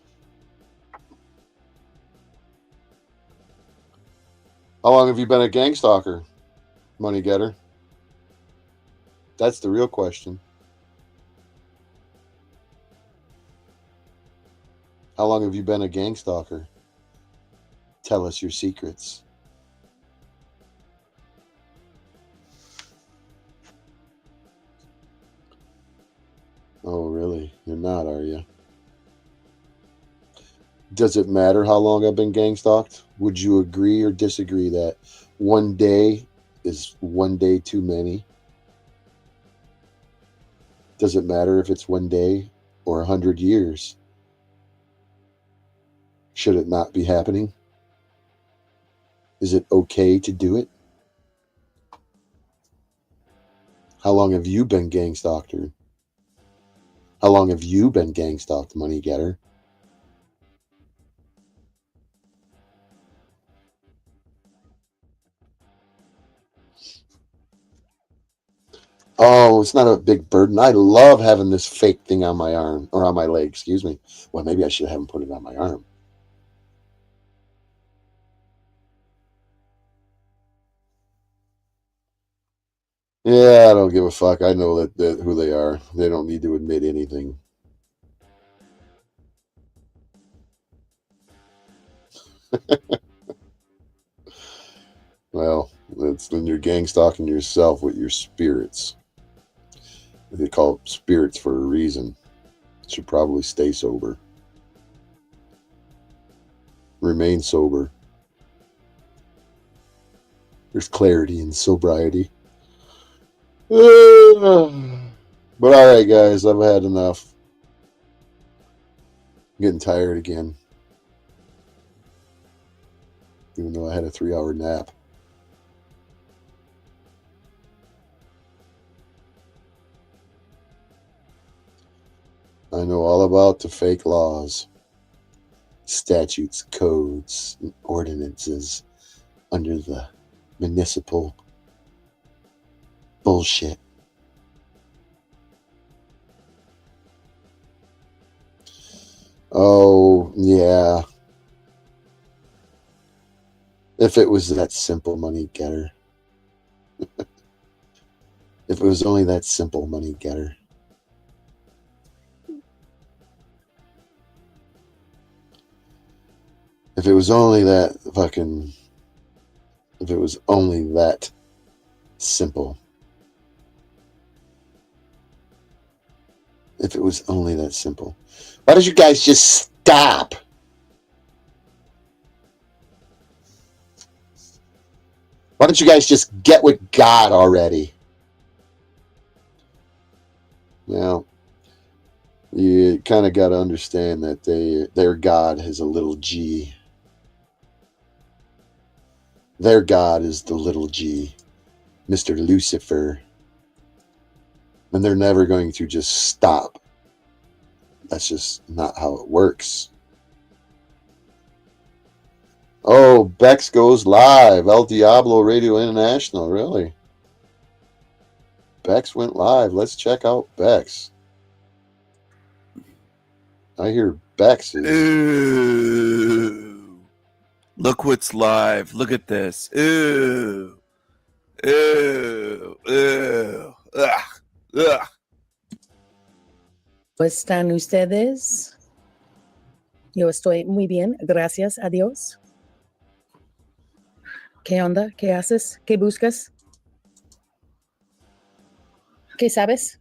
How long have you been a gangstalker, money getter? That's the real question. How long have you been a gangstalker? Tell us your secrets. Oh, really? You're not, are you? Does it matter how long I've been gangstalked? Would you agree or disagree that one day is one day too many? Does it matter if it's one day or 100 years? Should it not be happening? Is it okay to do it? How long have you been gangstalked? How long have you been gang stalked, money getter? Oh, it's not a big burden. I love having this fake thing on my arm, or on my leg, excuse me. Well, maybe I should have him put it on my arm. Yeah, I don't give a fuck. I know that who they are. They don't need to admit anything. Well, that's when you're gang stalking yourself with your spirits. They call it spirits for a reason. Should probably stay sober. Remain sober. There's clarity in sobriety. But all right, guys, I've had enough. I'm getting tired again. Even though I had a 3-hour nap. I know all about the fake laws, statutes, codes, and ordinances under the municipal bullshit. Oh, yeah. If it was that simple, money getter. If it was only that simple, money getter. If it was only that fucking... If it was only that simple. If it was only that simple. Why don't you guys just stop? Why don't you guys just get with God already? Now, you kind of got to understand that their God is a little g. Their God is the little g, Mr. Lucifer. And they're never going to just stop. That's just not how it works. Oh, Bex goes live. El Diablo Radio International, really? Bex went live. Let's check out Bex. I hear Bex is... Ooh. Look what's live. Look at this. Ooh. Ooh. Ooh. Ugh. Ugh. ¿Cómo están ustedes? Yo estoy muy bien, gracias a Dios. ¿Qué onda? ¿Qué haces? ¿Qué buscas? ¿Qué sabes?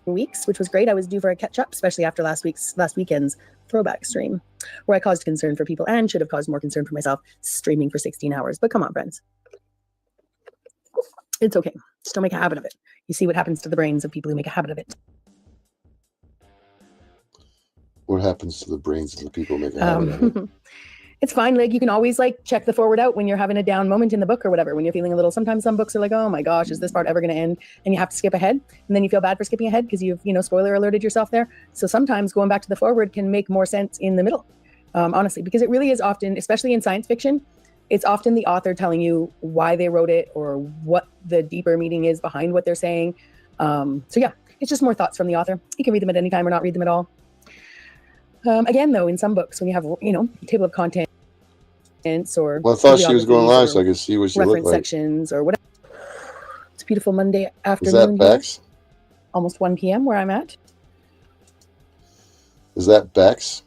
Weeks, which was great. I was due for a catch up, especially after last weekend's throwback stream, where I caused concern for people and should have caused more concern for myself, streaming for 16 hours. But come on, friends. It's okay. Just don't make a habit of it. You see what happens to the brains of people who make a habit of it. What happens to the brains of the people making a habit of it? It's fine. Like, you can always check the forward out when you're having a down moment in the book or whatever, when you're feeling a little, sometimes some books are like, oh my gosh, is this part ever going to end? And you have to skip ahead. And then you feel bad for skipping ahead because you've, spoiler alerted yourself there. So sometimes going back to the forward can make more sense in the middle, honestly, because it really is often, especially in science fiction, it's often the author telling you why they wrote it or what the deeper meaning is behind what they're saying. So yeah, it's just more thoughts from the author. You can read them at any time or not read them at all. Again, though, in some books, when you have, table of contents or... Well, I thought she was going live so I could see what she looked reference like. sections or whatever. It's a beautiful Monday afternoon. Is that Bex? Here. Almost 1 p.m. where I'm at. Is that Bex?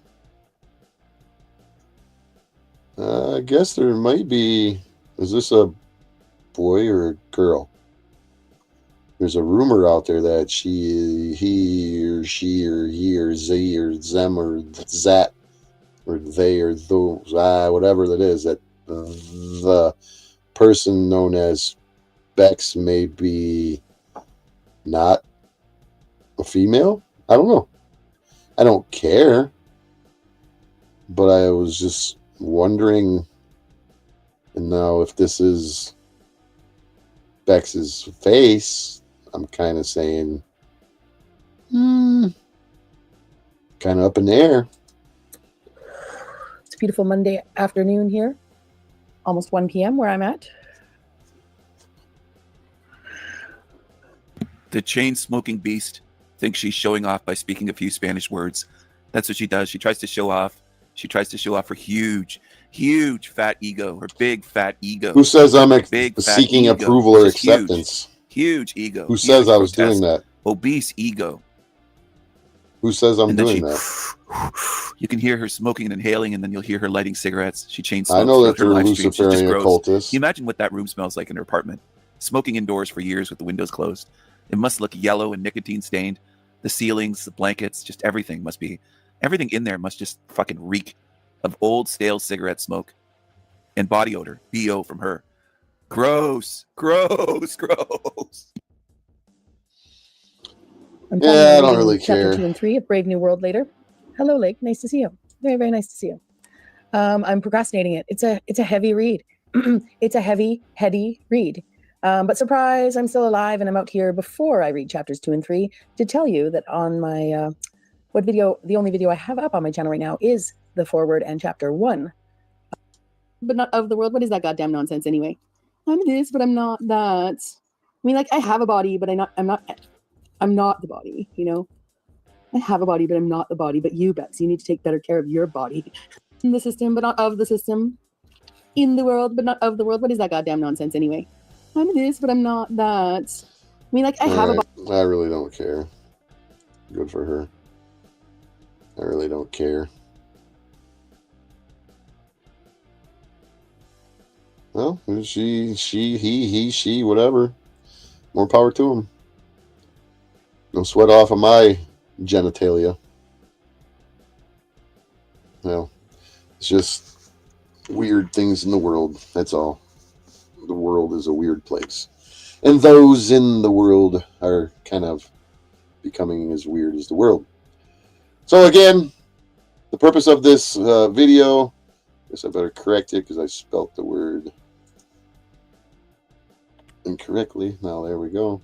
I guess there might be... Is this a boy or a girl? There's a rumor out there that he or she or he or ze or them or that or they or those, whatever that is, that the person known as Bex may be not a female. I don't know. I don't care. But I was just wondering, and now if this is Bex's face, I'm kind of saying Kind of up in the air. It's a beautiful Monday afternoon here, almost 1 p.m. where I'm at. The chain-smoking beast thinks she's showing off by speaking a few Spanish words. That's what she does. She tries to show off. She tries to show off her huge fat ego, her big fat ego. Who says I'm big, seeking ego. approval or Just acceptance? Huge ego. Who says I was doing that? Obese ego. Who says I'm doing that? You can hear her smoking and inhaling, and then you'll hear her lighting cigarettes. She chain smokes. I know that throughout her they're live streams. She's just Luciferian gross. occultists. Can you imagine what that room smells like in her apartment? Smoking indoors for years with the windows closed. It must look yellow and nicotine stained. The ceilings, the blankets, just everything must be. Everything in there must just fucking reek of old stale cigarette smoke and body odor. BO from her. Gross. Gross. Gross. I'm Yeah, I don't reading really chapter care. 2 and 3 of Brave New World later. Hello, Lake. Nice to see you. Very, very nice to see you. I'm procrastinating it. It's a heavy read. It's a heavy, heady read. But surprise, I'm still alive and I'm out here before I read chapters 2 and 3 to tell you that on my the only video I have up on my channel right now is the foreword and chapter 1. But not of the world. What is that goddamn nonsense anyway? I'm this, but I'm not that. I mean, like, I have a body, but I'm not the body, you know? I have a body, but I'm not the body. But you, Bex, you need to take better care of your body. In the system, but not of the system. In the world, but not of the world. What is that goddamn nonsense anyway? I'm this, but I'm not that. I mean, like, I have a body. I really don't care. Good for her. I really don't care. Well, she, he, she, whatever. More power to him. No sweat off of my genitalia. No. It's just weird things in the world. That's all. The world is a weird place. And those in the world are kind of becoming as weird as the world. So again, the purpose of this video, I guess I better correct it because I spelt the word incorrectly. Now there we go.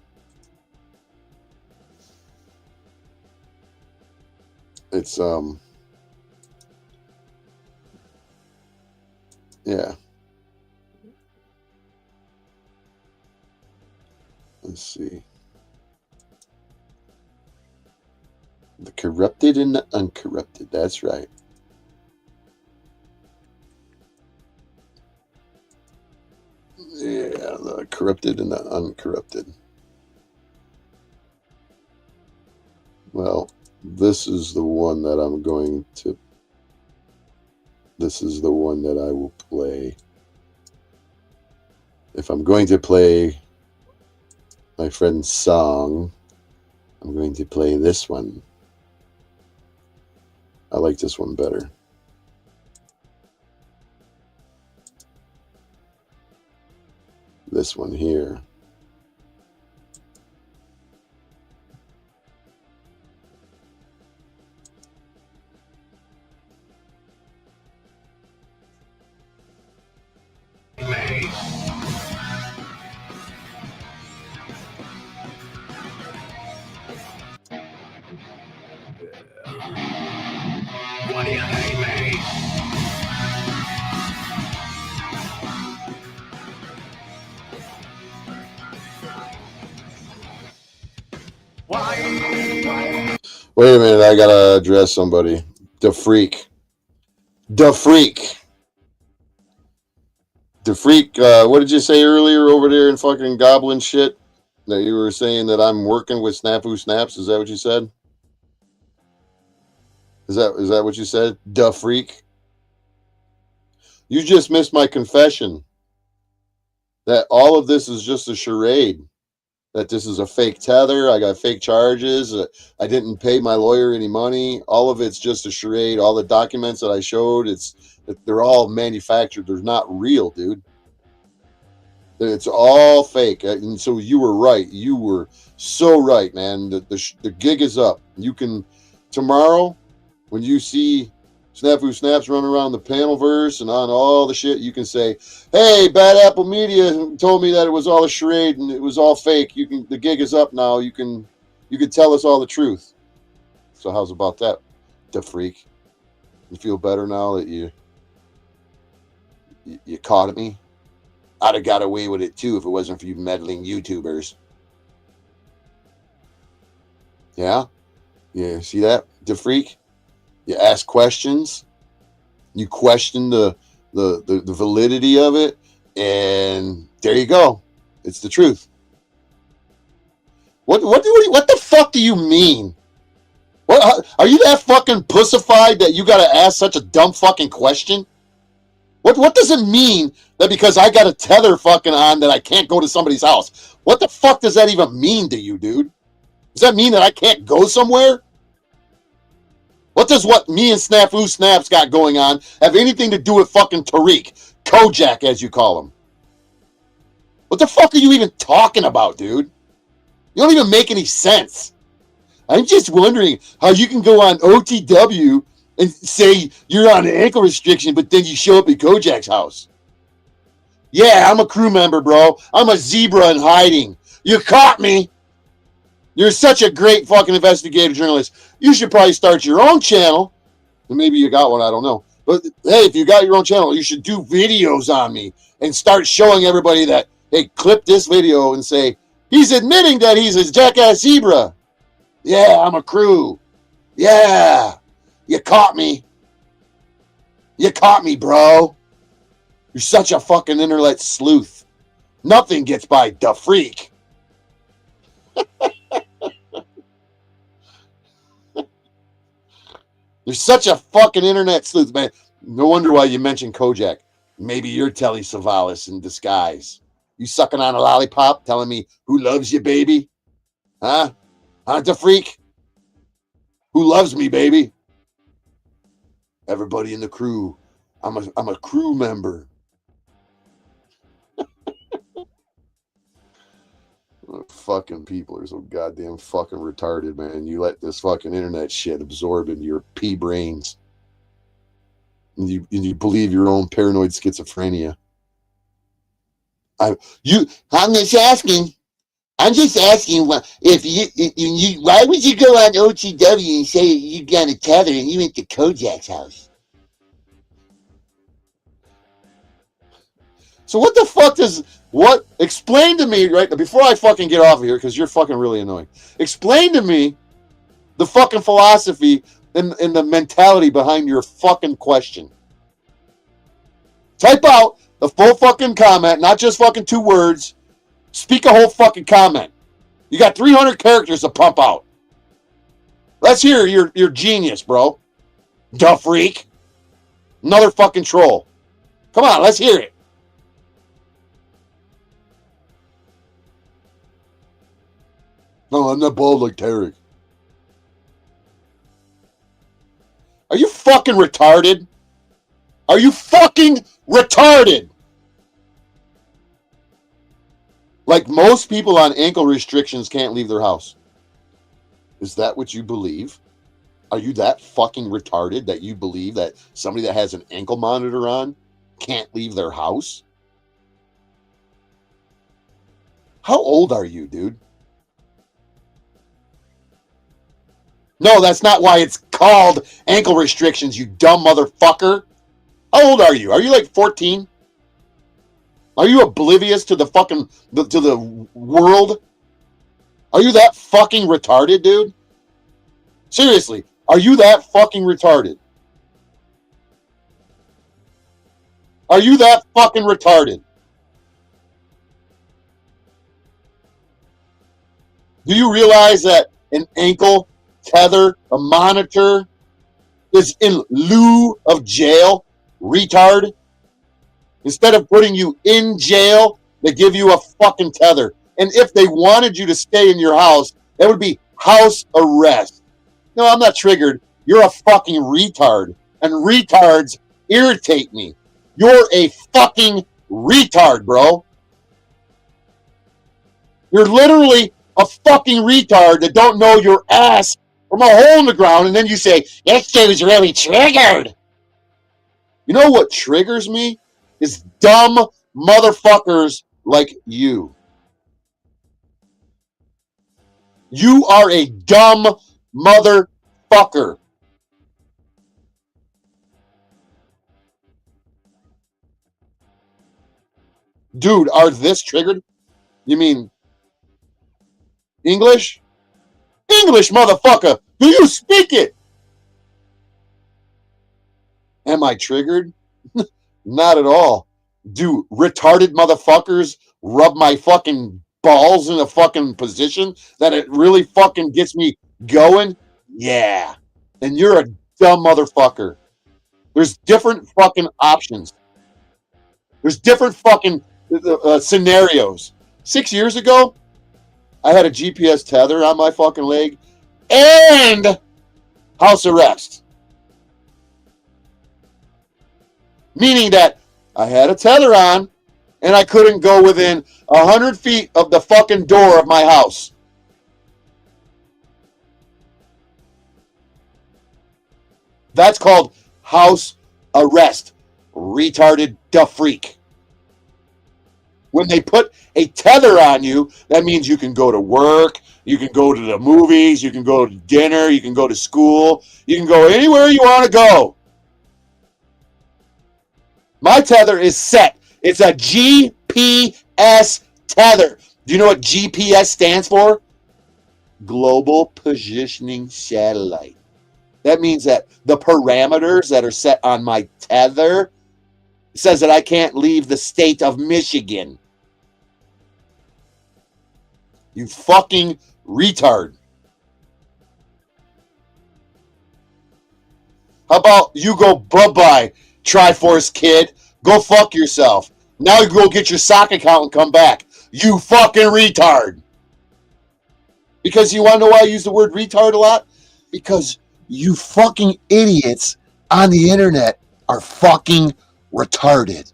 It's yeah. Let's see. The corrupted and the uncorrupted. That's right. Yeah, the corrupted and the uncorrupted. Well, this is the one that I'm going to. This is the one that I will play. If I'm going to play my friend's song, I'm going to play this one. I like this one better. This one here. What do you hate me? Wait a minute, I gotta address somebody. The freak. The freak. The freak, what did you say earlier over there in fucking goblin shit? That you were saying that I'm working with Snafu Snaps? Is that what you said? Is that what you said? The freak? You just missed my confession. That all of this is just a charade. That this is a fake tether. I got fake charges. I didn't pay my lawyer any money. All of it's just a charade. All the documents that I showed, they're all manufactured. They're not real, dude. It's all fake. And so you were right. You were so right, man. The gig is up. You can, tomorrow, when you see Snafu Snaps running around the Panelverse and on all the shit, you can say, hey, Bad Apple Media told me that it was all a charade and it was all fake. The gig is up now. You can You could tell us all the truth. So how's about that, the freak? You feel better now that you caught me? I'd have got away with it too if it wasn't for you meddling YouTubers. Yeah? Yeah, see that, the freak? You ask questions. You question the validity of it, and there you go. It's the truth. What the fuck do you mean? What are you that fucking pussified that you gotta ask such a dumb fucking question? What does it mean that because I got a tether fucking on that I can't go to somebody's house? What the fuck does that even mean to you, dude? Does that mean that I can't go somewhere? What does what me and Snafu Snaps got going on have anything to do with fucking Tariq? Kojak, as you call him. What the fuck are you even talking about, dude? You don't even make any sense. I'm just wondering how you can go on OTW and say you're on an ankle restriction, but then you show up at Kojak's house. Yeah, I'm a crew member, bro. I'm a zebra in hiding. You caught me. You're such a great fucking investigative journalist. You should probably start your own channel. Maybe you got one, I don't know. But hey, if you got your own channel, you should do videos on me and start showing everybody that, hey, clip this video and say, he's admitting that he's a jackass zebra. Yeah, I'm a crew. Yeah, you caught me. You caught me, bro. You're such a fucking internet sleuth. Nothing gets by the freak. You're such a fucking internet sleuth, man. No wonder why you mentioned Kojak. Maybe you're Telly Savalas in disguise. You sucking on a lollipop telling me who loves you, baby? Huh? Huh, the freak? Who loves me, baby? Everybody in the crew. I'm a crew member. Fucking people are so goddamn fucking retarded, man. You let this fucking internet shit absorb into your pea brains. And you believe your own paranoid schizophrenia. I'm just asking if you why would you go on OTW and say you got a tether and you went to Kojak's house? So what the fuck explain to me, right, before I fucking get off of here, because you're fucking really annoying. Explain to me the fucking philosophy and the mentality behind your fucking question. Type out the full fucking comment, not just fucking 2 words. Speak a whole fucking comment. You got 300 characters to pump out. Let's hear your genius, bro. Duh freak. Another fucking troll. Come on, let's hear it. No, I'm not bald like Tarek. Are you fucking retarded? Are you fucking retarded? Like most people on ankle restrictions can't leave their house. Is that what you believe? Are you that fucking retarded that you believe that somebody that has an ankle monitor on can't leave their house? How old are you, dude? No, that's not why it's called ankle restrictions, you dumb motherfucker. How old are you? Are you like 14? Are you oblivious to the fucking to the world? Are you that fucking retarded, dude? Seriously, are you that fucking retarded? Are you that fucking retarded? Do you realize that an ankle tether, a monitor, is in lieu of jail, retard? Instead of putting you in jail, they give you a fucking tether. And if they wanted you to stay in your house, that would be house arrest. No, I'm not triggered. You're a fucking retard. And retards irritate me. You're a fucking retard, bro. You're literally a fucking retard that don't know your ass from a hole in the ground, and then you say, this dude's really triggered. You know what triggers me? Is dumb motherfuckers like you. You are a dumb motherfucker. Dude, are this triggered? You mean English? English, motherfucker. Do you speak it? Am I triggered? Not at all. Do retarded motherfuckers rub my fucking balls in a fucking position that it really fucking gets me going? Yeah. And you're a dumb motherfucker. There's different fucking options. There's different fucking scenarios. 6 years ago, I had a GPS tether on my fucking leg and house arrest. Meaning that I had a tether on and I couldn't go within 100 feet of the fucking door of my house. That's called house arrest. Retarded da freak. When they put a tether on you, that means you can go to work, you can go to the movies, you can go to dinner, you can go to school, you can go anywhere you want to go. My tether is set. It's a GPS tether. Do you know what GPS stands for? Global Positioning Satellite. That means that the parameters that are set on my tether says that I can't leave the state of Michigan. You fucking retard. How about you go bye-bye, Triforce kid? Go fuck yourself. Now you go get your sock account and come back. You fucking retard. Because you want to know why I use the word retard a lot? Because you fucking idiots on the internet are fucking retarded.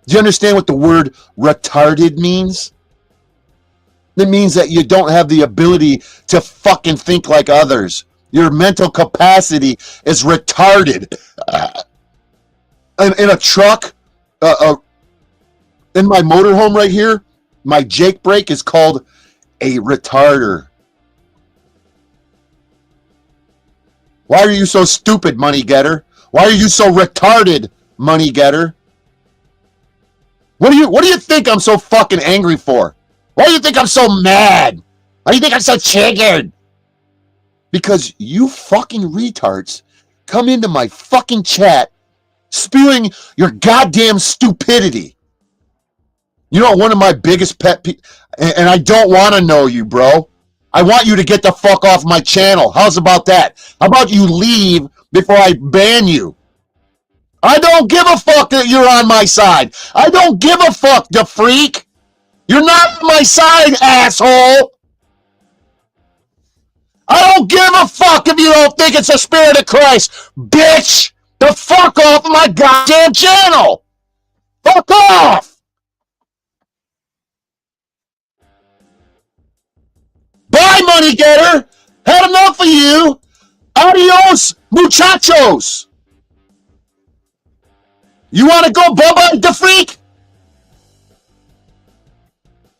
Do you understand what the word retarded means? It means that you don't have the ability to fucking think like others. Your mental capacity is retarded. In a truck, in my motorhome right here, my Jake brake is called a retarder. Why are you so stupid, money getter? Why are you so retarded, money getter? What do you think I'm so fucking angry for? Why do you think I'm so mad? Why do you think I'm so triggered? Because you fucking retards come into my fucking chat spewing your goddamn stupidity. You know, one of my biggest pet peeves, and I don't want to know you, bro. I want you to get the fuck off my channel. How's about that? How about you leave before I ban you? I don't give a fuck that you're on my side. I don't give a fuck, the freak. You're not on my side, asshole. I don't give a fuck if you don't think it's the Spirit of Christ. Bitch, the fuck off my goddamn channel. Fuck off. Bye, money getter. Had enough of you. Adios, muchachos. You want to go bye-bye, the freak?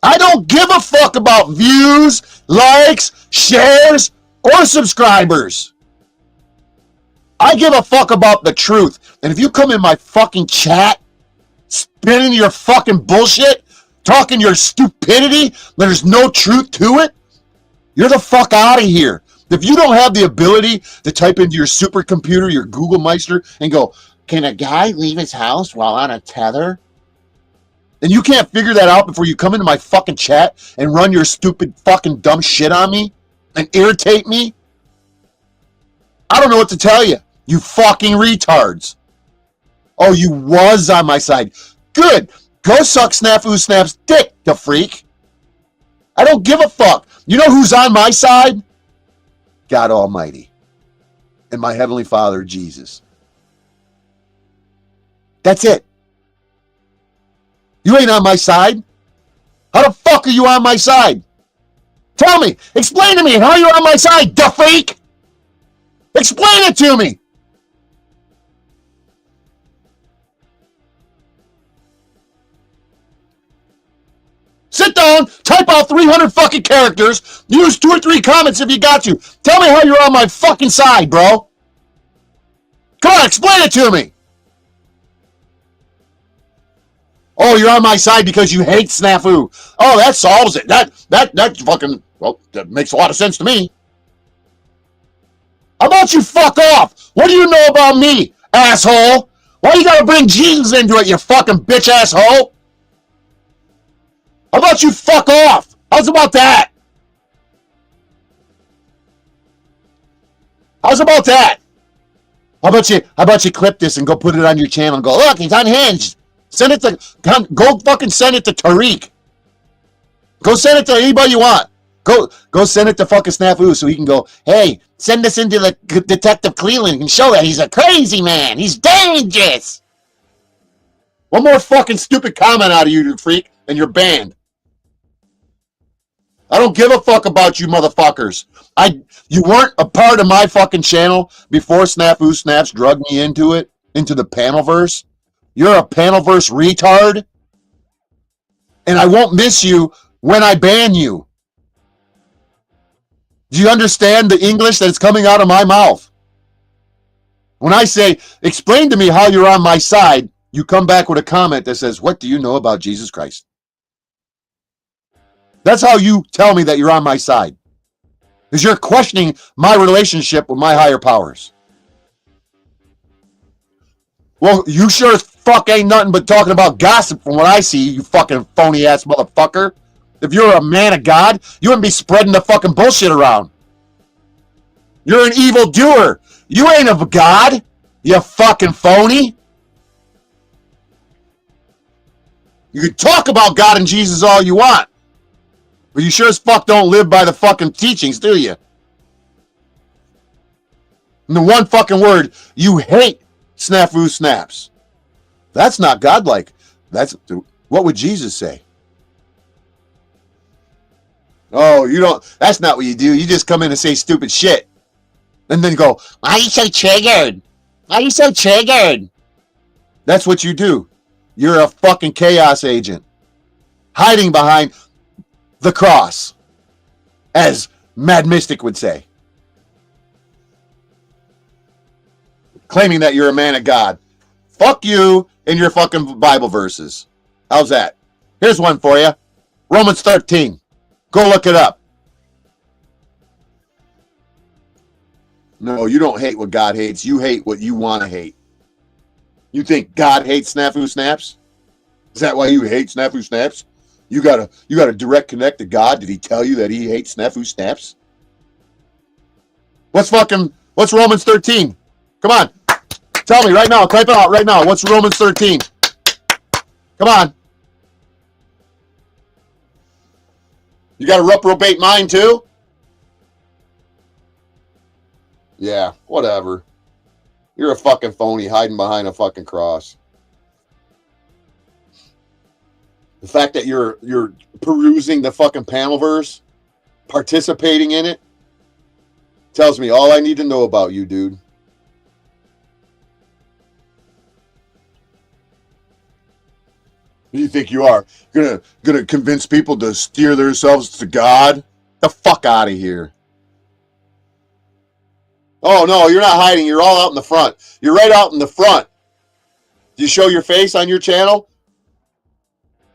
I don't give a fuck about views, likes, shares, or subscribers. I give a fuck about the truth. And if you come in my fucking chat, spinning your fucking bullshit, talking your stupidity, there's no truth to it, you're the fuck out of here. If you don't have the ability to type into your supercomputer, your Google Meister, and go, can a guy leave his house while on a tether? And you can't figure that out before you come into my fucking chat and run your stupid fucking dumb shit on me and irritate me? I don't know what to tell you. You fucking retards. Oh, you was on my side. Good. Go suck Snafu Snap's dick, the freak. I don't give a fuck. You know who's on my side? God Almighty. And my Heavenly Father, Jesus. That's it. You ain't on my side. How the fuck are you on my side? Tell me. Explain to me how you're on my side, the freak. Explain it to me. Sit down, type out 300 fucking characters, use 2 or 3 comments if you got to. Tell me how you're on my fucking side, bro. Come on, explain it to me. Oh, you're on my side because you hate Snafu. Oh, that solves it. That fucking, well, that makes a lot of sense to me. How about you fuck off? What do you know about me, asshole? Why you gotta bring Jesus into it, you fucking bitch asshole? How about you fuck off? How's about that? How's about that? How about you clip this and go put it on your channel and go, look, he's unhinged. Send it to, go fucking send it to Tariq. Go send it to anybody you want. Go send it to fucking Snafu so he can go, hey, send this into the Detective Cleveland and show that he's a crazy man. He's dangerous. One more fucking stupid comment out of you, freak, and you're banned. I don't give a fuck about you motherfuckers. You weren't a part of my fucking channel before Snafu Snaps drugged me into it, into the Panelverse. You're a Panelverse retard. And I won't miss you when I ban you. Do you understand the English that's coming out of my mouth? When I say, explain to me how you're on my side, you come back with a comment that says, what do you know about Jesus Christ? That's how you tell me that you're on my side. Because you're questioning my relationship with my higher powers. Well, you sure as fuck ain't nothing but talking about gossip from what I see, you fucking phony ass motherfucker. If you're a man of God, you wouldn't be spreading the fucking bullshit around. You're an evil doer. You ain't of God, you fucking phony. You can talk about God and Jesus all you want. But you sure as fuck don't live by the fucking teachings, do you? And the one fucking word, you hate Snafu Snaps. That's not godlike. What would Jesus say? Oh, you don't, that's not what you do. You just come in and say stupid shit. And then go, why are you so triggered? Why are you so triggered? That's what you do. You're a fucking chaos agent. Hiding behind the cross. As Mad Mystic would say. Claiming that you're a man of God. Fuck you and your fucking Bible verses. How's that? Here's one for you. Romans 13. Go look it up. No, you don't hate what God hates. You hate what you want to hate. You think God hates Snafu Snaps? Is that why you hate Snafu Snaps? You got a direct connect to God. Did he tell you that he hates Snafu Snaps? What's Romans 13? Come on. Tell me right now. Type it out right now. What's Romans 13? Come on. You got a reprobate mind too? Yeah, whatever. You're a fucking phony hiding behind a fucking cross. The fact that you're perusing the fucking Panelverse, participating in it, tells me all I need to know about you, dude. Who do you think you are? Gonna convince people to steer themselves to God? The fuck out of here. Oh no, you're not hiding. You're all out in the front. You're right out in the front. Do you show your face on your channel?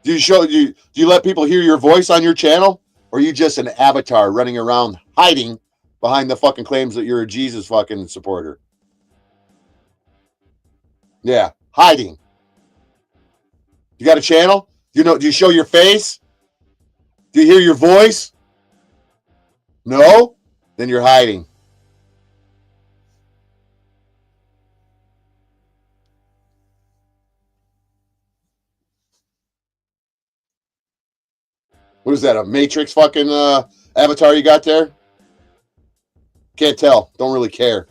Do you let people hear your voice on your channel? Or are you just an avatar running around hiding behind the fucking claims that you're a Jesus fucking supporter? Yeah, hiding. You got a channel? Do you show your face? Do you hear your voice? No? Then you're hiding. What is that, a Matrix fucking avatar you got there? Can't tell. Don't really care.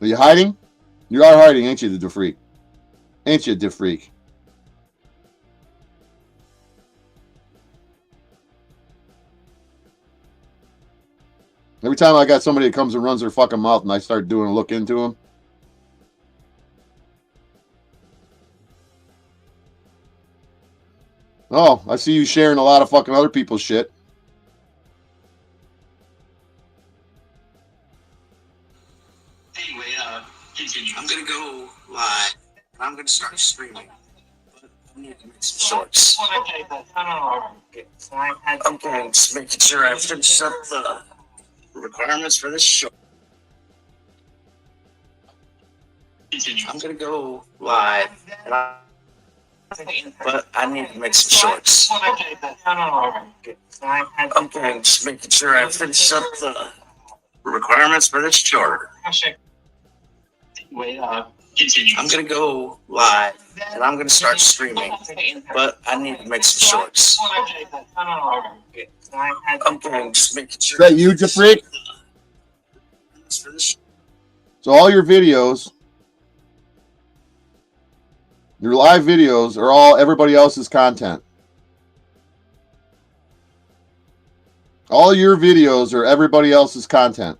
Are you hiding? You are hiding, ain't you, the freak? Ain't you, the freak? time I got somebody that comes and runs their fucking mouth and I start doing a look into them. Oh, I see you sharing a lot of fucking other people's shit. Anyway, continue. I'm gonna go live and I'm gonna start streaming. But I need to make some shorts. Okay, just making sure I finish up the requirements for this short. Continue. I'm gonna go live but I need to make some shorts. Okay, just making sure I finish up the requirements for this short. Continue. I'm gonna go live and I'm gonna start streaming, but I need to make some shorts. Okay, just making sure. Is that you, Jafreak? So all your videos, your live videos, are all everybody else's content. All your videos are everybody else's content.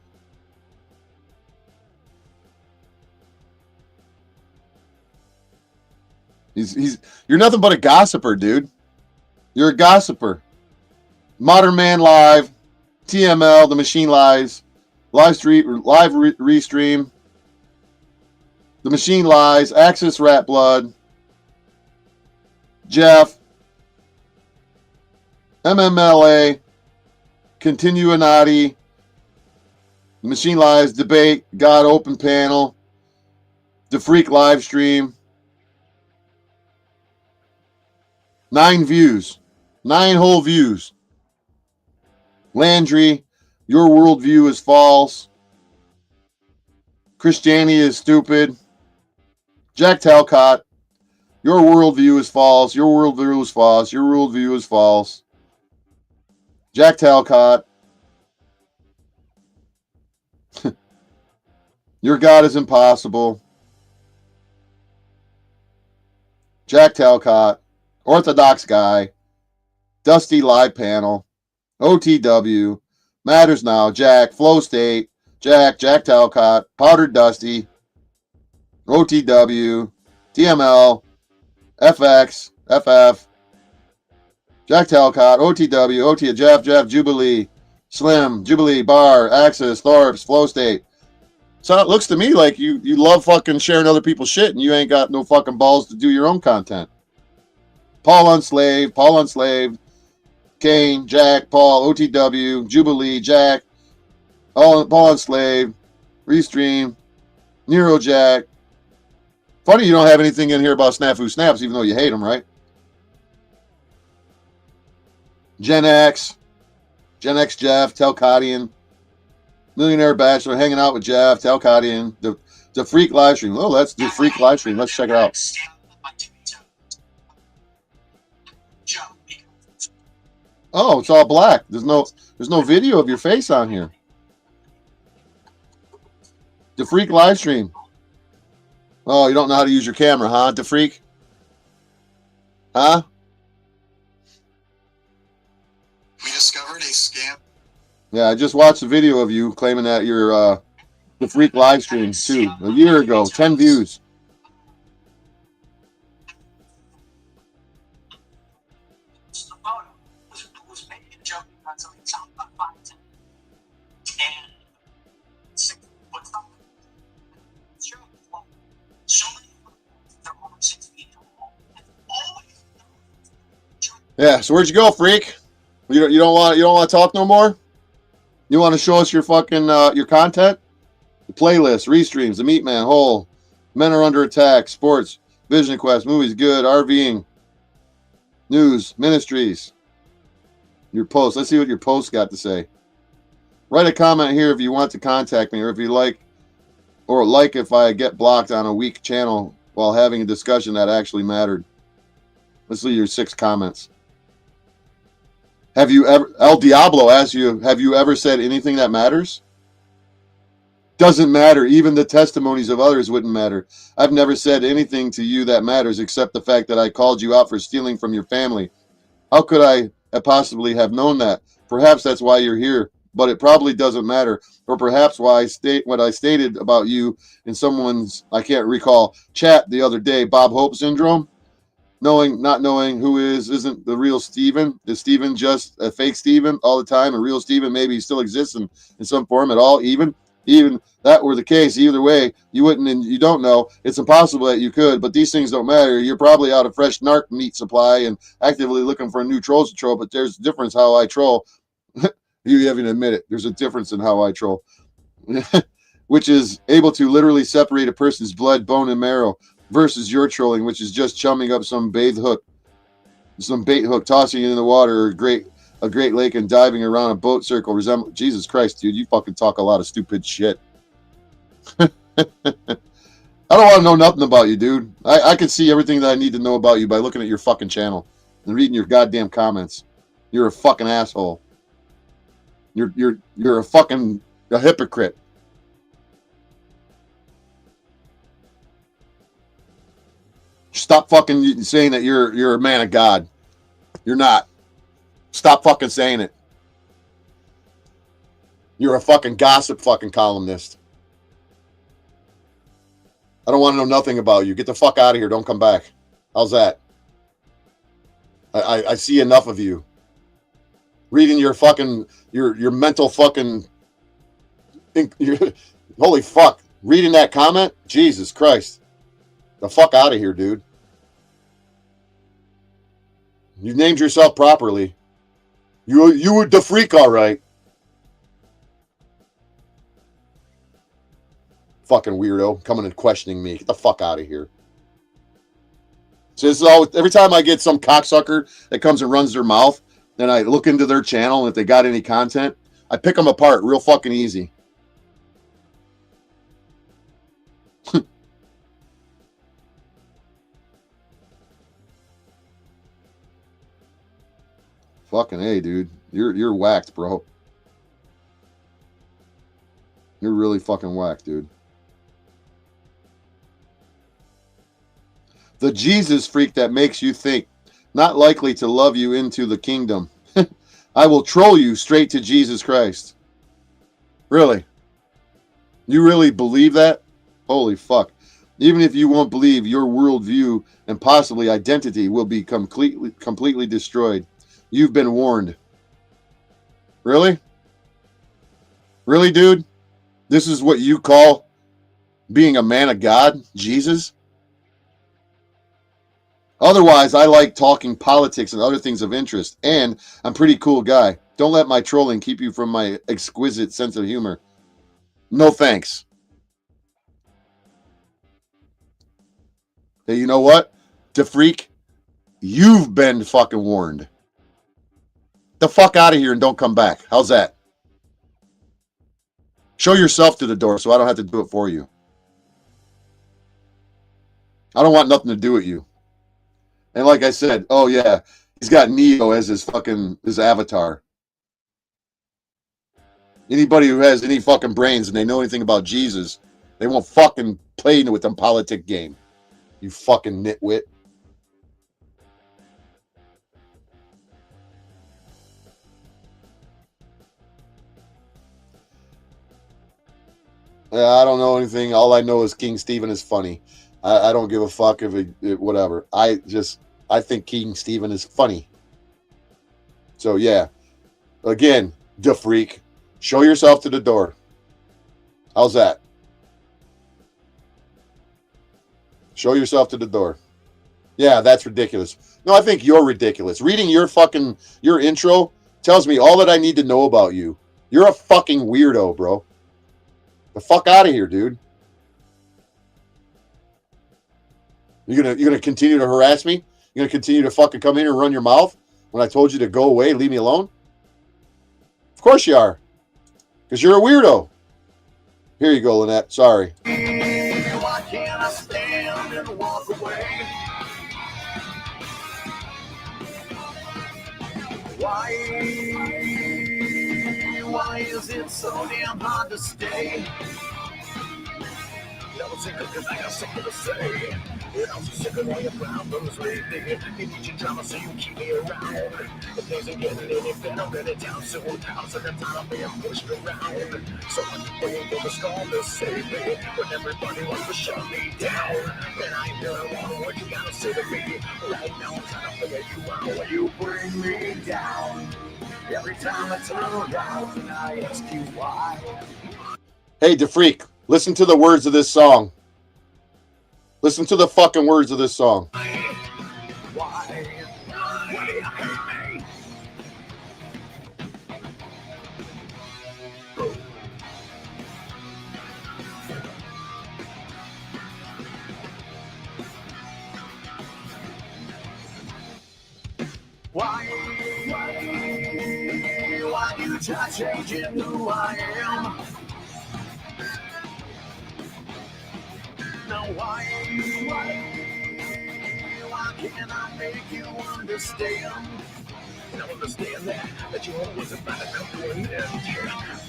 You're nothing but a gossiper, dude. You're a gossiper. Modern Man Live, TML, The Machine Lies, Restream, The Machine Lies, Axis Rat Blood, Jeff, MMLA, Continuanati, Machine Lies, Debate, God Open Panel, The Freak Live Stream. 9 views. 9 whole views. Landry, your worldview is false. Christianity is stupid. Jack Talcott, your worldview is false. Your worldview is false. Your worldview is false. Jack Talcott, your God is impossible. Jack Talcott, Orthodox Guy, Dusty Live Panel, OTW, Matters Now, Jack, Flow State, Jack Talcott, Powdered Dusty, OTW, TML, FX, FF, Jack Talcott, OTW, Jeff, Jubilee, Slim, Jubilee, Bar, Axis, Thorpe's, Flow State. So it looks to me like you love fucking sharing other people's shit and you ain't got no fucking balls to do your own content. Paul Unslaved, Kane, Jack, Paul, OTW, Jubilee, Jack, Paul Unslaved, Restream, Nero Jack. Funny you don't have anything in here about Snafu Snaps, even though you hate them, right? Gen X Jeff, Telcottian, Millionaire Bachelor, hanging out with Jeff, Telcottian, the Freak live stream. Oh, let's do Freak live stream. Let's check it out. Oh, it's all black. There's no video of your face on here. The Freak live stream. Oh, you don't know how to use your camera, huh, the Freak? Huh? We discovered a scam. Yeah, I just watched a video of you claiming that you're the Freak live stream too. A year ago, 10 views. Yeah, so where'd you go, Freak? You don't want to talk no more? You want to show us your fucking your content? The playlist, restreams, the Meat Man, Whole, Men Are Under Attack, Sports, Vision Quest, Movies, Good, RVing, News, Ministries. Your post. Let's see what your post got to say. Write a comment here if you want to contact me, or if you like, if I get blocked on a weak channel while having a discussion that actually mattered. Let's see your 6 comments. Have you ever, El Diablo asks you, have you ever said anything that matters? Doesn't matter. Even the testimonies of others wouldn't matter. I've never said anything to you that matters except the fact that I called you out for stealing from your family. How could I possibly have known that? Perhaps that's why you're here. but it probably doesn't matter. Or perhaps why I state what I stated about you in someone's, I can't recall, chat the other day, Bob Hope syndrome. Not knowing who isn't the real Steven. Is Steven just a fake Steven all the time? A real Steven maybe he still exists in some form at all, even that were the case. Either way, you wouldn't, and you don't know. It's impossible that you could, but these things don't matter. You're probably out of fresh narc meat supply and actively looking for new trolls to troll, but there's a difference how I troll. You haven't admit it. There's a difference in how I troll. Which is able to literally separate a person's blood, bone, and marrow, versus your trolling, which is just chumming up some bait hook, tossing it in the water, or a great lake and diving around a boat circle. Jesus Christ, dude, you fucking talk a lot of stupid shit. I don't want to know nothing about you, dude. I can see everything that I need to know about you by looking at your fucking channel and reading your goddamn comments. You're a fucking asshole. You're a fucking hypocrite. Stop fucking saying that you're a man of God. You're not. Stop fucking saying it. You're a fucking gossip fucking columnist. I don't want to know nothing about you. Get the fuck out of here. Don't come back. How's that? I see enough of you. Reading your fucking your mental fucking holy fuck. Reading that comment? Jesus Christ. The fuck out of here, dude. You named yourself properly. You were the freak, all right. Fucking weirdo coming and questioning me. Get the fuck out of here. So this is all. Every time I get some cocksucker that comes and runs their mouth, then I look into their channel, and if they got any content, I pick them apart real fucking easy. Fucking A, dude. You're whacked, bro. You're really fucking whacked, dude. The Jesus freak that makes you think, not likely to love you into the kingdom. I will troll you straight to Jesus Christ. Really? You really believe that? Holy fuck. Even if you won't believe, your worldview and possibly identity will be completely destroyed. You've been warned. Really? Really, dude? This is what you call being a man of God? Jesus? Otherwise, I like talking politics and other things of interest, and I'm a pretty cool guy. Don't let my trolling keep you from my exquisite sense of humor. No thanks. Hey, you know what? To freak, you've been fucking warned. The fuck out of here and don't come back. How's that? Show yourself to the door so I don't have to do it for you. I don't want nothing to do with you. And like I said, oh yeah, he's got Neo as his avatar. Anybody who has any fucking brains and they know anything about Jesus, they won't fucking play with them politic game. You fucking nitwit. I don't know anything. All I know is King Stephen is funny. I don't give a fuck if it whatever. I think King Stephen is funny. So yeah, again, the freak, show yourself to the door. How's that? Show yourself to the door. Yeah, that's ridiculous. No, I think you're ridiculous. Reading your intro tells me all that I need to know about you. You're a fucking weirdo, bro. The fuck out of here, dude. You're gonna continue to harass me? You're gonna continue to fucking come here and run your mouth when I told you to go away, leave me alone? Of course you are. Because you're a weirdo. Here you go, Lynette. Sorry. Why can't I stand and walk away? Why is it so damn hard to stay? double single cause I got something to say. And I'm so sick of all your problems lately. You need your drama so you keep me around. If things ain't getting any better, I'm gonna down soon. I'm sick of time of being pushed around. So I'm waiting for the storm to save me. When everybody wants to shut me down. And I ain't hearing one word you gotta say to me. Right now I'm trying to figure you out. When you bring me down. Every time I turn around and I ask you why. Hey, DeFreak, listen to the words of this song. Listen to the fucking words of this song. Why do you hate me? Why you try changing who I am? Now why can't I make you understand? Now understand that you always about to come to an end.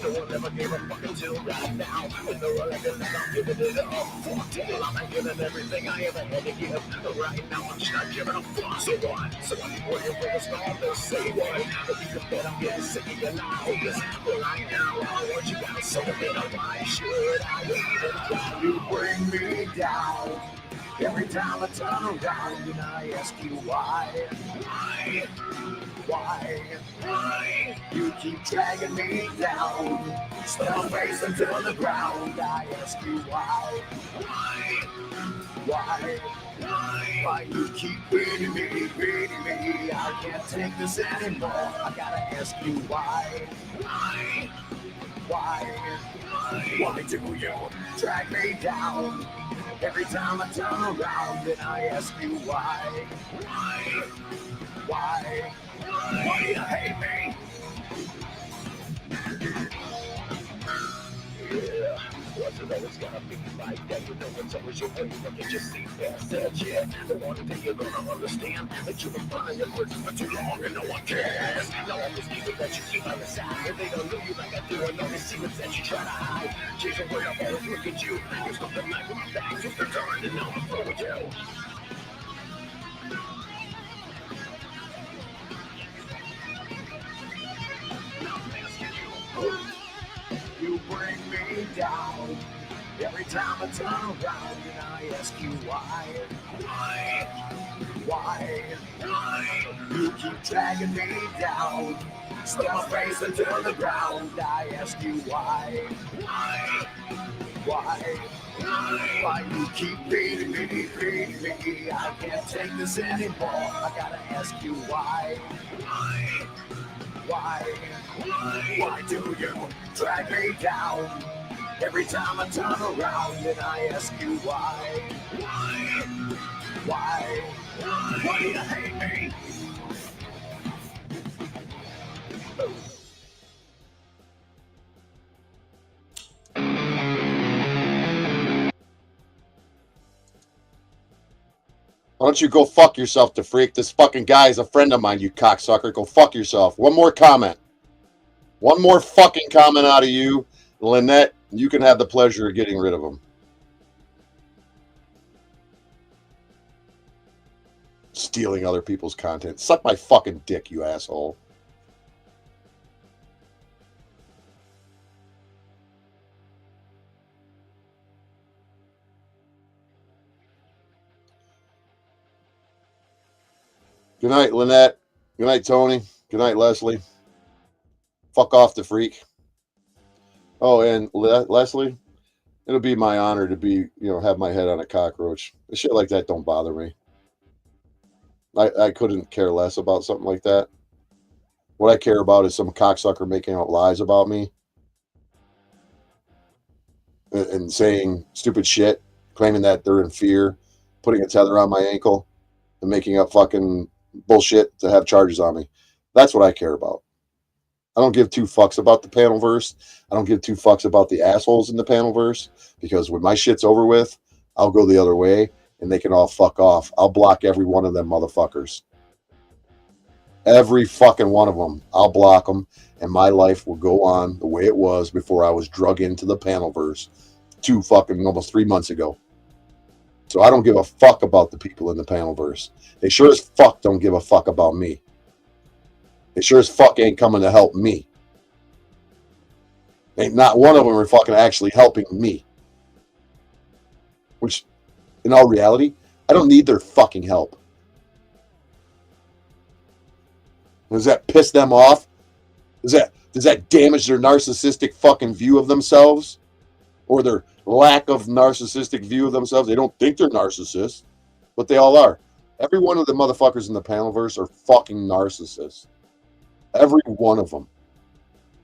No one ever gave a fuck until right now. When they're all acting like I'm giving it up. Fuck till I'm giving everything I ever had to give. But right now I'm just not giving a fuck. So what? So I'm waiting for the storm to say what? But you can bet I'm getting sick of your lies. But right now all what you gotta say to me, now why should I wait until you bring me down? Every time I turn around and I ask you why. Why you keep dragging me down? Still facing to the ground. I ask you why. Why you keep beating me? I can't take this anymore. I gotta ask you why. Why do you drag me down? Every time I turn around and I ask you why. Why do you hate me? Yeah, what's it always gonna be like that? You know it's always your way. Look at your seat there, said yeah. The one day you're gonna understand that you've been running your words for too long and no one cares. Now all these people that you keep on the side, and they don't know you like I do, and all these secrets that you try to hide. Chasing where I always look at you. You stop the night with my back, just the turn, and now I'm through with you. You bring me down. Every time I turn around and I ask you why. You keep dragging me down. Slip my face into the ground. I ask you why. Why you keep beating me? I can't take this anymore. I gotta ask you why. Why do you drag me down? Every time I turn around and I ask you why. Why do you hate me? Why don't you go fuck yourself, DeFreak? This fucking guy is a friend of mine, you cocksucker. Go fuck yourself. One more comment. One more fucking comment out of you. Lynette, you can have the pleasure of getting rid of him. Stealing other people's content. Suck my fucking dick, you asshole. Good night, Lynette. Good night, Tony. Good night, Leslie. Fuck off, DeFreak. Oh, and Leslie, it'll be my honor to be, have my head on a cockroach. Shit like that don't bother me. I couldn't care less about something like that. What I care about is some cocksucker making out lies about me and saying stupid shit, claiming that they're in fear, putting a tether on my ankle, and making up fucking bullshit to have charges on me. That's what I care about. I don't give two fucks about the panelverse. I don't give two fucks about the assholes in the panelverse, because when my shit's over with, I'll go the other way and they can all fuck off. I'll block every one of them motherfuckers. Every fucking one of them. I'll block them, and my life will go on the way it was before I was drug into the panelverse almost 3 months ago. So I don't give a fuck about the people in the Panelverse. They sure as fuck don't give a fuck about me. They sure as fuck ain't coming to help me. Ain't not one of them are fucking actually helping me. Which, in all reality, I don't need their fucking help. Does that piss them off? Does that damage their narcissistic fucking view of themselves? Or their lack of narcissistic view of themselves? They don't think they're narcissists, but they all are. Every one of the motherfuckers in the Panelverse are fucking narcissists. Every one of them.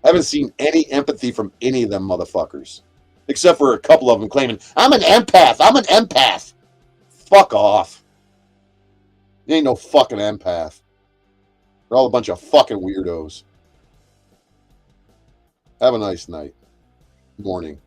I haven't seen any empathy from any of them motherfuckers. Except for a couple of them claiming, I'm an empath. I'm an empath. Fuck off. You ain't no fucking empath. They're all a bunch of fucking weirdos. Have a nice night. Morning.